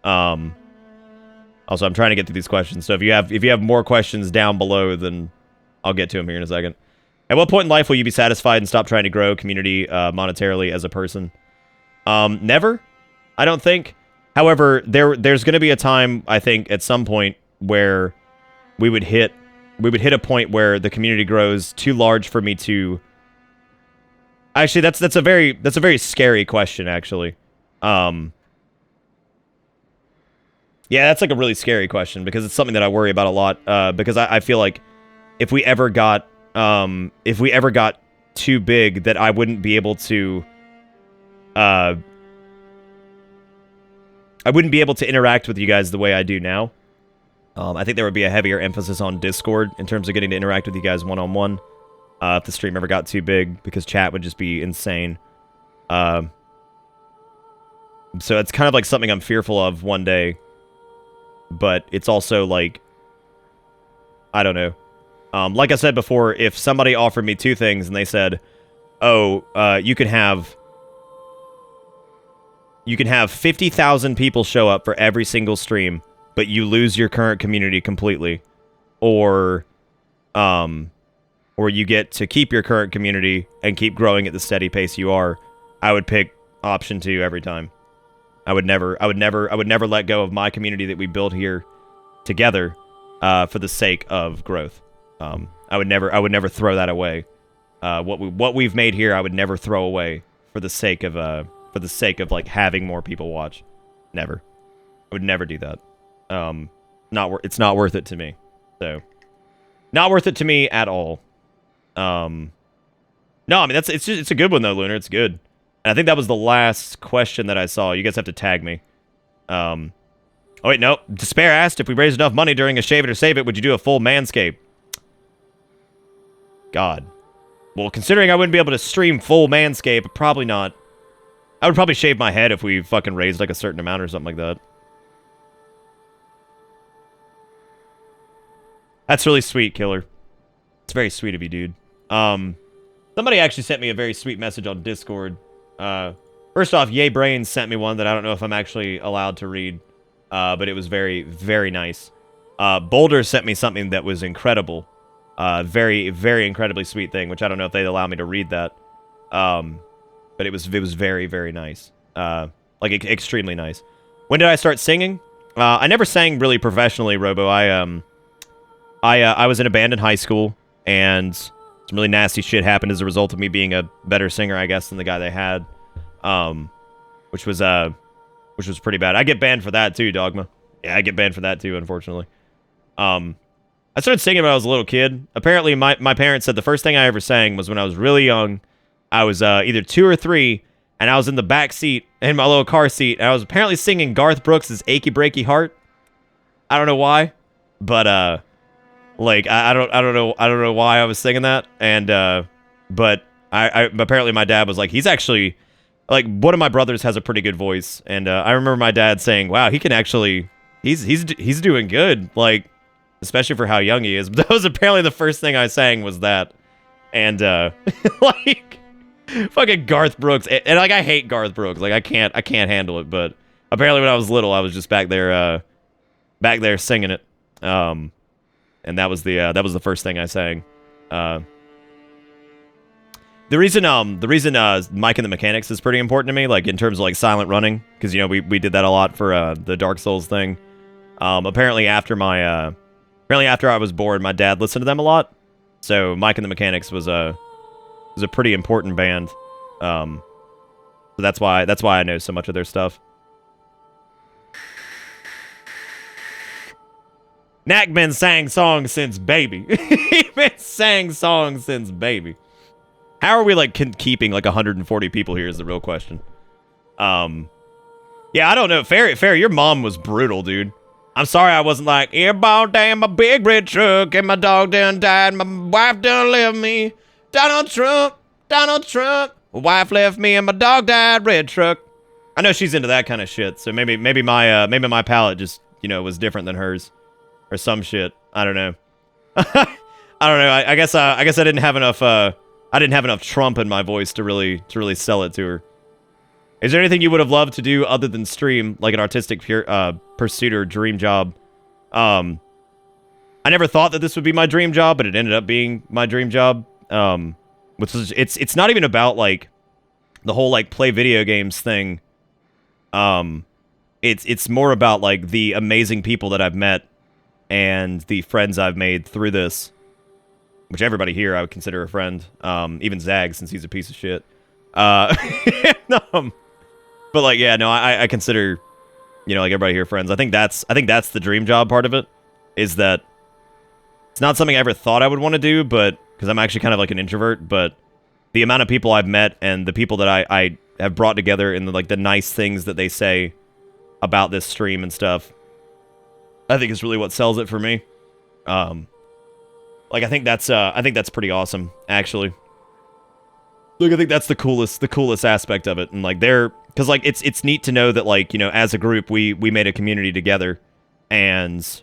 Also, I'm trying to get through these questions, so if you have more questions down below, then I'll get to them here in a second. At what point in life will you be satisfied and stop trying to grow community monetarily as a person? Never, I don't think. However, there's going to be a time, I think, at some point where we would hit a point where the community grows too large for me to... Actually, that's a very scary question, actually. Yeah, that's like a really scary question, because it's something that I worry about a lot, because I feel like if we ever got too big, that I wouldn't be able to interact with you guys the way I do now. I think there would be a heavier emphasis on Discord in terms of getting to interact with you guys one-on-one if the stream ever got too big, because chat would just be insane. So it's kind of like something I'm fearful of one day, but it's also like, I don't know. Like I said before, if somebody offered me 2 things and they said, oh, you can have 50,000 people show up for every single stream, but you lose your current community completely, or you get to keep your current community and keep growing at the steady pace you are, I would pick option 2 every time. I would never let go of my community that we built here together for the sake of growth. I would never throw that away. What we've made here, I would never throw away for the sake of like having more people watch. Never. I would never do that. It's not worth it to me. So, not worth it to me at all. No, I mean it's a good one though, Lunar. It's good. And I think that was the last question that I saw. You guys have to tag me. Oh wait, no. Despair asked if we raised enough money during a Shave It or Save It, would you do a full manscape? God. Well, considering I wouldn't be able to stream full manscape, probably not. I would probably shave my head if we fucking raised like a certain amount or something like that. That's really sweet, Killer. It's very sweet of you, dude. Somebody actually sent me a very sweet message on Discord. First off, Yay Brains sent me one that I don't know if I'm actually allowed to read, but it was very, very nice. Boulder sent me something that was incredible. Very, very incredibly sweet thing, which I don't know if they'd allow me to read that. But it was very, very nice. Like, extremely nice. When did I start singing? I never sang really professionally, Robo. I was in a band in high school, and some really nasty shit happened as a result of me being a better singer, I guess, than the guy they had. Which was pretty bad. I get banned for that too, Dogma. Yeah, I get banned for that too, unfortunately. I started singing when I was a little kid. Apparently, my parents said the first thing I ever sang was when I was really young. I was either 2 or 3, and I was in the back seat, in my little car seat, and I was apparently singing Garth Brooks' Achy Breaky Heart. I don't know why, but, like, I don't know why I was singing that, and, but apparently my dad was like, he's actually, like, one of my brothers has a pretty good voice, and, I remember my dad saying, wow, he can actually, he's doing good, like, especially for how young he is. But that was apparently the first thing I sang was that, and, like, fucking Garth Brooks, and, like, I hate Garth Brooks, like, I can't handle it, but apparently when I was little, I was just back there singing it, and that was the first thing I sang. The reason Mike and the Mechanics is pretty important to me, like, in terms of, like, silent running, because, you know, we did that a lot for, the Dark Souls thing. Apparently after I was born, my dad listened to them a lot, so Mike and the Mechanics was a pretty important band. So that's why I know so much of their stuff. Knack been sang songs since baby. He been sang songs since baby. How are we, like, keeping, like, 140 people here is the real question. Yeah, I don't know. Fair, your mom was brutal, dude. I'm sorry I wasn't like, yeah, ball damn, my big red truck, and my dog done died, my wife done left me. Donald Trump, my wife left me, and my dog died, red truck. I know she's into that kind of shit, so maybe my palate just, you know, was different than hers. Or some shit. I don't know. I don't know. I guess I didn't have enough Trump in my voice to really sell it to her. Is there anything you would have loved to do other than stream, like an artistic pursuit or dream job? I never thought that this would be my dream job, but it ended up being my dream job. Which is, it's not even about, like, the whole, like, play video games thing. It's more about, like, the amazing people that I've met and the friends I've made through this. Which everybody here I would consider a friend. Even Zag, since he's a piece of shit. But, like, yeah, no, I consider, you know, like, everybody here friends. I think that's the dream job part of it, is that it's not something I ever thought I would want to do, but, because I'm actually kind of like an introvert, but the amount of people I've met and the people that I have brought together and, like, the nice things that they say about this stream and stuff, I think is really what sells it for me. Like, I think that's pretty awesome, actually. Like, I think that's the coolest aspect of it, and, like, because, like, it's neat to know that, like, you know, as a group, we made a community together, and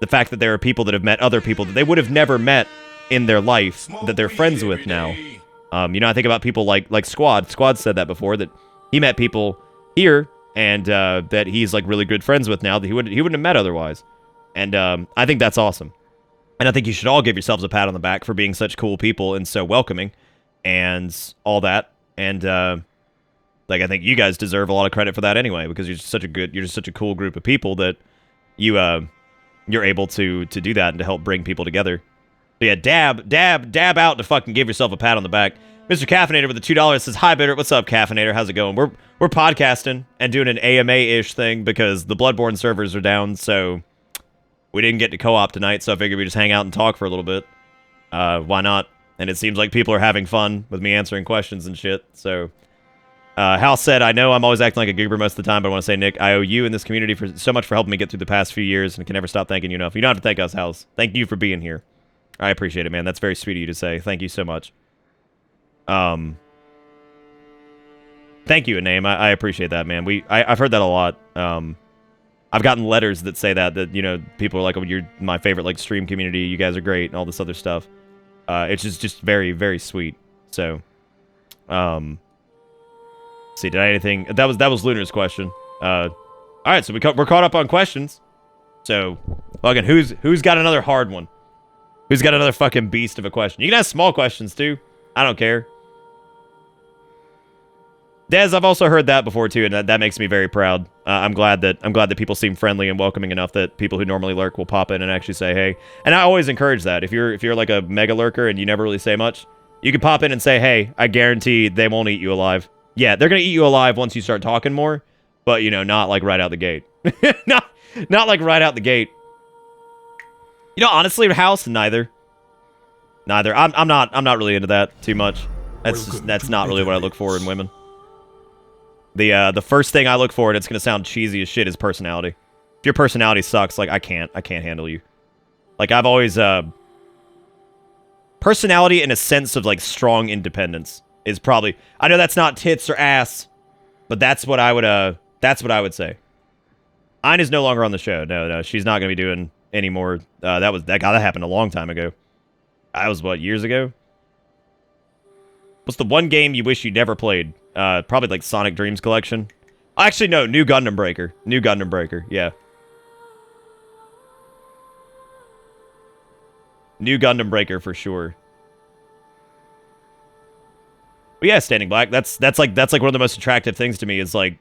the fact that there are people that have met other people that they would have never met in their life that they're friends with now. You know, I think about people like Squad. Squad said that before, that he met people here, and that he's, like, really good friends with now that he wouldn't have met otherwise. And I think that's awesome. And I think you should all give yourselves a pat on the back for being such cool people and so welcoming and all that. And like, I think you guys deserve a lot of credit for that anyway, because you're just such a cool group of people that you're able to do that and to help bring people together. So yeah, dab out to fucking give yourself a pat on the back. Mr. Caffeinator with the $2 says, "Hi, Bitter. What's up, Caffeinator? How's it going?" We're podcasting and doing an AMA-ish thing because the Bloodborne servers are down, so we didn't get to co-op tonight, so I figured we'd just hang out and talk for a little bit. Why not? And it seems like people are having fun with me answering questions and shit, so... Hal said, "I know I'm always acting like a goober most of the time, but I want to say, Nick, I owe you and this community for so much for helping me get through the past few years, and I can never stop thanking you enough." You don't have to thank us, Hals. Thank you for being here. I appreciate it, man. That's very sweet of you to say. Thank you so much. Thank you, Name. I appreciate that, man. I've heard that a lot. I've gotten letters that say that, you know, people are like, oh, you're my favorite, like, stream community. You guys are great and all this other stuff. It's just very, very sweet. So, let's see, did I anything? That was Lunar's question. All right, so we're caught up on questions. So, fucking, who's got another hard one? Who's got another fucking beast of a question? You can ask small questions, too. I don't care. Dez, I've also heard that before too, and that makes me very proud. I'm glad that people seem friendly and welcoming enough that people who normally lurk will pop in and actually say hey. And I always encourage that. If you're like a mega lurker and you never really say much, you can pop in and say hey. I guarantee they won't eat you alive. Yeah, they're gonna eat you alive once you start talking more, but you know, not like right out the gate. not like right out the gate. You know, honestly, House, neither. I'm not really into that too much. That's not really what I look for in women. The first thing I look for, and it's gonna sound cheesy as shit, is personality. If your personality sucks, like I can't handle you. Like I've always personality and a sense of like strong independence is probably, I know that's not tits or ass, but that's what I would say. Ayn is no longer on the show. No, she's not gonna be doing any more. That happened a long time ago. That was what, years ago? What's the one game you wish you never played? Probably like Sonic Dreams Collection. Actually, no, New Gundam Breaker. New Gundam Breaker, yeah. New Gundam Breaker for sure. But yeah, Standing Black. That's like one of the most attractive things to me is like,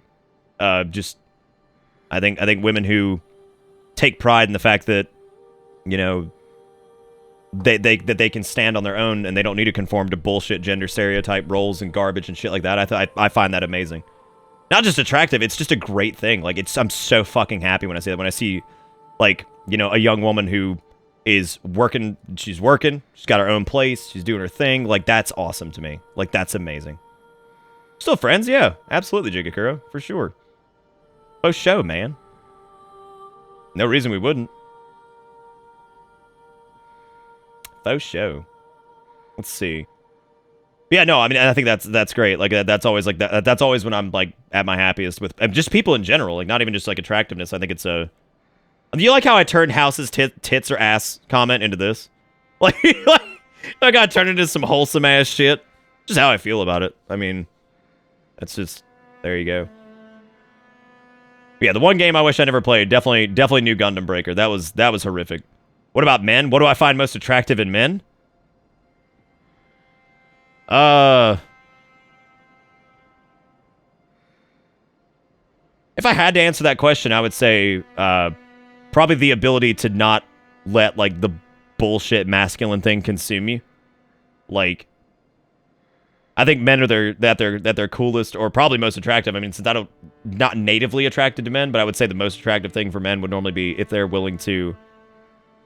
just I think women who take pride in the fact that, you know, that they can stand on their own and they don't need to conform to bullshit gender stereotype roles and garbage and shit like that. I find that amazing. Not just attractive, it's just a great thing. Like I'm so fucking happy when I see that. When I see, like, you know, a young woman who is working, she's got her own place, she's doing her thing. Like that's awesome to me. Like that's amazing. Still friends, yeah, absolutely, Jigakuro, for sure. Post show, man. No reason we wouldn't. Faux show. Let's see. Yeah, no, I mean, I think that's great. Like that's always like that. That's always when I'm like at my happiest with just people in general. Like not even just like attractiveness. I think it's a. Do you like how I turned House's tits or ass comment into this? Like I got turned into some wholesome ass shit. Just how I feel about it. I mean, that's just there you go. But yeah, the one game I wish I never played. Definitely New Gundam Breaker. That was horrific. What about men? What do I find most attractive in men? If I had to answer that question, I would say probably the ability to not let like the bullshit masculine thing consume you. Like I think men are their coolest or probably most attractive. I mean, since not natively attracted to men, but I would say the most attractive thing for men would normally be if they're willing to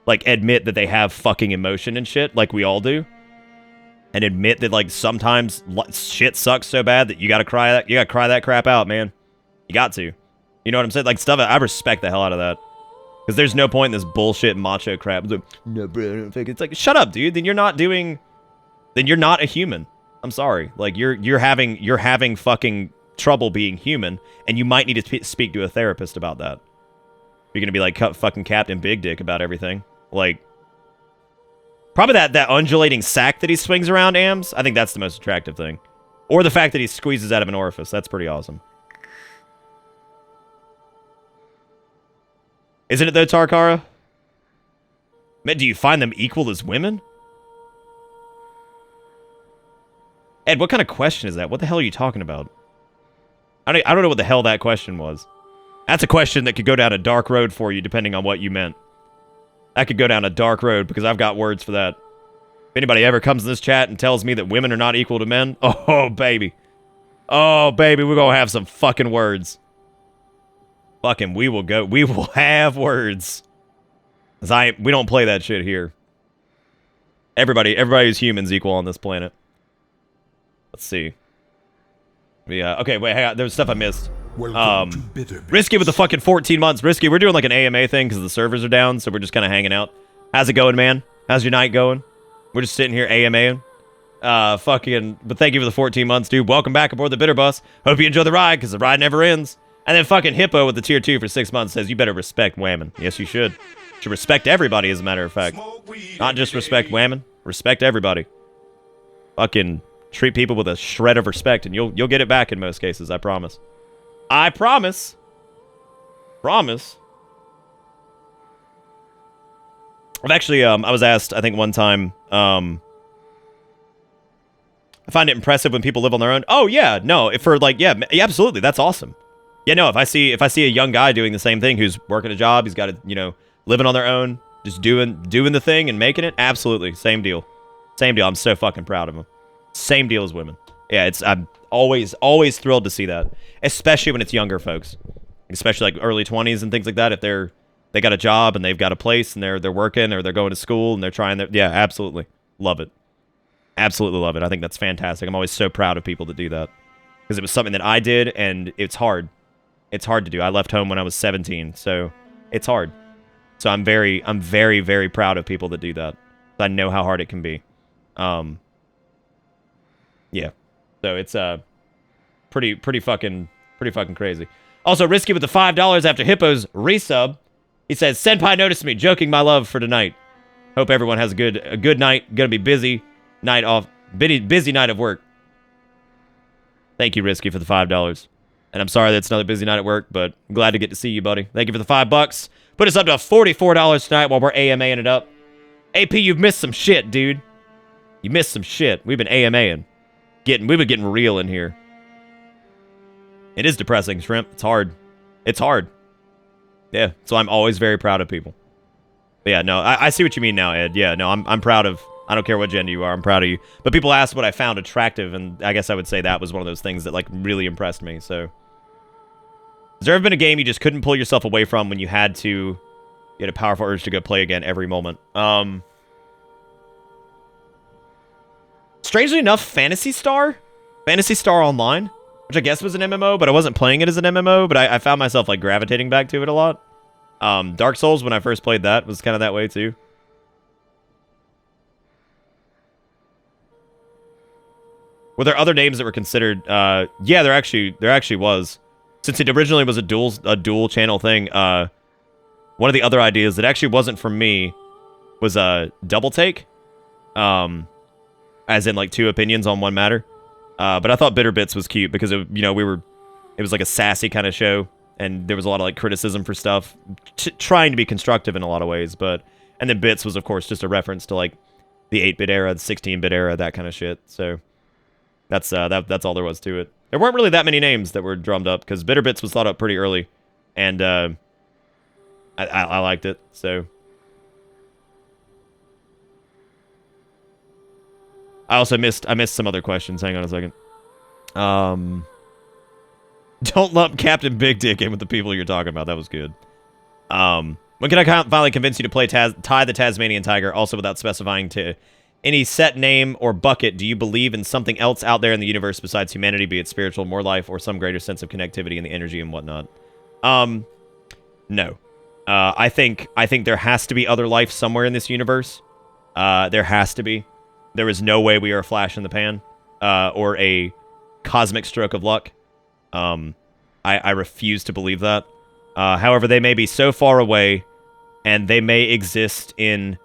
like admit that they have fucking emotion and shit, like we all do, and admit that like sometimes shit sucks so bad that you gotta cry that crap out, man. You got to, you know what I'm saying? Like stuff. I respect the hell out of that because there's no point in this bullshit macho crap. It's like, no, bro, I don't think it's like, shut up, dude. Then you're not a human. I'm sorry. Like you're having fucking trouble being human, and you might need to speak to a therapist about that. You're gonna be like fucking Captain Big Dick about everything. Like, probably that undulating sack that he swings around, Ams. I think that's the most attractive thing. Or the fact that he squeezes out of an orifice. That's pretty awesome. Isn't it though, Tarkara? Man, do you find them equal as women? Ed, what kind of question is that? What the hell are you talking about? I don't know what the hell that question was. That's a question that could go down a dark road for you, depending on what you meant. That could go down a dark road, because I've got words for that. If anybody ever comes in this chat and tells me that women are not equal to men, oh, baby. Oh, baby, we're going to have some fucking words. Fucking, we will have words. We don't play that shit here. Everybody who's human's equal on this planet. Let's see. Yeah, okay, wait, hang on. There was stuff I missed. Risky with the fucking 14 months. Risky, we're doing like an AMA thing because the servers are down, so we're just kind of hanging out. How's it going, man? How's your night going? We're just sitting here AMAing. But thank you for the 14 months, dude. Welcome back aboard the Bitter Bus. Hope you enjoy the ride, because the ride never ends. And then fucking Hippo with the tier 2 for 6 months says, you better respect Whammon. Yes, you should. You should respect everybody, as a matter of fact. Not just respect Whammon. Respect everybody. Fucking treat people with a shred of respect, and you'll get it back in most cases, I promise. I promise. Promise. I've actually, I was asked, I think one time, I find it impressive when people live on their own. Oh, yeah, no, if for like, yeah, absolutely, that's awesome. Yeah, no, if I see a young guy doing the same thing who's working a job, he's got to, you know, living on their own, just doing the thing and making it, absolutely, same deal. Same deal. I'm so fucking proud of him. Same deal as women. Yeah, I'm always thrilled to see that, especially when it's younger folks, especially like early 20s and things like that. If they got a job and they've got a place and they're working or they're going to school and they're trying their, yeah, absolutely love it. Absolutely love it. I think that's fantastic. I'm always so proud of people that do that because it was something that I did and it's hard. It's hard to do. I left home when I was 17, so it's hard. So I'm very, very proud of people that do that. I know how hard it can be. Yeah. So it's pretty fucking crazy. Also, Risky with the $5 after Hippo's resub. He says, Senpai noticed me, joking my love for tonight. Hope everyone has a good night. Gonna be busy night off. Busy night of work. Thank you, Risky, for the $5. And I'm sorry that's another busy night at work, but I'm glad to get to see you, buddy. Thank you for the $5. Put us up to $44 tonight while we're AMAing it up. AP, you've missed some shit, dude. You missed some shit. We've been AMAing. We've been getting real in here. It is depressing, Shrimp. It's hard. It's hard. Yeah, so I'm always very proud of people. But yeah, no, I see what you mean now, Ed. Yeah, no, I'm proud of... I don't care what gender you are, I'm proud of you. But people asked what I found attractive, and I guess I would say that was one of those things that, like, really impressed me, so... Has there ever been a game you just couldn't pull yourself away from when you had a powerful urge to go play again every moment? Strangely enough, Phantasy Star Online, which I guess was an MMO, but I wasn't playing it as an MMO, but I found myself, like, gravitating back to it a lot. Dark Souls, when I first played that, was kind of that way, too. Were there other names that were considered? Yeah, there actually was. Since it originally was a dual channel thing, one of the other ideas that actually wasn't from me was a double take, as in like two opinions on one matter. But I thought Bitter Bits was cute because it was like a sassy kind of show, and there was a lot of like criticism for stuff, trying to be constructive in a lot of ways. And then Bits was of course just a reference to like the 8-bit era, the 16-bit era, that kind of shit. So that's all there was to it. There weren't really that many names that were drummed up, because Bitter Bits was thought up pretty early, and I liked it, so... I missed some other questions. Hang on a second. Don't lump Captain Big Dick in with the people you're talking about. That was good. When can I finally convince you to play Ty the Tasmanian Tiger, also without specifying to... any set name or bucket? Do you believe in something else out there in the universe besides humanity, be it spiritual, more life, or some greater sense of connectivity in the energy and whatnot? No. I think there has to be other life somewhere in this universe. There has to be. There is no way we are a flash in the pan, or a cosmic stroke of luck. I refuse to believe that. However, they may be so far away, and they may exist in...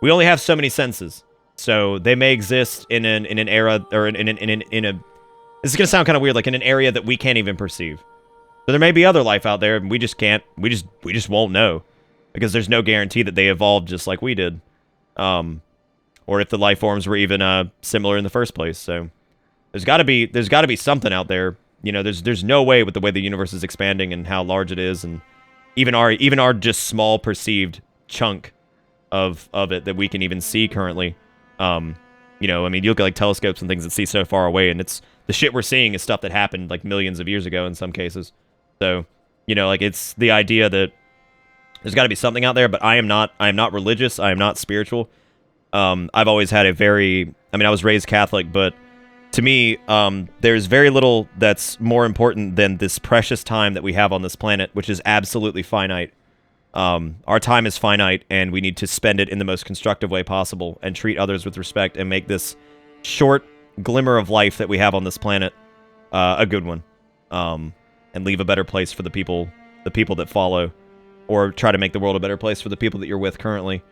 We only have so many senses. So they may exist in an era, or in a... This is gonna sound kind of weird, like in an area that we can't even perceive. So there may be other life out there, and we just can't. We just won't know, because there's no guarantee that they evolved just like we did, or if the life forms were even similar in the first place. So there's got to be something out there. You know, there's no way with the way the universe is expanding and how large it is, and even our just small perceived chunk of it that we can even see currently. You know, I mean, you look at like telescopes and things that see so far away, and it's the shit we're seeing is stuff that happened like millions of years ago in some cases. So, you know, like it's the idea that there's got to be something out there, but I am not religious. I am not spiritual. I've always had I was raised Catholic, but to me, there's very little that's more important than this precious time that we have on this planet, which is absolutely finite. Our time is finite, and we need to spend it in the most constructive way possible and treat others with respect and make this short glimmer of life that we have on this planet a good one. and leave a better place for the people that follow, or try to make the world a better place for the people that you're with currently.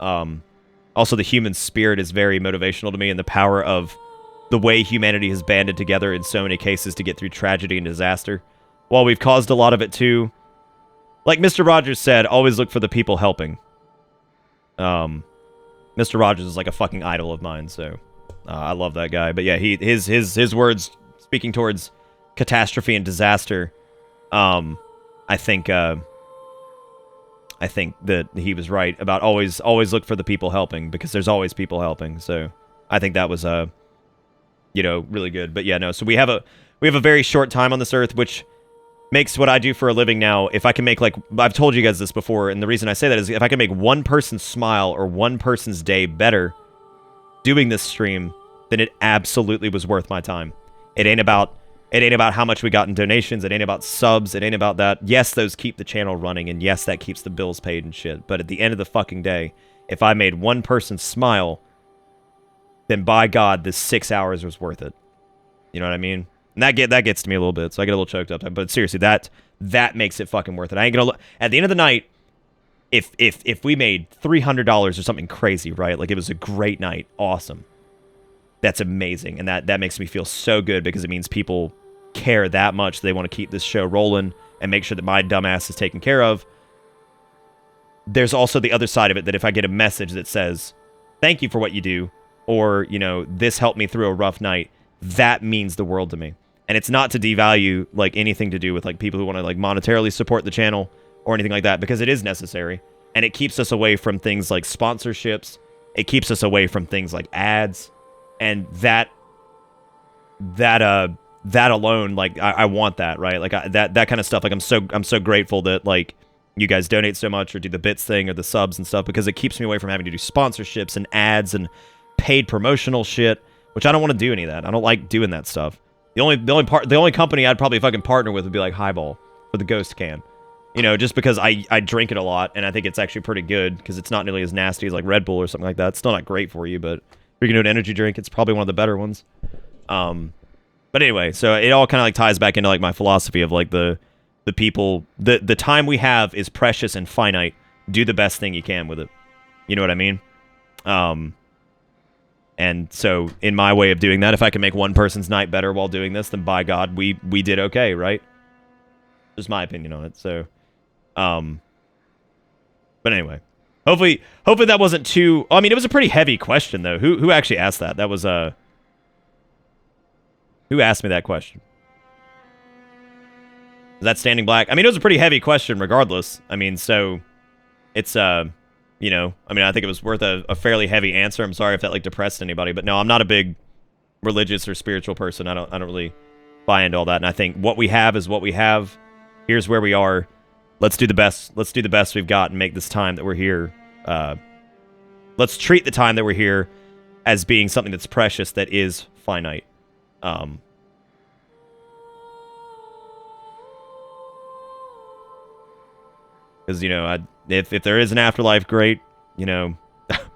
Also, the human spirit is very motivational to me, and the power of the way humanity has banded together in so many cases to get through tragedy and disaster. While we've caused a lot of it too, like Mr. Rogers said, always look for the people helping. Mr. Rogers is like a fucking idol of mine, so I love that guy. But yeah, his words speaking towards catastrophe and disaster, I think that he was right about always look for the people helping, because there's always people helping. So I think that was really good. But yeah, no. So we have a very short time on this earth, which makes what I do for a living now. If I can make, like, I've told you guys this before, and the reason I say that is if I can make one person smile or one person's day better doing this stream, then it absolutely was worth my time. It ain't about how much we got in donations. It ain't about subs. It ain't about that. Yes, those keep the channel running, and yes, that keeps the bills paid and shit. But at the end of the fucking day, if I made one person smile, then by God, this 6 hours was worth it. You know what I mean? And that gets to me a little bit, so I get a little choked up. But seriously, that makes it fucking worth it. I ain't gonna at the end of the night, if we made $300 or something crazy, right? Like, it was a great night, awesome. That's amazing, and that makes me feel so good, because it means people care that much. They want to keep this show rolling and make sure that my dumbass is taken care of. There's also the other side of it, that if I get a message that says, thank you for what you do, or, this helped me through a rough night, that means the world to me. And it's not to devalue, like, anything to do with, like, people who want to, like, monetarily support the channel or anything like that, because it is necessary. And it keeps us away from things like sponsorships. It keeps us away from things like ads. And that alone, like, I want that, right? Like, that kind of stuff. Like, I'm so grateful that, like, you guys donate so much or do the bits thing or the subs and stuff, because it keeps me away from having to do sponsorships and ads and paid promotional shit, which I don't want to do any of that. I don't like doing that stuff. The only company I'd probably fucking partner with would be like Highball for the Ghost can. Just because I drink it a lot, and I think it's actually pretty good, because it's not nearly as nasty as like Red Bull or something like that. It's still not great for you, but if you're gonna do an energy drink, it's probably one of the better ones. But anyway, so it all kind of like ties back into like my philosophy of like the people, the time we have is precious and finite. Do the best thing you can with it. You know what I mean? And so in my way of doing that, if I can make one person's night better while doing this, then by God, we did okay, right? Just my opinion on it. So, but anyway, hopefully that wasn't too. I mean, it was a pretty heavy question though. Who actually asked that? That was who asked me that question? Is that Standing Black? I mean, it was a pretty heavy question, regardless. I mean, so it's I think it was worth a fairly heavy answer. I'm sorry if that like depressed anybody, but no, I'm not a big religious or spiritual person. I don't really buy into all that. And I think what we have is what we have. Here's where we are. Let's do the best. Let's do the best we've got and make this time that we're here. Let's treat the time that we're here as being something that's precious, that is finite. Because, if there is an afterlife, great. I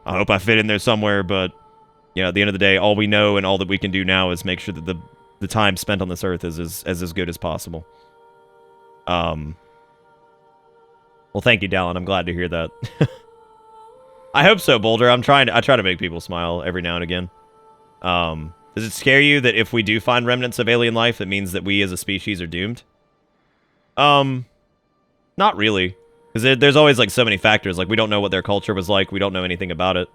hope I fit in there somewhere, but, at the end of the day, all we know and all that we can do now is make sure that the time spent on this earth is as good as possible. Well, thank you, Dallin. I'm glad to hear that. I hope so, Boulder. I try to make people smile every now and again. Does it scare you that if we do find remnants of alien life, it means that we as a species are doomed? Not really. Because there's always, like, so many factors. Like, we don't know what their culture was like. We don't know anything about it.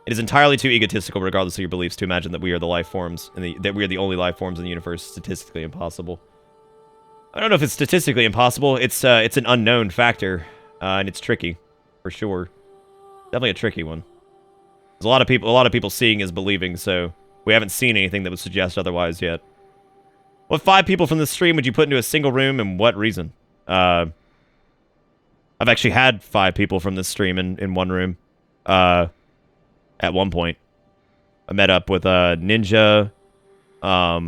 It is entirely too egotistical, regardless of your beliefs, to imagine that we are the life forms, that we are the only life forms in the universe. Statistically impossible. I don't know if it's statistically impossible. It's an unknown factor, and it's tricky, for sure. Definitely a tricky one. There's a lot of people seeing is believing, so we haven't seen anything that would suggest otherwise yet. What 5 people from this stream would you put into a single room, and what reason? I've actually had 5 people from this stream in one room, at one point. I met up with Ninja, a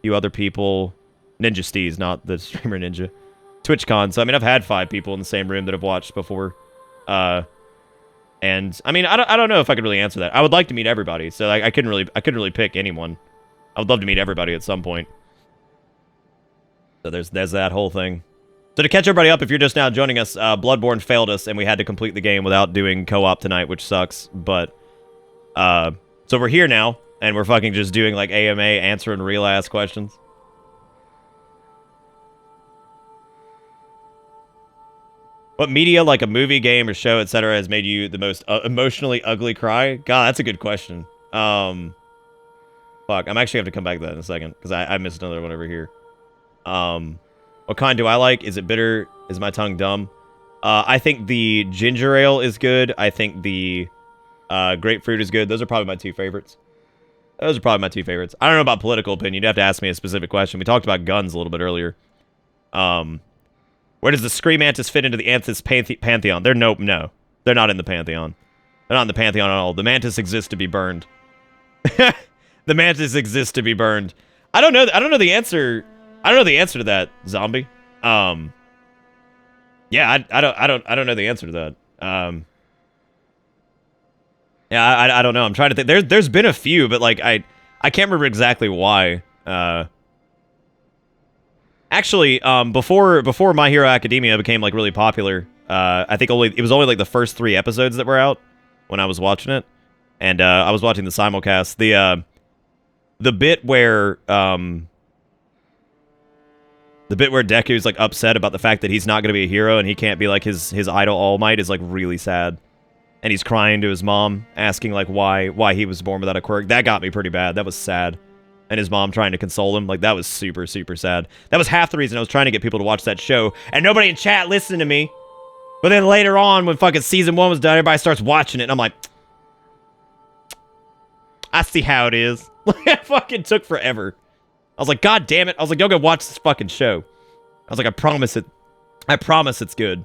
few other people. Ninja Steez, not the streamer Ninja. TwitchCon. So, I mean, I've had 5 people in the same room that have watched before. And, I mean, I don't know if I could really answer that. I would like to meet everybody, so I couldn't really pick anyone. I would love to meet everybody at some point. So there's that whole thing. So to catch everybody up, if you're just now joining us, Bloodborne failed us, and we had to complete the game without doing co-op tonight, which sucks. But so we're here now, and we're fucking just doing like AMA, answering real ass questions. What media, like a movie, game, or show, etc., has made you the most emotionally ugly cry? God, that's a good question. Fuck, I'm actually have to come back to that in a second, because I missed another one over here. What kind do I like? Is it bitter? Is my tongue dumb? I think the ginger ale is good. I think the grapefruit is good. Those are probably my two favorites. I don't know about political opinion. You'd have to ask me a specific question. We talked about guns a little bit earlier. Where does the Scream Mantis fit into the Anthis pantheon? No. They're not in the pantheon. They're not in the pantheon at all. The Mantis exists to be burned. The Mantis exists to be burned. I don't know the answer. I don't know the answer to that, zombie. Yeah, I don't know the answer to that. Yeah, I don't know. I'm trying to think. There's been a few, but like I can't remember exactly why. Actually, before My Hero Academia became like really popular, I think it was only like the first 3 episodes that were out when I was watching it, and I was watching the simulcast. The bit where Deku's like upset about the fact that he's not going to be a hero and he can't be like his idol All Might is like really sad. And he's crying to his mom, asking like why he was born without a quirk. That got me pretty bad. That was sad. And his mom trying to console him. Like, that was super, super sad. That was half the reason I was trying to get people to watch that show. And nobody in chat listened to me. But then later on, when fucking season 1 was done, everybody starts watching it. And I'm like, I see how it is. It fucking took forever. I was like, God damn it. I was like, y'all go watch this fucking show. I was like, I promise it's good.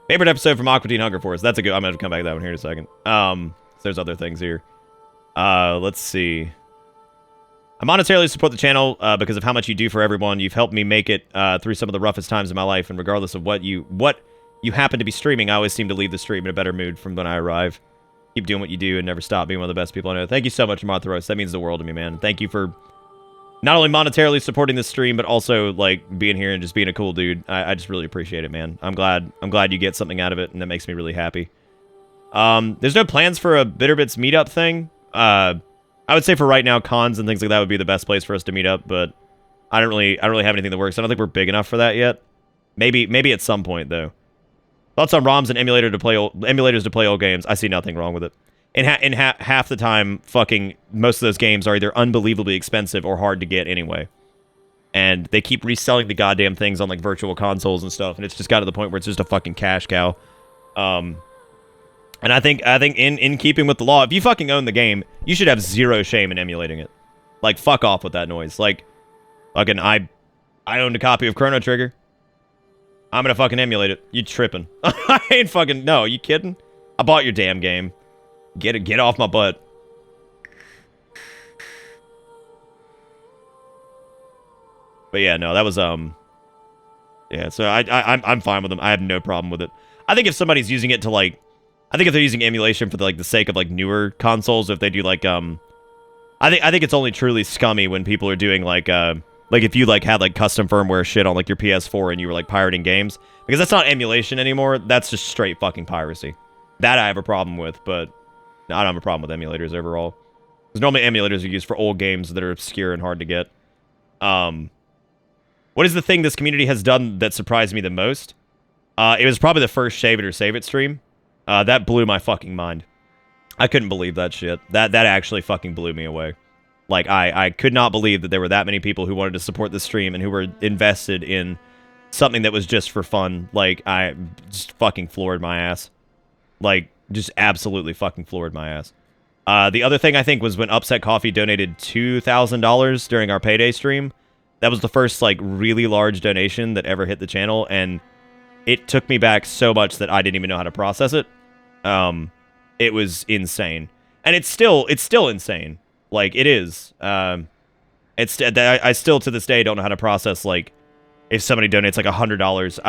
Favorite episode from Aqua Teen Hunger Force. That's a good. I'm gonna have to come back to that one here in a second. So there's other things here. Let's see. I monetarily support the channel because of how much you do for everyone. You've helped me make it through some of the roughest times in my life, and regardless of what you happen to be streaming, I always seem to leave the stream in a better mood from when I arrive. Keep doing what you do and never stop being one of the best people I know. Thank you so much, Martha Rose. That means the world to me, man. Thank you for not only monetarily supporting this stream, but also like being here and just being a cool dude. I just really appreciate it, man. I'm glad you get something out of it, and that makes me really happy. There's no plans for a Bitterbits meetup thing. I would say for right now, cons and things like that would be the best place for us to meet up, but I don't really have anything that works. I don't think we're big enough for that yet. Maybe at some point though. Thoughts on ROMs and emulators to play old games? I see nothing wrong with it. In half the time, fucking most of those games are either unbelievably expensive or hard to get anyway. And they keep reselling the goddamn things on like virtual consoles and stuff, and it's just got to the point where it's just a fucking cash cow. And I think in keeping with the law, if you fucking own the game, you should have zero shame in emulating it. Like, fuck off with that noise. Like, fucking I owned a copy of Chrono Trigger. I'm gonna fucking emulate it. You tripping? I ain't fucking. No, you kidding? I bought your damn game. Get off my butt. But yeah, no, that was yeah. So I'm fine with them. I have no problem with it. I think if somebody's using it to like, I think if they're using emulation for the sake of like newer consoles, if they do like I think it's only truly scummy when people are doing like if you like had like custom firmware shit on like your PS4 and you were like pirating games, because that's not emulation anymore. That's just straight fucking piracy. That I have a problem with, but I don't have a problem with emulators overall. Because normally emulators are used for old games that are obscure and hard to get. What is the thing this community has done that surprised me the most? It was probably the first Shave It or Save It stream. That blew my fucking mind. I couldn't believe that shit. That actually fucking blew me away. Like, I could not believe that there were that many people who wanted to support the stream and who were invested in something that was just for fun. Like, I just fucking floored my ass. Like, just absolutely fucking floored my ass. The other thing I think was when Upset Coffee donated $2,000 during our payday stream. That was the first, like, really large donation that ever hit the channel, and it took me back so much that I didn't even know how to process it. It was insane. And it's still insane. Like, it is. I still, to this day, don't know how to process, like, if somebody donates, like, $100.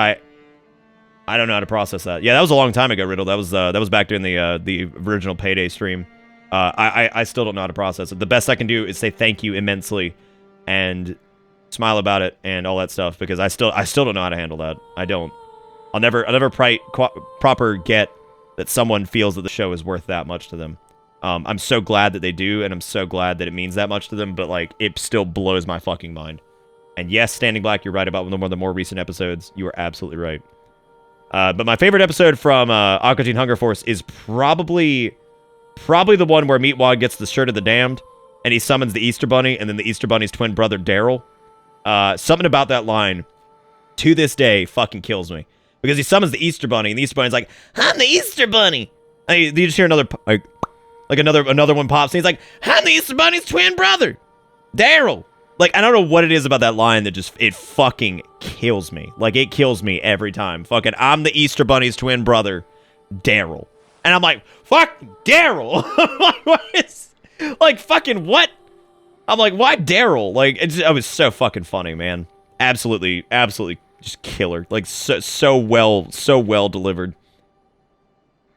I don't know how to process that. Yeah, that was a long time ago, Riddle. That was back during the original Payday stream. I still don't know how to process it. The best I can do is say thank you immensely and smile about it and all that stuff, because I still don't know how to handle that. I don't. I'll never proper get that someone feels that the show is worth that much to them. I'm so glad that they do, and I'm so glad that it means that much to them, but, like, it still blows my fucking mind. And yes, Standing Black, you're right about one of the more recent episodes. You are absolutely right. But my favorite episode from Aqua Teen Hunger Force is probably the one where Meatwad gets the Shirt of the Damned, and he summons the Easter Bunny, and then the Easter Bunny's twin brother, Daryl. Something about that line, to this day, fucking kills me. Because he summons the Easter Bunny, and the Easter Bunny's like, I'm the Easter Bunny! And you just hear another, another one pops, and he's like, I'm the Easter Bunny's twin brother, Daryl! Like, I don't know what it is about that line that just, it fucking kills me. Like, it kills me every time. Fucking, I'm the Easter Bunny's twin brother, Daryl. And I'm like, fuck Daryl! Like, fucking what? I'm like, why Daryl? Like, it was so fucking funny, man. Absolutely just killer. Like, so well delivered.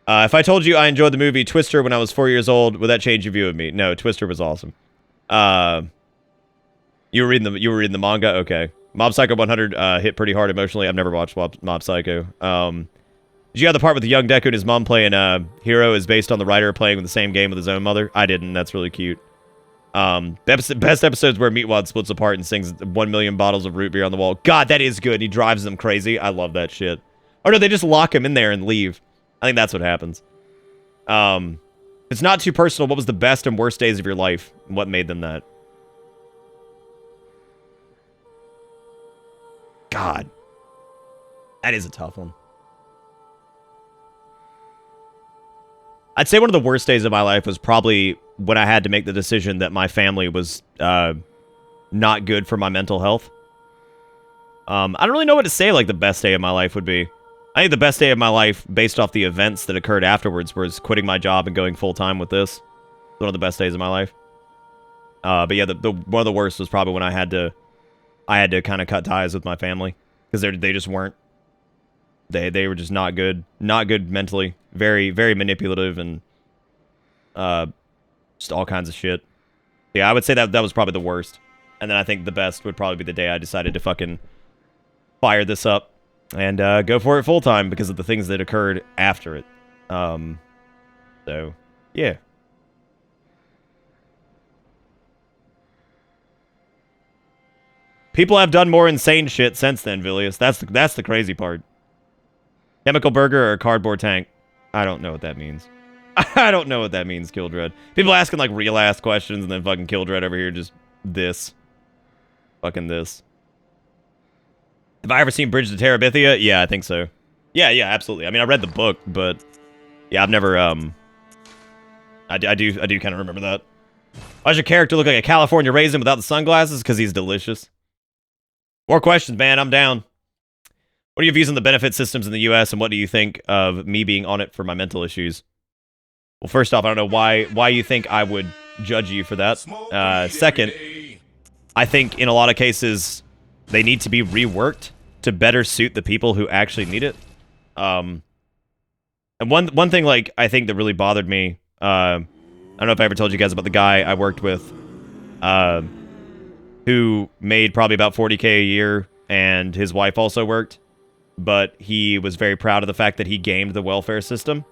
If I told you I enjoyed the movie Twister when I was 4 years old, would that change your view of me? No, Twister was awesome. You were reading the manga? Okay. Mob Psycho 100 hit pretty hard emotionally. I've never watched Mob Psycho. Did you have the part with the young Deku and his mom playing Hero is based on the writer playing with the same game with his own mother? I didn't. That's really cute. Best episodes where Meatwad splits apart and sings 1 million bottles of root beer on the wall. God, that is good. He drives them crazy. I love that shit. Or no, they just lock him in there and leave. I think that's what happens. It's not too personal. What was the best and worst days of your life? And what made them that? God. That is a tough one. I'd say one of the worst days of my life was probably when I had to make the decision that my family was not good for my mental health. I don't really know what to say like the best day of my life would be. I think the best day of my life, based off the events that occurred afterwards, was quitting my job and going full-time with this. One of the best days of my life. But yeah, the one of the worst was probably when I had to kind of cut ties with my family. Because they just weren't. They were just not good. Not good mentally. Very, very manipulative and just all kinds of shit. Yeah, I would say that was probably the worst. And then I think the best would probably be the day I decided to fucking fire this up and go for it full time because of the things that occurred after it. So, yeah. People have done more insane shit since then, Vilius. That's the crazy part. Chemical burger or cardboard tank? I don't know what that means. I don't know what that means, Kildred. People asking like real ass questions and then fucking Kildred over here just this. Fucking this. Have I ever seen Bridge to Terabithia? Yeah, I think so. Yeah, absolutely. I mean, I read the book, but yeah, I've never I do kind of remember that. Why does your character look like a California raisin without the sunglasses? Because he's delicious. More questions, man. I'm down. What are your views on the benefit systems in the U.S. and what do you think of me being on it for my mental issues? Well, first off, I don't know why you think I would judge you for that. Second, I think in a lot of cases they need to be reworked to better suit the people who actually need it. And one thing like I think that really bothered me, I don't know if I ever told you guys about the guy I worked with, who made probably about $40K a year, and his wife also worked. But he was very proud of the fact that he gamed the welfare system,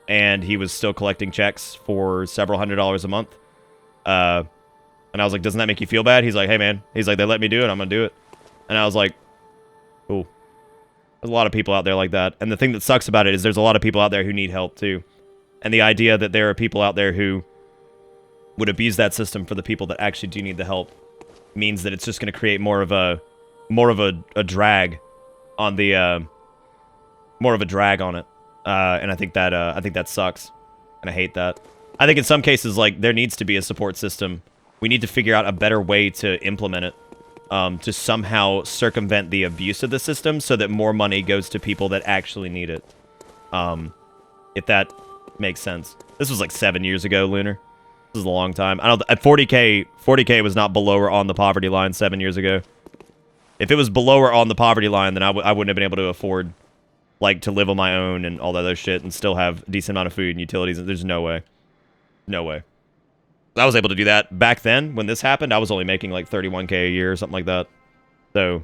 and he was still collecting checks for several $100s a month. And I was like, doesn't that make you feel bad? He's like, hey, man. He's like, they let me do it. I'm going to do it. And I was like, cool. There's a lot of people out there like that. And the thing that sucks about it is there's a lot of people out there who need help, too. And the idea that there are people out there who would abuse that system for the people that actually do need the help means that it's just going to create more of a drag on the more of a drag on it, and I think that sucks, and I hate that. I think in some cases, like, there needs to be a support system. We need to figure out a better way to implement it, to somehow circumvent the abuse of the system, so that more money goes to people that actually need it. If that makes sense. This was like 7 years ago, Lunar. This is a long time. I don't. At 40K was not below or on the poverty line 7 years ago. If it was below or on the poverty line, then I wouldn't have been able to afford, like, to live on my own and all that other shit and still have a decent amount of food and utilities. There's no way. No way. I was able to do that back then when this happened. I was only making like 31K a year or something like that. So,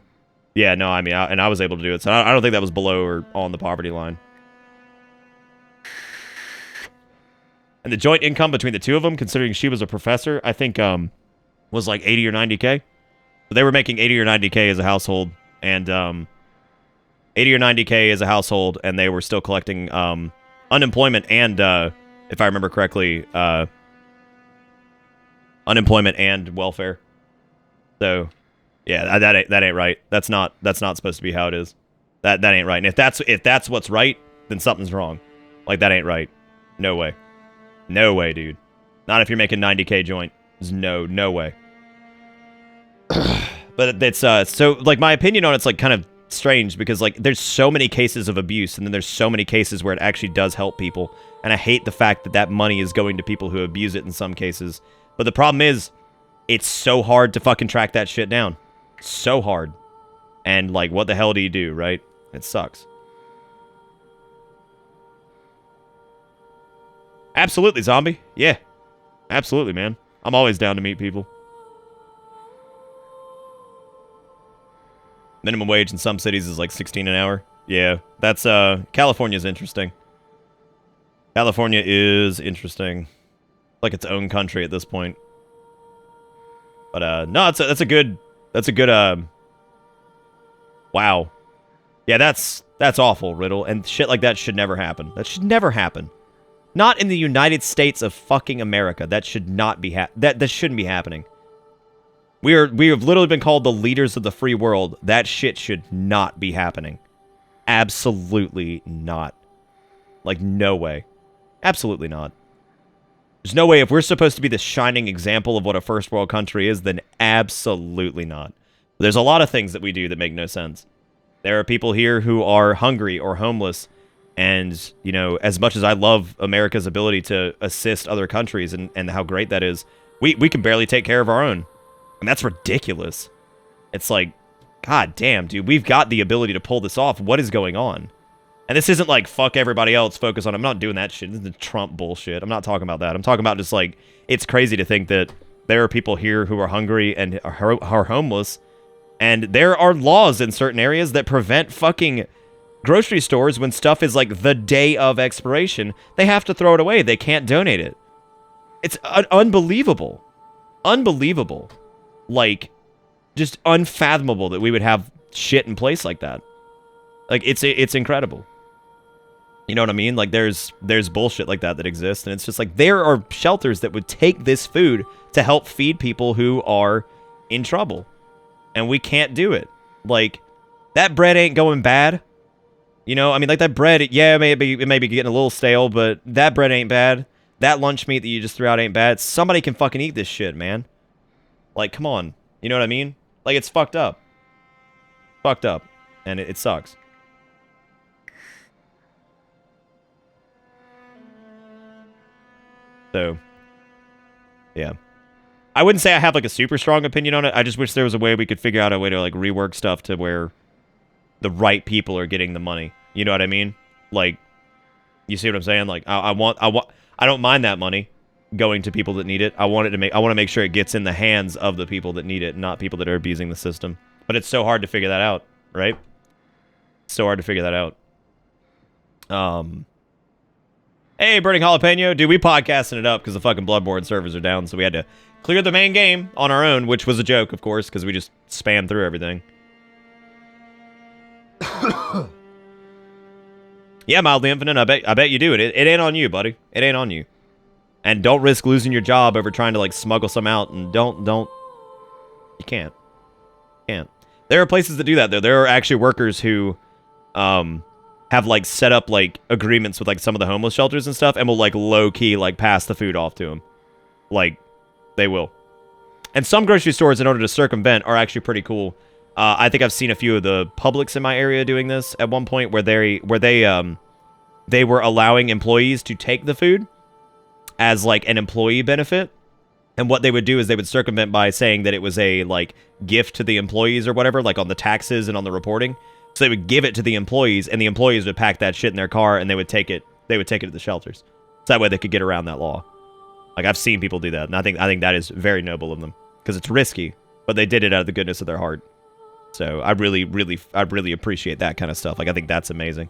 yeah, no, I mean, I was able to do it. So I don't think that was below or on the poverty line. And the joint income between the two of them, considering she was a professor, I think was like 80 or 90K. So they were making 80 or 90K as a household, and 80 or 90K as a household, and they were still collecting unemployment and, if I remember correctly, unemployment and welfare. So, yeah, that ain't right. That's not supposed to be how it is. That ain't right. And if that's what's right, then something's wrong. Like, that ain't right. No way. No way, dude. Not if you're making 90K joint. There's no way. But it's so, like, my opinion on it's like kind of strange because, like, there's so many cases of abuse, and then there's so many cases where it actually does help people, and I hate the fact that that money is going to people who abuse it in some cases. But the problem is, it's so hard to fucking track that shit down. So hard. And, like, what the hell do you do, right? It sucks. Absolutely, zombie. Yeah. Absolutely, man. I'm always down to meet people. Minimum wage in some cities is like 16 an hour. Yeah, that's, California's interesting. California is interesting. Like its own country at this point. But, no, that's a good, wow. Yeah, that's awful, Riddle, and shit like that should never happen. That should never happen. Not in the United States of fucking America. That should not be that shouldn't be happening. We have literally been called the leaders of the free world. That shit should not be happening. Absolutely not. Like, no way. Absolutely not. There's no way, if we're supposed to be the shining example of what a first world country is, then absolutely not. There's a lot of things that we do that make no sense. There are people here who are hungry or homeless, and, you know, as much as I love America's ability to assist other countries and how great that is, we can barely take care of our own. And that's ridiculous. It's like, god damn, dude, we've got the ability to pull this off. What is going on? And this isn't like, fuck everybody else, focus on... I'm not doing that shit. This is the Trump bullshit. I'm not talking about that. I'm talking about just, like, it's crazy to think that there are people here who are hungry and are homeless, and there are laws in certain areas that prevent fucking grocery stores when stuff is, like, the day of expiration. They have to throw it away. They can't donate it. It's unbelievable. Unbelievable. Like, just unfathomable that we would have shit in place like that. Like, it's incredible. You know what I mean? Like, there's bullshit like that exists, and it's just like, there are shelters that would take this food to help feed people who are in trouble. And we can't do it. Like, that bread ain't going bad. You know, I mean, like, that bread, yeah, it may be getting a little stale, but that bread ain't bad. That lunch meat that you just threw out ain't bad. Somebody can fucking eat this shit, man. Like, come on. You know what I mean? Like, it's fucked up. Fucked up. And it sucks. So, yeah. I wouldn't say I have, like, a super strong opinion on it. I just wish there was a way we could figure out a way to, like, rework stuff to where the right people are getting the money. You know what I mean? Like, you see what I'm saying? Like, I don't mind that money going to people that need it. I want to make sure it gets in the hands of the people that need it, not people that are abusing the system. But it's so hard to figure that out, right? So hard to figure that out. Hey, Burning Jalapeno. Dude, we podcasting it up because the fucking Bloodborne servers are down, so we had to clear the main game on our own, which was a joke, of course, because we just spammed through everything. Yeah, Mildly Infinite, I bet you do it. It ain't on you, buddy. It ain't on you. And don't risk losing your job over trying to, like, smuggle some out, and don't... You can't. There are places that do that, though. There are actually workers who, have, like, set up, like, agreements with, like, some of the homeless shelters and stuff, and will, like, low-key, like, pass the food off to them. Like, they will. And some grocery stores, in order to circumvent, are actually pretty cool. I think I've seen a few of the Publix in my area doing this at one point, where they were allowing employees to take the food as, like, an employee benefit. And what they would do is they would circumvent by saying that it was a, like, gift to the employees or whatever, like on the taxes and on the reporting. So they would give it to the employees, and the employees would pack that shit in their car, and they would take it to the shelters. So that way they could get around that law. Like, I've seen people do that, and I think that is very noble of them. Because it's risky, but they did it out of the goodness of their heart. So I really appreciate that kind of stuff. Like, I think that's amazing.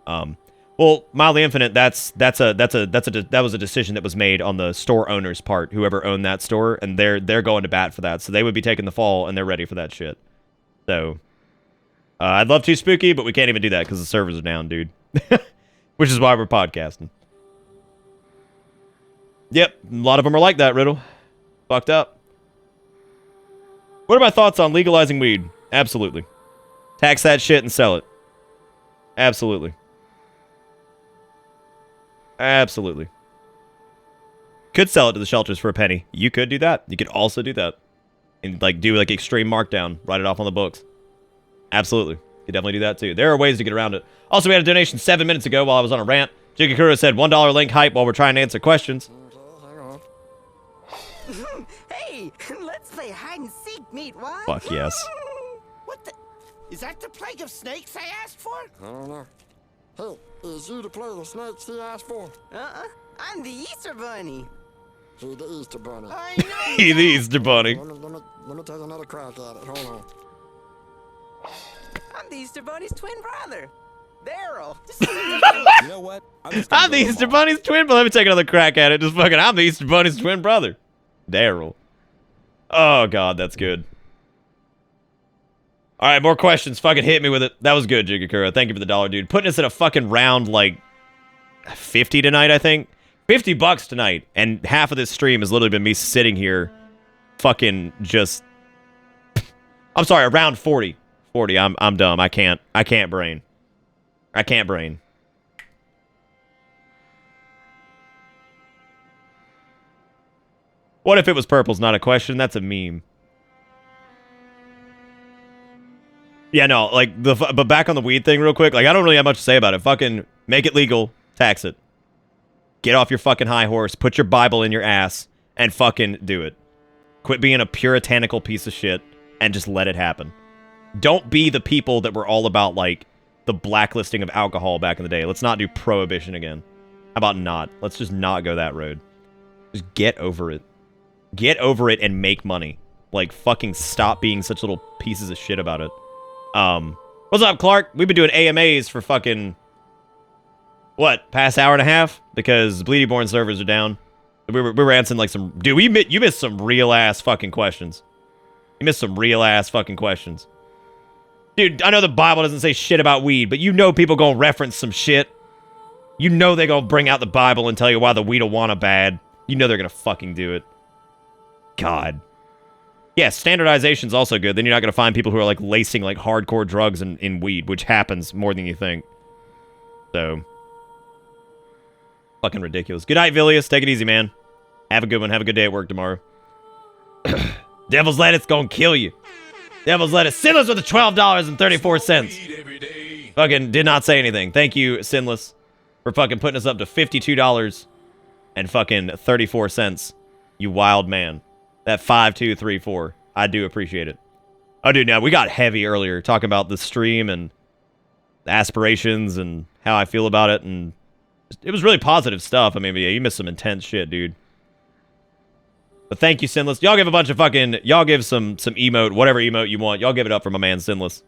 Well, Mildly Infinite, that was a decision that was made on the store owner's part, whoever owned that store, and they're going to bat for that. So they would be taking the fall, and they're ready for that shit. So I'd love to spooky, but we can't even do that because the servers are down, dude. Which is why we're podcasting. Yep, a lot of them are like that, Riddle. Fucked up. What are my thoughts on legalizing weed? Absolutely. Tax that shit and sell it. Absolutely. Absolutely. Could sell it to the shelters for a penny. You could do that. You could also do that. And like do like extreme markdown. Write it off on the books. Absolutely. You could definitely do that too. There are ways to get around it. Also, we had a donation 7 minutes ago while I was on a rant. Jigakura said $1 link hype while we're trying to answer questions. Hey, let's play hide and seek, meat, what? Fuck yes. What the? Is that the plague of snakes I asked for? I don't know. Hey, is you the plague of snakes he asked for? I'm the Easter Bunny. He the Easter Bunny. I know. He the Easter Bunny. Let me take another crack at it. Hold on. I'm the Easter Bunny's twin brother, Daryl. You know what? I'm the Easter Bunny's twin brother. Let me take another crack at it. Just fucking, I'm the Easter Bunny's twin brother. Daryl. Oh, God, that's good. All right, more questions. Fucking hit me with it. That was good, Jigakura. Thank you for the $1, dude. Putting us at a fucking round, like, 50 tonight, I think. $50 tonight. And half of this stream has literally been me sitting here fucking just... I'm sorry, around 40. 40. I'm dumb. I can't brain. I can't brain. What if it was purple's not a question? That's a meme. Yeah, no, like, but back on the weed thing real quick. Like, I don't really have much to say about it. Fucking make it legal. Tax it. Get off your fucking high horse. Put your Bible in your ass and fucking do it. Quit being a puritanical piece of shit and just let it happen. Don't be the people that were all about, like, the blacklisting of alcohol back in the day. Let's not do prohibition again. How about not? Let's just not go that road. Just get over it. Get over it and make money. Like, fucking stop being such little pieces of shit about it. What's up, Clark? We've been doing AMAs for fucking... What? Past hour and a half? Because Bleedyborn servers are down. We were answering, like, some... Dude, you missed some real-ass fucking questions. You missed some real-ass fucking questions. Dude, I know the Bible doesn't say shit about weed, but you know people gonna reference some shit. You know they gonna bring out the Bible and tell you why the weed-a-wanna bad. You know they're gonna fucking do it. God. Yeah, standardization's also good. Then you're not going to find people who are, like, lacing, like, hardcore drugs in weed, which happens more than you think. So. Fucking ridiculous. Good night, Vilius. Take it easy, man. Have a good one. Have a good day at work tomorrow. Devil's Lettuce gonna kill you. Devil's Lettuce. Sinless with the $12.34. Fucking did not say anything. Thank you, Sinless, for fucking putting us up to $52 and fucking 34 cents. You wild man. That 5234. I do appreciate it. Oh, dude, now we got heavy earlier talking about the stream and aspirations and how I feel about it, and it was really positive stuff. I mean, but yeah, you missed some intense shit, dude. But thank you, Sinless. Y'all give a bunch of fucking... Y'all give some emote, whatever emote you want. Y'all give it up for my man, Sinless.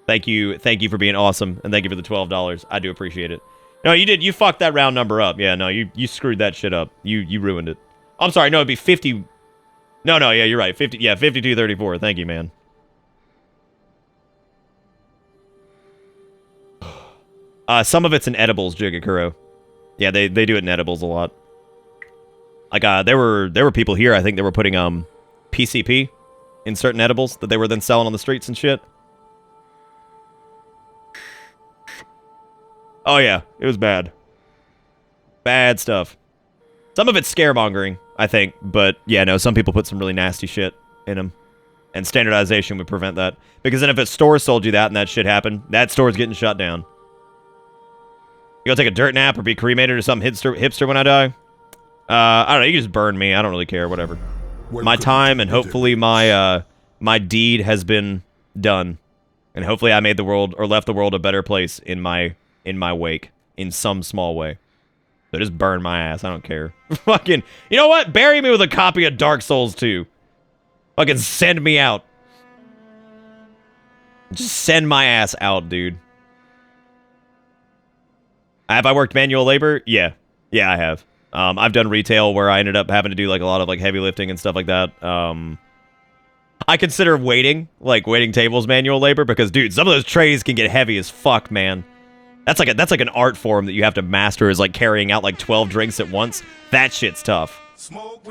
Thank you for being awesome, and thank you for the $12. I do appreciate it. No, you did. You fucked that round number up. Yeah, no, you screwed that shit up. You ruined it. I'm sorry. No, it'd be 50... No, yeah, you're right. 50, yeah, 5234. Thank you, man. Some of it's in edibles, Jigakuro. Yeah, they do it in edibles a lot. Like, there were people here, I think, that were putting PCP in certain edibles that they were then selling on the streets and shit. Oh yeah, it was bad. Bad stuff. Some of it's scaremongering, I think, but yeah, no, some people put some really nasty shit in them. And standardization would prevent that. Because then if a store sold you that and that shit happened, that store's getting shut down. You gonna take a dirt nap or be cremated or something hipster when I die? I don't know, you can just burn me, I don't really care, whatever. My time and hopefully my deed has been done. And hopefully I made the world, or left the world a better place in my wake, in some small way. So just burn my ass. I don't care. Fucking, you know what? Bury me with a copy of Dark Souls 2. Fucking send me out. Just send my ass out, dude. Have I worked manual labor? Yeah. Yeah, I have. I've done retail where I ended up having to do like a lot of like heavy lifting and stuff like that. I consider waiting tables manual labor because, dude, some of those trays can get heavy as fuck, man. That's like an art form that you have to master, is like carrying out like 12 drinks at once. That shit's tough.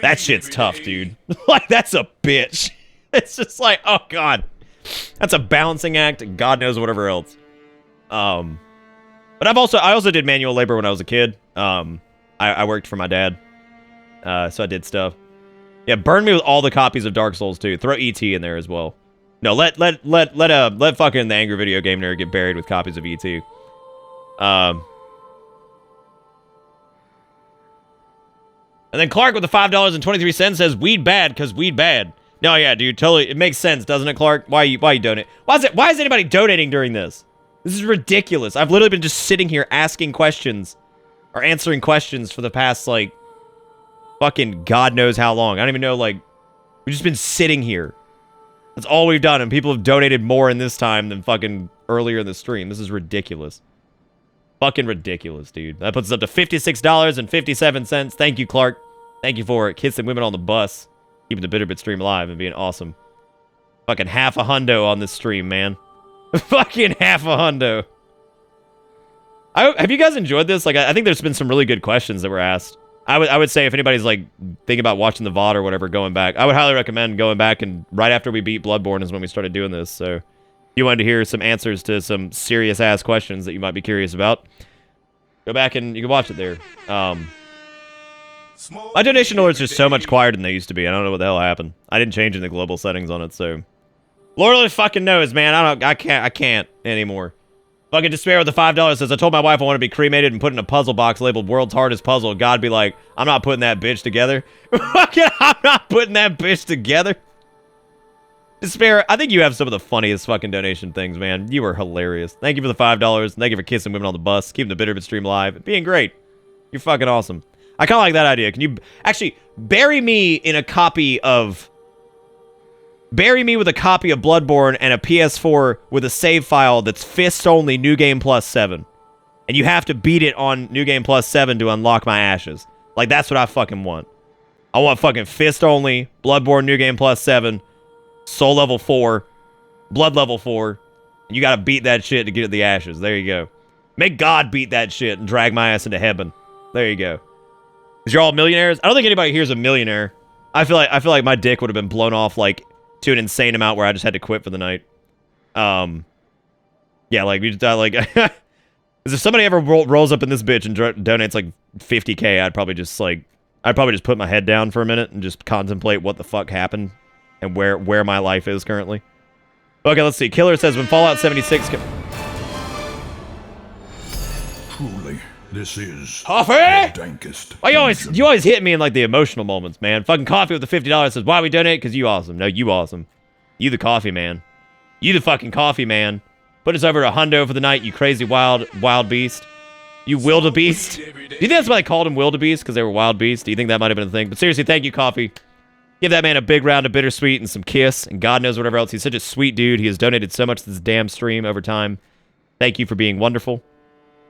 That shit's tough, dude. Like, that's a bitch. It's just like, oh god. That's a balancing act, and God knows whatever else. But I also did manual labor when I was a kid. I worked for my dad. So I did stuff. Yeah, burn me with all the copies of Dark Souls 2. Throw ET in there as well. No, let fucking the angry video game nerd get buried with copies of ET. And then Clark with the $5.23 says weed bad because weed bad. No, yeah, dude, totally. It makes sense, doesn't it, Clark? Why you donate? Why is anybody donating during this? This is ridiculous. I've literally been just sitting here asking questions or answering questions for the past, like, fucking God knows how long. I don't even know, like, we've just been sitting here. That's all we've done, and people have donated more in this time than fucking earlier in the stream. This is ridiculous. Fucking ridiculous, dude. That puts us up to $56.57. Thank you, Clark. Thank you for kissing women on the bus, keeping the Bitterbit stream alive, and being awesome. Fucking half a hundo on this stream, man. Fucking half a hundo. Have you guys enjoyed this? Like, I think there's been some really good questions that were asked. I would say if anybody's like thinking about watching the VOD or whatever, going back, I would highly recommend going back, and right after we beat Bloodborne is when we started doing this. So if you wanted to hear some answers to some serious ass questions that you might be curious about, go back and you can watch it there. My donation alerts are so much quieter than they used to be. I don't know what the hell happened. I didn't change in the global settings on it, so Lord only fucking knows, man. I can't anymore. Fucking Despair with the $5 says, I told my wife I want to be cremated and put in a puzzle box labeled world's hardest puzzle. God be like, I'm not putting that bitch together. Fucking, I'm not putting that bitch together. Despair, I think you have some of the funniest fucking donation things, man. You were hilarious. Thank you for the $5. Thank you for kissing women on the bus, keeping the Bitterbit stream alive, being great. You're fucking awesome. I kind of like that idea. Can you actually bury me in a copy of... Bury me with a copy of Bloodborne and a PS4 with a save file that's fist-only New Game Plus 7. And you have to beat it on New Game Plus 7 to unlock my ashes. Like, that's what I fucking want. I want fucking fist-only, Bloodborne New Game Plus 7, Soul Level 4, Blood Level 4. And you gotta beat that shit to get the ashes. There you go. Make God beat that shit and drag my ass into heaven. There you go. Because you're all millionaires? I don't think anybody here's a millionaire. I feel like my dick would have been blown off, like, to an insane amount where I just had to quit for the night. Yeah, like, we just, like, if somebody ever rolls up in this bitch and donates, like, 50K, I'd probably just put my head down for a minute and just contemplate what the fuck happened and where my life is currently. Okay, let's see. Killer says, when Fallout 76... Truly, this is Coffee? the dankest. Why you always hit me in like the emotional moments, man. Fucking Coffee with the $50 says, why we donate? Because you awesome. No, you awesome. You the coffee man. You the fucking coffee man. Put us over to hundo for the night, you crazy wild beast. You wildebeest. Do you think that's why they called him wildebeest? Because they were wild beasts? Do you think that might have been a thing? But seriously, thank you, Coffee. Give that man a big round of bittersweet and some kiss and God knows whatever else. He's such a sweet dude. He has donated so much to this damn stream over time. Thank you for being wonderful.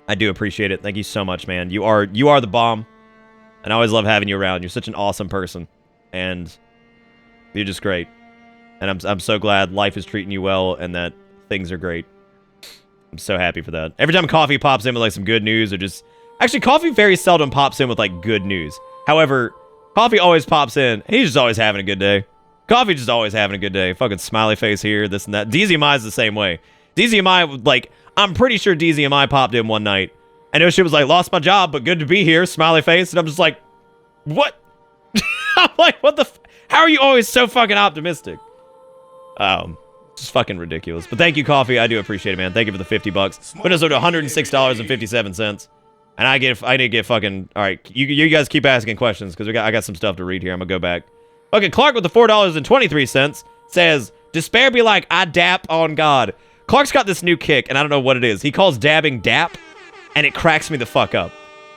I do appreciate it. Thank you so much, man. You are the bomb. And I always love having you around. You're such an awesome person. And you're just great. And I'm so glad life is treating you well and that things are great. I'm so happy for that. Every time Coffee pops in with like some good news or just... Actually, Coffee very seldom pops in with like good news. However, Coffee always pops in. He's just always having a good day. Coffee just always having a good day. Fucking smiley face here, this and that. DZMI is the same way. DZMI, like... I'm pretty sure DZMI popped in one night. I know she was like, lost my job, but good to be here, smiley face. And I'm just like, what? I'm like, what the how are you always so fucking optimistic? Just fucking ridiculous. But thank you, Coffee. I do appreciate it, man. Thank you for the $50. Put us over to $106.57. And I need to get fucking... All right, you guys keep asking questions because I got some stuff to read here. I'm going to go back. Okay, Clark with the $4.23 says, Despair be like, I dap on God. Clark's got this new kick, and I don't know what it is. He calls dabbing dap, and it cracks me the fuck up.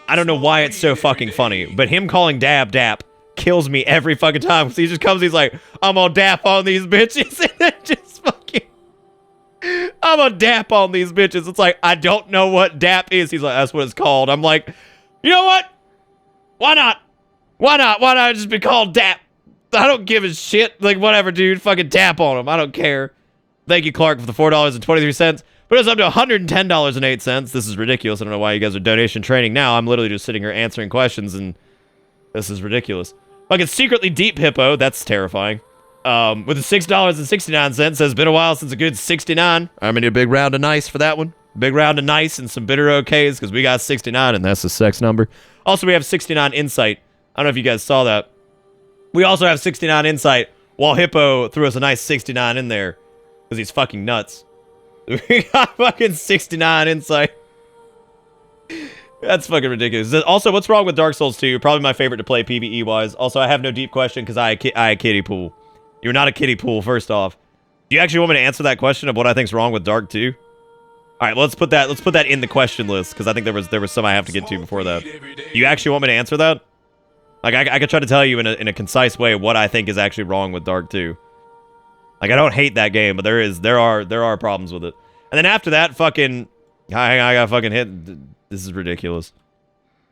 I don't know why it's so fucking funny, but him calling Dab Dap kills me every fucking time. So he just comes, he's like, I'm gonna dap on these bitches, and then just fucking, I'm gonna dap on these bitches. It's like, I don't know what dap is. He's like, that's what it's called. I'm like, you know what? Why not? Why not? Why not just be called dap? I don't give a shit. Like, whatever, dude. Fucking dap on him. I don't care. Thank you, Clark, for the $4.23. But it's up to $110.08. This is ridiculous. I don't know why you guys are donation training now. I'm literally just sitting here answering questions, and this is ridiculous. Fucking secretly deep hippo. That's terrifying. With the $6.69, says, been a while since a good 69. I'm gonna need a big round of nice for that one. Big round of nice and some bitter okays, because we got 69, and that's the sex number. Also, we have 69 insight. I don't know if you guys saw that. We also have 69 insight, while Hippo threw us a nice 69 in there, because he's fucking nuts. We got fucking 69 insight. That's fucking ridiculous. Also, what's wrong with Dark Souls 2? Probably my favorite to play PvE-wise. Also, I have no deep question, because I kiddie pool. You're not a kiddie pool, first off. Do you actually want me to answer that question of what I think's wrong with Dark 2? Alright, let's put that in the question list, because I think there was some I have to get to before that. Do you actually want me to answer that? Like, I could try to tell you in a concise way what I think is actually wrong with Dark 2. Like, I don't hate that game, but there are problems with it. And then after that, fucking, I got fucking hit. This is ridiculous.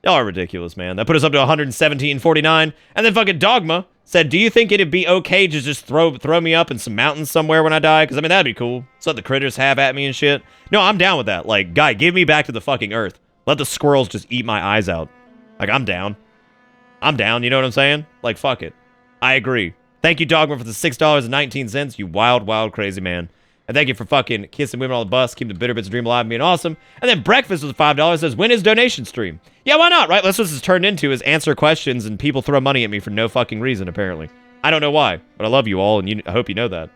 Y'all are ridiculous, man. That put us up to 117.49. And then fucking Dogma said, do you think it'd be okay to just throw me up in some mountains somewhere when I die? Because, I mean, that'd be cool. So let the critters have at me and shit. No, I'm down with that. Like, guy, give me back to the fucking earth. Let the squirrels just eat my eyes out. Like, I'm down. I'm down, you know what I'm saying? Like, fuck it. I agree. Thank you, Dogma, for the $6.19, you wild, wild, crazy man. And thank you for fucking kissing women on the bus, keeping the bitter bits dream alive and being awesome. And then Breakfast with $5 says, when is donation stream? Yeah, why not, right? That's what this has turned into, is answer questions and people throw money at me for no fucking reason, apparently. I don't know why, but I love you all, and I hope you know that.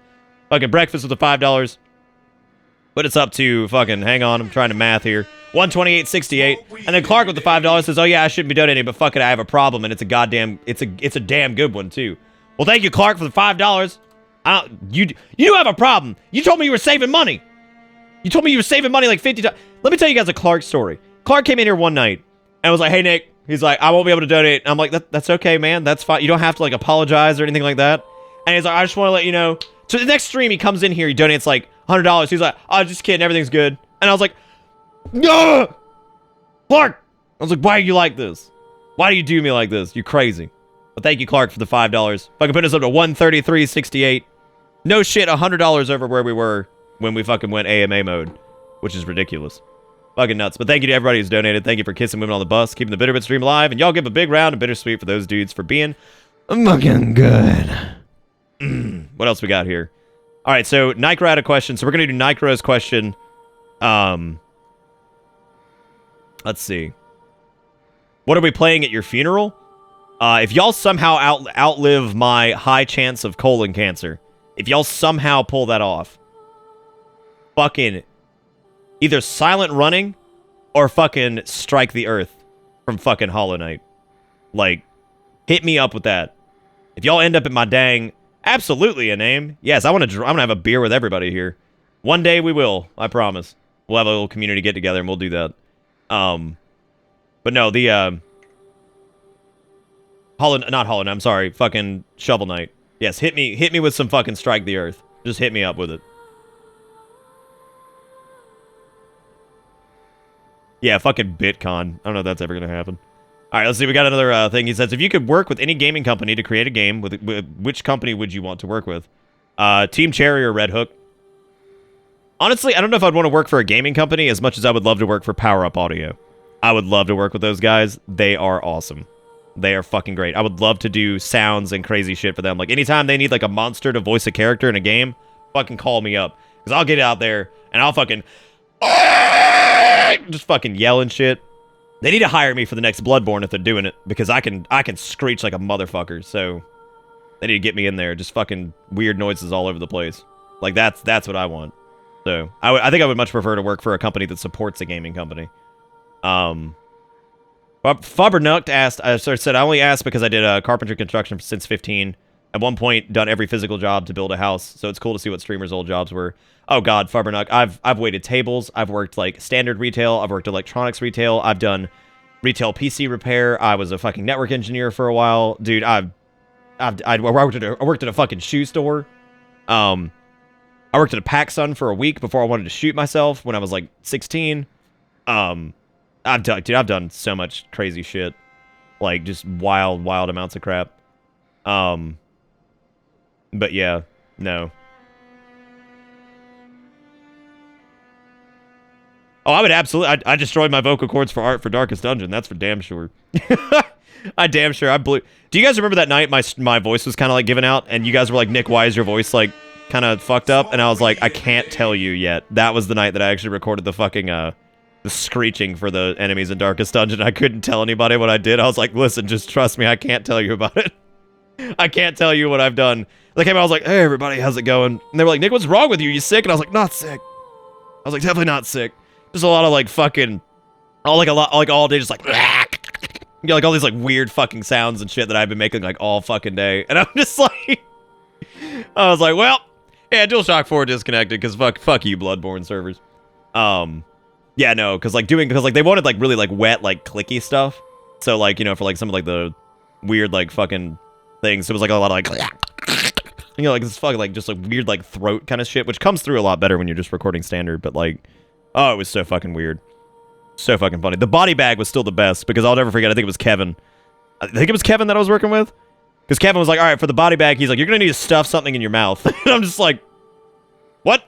Fucking Breakfast with the $5. But it's up to fucking, hang on, I'm trying to math here. 128.68. And then Clark with the $5 says, oh yeah, I shouldn't be donating, but fuck it, I have a problem, and it's a damn good one, too. Well, thank you, Clark, for the $5. You do have a problem. You told me you were saving money. You told me you were saving money like 50 times. Let me tell you guys a Clark story. Clark came in here one night and was like, hey, Nick. He's like, I won't be able to donate. I'm like, that's okay, man. That's fine. You don't have to, like, apologize or anything like that. And he's like, I just want to let you know. So the next stream, he comes in here. He donates, like, $100. He's like, oh, just kidding. Everything's good. And I was like, no, Clark. I was like, why are you like this? Why do you do me like this? You're crazy. But thank you, Clark, for the $5. Fucking put us up to 133.68. No shit, $100 over where we were when we fucking went AMA mode, which is ridiculous. Fucking nuts. But thank you to everybody who's donated. Thank you for kissing women on the bus, keeping the Bitterbit stream alive, and y'all give a big round of bittersweet for those dudes for being fucking good. What else we got here? All right, so Nikra had a question, so we're gonna do Nikra's question. Let's see. What are we playing at your funeral? If y'all somehow outlive my high chance of colon cancer, if y'all somehow pull that off, fucking either Silent Running or fucking Strike the Earth from fucking Hollow Knight. Like, hit me up with that. If y'all end up at my dang, absolutely a name. Yes, I'm gonna have a beer with everybody here. One day we will, I promise. We'll have a little community get together and we'll do that. But no, the not Hollow Knight, I'm sorry, fucking Shovel Knight. Yes, hit me with some fucking Strike the Earth. Just hit me up with it. Yeah, fucking BitCon. I don't know if that's ever gonna happen. Alright, let's see, we got another thing. He says, if you could work with any gaming company to create a game, with which company would you want to work with? Team Cherry or Red Hook? Honestly, I don't know if I'd want to work for a gaming company as much as I would love to work for Power Up Audio. I would love to work with those guys. They are awesome. They are fucking great. I would love to do sounds and crazy shit for them. Like, anytime they need, like, a monster to voice a character in a game, fucking call me up. Because I'll get out there, and I'll fucking just fucking yell and shit. They need to hire me for the next Bloodborne if they're doing it, because I can screech like a motherfucker, so they need to get me in there. Just fucking weird noises all over the place. Like, that's what I want. So, I think I would much prefer to work for a company that supports a gaming company. Fubbernucked asked, said, I only asked because I did carpentry construction since 15. At one point, done every physical job to build a house, so it's cool to see what streamers' old jobs were. Oh god, Fubbernuck, I've waited tables, I've worked, like, standard retail, I've worked electronics retail, I've done retail PC repair. I was a fucking network engineer for a while. Dude, I worked at a fucking shoe store. I worked at a PacSun for a week before I wanted to shoot myself when I was like 16. I've done so much crazy shit. Like, just wild amounts of crap. But yeah, no. Oh, I would absolutely... I destroyed my vocal cords for art for Darkest Dungeon. That's for damn sure. I damn sure. I blew... Do you guys remember that night my voice was kind of like giving out? And you guys were like, Nick, why is your voice like kind of fucked up? And I was like, I can't tell you yet. That was the night that I actually recorded the fucking... the screeching for the enemies in Darkest Dungeon. I couldn't tell anybody what I did. I was like, listen, just trust me. I can't tell you about it. I can't tell you what I've done. They came out, I was like, hey, everybody, how's it going? And they were like, Nick, what's wrong with you? You sick? And I was like, not sick. I was like, definitely not sick. Just a lot of like fucking, all day, just like, you know, like all these like weird fucking sounds and shit that I've been making like all fucking day. And I'm just like, I was like, well, yeah, DualShock 4 disconnected because fuck you, Bloodborne servers. Yeah, no, because like they wanted like really like wet, like clicky stuff. So like, you know, for like some of like the weird like fucking things, so it was like a lot of like, you know, like this fucking like just like weird like throat kind of shit, which comes through a lot better when you're just recording standard. But like, oh, it was so fucking weird, so fucking funny. The body bag was still the best because I'll never forget. I think it was Kevin. I think it was Kevin that I was working with, because Kevin was like, all right, for the body bag, he's like, you're gonna need to stuff something in your mouth. And I'm just like, what?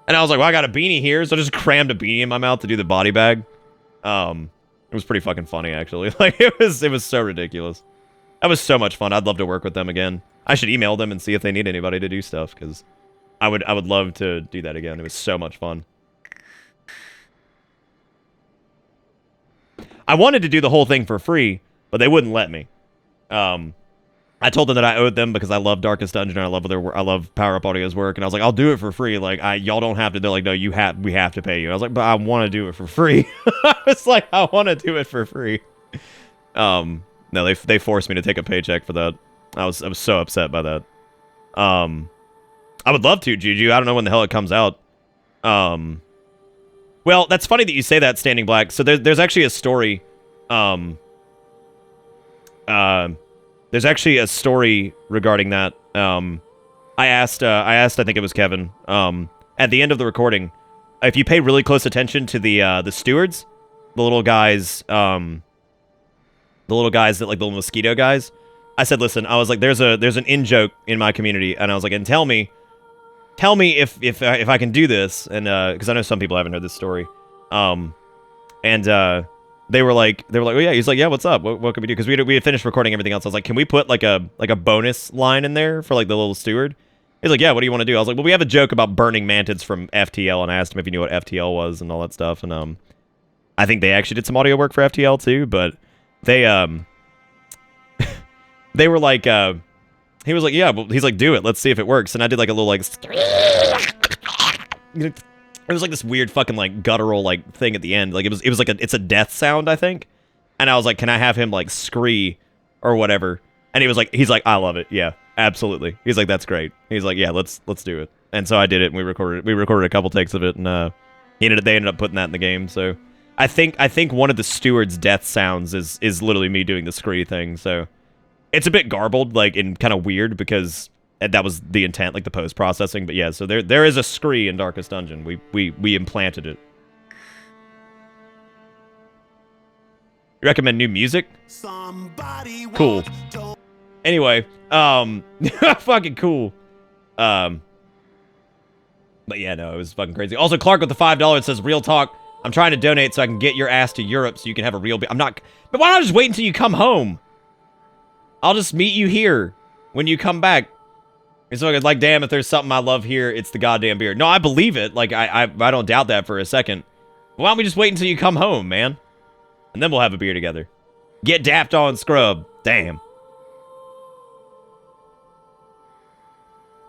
And I was like, well, I got a beanie here, so I just crammed a beanie in my mouth to do the body bag. It was pretty fucking funny, actually. Like, it was so ridiculous. That was so much fun. I'd love to work with them again. I should email them and see if they need anybody to do stuff, because I would love to do that again. It was so much fun. I wanted to do the whole thing for free, but they wouldn't let me. I told them that I owed them because I love Darkest Dungeon and I love Power Up Audio's work, and I was like, I'll do it for free. Like, y'all don't have to. They're like, no, we have to pay you. I was like, but I want to do it for free. I was like, I want to do it for free. No, they forced me to take a paycheck for that. I was so upset by that. I would love to, Juju. I don't know when the hell it comes out. Well, that's funny that you say that, Standing Black. So there's actually a story. There's actually a story regarding that. I asked, I think it was Kevin, at the end of the recording, if you pay really close attention to the stewards, the little guys that like the little mosquito guys, I said, listen, I was like, there's an in-joke in my community, and I was like, and tell me if I can do this, and because I know some people haven't heard this story, They were like, oh yeah. He's like, yeah, what's up? What can we do? Because we had finished recording everything else. I was like, can we put like a bonus line in there for like the little steward? He's like, yeah, what do you want to do? I was like, well, we have a joke about burning mantids from FTL, and I asked him if he knew what FTL was and all that stuff. And I think they actually did some audio work for FTL too, but they they were like, he was like, yeah, well, he's like, do it. Let's see if it works. And I did like a little like. It was like this weird fucking like guttural like thing at the end. Like it was like it's a death sound, I think. And I was like, can I have him like scree or whatever? And he's like, I love it. Yeah, absolutely. He's like, that's great. He's like, yeah, let's do it. And so I did it, and we recorded a couple takes of it, and they ended up putting that in the game. So I think one of the steward's death sounds is literally me doing the scree thing. So it's a bit garbled, like, and kind of weird because that was the intent, like the post processing. But yeah, so there is a scree in Darkest Dungeon. We implanted it. You recommend new music? Cool. Anyway, fucking cool. But yeah, no, it was fucking crazy. Also, Clark with the $5 says, real talk, I'm trying to donate so I can get your ass to Europe so you can have a real I'm not, but why not just wait until you come home? I'll just meet you here when you come back. It's like, damn, if there's something I love here, it's the goddamn beer. No, I believe it. Like, I don't doubt that for a second. Why don't we just wait until you come home, man? And then we'll have a beer together. Get dapped on, scrub. Damn.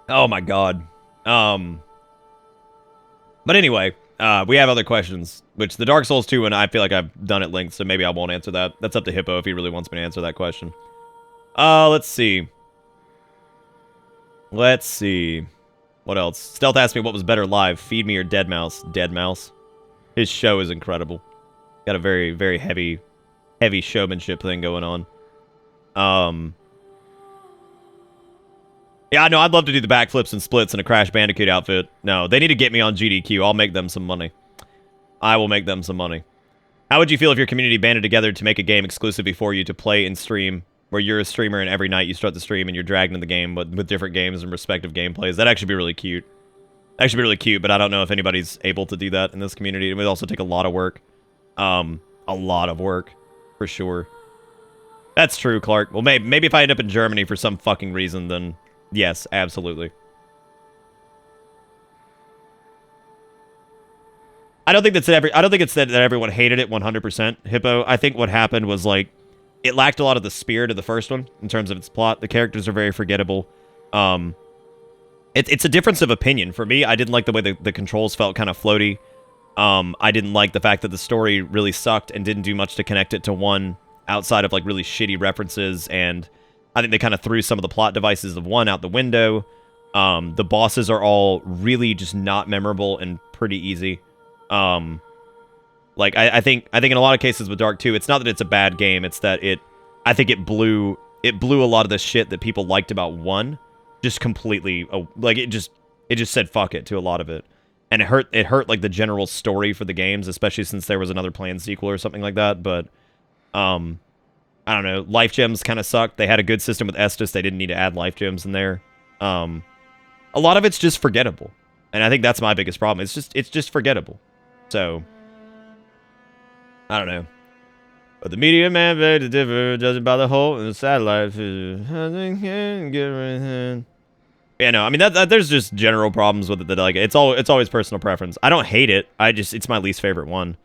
Oh my god. But anyway, we have other questions, which the Dark Souls 2 one, I feel like I've done at length, so maybe I won't answer that. That's up to Hippo if he really wants me to answer that question. Let's see. Let's see. What else? Stealth asked me what was better live, Feed Me or Dead Mouse. Dead Mouse. His show is incredible. Got a very, very heavy showmanship thing going on. Yeah, no, I'd love to do the backflips and splits in a Crash Bandicoot outfit. No, they need to get me on GDQ. I'll make them some money. I will make them some money. How would you feel if your community banded together to make a game exclusively for you to play and stream, where you're a streamer and every night you start the stream and you're dragged into the game with different games and respective gameplays? That'd actually be really cute. Actually be really cute, but I don't know if anybody's able to do that in this community. It would also take a lot of work. A lot of work, for sure. That's true, Clark. Well, maybe if I end up in Germany for some fucking reason, then yes, absolutely. I don't think it's that everyone hated it 100%, Hippo. I think what happened was, like, it lacked a lot of the spirit of the first one in terms of its plot. The characters are very forgettable. It's a difference of opinion. For me, I didn't like the way the controls felt kind of floaty. I didn't like the fact that the story really sucked and didn't do much to connect it to one outside of, like, really shitty references, and I think they kind of threw some of the plot devices of one out the window. The bosses are all really just not memorable and pretty easy. Like, I think in a lot of cases with Dark 2, it's not that it's a bad game, it's that I think it blew a lot of the shit that people liked about 1 just completely, like, it just said fuck it to a lot of it. And it hurt like the general story for the games, especially since there was another planned sequel or something like that. But I don't know, life gems kind of sucked. They had a good system with Estus, they didn't need to add life gems in there. A lot of it's just forgettable. And I think that's my biggest problem. It's just forgettable. So I don't know. But the media man begs to differ, judging by the hole in the satellite. Yeah, no, I mean, there's just general problems with it that, like, it's always personal preference. I don't hate it. It's my least favorite one.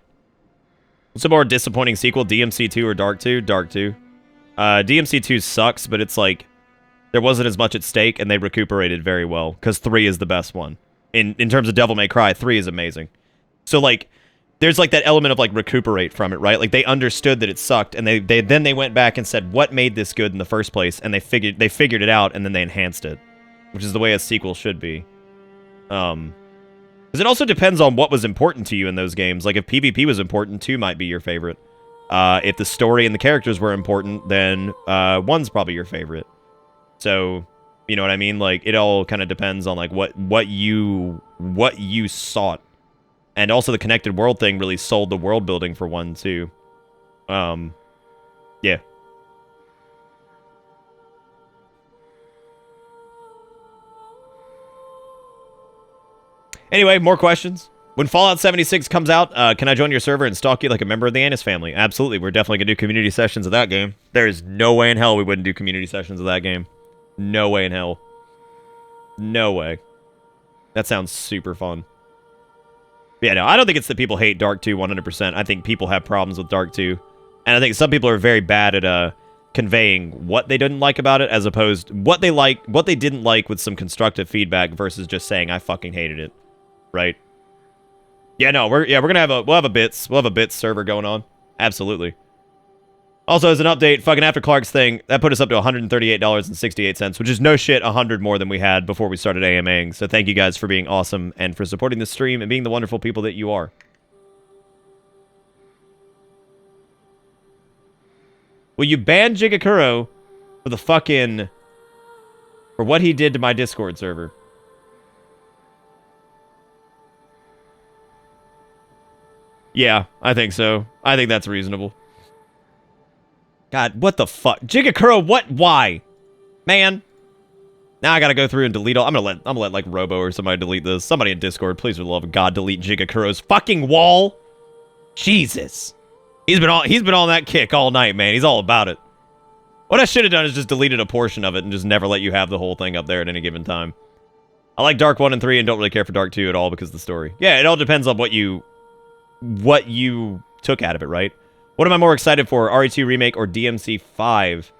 What's a more disappointing sequel, DMC 2 or Dark 2? Dark 2. DMC 2 sucks, but it's like, there wasn't as much at stake, and they recuperated very well, because 3 is the best one. In terms of Devil May Cry, 3 is amazing. So, like, there's, like, that element of, like, recuperate from it, right? Like, they understood that it sucked, and they went back and said, what made this good in the first place? And they figured it out, and then they enhanced it. Which is the way a sequel should be. Because it also depends on what was important to you in those games. Like, if PvP was important, 2 might be your favorite. If the story and the characters were important, then 1's probably your favorite. So, you know what I mean? Like, it all kind of depends on, like, what you sought. And also the connected world thing really sold the world building for 1, too. Yeah. Anyway, more questions. When Fallout 76 comes out, can I join your server and stalk you like a member of the Annis family? Absolutely. We're definitely going to do community sessions of that game. There is no way in hell we wouldn't do community sessions of that game. No way in hell. No way. That sounds super fun. Yeah, no, I don't think it's that people hate Dark 2 100%. I think people have problems with Dark 2. And I think some people are very bad at conveying what they didn't like about it, as opposed to what they didn't like with some constructive feedback versus just saying, I fucking hated it. Right? Yeah, no, we'll have a bits server going on. Absolutely. Also, as an update, fucking after Clark's thing, that put us up to $138.68, which is no shit 100 more than we had before we started AMAing. So thank you guys for being awesome and for supporting the stream and being the wonderful people that you are. Will you ban Jigakuro for what he did to my Discord server? Yeah, I think so. I think that's reasonable. God, what the fuck? Jigakuro, what? Why? Man. Now I gotta go through and delete all. I'm gonna let like Robo or somebody delete this. Somebody in Discord, please for the love of God, delete Jigakuro's fucking wall. Jesus. He's been on that kick all night, man. He's all about it. What I should have done is just deleted a portion of it and just never let you have the whole thing up there at any given time. I like Dark 1 and 3 and don't really care for Dark 2 at all because of the story. Yeah, it all depends on what you took out of it, right? What am I more excited for, RE2 Remake or DMC 5?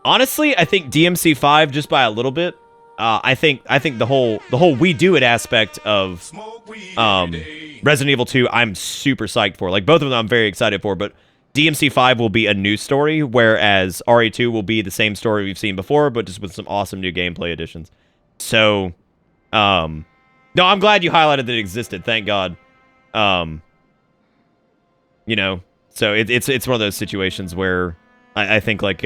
Honestly, I think DMC 5 just by a little bit. I think the whole we do it aspect of Resident Evil 2 I'm super psyched for. Like, both of them I'm very excited for, but DMC 5 will be a new story, whereas RE2 will be the same story we've seen before, but just with some awesome new gameplay additions. So, no, I'm glad you highlighted that it existed. Thank God. You know, so it's one of those situations where I think like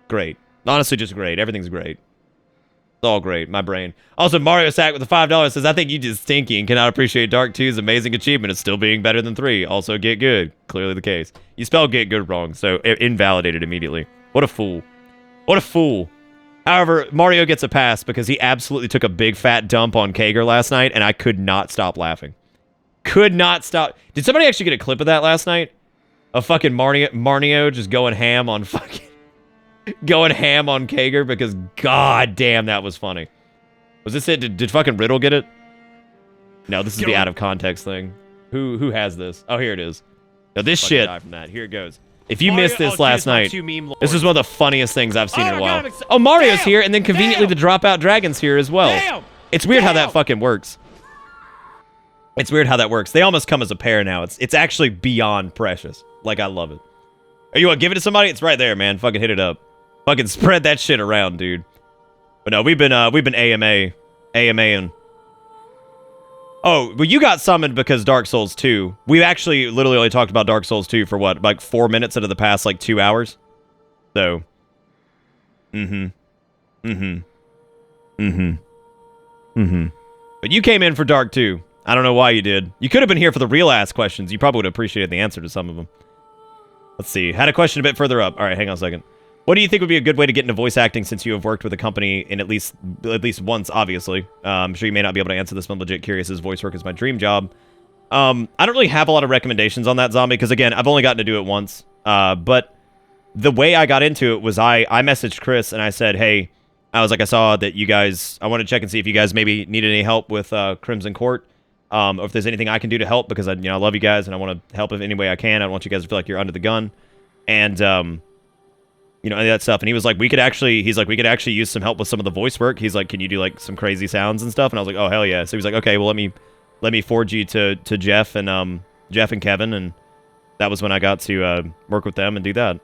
great. Honestly, just great. Everything's great. It's all great. My brain. Also, Mario Sack with the $5 says, I think you just stinky and cannot appreciate Dark 2's amazing achievement of still being better than 3. Also, get good. Clearly the case. You spelled get good wrong, so invalidated immediately. What a fool. What a fool. However, Mario gets a pass because he absolutely took a big fat dump on Kager last night, and I could not stop laughing. Could not stop. Did somebody actually get a clip of that last night? Of fucking Marnio just going ham on fucking... going ham on Kager because god damn that was funny. Was this it? Did fucking Riddle get it? No, this is the out of context thing. Who has this? Oh, here it is. Now this shit. From that. Here it goes. If you missed this last night, this is one of the funniest things I've seen in a while. Oh, Mario's here, and then conveniently the Dropout Dragon's here as well. It's weird how that fucking works. It's weird how that works. They almost come as a pair now. It's actually beyond precious. Like, I love it. Are you want to give it to somebody? It's right there, man. Fucking hit it up. Fucking spread that shit around, dude. But no, we've been AMAing. Oh, well, you got summoned because Dark Souls 2. We actually literally only talked about Dark Souls 2 for what, like 4 minutes out of the past like 2 hours. So, But you came in for Dark 2. I don't know why you did. You could have been here for the real ass questions. You probably would have appreciated the answer to some of them. Let's see. Had a question a bit further up. All right, hang on a second. What do you think would be a good way to get into voice acting since you have worked with a company in at least once, obviously? I'm sure you may not be able to answer this one. Legit curious, as voice work is my dream job. I don't really have a lot of recommendations on that, Zombie, because again, I've only gotten to do it once. But the way I got into it was I messaged Chris and I said, hey, I was like, I saw that you guys, I want to check and see if you guys maybe needed any help with Crimson Court. Or if there's anything I can do to help, because I love you guys and I want to help in any way I can. I don't want you guys to feel like you're under the gun. And, any of that stuff. And he was like, we could actually use some help with some of the voice work. He's like, can you do like some crazy sounds and stuff? And I was like, oh, hell yeah. So he was like, okay, well, let me forward you to Jeff and Kevin. And that was when I got to work with them and do that.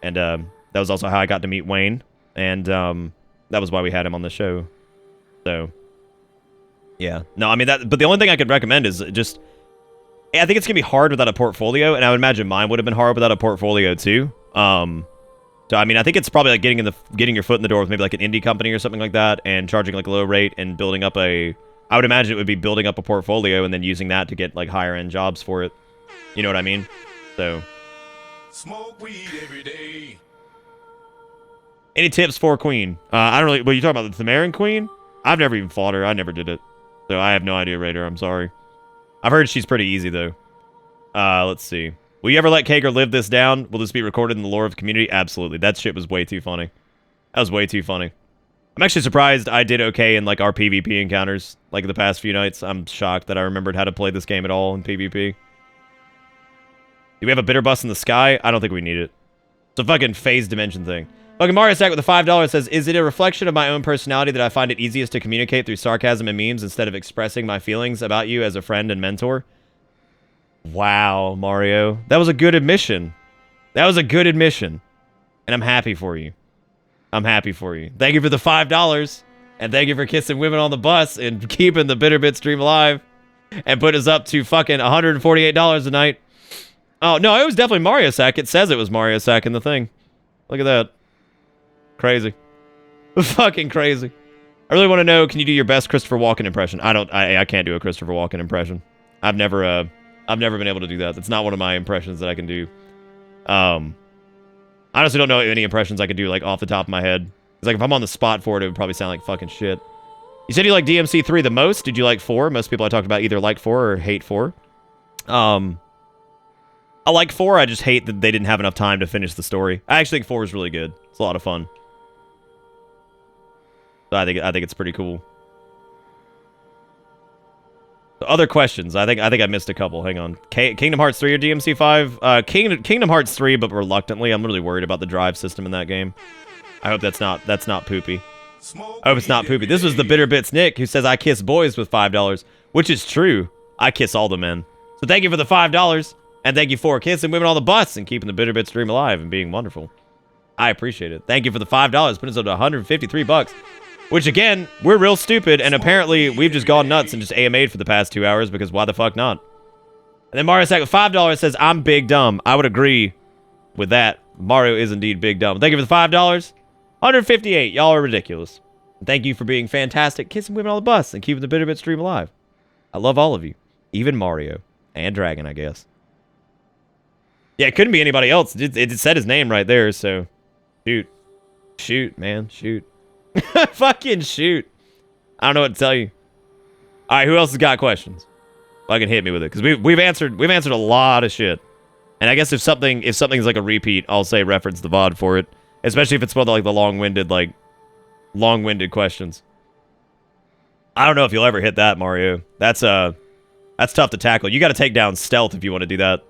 And that was also how I got to meet Wayne. And that was why we had him on the show. So, yeah. No, I mean, but the only thing I could recommend is just, I think it's going to be hard without a portfolio. And I would imagine mine would have been hard without a portfolio too. So, I mean, I think it's probably like getting your foot in the door with maybe like an indie company or something like that and charging like a low rate and building up I would imagine it would be building up a portfolio and then using that to get like higher end jobs for it. You know what I mean? So. Smoke weed every day. Any tips for Queen? I don't really, what are you talking about? The Tamarin Queen? I've never even fought her. I never did it. So I have no idea, Raider. I'm sorry. I've heard she's pretty easy though. Let's see. Will you ever let Kager live this down? Will this be recorded in the lore of the community? Absolutely. That shit was way too funny. That was way too funny. I'm actually surprised I did okay in like our PvP encounters like the past few nights. I'm shocked that I remembered how to play this game at all in PvP. Do we have a bitter bus in the sky? I don't think we need it. It's a fucking phase dimension thing. Fucking Mario Stack with the $5 says, is it a reflection of my own personality that I find it easiest to communicate through sarcasm and memes instead of expressing my feelings about you as a friend and mentor? Wow, Mario. That was a good admission. That was a good admission. And I'm happy for you. I'm happy for you. Thank you for the $5. And thank you for kissing women on the bus and keeping the Bitterbit stream alive. And put us up to fucking $148 a night. Oh, no, it was definitely Mario Sack. It says it was Mario Sack in the thing. Look at that. Crazy. Fucking crazy. I really want to know, can you do your best Christopher Walken impression? I can't do a Christopher Walken impression. I've never been able to do that. That's not one of my impressions that I can do. I honestly don't know any impressions I can do, like, off the top of my head. It's like, if I'm on the spot for it, it would probably sound like fucking shit. You said you like DMC 3 the most? Did you like 4? Most people I talked about either like 4 or hate 4. I like 4, I just hate that they didn't have enough time to finish the story. I actually think 4 is really good. It's a lot of fun. So I think it's pretty cool. Other questions. I think I missed a couple. Hang on. Kingdom Hearts 3 or DMC 5? Kingdom Hearts 3, but reluctantly. I'm really worried about the drive system in that game. I hope that's not poopy. I hope it's not poopy. This was the Bitter Bits Nick who says I kiss boys with $5, which is true. I kiss all the men. So thank you for the $5, and thank you for kissing women on the bus and keeping the Bitter Bits stream alive and being wonderful. I appreciate it. Thank you for the $5, putting us up to $153. Which, again, we're real stupid, and apparently we've just gone nuts and just AMA'd for the past 2 hours, because why the fuck not? And then Mario Sack with $5 says, I'm big dumb. I would agree with that. Mario is indeed big dumb. Thank you for the $5. 158. Y'all are ridiculous. And thank you for being fantastic, kissing women on the bus, and keeping the Bitterbit stream alive. I love all of you. Even Mario. And Dragon, I guess. Yeah, it couldn't be anybody else. It said his name right there, so... Shoot. Shoot, man. Shoot. Fucking shoot. I don't know what to tell you. Alright, who else has got questions? Fucking hit me with it. Because we've answered a lot of shit. And I guess if something's like a repeat, I'll say reference the VOD for it. Especially if it's one of like the long-winded questions. I don't know if you'll ever hit that, Mario. That's tough to tackle. You gotta take down stealth if you want to do that.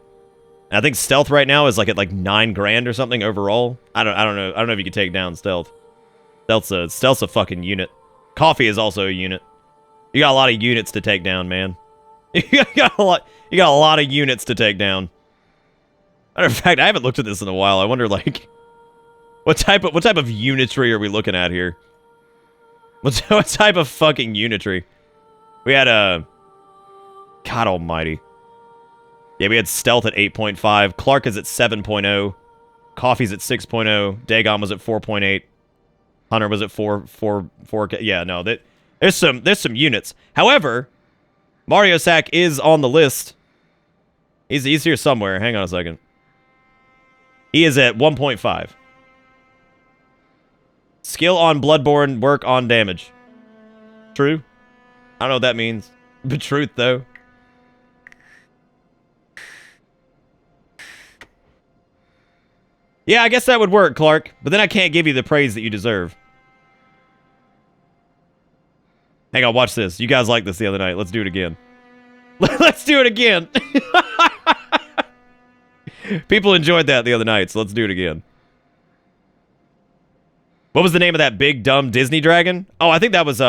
And I think stealth right now is like at like 9 grand or something overall. I don't know. I don't know if you can take down stealth. Stealth's a fucking unit. Coffee is also a unit. You got a lot of units to take down, man. You got a lot of units to take down. Matter of fact, I haven't looked at this in a while. I wonder like what type of unitry are we looking at here? What type of fucking unitry? We had a God almighty. Yeah, we had stealth at 8.5. Clark is at 7.0. Coffee's at 6.0. Dagon was at 4.8. Hunter was at 4. Yeah, no, there's some units. However, Mario Sack is on the list. He's here somewhere. Hang on a second. He is at 1.5. Skill on Bloodborne, work on damage. True? I don't know what that means. But truth, though. Yeah, I guess that would work, Clark. But then I can't give you the praise that you deserve. Hang on, watch this. You guys liked this the other night. Let's do it again. Let's do it again. People enjoyed that the other night, so let's do it again. What was the name of that big, dumb Disney dragon? Oh, I think that was,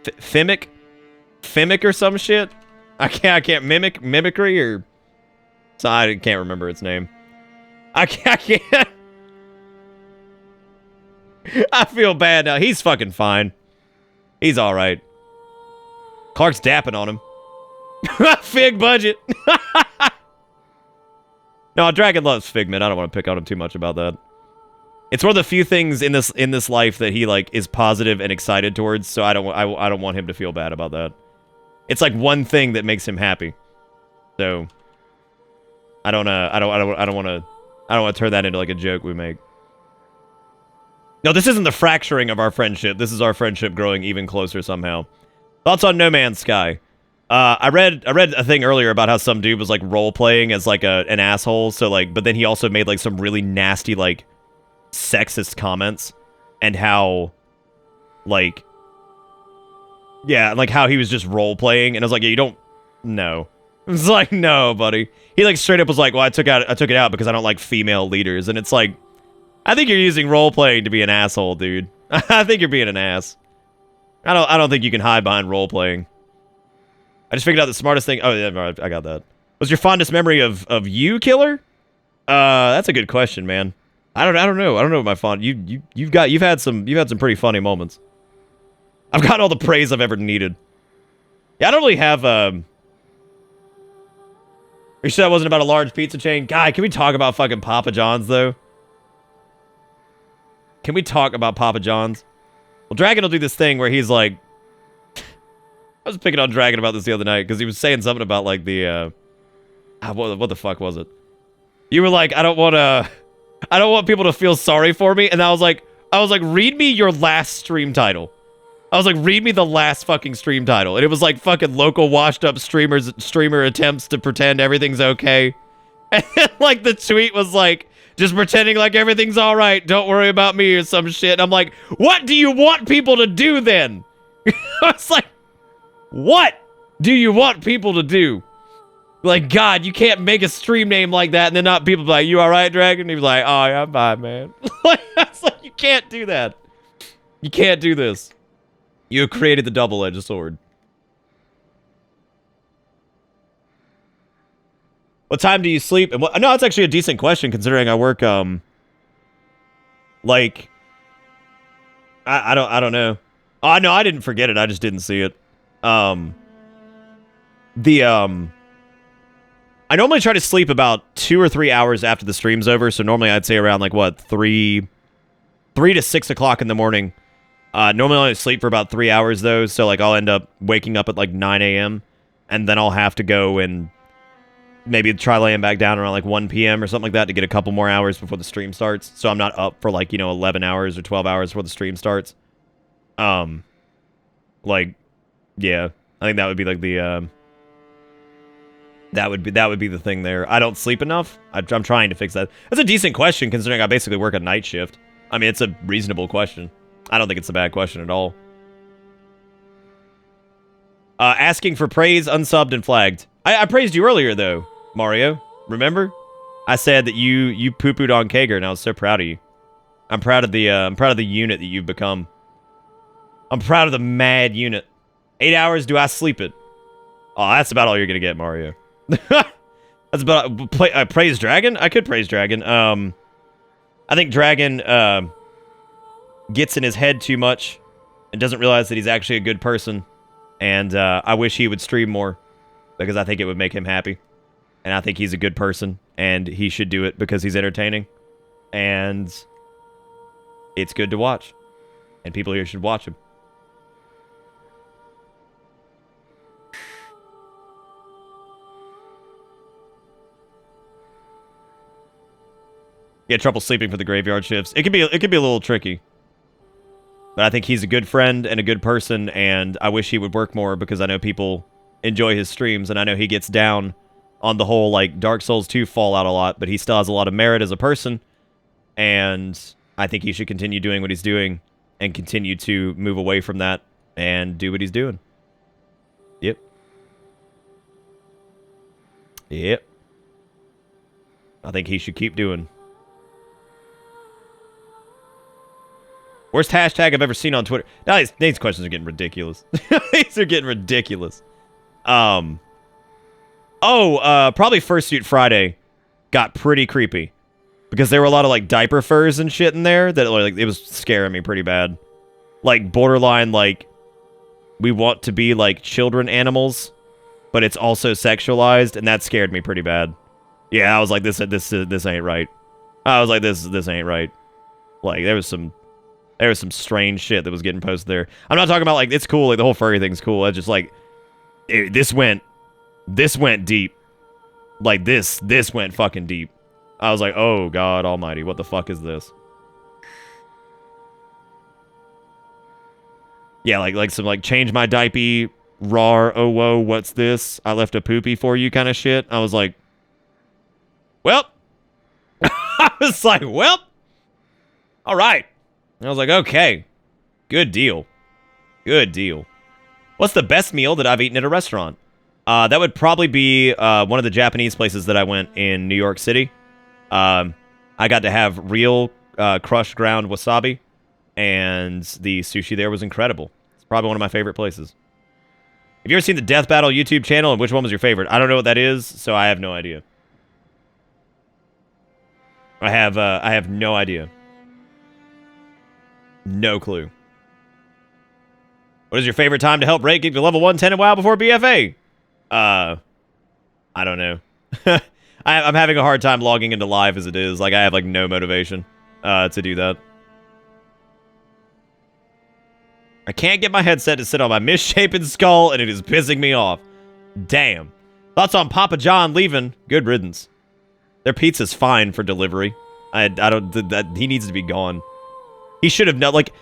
Fimic? Fimic or some shit? I can't mimicry or... So I can't remember its name. I can't. I feel bad now. He's fucking fine. He's alright. Clark's dapping on him. Fig budget. No, Dragon loves Figment. I don't want to pick on him too much about that. It's one of the few things in this life that he like is positive and excited towards, so I don't want him to feel bad about that. It's like one thing that makes him happy. So I don't want to turn that into like a joke we make. No, this isn't the fracturing of our friendship. This is our friendship growing even closer somehow. Thoughts on No Man's Sky? I read a thing earlier about how some dude was like role playing as like an asshole. So like, but then he also made like some really nasty like sexist comments, and how like, yeah, like how he was just role playing, and I was like, yeah, you don't know. It's like, no, buddy. He like straight up was like, well, I took it out because I don't like female leaders, and it's like, I think you're using role playing to be an asshole, dude. I think you're being an ass. I don't think you can hide behind role playing. I just figured out the smartest thing. Oh yeah, I got that. What's your fondest memory of you, Killer? That's a good question, man. I don't know. I don't know what my fond. You've had some pretty funny moments. I've got all the praise I've ever needed. Yeah, I don't really have. Are you sure that wasn't about a large pizza chain? Guy, can we talk about fucking Papa John's though? Can we talk about Papa John's? Well, Dragon will do this thing where he's like, I was picking on Dragon about this the other night because he was saying something about like the what the fuck was it? You were like, I don't want people to feel sorry for me, and I was like, read me your last stream title. I was like, read me the last fucking stream title, and it was like fucking local washed up streamer attempts to pretend everything's okay, and then, like the tweet was like, just pretending like everything's all right, don't worry about me or some shit. And I'm like, what do you want people to do then? I was like, what do you want people to do? Like, God, you can't make a stream name like that and then not people be like, you all right, Dragon? And he was like, oh, yeah, I'm fine, man. Like, I was like, you can't do that. You can't do this. You created the double-edged sword. What time do you sleep? And what? No, that's actually a decent question considering I work. Like, I don't know. Oh no, I didn't forget it. I just didn't see it. I normally try to sleep about 2 or 3 hours after the stream's over. So normally I'd say around like what 3 to 6 o'clock in the morning. Normally I only sleep for about 3 hours though. So like I'll end up waking up at like 9 a.m. and then I'll have to go and maybe try laying back down around like 1 p.m. or something like that to get a couple more hours before the stream starts. So I'm not up for like, 11 hours or 12 hours before the stream starts. Like, yeah, I think that would be like the, that would be the thing there. I don't sleep enough. I'm trying to fix that. That's a decent question considering I basically work a night shift. I mean, it's a reasonable question. I don't think it's a bad question at all. Asking for praise, unsubbed, and flagged. I praised you earlier, though, Mario. Remember? I said that you poo-pooed on Kager, and I was so proud of you. I'm proud of the unit that you've become. I'm proud of the mad unit. 8 hours, do I sleep it? Oh, that's about all you're gonna get, Mario. That's about... praise Dragon? I could praise Dragon. I think Dragon, gets in his head too much and doesn't realize that he's actually a good person. And I wish he would stream more because I think it would make him happy. And I think he's a good person and he should do it because he's entertaining. And it's good to watch. And people here should watch him. Get trouble sleeping for the graveyard shifts. It could be a little tricky. But I think he's a good friend and a good person, and I wish he would work more because I know people enjoy his streams, and I know he gets down on the whole, like, Dark Souls 2 Fallout a lot, but he still has a lot of merit as a person, and I think he should continue doing what he's doing and continue to move away from that and do what he's doing. Yep. Yep. I think he should keep doing. Worst hashtag I've ever seen on Twitter. Now, these questions are getting ridiculous. These are getting ridiculous. Probably Fursuit Friday got pretty creepy. Because there were a lot of, like, diaper furs and shit in there that, like, it was scaring me pretty bad. Like, borderline, like, we want to be, like, children animals, but it's also sexualized, and that scared me pretty bad. Yeah, I was like, this ain't right. I was like, this ain't right. Like, there was some strange shit that was getting posted there. I'm not talking about, like, it's cool, like, the whole furry thing's cool. It's just, like, this went deep. Like, this went fucking deep. I was like, oh, God almighty, what the fuck is this? Yeah, like some, like, change my diaper, rar, oh, whoa, what's this? I left a poopy for you kind of shit. I was like, well. I was like, well. All right. And I was like, okay, good deal. Good deal. What's the best meal that I've eaten at a restaurant? That would probably be one of the Japanese places that I went in New York City. I got to have real crushed ground wasabi, and the sushi there was incredible. It's probably one of my favorite places. Have you ever seen the Death Battle YouTube channel, and which one was your favorite? I don't know what that is, so I have no idea. I have no idea. No clue. What is your favorite time to help Ray get to level 110 in WoW before BFA? I don't know. I'm having a hard time logging into live as it is. Like, I have, like, no motivation to do that. I can't get my headset to sit on my misshapen skull, and it is pissing me off. Damn. Thoughts on Papa John leaving? Good riddance. Their pizza's fine for delivery. I don't... he needs to be gone. He should have known, like,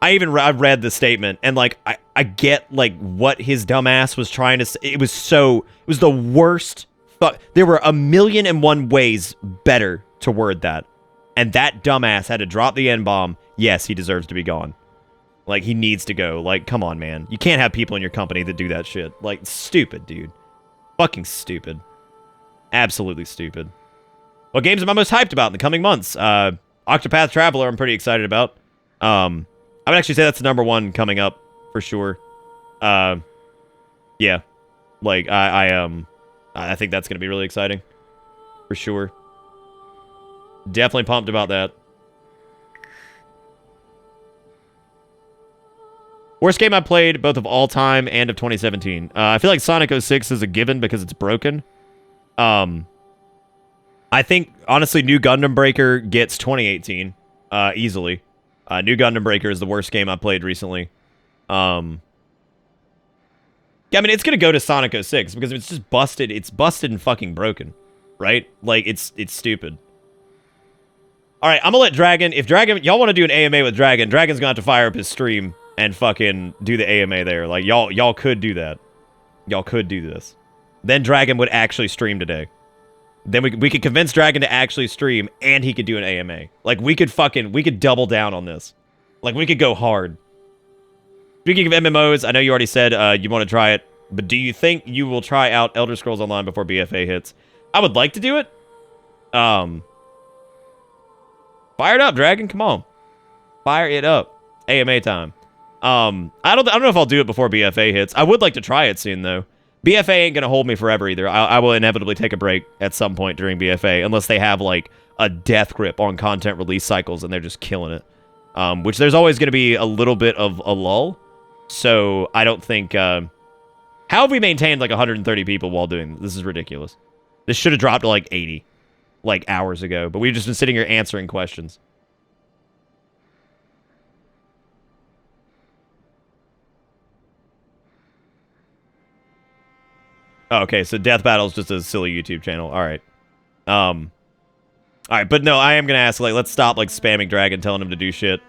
I read the statement, and, like, I get, like, what his dumbass was trying to say. It was the worst, there were 1,000,001 ways better to word that. And that dumbass had to drop the N-bomb. Yes, he deserves to be gone. Like, he needs to go. Like, come on, man. You can't have people in your company that do that shit. Like, stupid, dude. Fucking stupid. Absolutely stupid. What games am I most hyped about in the coming months? Octopath Traveler, I'm pretty excited about. I would actually say that's the #1 coming up for sure. Yeah, like I think that's gonna be really exciting for sure. Definitely pumped about that. Worst game I played, both of all time and of 2017. I feel like Sonic 06 is a given because it's broken. I think, honestly, New Gundam Breaker gets 2018 easily. New Gundam Breaker is the worst game I played recently. Yeah, I mean, it's going to go to Sonic 06 because it's just busted. It's busted and fucking broken, right? Like, it's stupid. All right, I'm going to let Dragon... If Dragon... Y'all want to do an AMA with Dragon, Dragon's going to have to fire up his stream and fucking do the AMA there. Like, y'all could do that. Y'all could do this. Then Dragon would actually stream today. Then we could convince Dragon to actually stream, and he could do an AMA. Like, we could double down on this. Like, we could go hard. Speaking of MMOs, I know you already said you want to try it, but do you think you will try out Elder Scrolls Online before BFA hits? I would like to do it. Fire it up, Dragon. Come on. Fire it up. AMA time. I don't know if I'll do it before BFA hits. I would like to try it soon, though. BFA ain't going to hold me forever, either. I will inevitably take a break at some point during BFA, unless they have, like, a death grip on content release cycles, and they're just killing it. Which there's always going to be a little bit of a lull. So, I don't think... how have we maintained, like, 130 people while doing this? This is ridiculous. This should have dropped to, like, 80, like, hours ago. But we've just been sitting here answering questions. Oh, okay, so Death Battle is just a silly YouTube channel. All right. All right, but no, I am going to ask, like, let's stop, like, spamming Dragon, telling him to do shit.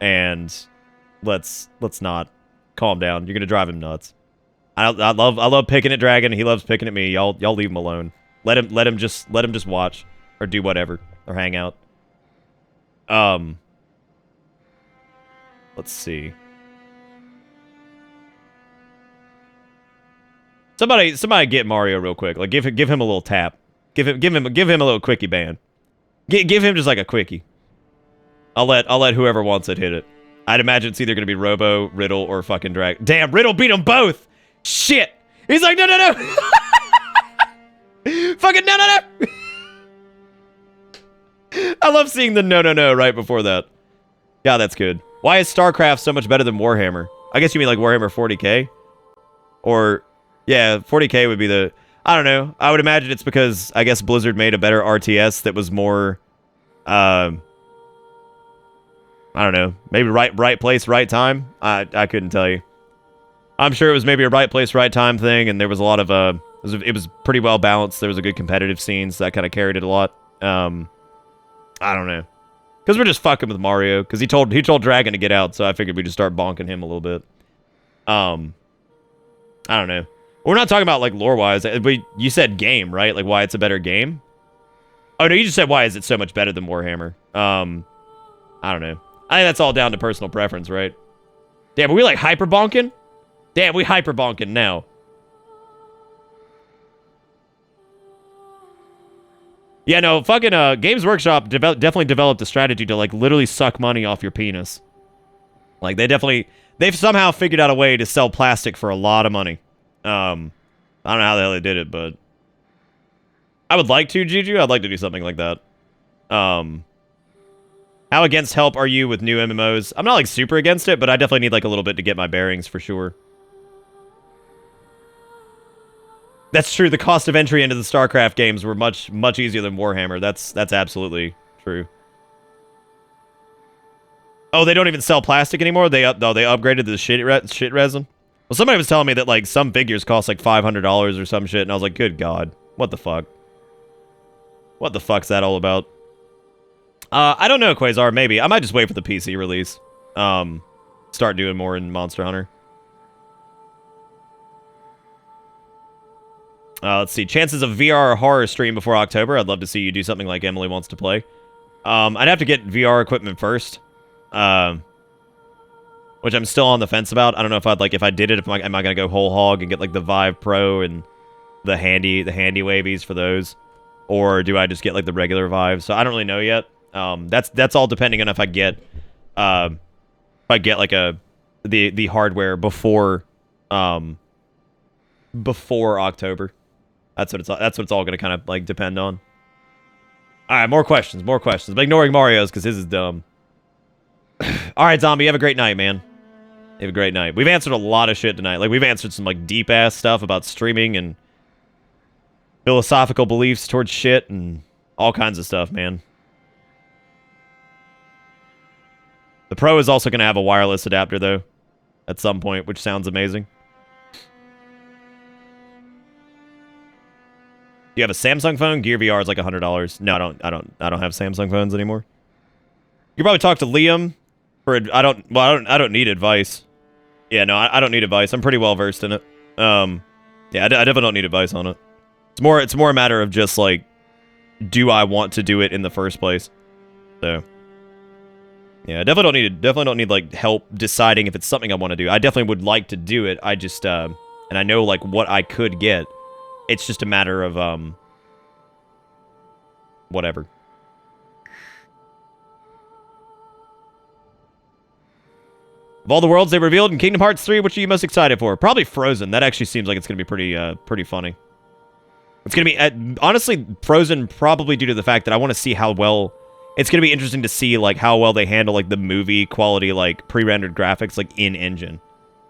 And let's not. Calm down. You're going to drive him nuts. I love picking at Dragon. He loves picking at me. Y'all leave him alone. Let him just watch or do whatever or hang out. Let's see. Somebody get Mario real quick. Like give him a little tap. Give him a little quickie ban. Give him just like a quickie. I'll let whoever wants it hit it. I'd imagine it's either gonna be Robo, Riddle, or fucking Drag. Damn, Riddle beat them both. Shit. He's like, no. Fucking no. I love seeing the no right before that. God, that's good. Why is StarCraft so much better than Warhammer? I guess you mean like Warhammer 40k? Or, yeah, 40k would be the... I don't know. I would imagine it's because, I guess, Blizzard made a better RTS that was more... I don't know. Maybe right place, right time? I couldn't tell you. I'm sure it was maybe a right place, right time thing, and there was a lot of... it was pretty well balanced. There was a good competitive scene, so that kind of carried it a lot. I don't know. Because we're just fucking with Mario. Because he told Dragon to get out, so I figured we'd just start bonking him a little bit. I don't know. We're not talking about, like, lore-wise. But you said game, right? Like, why it's a better game? Oh, no, you just said why is it so much better than Warhammer. I don't know. I think that's all down to personal preference, right? Damn, are we, like, hyper-bonking? Damn, we hyper-bonking now. Yeah, no, fucking Games Workshop definitely developed a strategy to, like, literally suck money off your penis. Like, they've somehow figured out a way to sell plastic for a lot of money. I don't know how the hell they did it, but... I would like to, Juju. I'd like to do something like that. How against help are you with new MMOs? I'm not, like, super against it, but I definitely need, like, a little bit to get my bearings, for sure. That's true. The cost of entry into the StarCraft games were much easier than Warhammer. That's absolutely true. Oh, they don't even sell plastic anymore? They upgraded to the shit resin? Well, somebody was telling me that, like, some figures cost, like, $500 or some shit, and I was like, good God. What the fuck? What the fuck's that all about? I don't know, Quasar. Maybe. I might just wait for the PC release. Start doing more in Monster Hunter. Let's see. Chances of VR horror stream before October. I'd love to see you do something like Emily wants to play. I'd have to get VR equipment first. Which I'm still on the fence about. I don't know if if I did it, am I going to go whole hog and get, like, the Vive Pro and the handy wavies for those? Or do I just get, like, the regular Vive? So I don't really know yet. That's all depending on if I get, like, the hardware before October. That's what it's all gonna kind of, like, depend on. All right, more questions. I'm ignoring Mario's because his is dumb. All right, Zombie, have a great night, man. Have a great night. We've answered a lot of shit tonight. Like, we've answered some, like, deep-ass stuff about streaming and philosophical beliefs towards shit and all kinds of stuff, man. The Pro is also going to have a wireless adapter, though, at some point, which sounds amazing. Do you have a Samsung phone? Gear VR is like $100. No, I don't have Samsung phones anymore. You probably talk to Liam for I don't need advice. Yeah, no, I don't need advice. I'm pretty well versed in it. Yeah, I definitely don't need advice on it. It's more a matter of just like, do I want to do it in the first place? So, yeah, I definitely don't need like help deciding if it's something I want to do. I definitely would like to do it. I just and I know like what I could get. It's just a matter of whatever. Of all the worlds they revealed in Kingdom Hearts 3, which are you most excited for? Probably Frozen. That actually seems like it's going to be pretty funny. It's going to be, honestly, Frozen probably due to the fact that I want to see how well... It's going to be interesting to see, like, how well they handle, like, the movie quality, like, pre-rendered graphics, like, in-engine.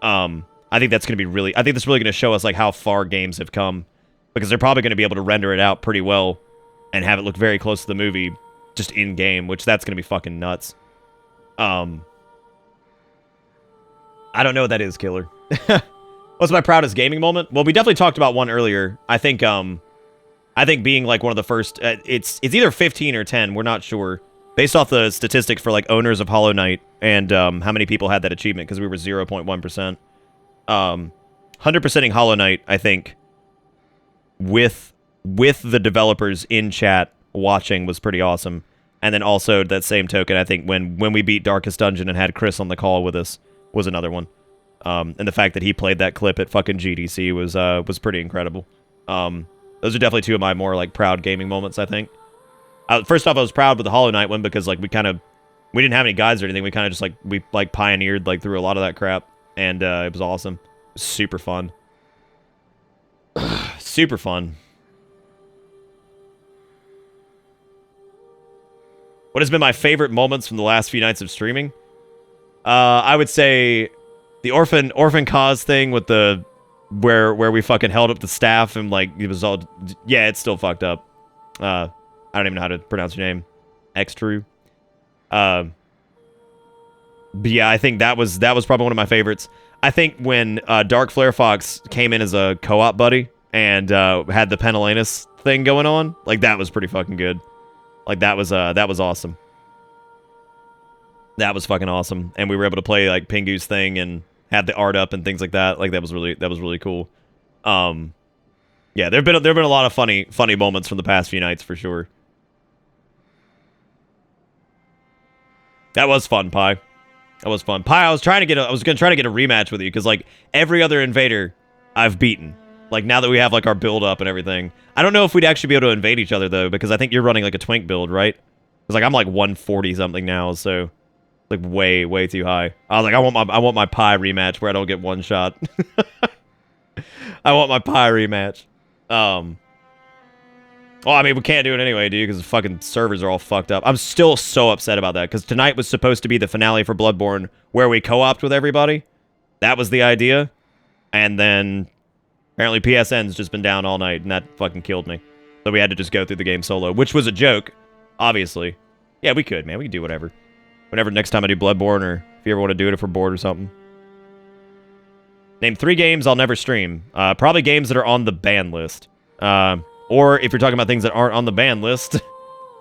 I think that's going to be really... I think that's really going to show us, like, how far games have come. Because they're probably going to be able to render it out pretty well and have it look very close to the movie just in-game, which that's going to be fucking nuts. I don't know what that is, Killer. What's my proudest gaming moment? Well, we definitely talked about one earlier. I think being like one of the first, it's either 15 or 10. We're not sure, based off the statistics for like owners of Hollow Knight and how many people had that achievement because we were 0.1%. 100%ing Hollow Knight, I think, with the developers in chat watching was pretty awesome. And then also that same token, I think when we beat Darkest Dungeon and had Chris on the call with us was another one. And the fact that he played that clip at fucking GDC was pretty incredible. Those are definitely two of my more like proud gaming moments, I think. First off, I was proud with the Hollow Knight one because like we didn't have any guides or anything. We kind of just like we pioneered like through a lot of that crap, and it was awesome. It was super fun. Super fun. What has been my favorite moments from the last few nights of streaming? I would say the orphan cause thing with the where we fucking held up the staff and like it was all it's still fucked up. I don't even know how to pronounce your name. Extru. But yeah, I think that was probably one of my favorites. I think when Dark Flare Fox came in as a co-op buddy and had the Pentelanus thing going on, like that was pretty fucking good. Like that was awesome. That was fucking awesome, and we were able to play like Pingu's thing and have the art up and things like that. Like that was really cool. Yeah, there've been a lot of funny moments from the past few nights for sure. That was fun, Pi. That was fun, Pi. I was gonna try to get a rematch with you because like every other invader I've beaten. Like now that we have like our build up and everything, I don't know if we'd actually be able to invade each other though because I think you're running like a Twink build, right? Because like I'm like 140 something now, so. Like way too high. I was like, I want my Pi rematch where I don't get one shot. I want my Pi rematch. Well, I mean, we can't do it anyway, dude, because the fucking servers are all fucked up. I'm still so upset about that because tonight was supposed to be the finale for Bloodborne, where we co-opt with everybody. That was the idea, and then apparently PSN's just been down all night, and that fucking killed me. So we had to just go through the game solo, which was a joke, obviously. Yeah, we could, man. We could do whatever. Whenever next time I do Bloodborne, or if you ever want to do it if we're bored or something. Name 3 games I'll never stream. Probably games that are on the ban list. Or if you're talking about things that aren't on the ban list,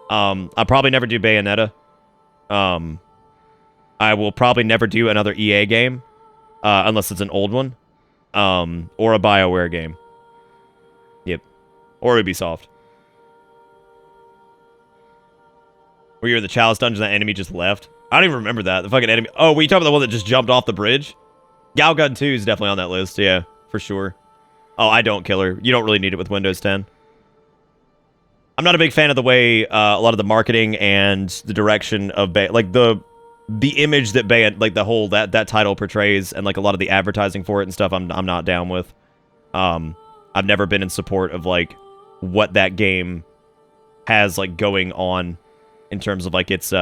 I'll probably never do Bayonetta. I will probably never do another EA game, unless it's an old one, or a BioWare game. Yep. Or Ubisoft. Where you're in the Chalice Dungeon, that enemy just left. I don't even remember that. The fucking enemy. Oh, were you talking about the one that just jumped off the bridge? Galgun 2 is definitely on that list. Yeah, for sure. Oh, I don't, Killer. You don't really need it with Windows 10. I'm not a big fan of the way a lot of the marketing and the direction of like the image that like the whole that title portrays and like a lot of the advertising for it and stuff. I'm not down with. I've never been in support of like what that game has like going on in terms of like its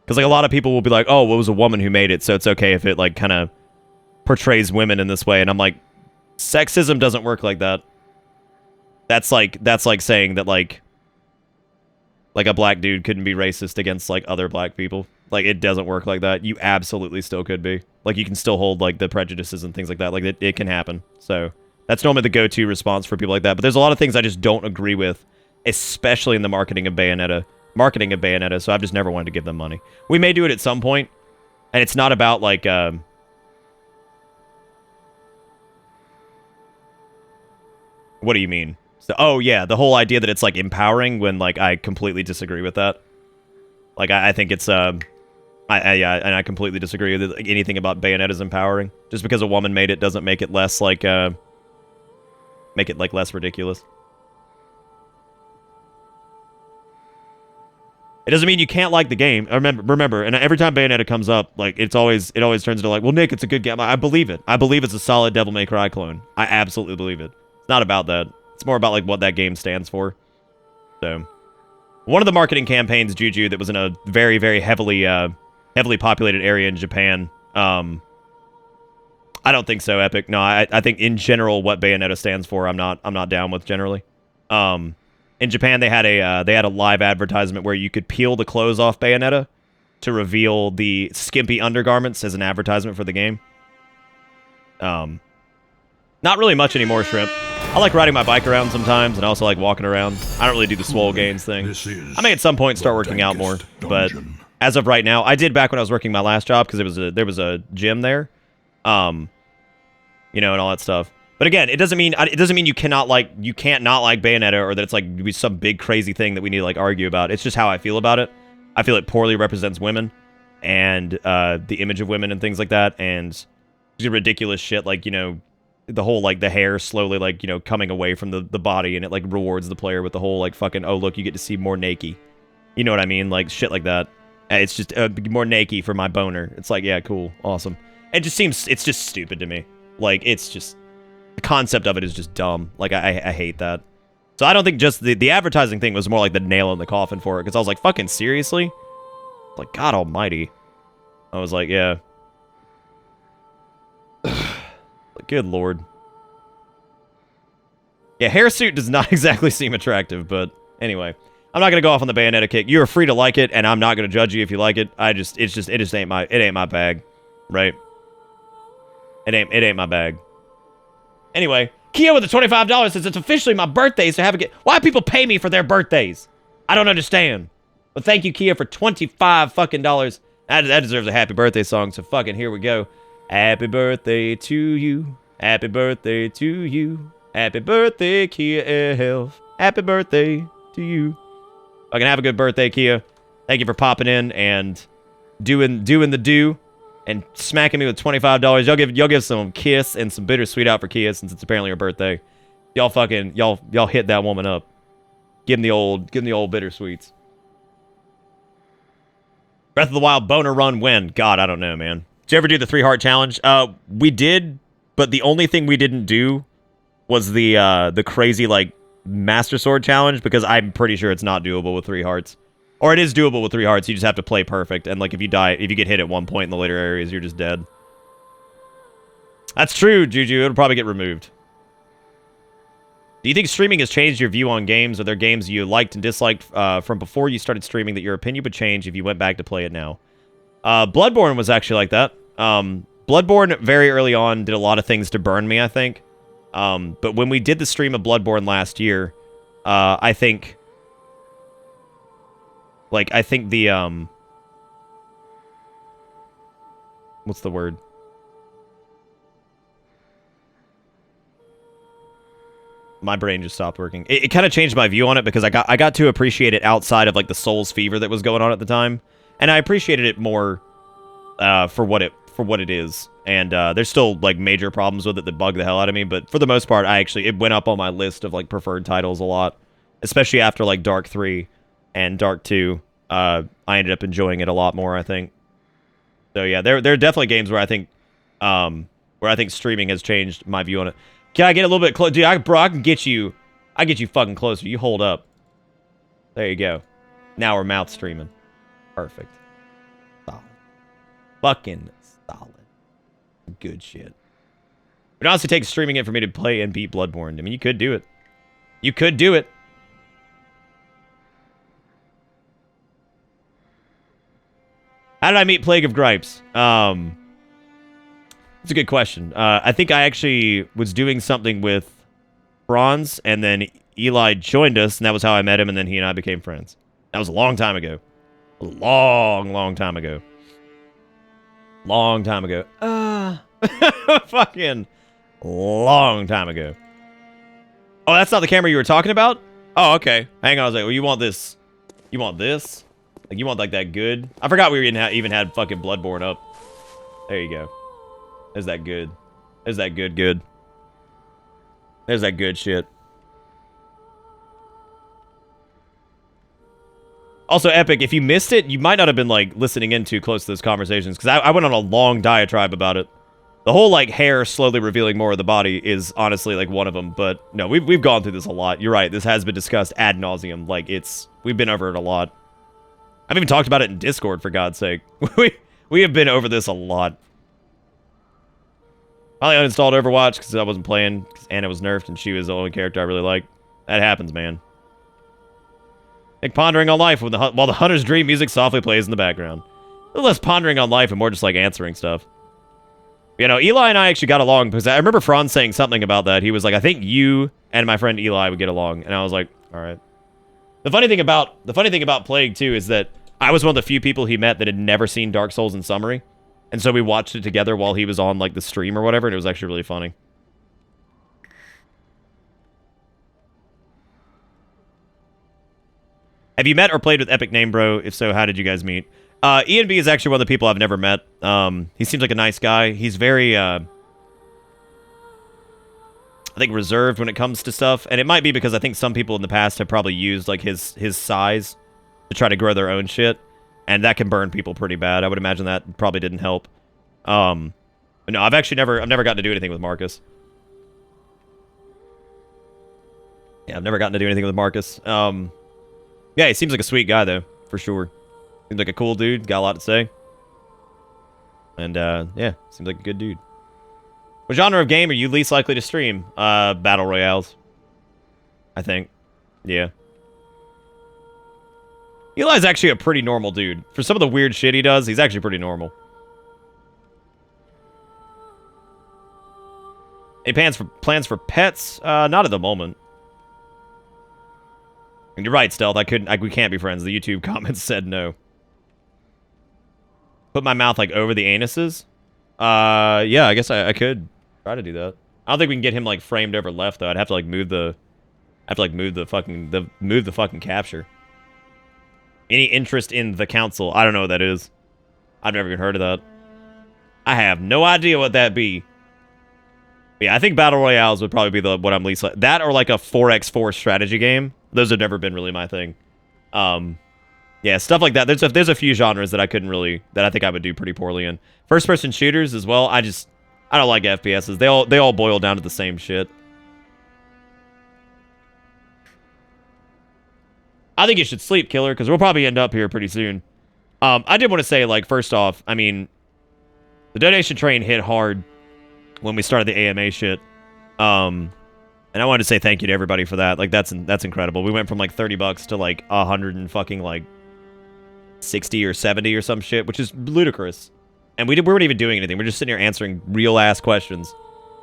Because like a lot of people will be like, oh, well, it was a woman who made it, so it's okay if it like kind of portrays women in this way. And I'm like, sexism doesn't work like that. That's like saying that like a black dude couldn't be racist against like other black people. Like it doesn't work like that. You absolutely still could be. Like you can still hold like the prejudices and things like that. Like it can happen. So that's normally the go-to response for people like that. But there's a lot of things I just don't agree with, especially in the marketing of Bayonetta. So I've just never wanted to give them money. We may do it at some point, and it's not about like what do you mean? So, oh yeah, the whole idea that it's like empowering, when like I completely disagree with that. Like I think it's I completely disagree with it. Anything about Bayonetta is empowering. Just because a woman made it doesn't make it less like less ridiculous. It doesn't mean you can't like the game. Remember, and every time Bayonetta comes up, like it always turns into like, well, Nick, it's a good game. I believe it. I believe it's a solid Devil May Cry clone. I absolutely believe it. It's not about that. It's more about like what that game stands for. So, one of the marketing campaigns, Juju, that was in a very, very heavily populated area in Japan. I don't think so, Epic. No, I think in general what Bayonetta stands for, I'm not down with generally. In Japan, they had a live advertisement where you could peel the clothes off Bayonetta to reveal the skimpy undergarments as an advertisement for the game. Not really much anymore, Shrimp. I like riding my bike around sometimes, and I also like walking around. I don't really do the swole gains thing. I may at some point start working out more, but as of right now, I did back when I was working my last job because there was a gym there, you know, and all that stuff. But again, it doesn't mean you can't not like Bayonetta, or that it's like some big crazy thing that we need to like argue about. It's just how I feel about it. I feel it poorly represents women and the image of women and things like that, and ridiculous shit like, you know, the whole like the hair slowly like, you know, coming away from the body, and it like rewards the player with the whole like fucking, oh look, you get to see more naked. You know what I mean? Like shit like that. It's just more naked for my boner. It's like, yeah, cool, awesome. It's just stupid to me. Like it's just, the concept of it is just dumb. Like I hate that. So I don't think just the advertising thing was more like the nail in the coffin for it, because I was like, fucking seriously? Like, God almighty. I was like, yeah. Good lord. Yeah, hairsuit does not exactly seem attractive, but anyway. I'm not gonna go off on the Bayonetta kick. You're free to like it, and I'm not gonna judge you if you like it. It just ain't my bag. Right? It ain't my bag. Anyway, Kia with the $25 says it's officially my birthday, so why people pay me for their birthdays? I don't understand. But thank you, Kia, for $25 fucking dollars. That deserves a happy birthday song, so fucking here we go. Happy birthday to you. Happy birthday to you. Happy birthday, Kia Elf. Happy birthday to you. Fucking have a good birthday, Kia. Thank you for popping in and doing the do. And smacking me with $25. Y'all give some kiss and some bittersweet out for Kia, since it's apparently her birthday. Y'all hit that woman up. Give him the old bittersweets. Breath of the Wild boner run when? God, I don't know, man. Did you ever do the 3-heart challenge? We did, but the only thing we didn't do was the crazy like Master Sword challenge, because I'm pretty sure it's not doable with 3 hearts. Or it is doable with 3 hearts, you just have to play perfect, and like if you get hit at one point in the later areas, you're just dead. That's true, Juju, it'll probably get removed. Do you think streaming has changed your view on games? Are there games you liked and disliked from before you started streaming that your opinion would change if you went back to play it now? Bloodborne was actually like that. Bloodborne, very early on, did a lot of things to burn me, I think. But when we did the stream of Bloodborne last year, I think the, what's the word? My brain just stopped working. It kind of changed my view on it, because I got to appreciate it outside of like the Souls fever that was going on at the time, and I appreciated it more for what it is. And there's still like major problems with it that bug the hell out of me, but for the most part, it went up on my list of like preferred titles a lot, especially after like Dark 3 and Dark 2. I ended up enjoying it a lot more, I think. So yeah, there are definitely games where I think streaming has changed my view on it. Can I get a little bit close? Dude, I can get you fucking closer. You hold up. There you go. Now we're mouth streaming. Perfect. fucking solid. Good shit. It honestly takes streaming it for me to play and beat Bloodborne. I mean, you could do it. You could do it. How did I meet Plague of Gripes? That's a good question. I think I actually was doing something with Bronze, and then Eli joined us, and that was how I met him, and then he and I became friends. That was a long time ago. A long time ago. Long time ago. Fucking long time ago. Oh, that's not the camera you were talking about? Oh, okay. Hang on. I was like, well, you want this? You want this? Like, you want, like, that good? I forgot we even had fucking Bloodborne up. There you go. There's that good. There's that good. There's that good shit. Also, Epic, if you missed it, you might not have been, like, listening in too close to those conversations, because I went on a long diatribe about it. The whole, like, hair slowly revealing more of the body is honestly, like, one of them, but no, we've gone through this a lot. You're right, this has been discussed ad nauseum. Like, we've been over it a lot. I've even talked about it in Discord, for God's sake. we have been over this a lot. I uninstalled Overwatch because I wasn't playing, because Anna was nerfed and she was the only character I really liked. That happens, man. Like pondering on life while the Hunter's Dream music softly plays in the background. A little less pondering on life and more just like answering stuff. You know, Eli and I actually got along because I remember Franz saying something about that. He was like, I think you and my friend Eli would get along. And I was like, all right. The funny thing about Plague, too, is that I was one of the few people he met that had never seen Dark Souls in summary. And so we watched it together while he was on, like, the stream or whatever, and it was actually really funny. Have you met or played with Epic Name Bro? If so, how did you guys meet? Ian B is actually one of the people I've never met. He seems like a nice guy. He's very, I think, reserved when it comes to stuff. And it might be because I think some people in the past have probably used, like, his size to try to grow their own shit. And that can burn people pretty bad. I would imagine that probably didn't help. But no, I've never gotten to do anything with Marcus. Yeah, I've never gotten to do anything with Marcus. Yeah, he seems like a sweet guy, though, for sure. Seems like a cool dude, got a lot to say. And, yeah, seems like a good dude. What genre of game are you least likely to stream? Battle Royales. I think. Yeah. Eli's actually a pretty normal dude. For some of the weird shit he does, he's actually pretty normal. Any plans for pets? Not at the moment. And you're right, Stealth. We can't be friends. The YouTube comments said no. Put my mouth, like, over the anuses? Yeah, I guess I could try to do that. I don't think we can get him, like, framed over left, though. I'd have to, like, move the fucking capture. Any interest in the council? I don't know what that is. I've never even heard of that. I have no idea what that be. Yeah, I think Battle Royales would probably be what I'm least like. That or like a 4x4 strategy game. Those have never been really my thing. Yeah, stuff like that. There's a few genres that I think I would do pretty poorly in. First-person shooters as well. I don't like FPSs. They all boil down to the same shit. I think you should sleep, Killer, because we'll probably end up here pretty soon. I did want to say, like, first off, I mean, the donation train hit hard when we started the AMA shit. And I wanted to say thank you to everybody for that. Like, that's incredible. We went from, like, $30 to, like, 100 and fucking, like, 60 or 70 or some shit, which is ludicrous. And we weren't even doing anything. We're just sitting here answering real-ass questions.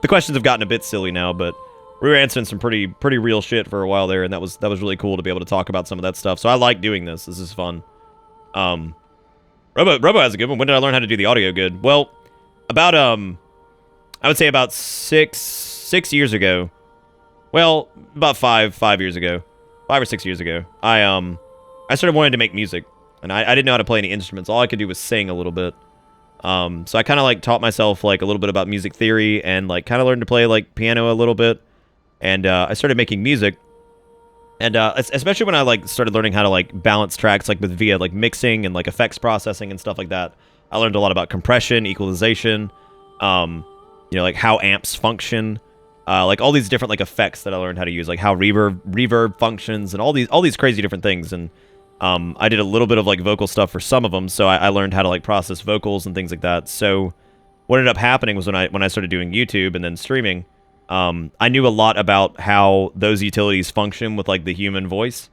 The questions have gotten a bit silly now, but we were answering some pretty real shit for a while there, and that was really cool to be able to talk about some of that stuff. So I like doing this. This is fun. Robo has a good one. When did I learn how to do the audio good? Well, about I would say about six years ago. Well, about five years ago. 5 or 6 years ago. I started wanting to make music, and I didn't know how to play any instruments. All I could do was sing a little bit. So I kind of like taught myself like a little bit about music theory and like kind of learned to play like piano a little bit. And I started making music. And especially when I like started learning how to like balance tracks like via like mixing and like effects processing and stuff like that. I learned a lot about compression, equalization, you know, like how amps function, like all these different like effects that I learned how to use, like how reverb functions and all these crazy different things. And I did a little bit of like vocal stuff for some of them, so I learned how to like process vocals and things like that. So what ended up happening was when I started doing YouTube and then streaming, I knew a lot about how those utilities function with like the human voice.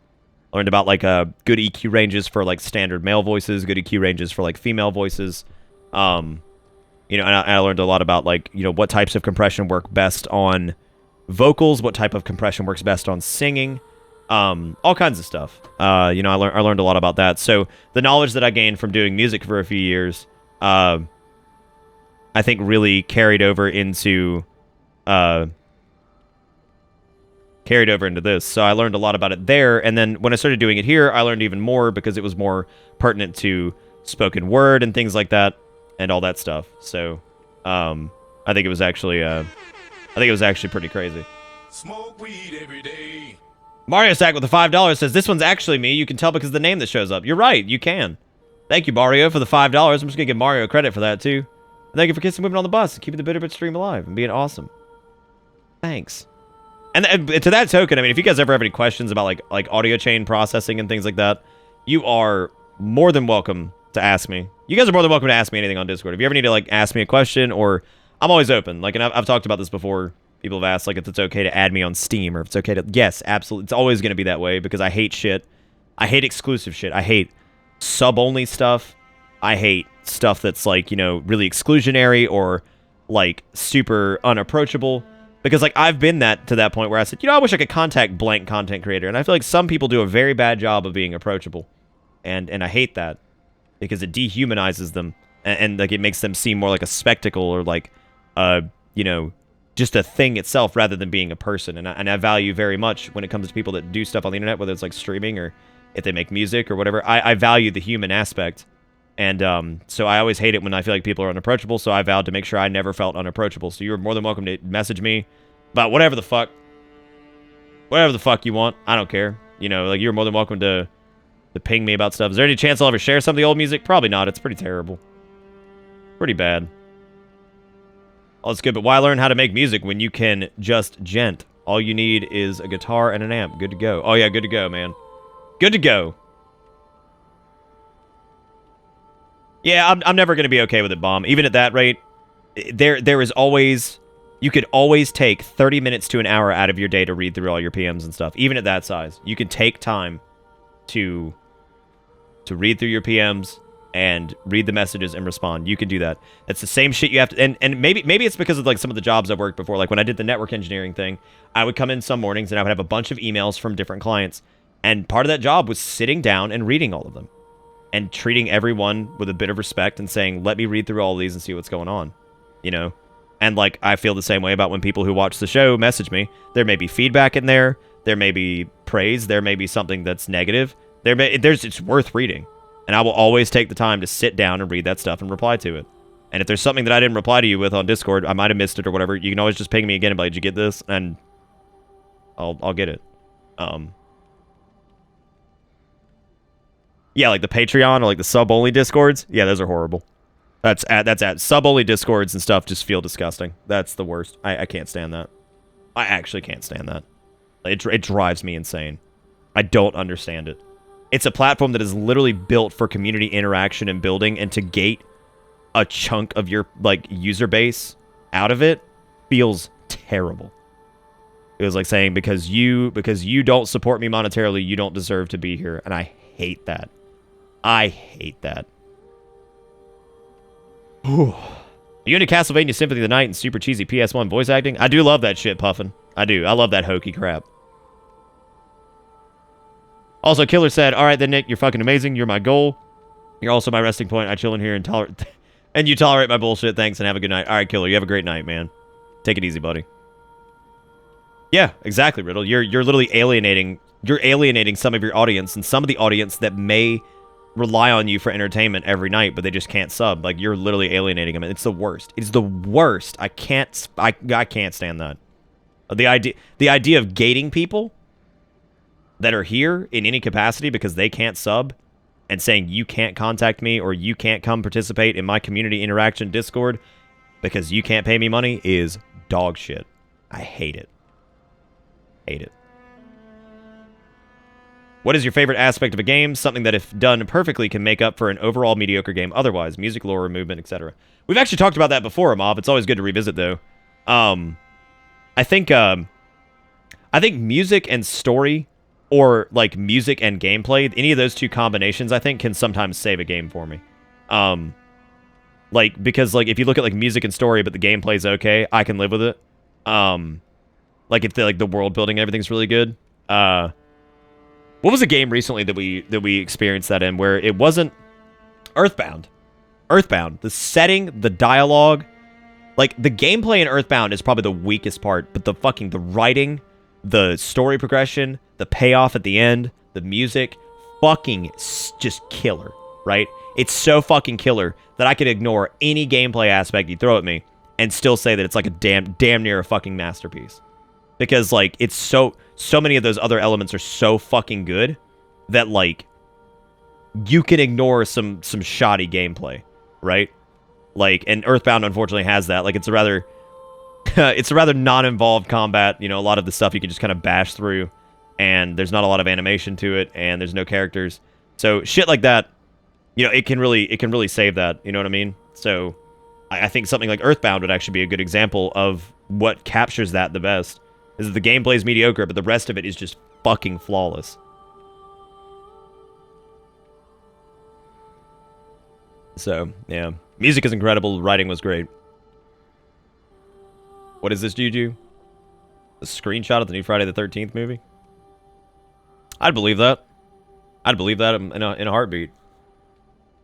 Learned about like good EQ ranges for like standard male voices, good EQ ranges for like female voices. You know, and I learned a lot about like, you know, what types of compression work best on vocals, what type of compression works best on singing, all kinds of stuff. You know, I learned a lot about that. So the knowledge that I gained from doing music for a few years, I think really carried over into this. So I learned a lot about it there. And then when I started doing it here, I learned even more because it was more pertinent to spoken word and things like that and all that stuff. So I think it was actually pretty crazy. Smoke weed every day. Mario Sack with the $5 says, this one's actually me. You can tell because of the name that shows up. You're right. You can. Thank you, Mario, for the $5. I'm just going to give Mario credit for that, too. And thank you for kissing moving on the bus and keeping the Bitterbit stream alive and being awesome. Thanks. And to that token, I mean, if you guys ever have any questions about like audio chain processing and things like that, you are more than welcome to ask me. You guys are more than welcome to ask me anything on Discord. If you ever need to like ask me a question, or I'm always open. Like, and I've talked about this before. People have asked like if it's okay to add me on Steam or if it's okay to. Yes, absolutely. It's always going to be that way because I hate shit. I hate exclusive shit. I hate sub-only stuff. I hate stuff that's like, you know, really exclusionary or like super unapproachable. Because, like, I've been to that point where I said, you know, I wish I could contact blank content creator. And I feel like some people do a very bad job of being approachable. And I hate that. Because it dehumanizes them. And like, it makes them seem more like a spectacle or, like, you know, just a thing itself rather than being a person. And I value very much when it comes to people that do stuff on the internet, whether it's, like, streaming or if they make music or whatever. I value the human aspect. And so I always hate it when I feel like people are unapproachable, so I vowed to make sure I never felt unapproachable. So you're more than welcome to message me about whatever the fuck you want. I don't care. You know, like, you're more than welcome to ping me about stuff. Is there any chance I'll ever share some of the old music? Probably not. It's pretty terrible. Pretty bad. Oh, it's good, but why learn how to make music when you can just gent? All you need is a guitar and an amp. Good to go. Oh, yeah, good to go, man. Good to go. Yeah, I'm never going to be okay with it, Bomb. Even at that rate, there is always... You could always take 30 minutes to an hour out of your day to read through all your PMs and stuff. Even at that size. You can take time to read through your PMs and read the messages and respond. You can do that. It's the same shit you have to... And maybe it's because of like some of the jobs I've worked before. Like when I did the network engineering thing, I would come in some mornings and I would have a bunch of emails from different clients. And part of that job was sitting down and reading all of them. And treating everyone with a bit of respect and saying, let me read through all of these and see what's going on. You know? And, like, I feel the same way about when people who watch the show message me. There may be feedback in there. There may be praise. There may be something that's negative. It's worth reading. And I will always take the time to sit down and read that stuff and reply to it. And if there's something that I didn't reply to you with on Discord, I might have missed it or whatever, you can always just ping me again and be like, did you get this? And I'll get it. Yeah, like the Patreon or like the sub-only Discords. Yeah, those are horrible. That's at sub-only Discords and stuff just feel disgusting. That's the worst. I can't stand that. I actually can't stand that. It drives me insane. I don't understand it. It's a platform that is literally built for community interaction and building, and to gate a chunk of your like user base out of it feels terrible. It was like saying because you don't support me monetarily, you don't deserve to be here, and I hate that. I hate that. Are you into Castlevania Symphony of the Night and super cheesy PS1 voice acting? I do love that shit, Puffin. I do. I love that hokey crap. Also, Killer said, all right then, Nick, you're fucking amazing. You're my goal. You're also my resting point. I chill in here and tolerate... and you tolerate my bullshit. Thanks, and have a good night. All right, Killer, you have a great night, man. Take it easy, buddy. Yeah, exactly, Riddle. You're literally alienating... You're alienating some of your audience, and some of the audience that may... rely on you for entertainment every night, but they just can't sub. Like, you're literally alienating them. It's the worst. It's the worst. I can't stand that. The idea of gating people that are here in any capacity because they can't sub and saying you can't contact me or you can't come participate in my community interaction Discord because you can't pay me money is dog shit. I hate it. Hate it. What is your favorite aspect of a game? Something that, if done perfectly, can make up for an overall mediocre game otherwise. Music, lore, movement, etc. We've actually talked about that before, Amav. It's always good to revisit, though. I think music and story, or like music and gameplay, any of those two combinations, I think, can sometimes save a game for me. Like, because like if you look at like music and story, but the gameplay's okay, I can live with it. Like if the world building and everything's really good. What was a game recently that we experienced that in where it wasn't Earthbound? Earthbound, the setting, the dialogue, like the gameplay in Earthbound is probably the weakest part, but the writing, the story progression, the payoff at the end, the music, fucking just killer, right? It's so fucking killer that I could ignore any gameplay aspect you throw at me and still say that it's like a damn near a fucking masterpiece. Because like it's so many of those other elements are so fucking good that like you can ignore some shoddy gameplay, right? Like, and Earthbound unfortunately has that. Like it's a rather non-involved combat. You know, a lot of the stuff you can just kind of bash through, and there's not a lot of animation to it, and there's no characters. So shit like that, you know, it can really save that. You know what I mean? So I think something like Earthbound would actually be a good example of what captures that the best. Is that the gameplay is mediocre, but the rest of it is just fucking flawless. So, yeah. Music is incredible. Writing was great. What is this, Juju? A screenshot of the new Friday the 13th movie? I'd believe that. I'd believe that in a heartbeat.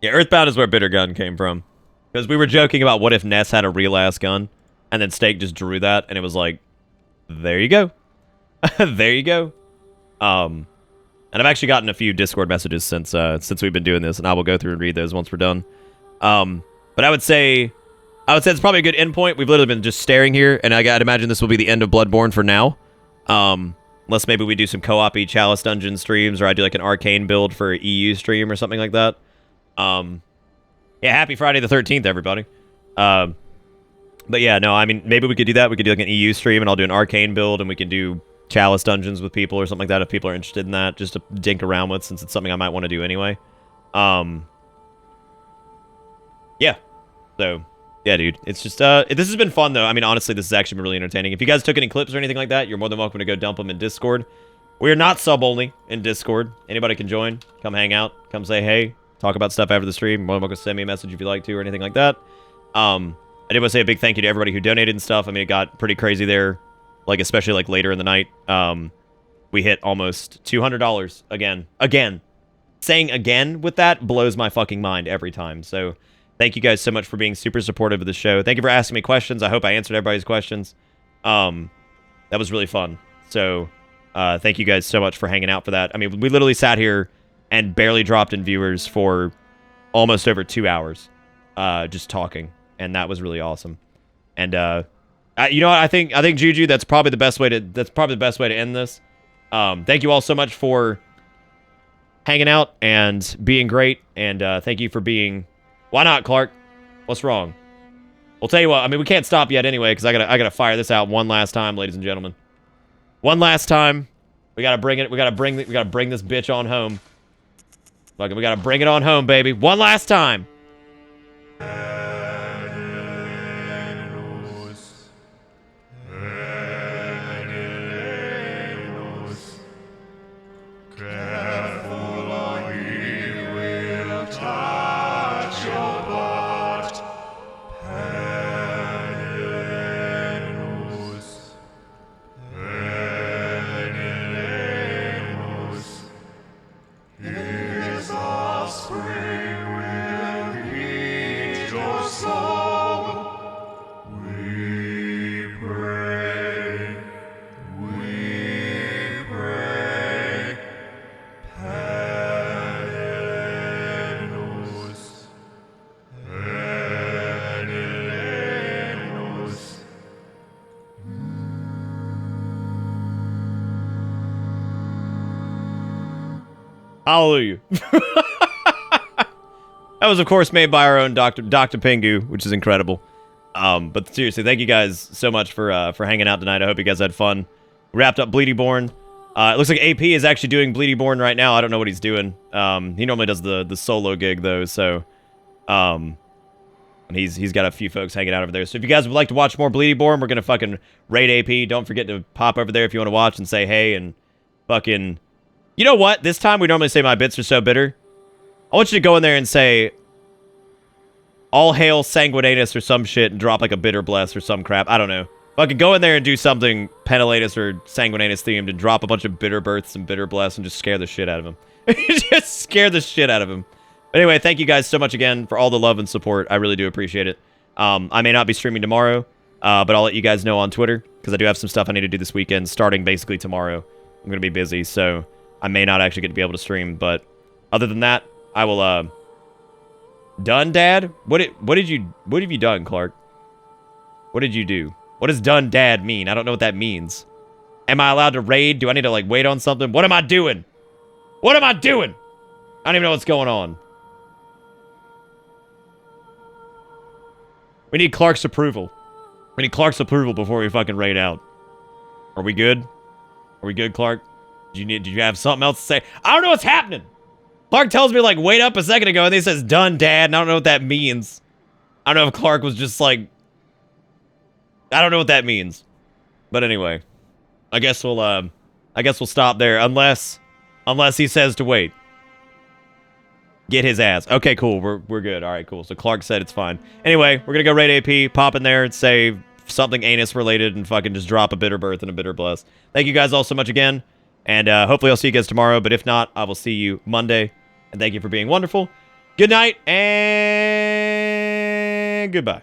Yeah, Earthbound is where Bitter Gun came from. Because we were joking about what if Ness had a real-ass gun, and then Steak just drew that, and it was like, there you go. There you go. And I've actually gotten a few Discord messages since we've been doing this, and I will go through and read those once we're done. But I would say it's probably a good endpoint. We've literally been just staring here, and I'd imagine this will be the end of Bloodborne for now. Unless maybe we do some co-op-y Chalice Dungeon streams, or I do like an Arcane build for an EU stream or something like that. Yeah, happy Friday the 13th, everybody. But yeah, no, I mean, maybe we could do that. We could do like an EU stream, and I'll do an Arcane build, and we can do Chalice Dungeons with people or something like that if people are interested in that, just to dink around with, since it's something I might want to do anyway. Yeah. So, yeah, dude. It's just, this has been fun, though. I mean, honestly, this has actually been really entertaining. If you guys took any clips or anything like that, you're more than welcome to go dump them in Discord. We are not sub-only in Discord. Anybody can join. Come hang out. Come say hey. Talk about stuff after the stream. More than welcome to send me a message if you like to or anything like that. I did want to say a big thank you to everybody who donated and stuff. I mean, it got pretty crazy there, like especially like later in the night. We hit almost $200 again. Again. Saying again with that blows my fucking mind every time. So thank you guys so much for being super supportive of the show. Thank you for asking me questions. I hope I answered everybody's questions. That was really fun. So thank you guys so much for hanging out for that. I mean, we literally sat here and barely dropped in viewers for almost over 2 hours just talking. And that was really awesome. And you know what? I think Juju, that's probably the best way to end this. Thank you all so much for hanging out and being great, and thank you for being. Why not, Clark? What's wrong? We'll tell you what. I mean, we can't stop yet anyway, because I gotta fire this out one last time, ladies and gentlemen. One last time. We gotta bring it. We gotta bring this bitch on home. Fucking, we gotta bring it on home, baby. One last time. Hallelujah. That was, of course, made by our own Dr. Pingu, which is incredible. But seriously, thank you guys so much for hanging out tonight. I hope you guys had fun. Wrapped up Bloodborne. It looks like AP is actually doing Bloodborne right now. I don't know what he's doing. He normally does the solo gig though, so and he's got a few folks hanging out over there. So if you guys would like to watch more Bloodborne, we're gonna fucking raid AP. Don't forget to pop over there if you want to watch and say hey and fucking. You know what? This time we normally say my bits are so bitter. I want you to go in there and say all hail Sanguinanus or some shit and drop like a bitter bless or some crap. I don't know. Fucking go in there and do something Penelatus or Sanguinanus themed and drop a bunch of bitter births and bitter bless and just scare the shit out of him. Just scare the shit out of him. But anyway, thank you guys so much again for all the love and support. I really do appreciate it. I may not be streaming tomorrow, but I'll let you guys know on Twitter because I do have some stuff I need to do this weekend starting basically tomorrow. I'm going to be busy, so I may not actually get to be able to stream. But other than that, I will... Done, Dad? What have you done, Clark? What did you do? What does done, Dad mean? I don't know what that means. Am I allowed to raid? Do I need to, like, wait on something? What am I doing? What am I doing? I don't even know what's going on. We need Clark's approval. We need Clark's approval before we fucking raid out. Are we good? Are we good, Clark? Did you have something else to say? I don't know what's happening. Clark tells me, like, wait up a second ago, and then he says, done, Dad, and I don't know what that means. I don't know if Clark was just, like... I don't know what that means. But anyway. I guess we'll stop there, unless he says to wait. Get his ass. Okay, cool, we're good. Alright, cool. So Clark said it's fine. Anyway, we're gonna go raid AP, pop in there, and say something anus-related, and fucking just drop a bitter birth and a bitter bless. Thank you guys all so much again, and hopefully I'll see you guys tomorrow, but if not, I will see you Monday. And thank you for being wonderful. Good night and goodbye.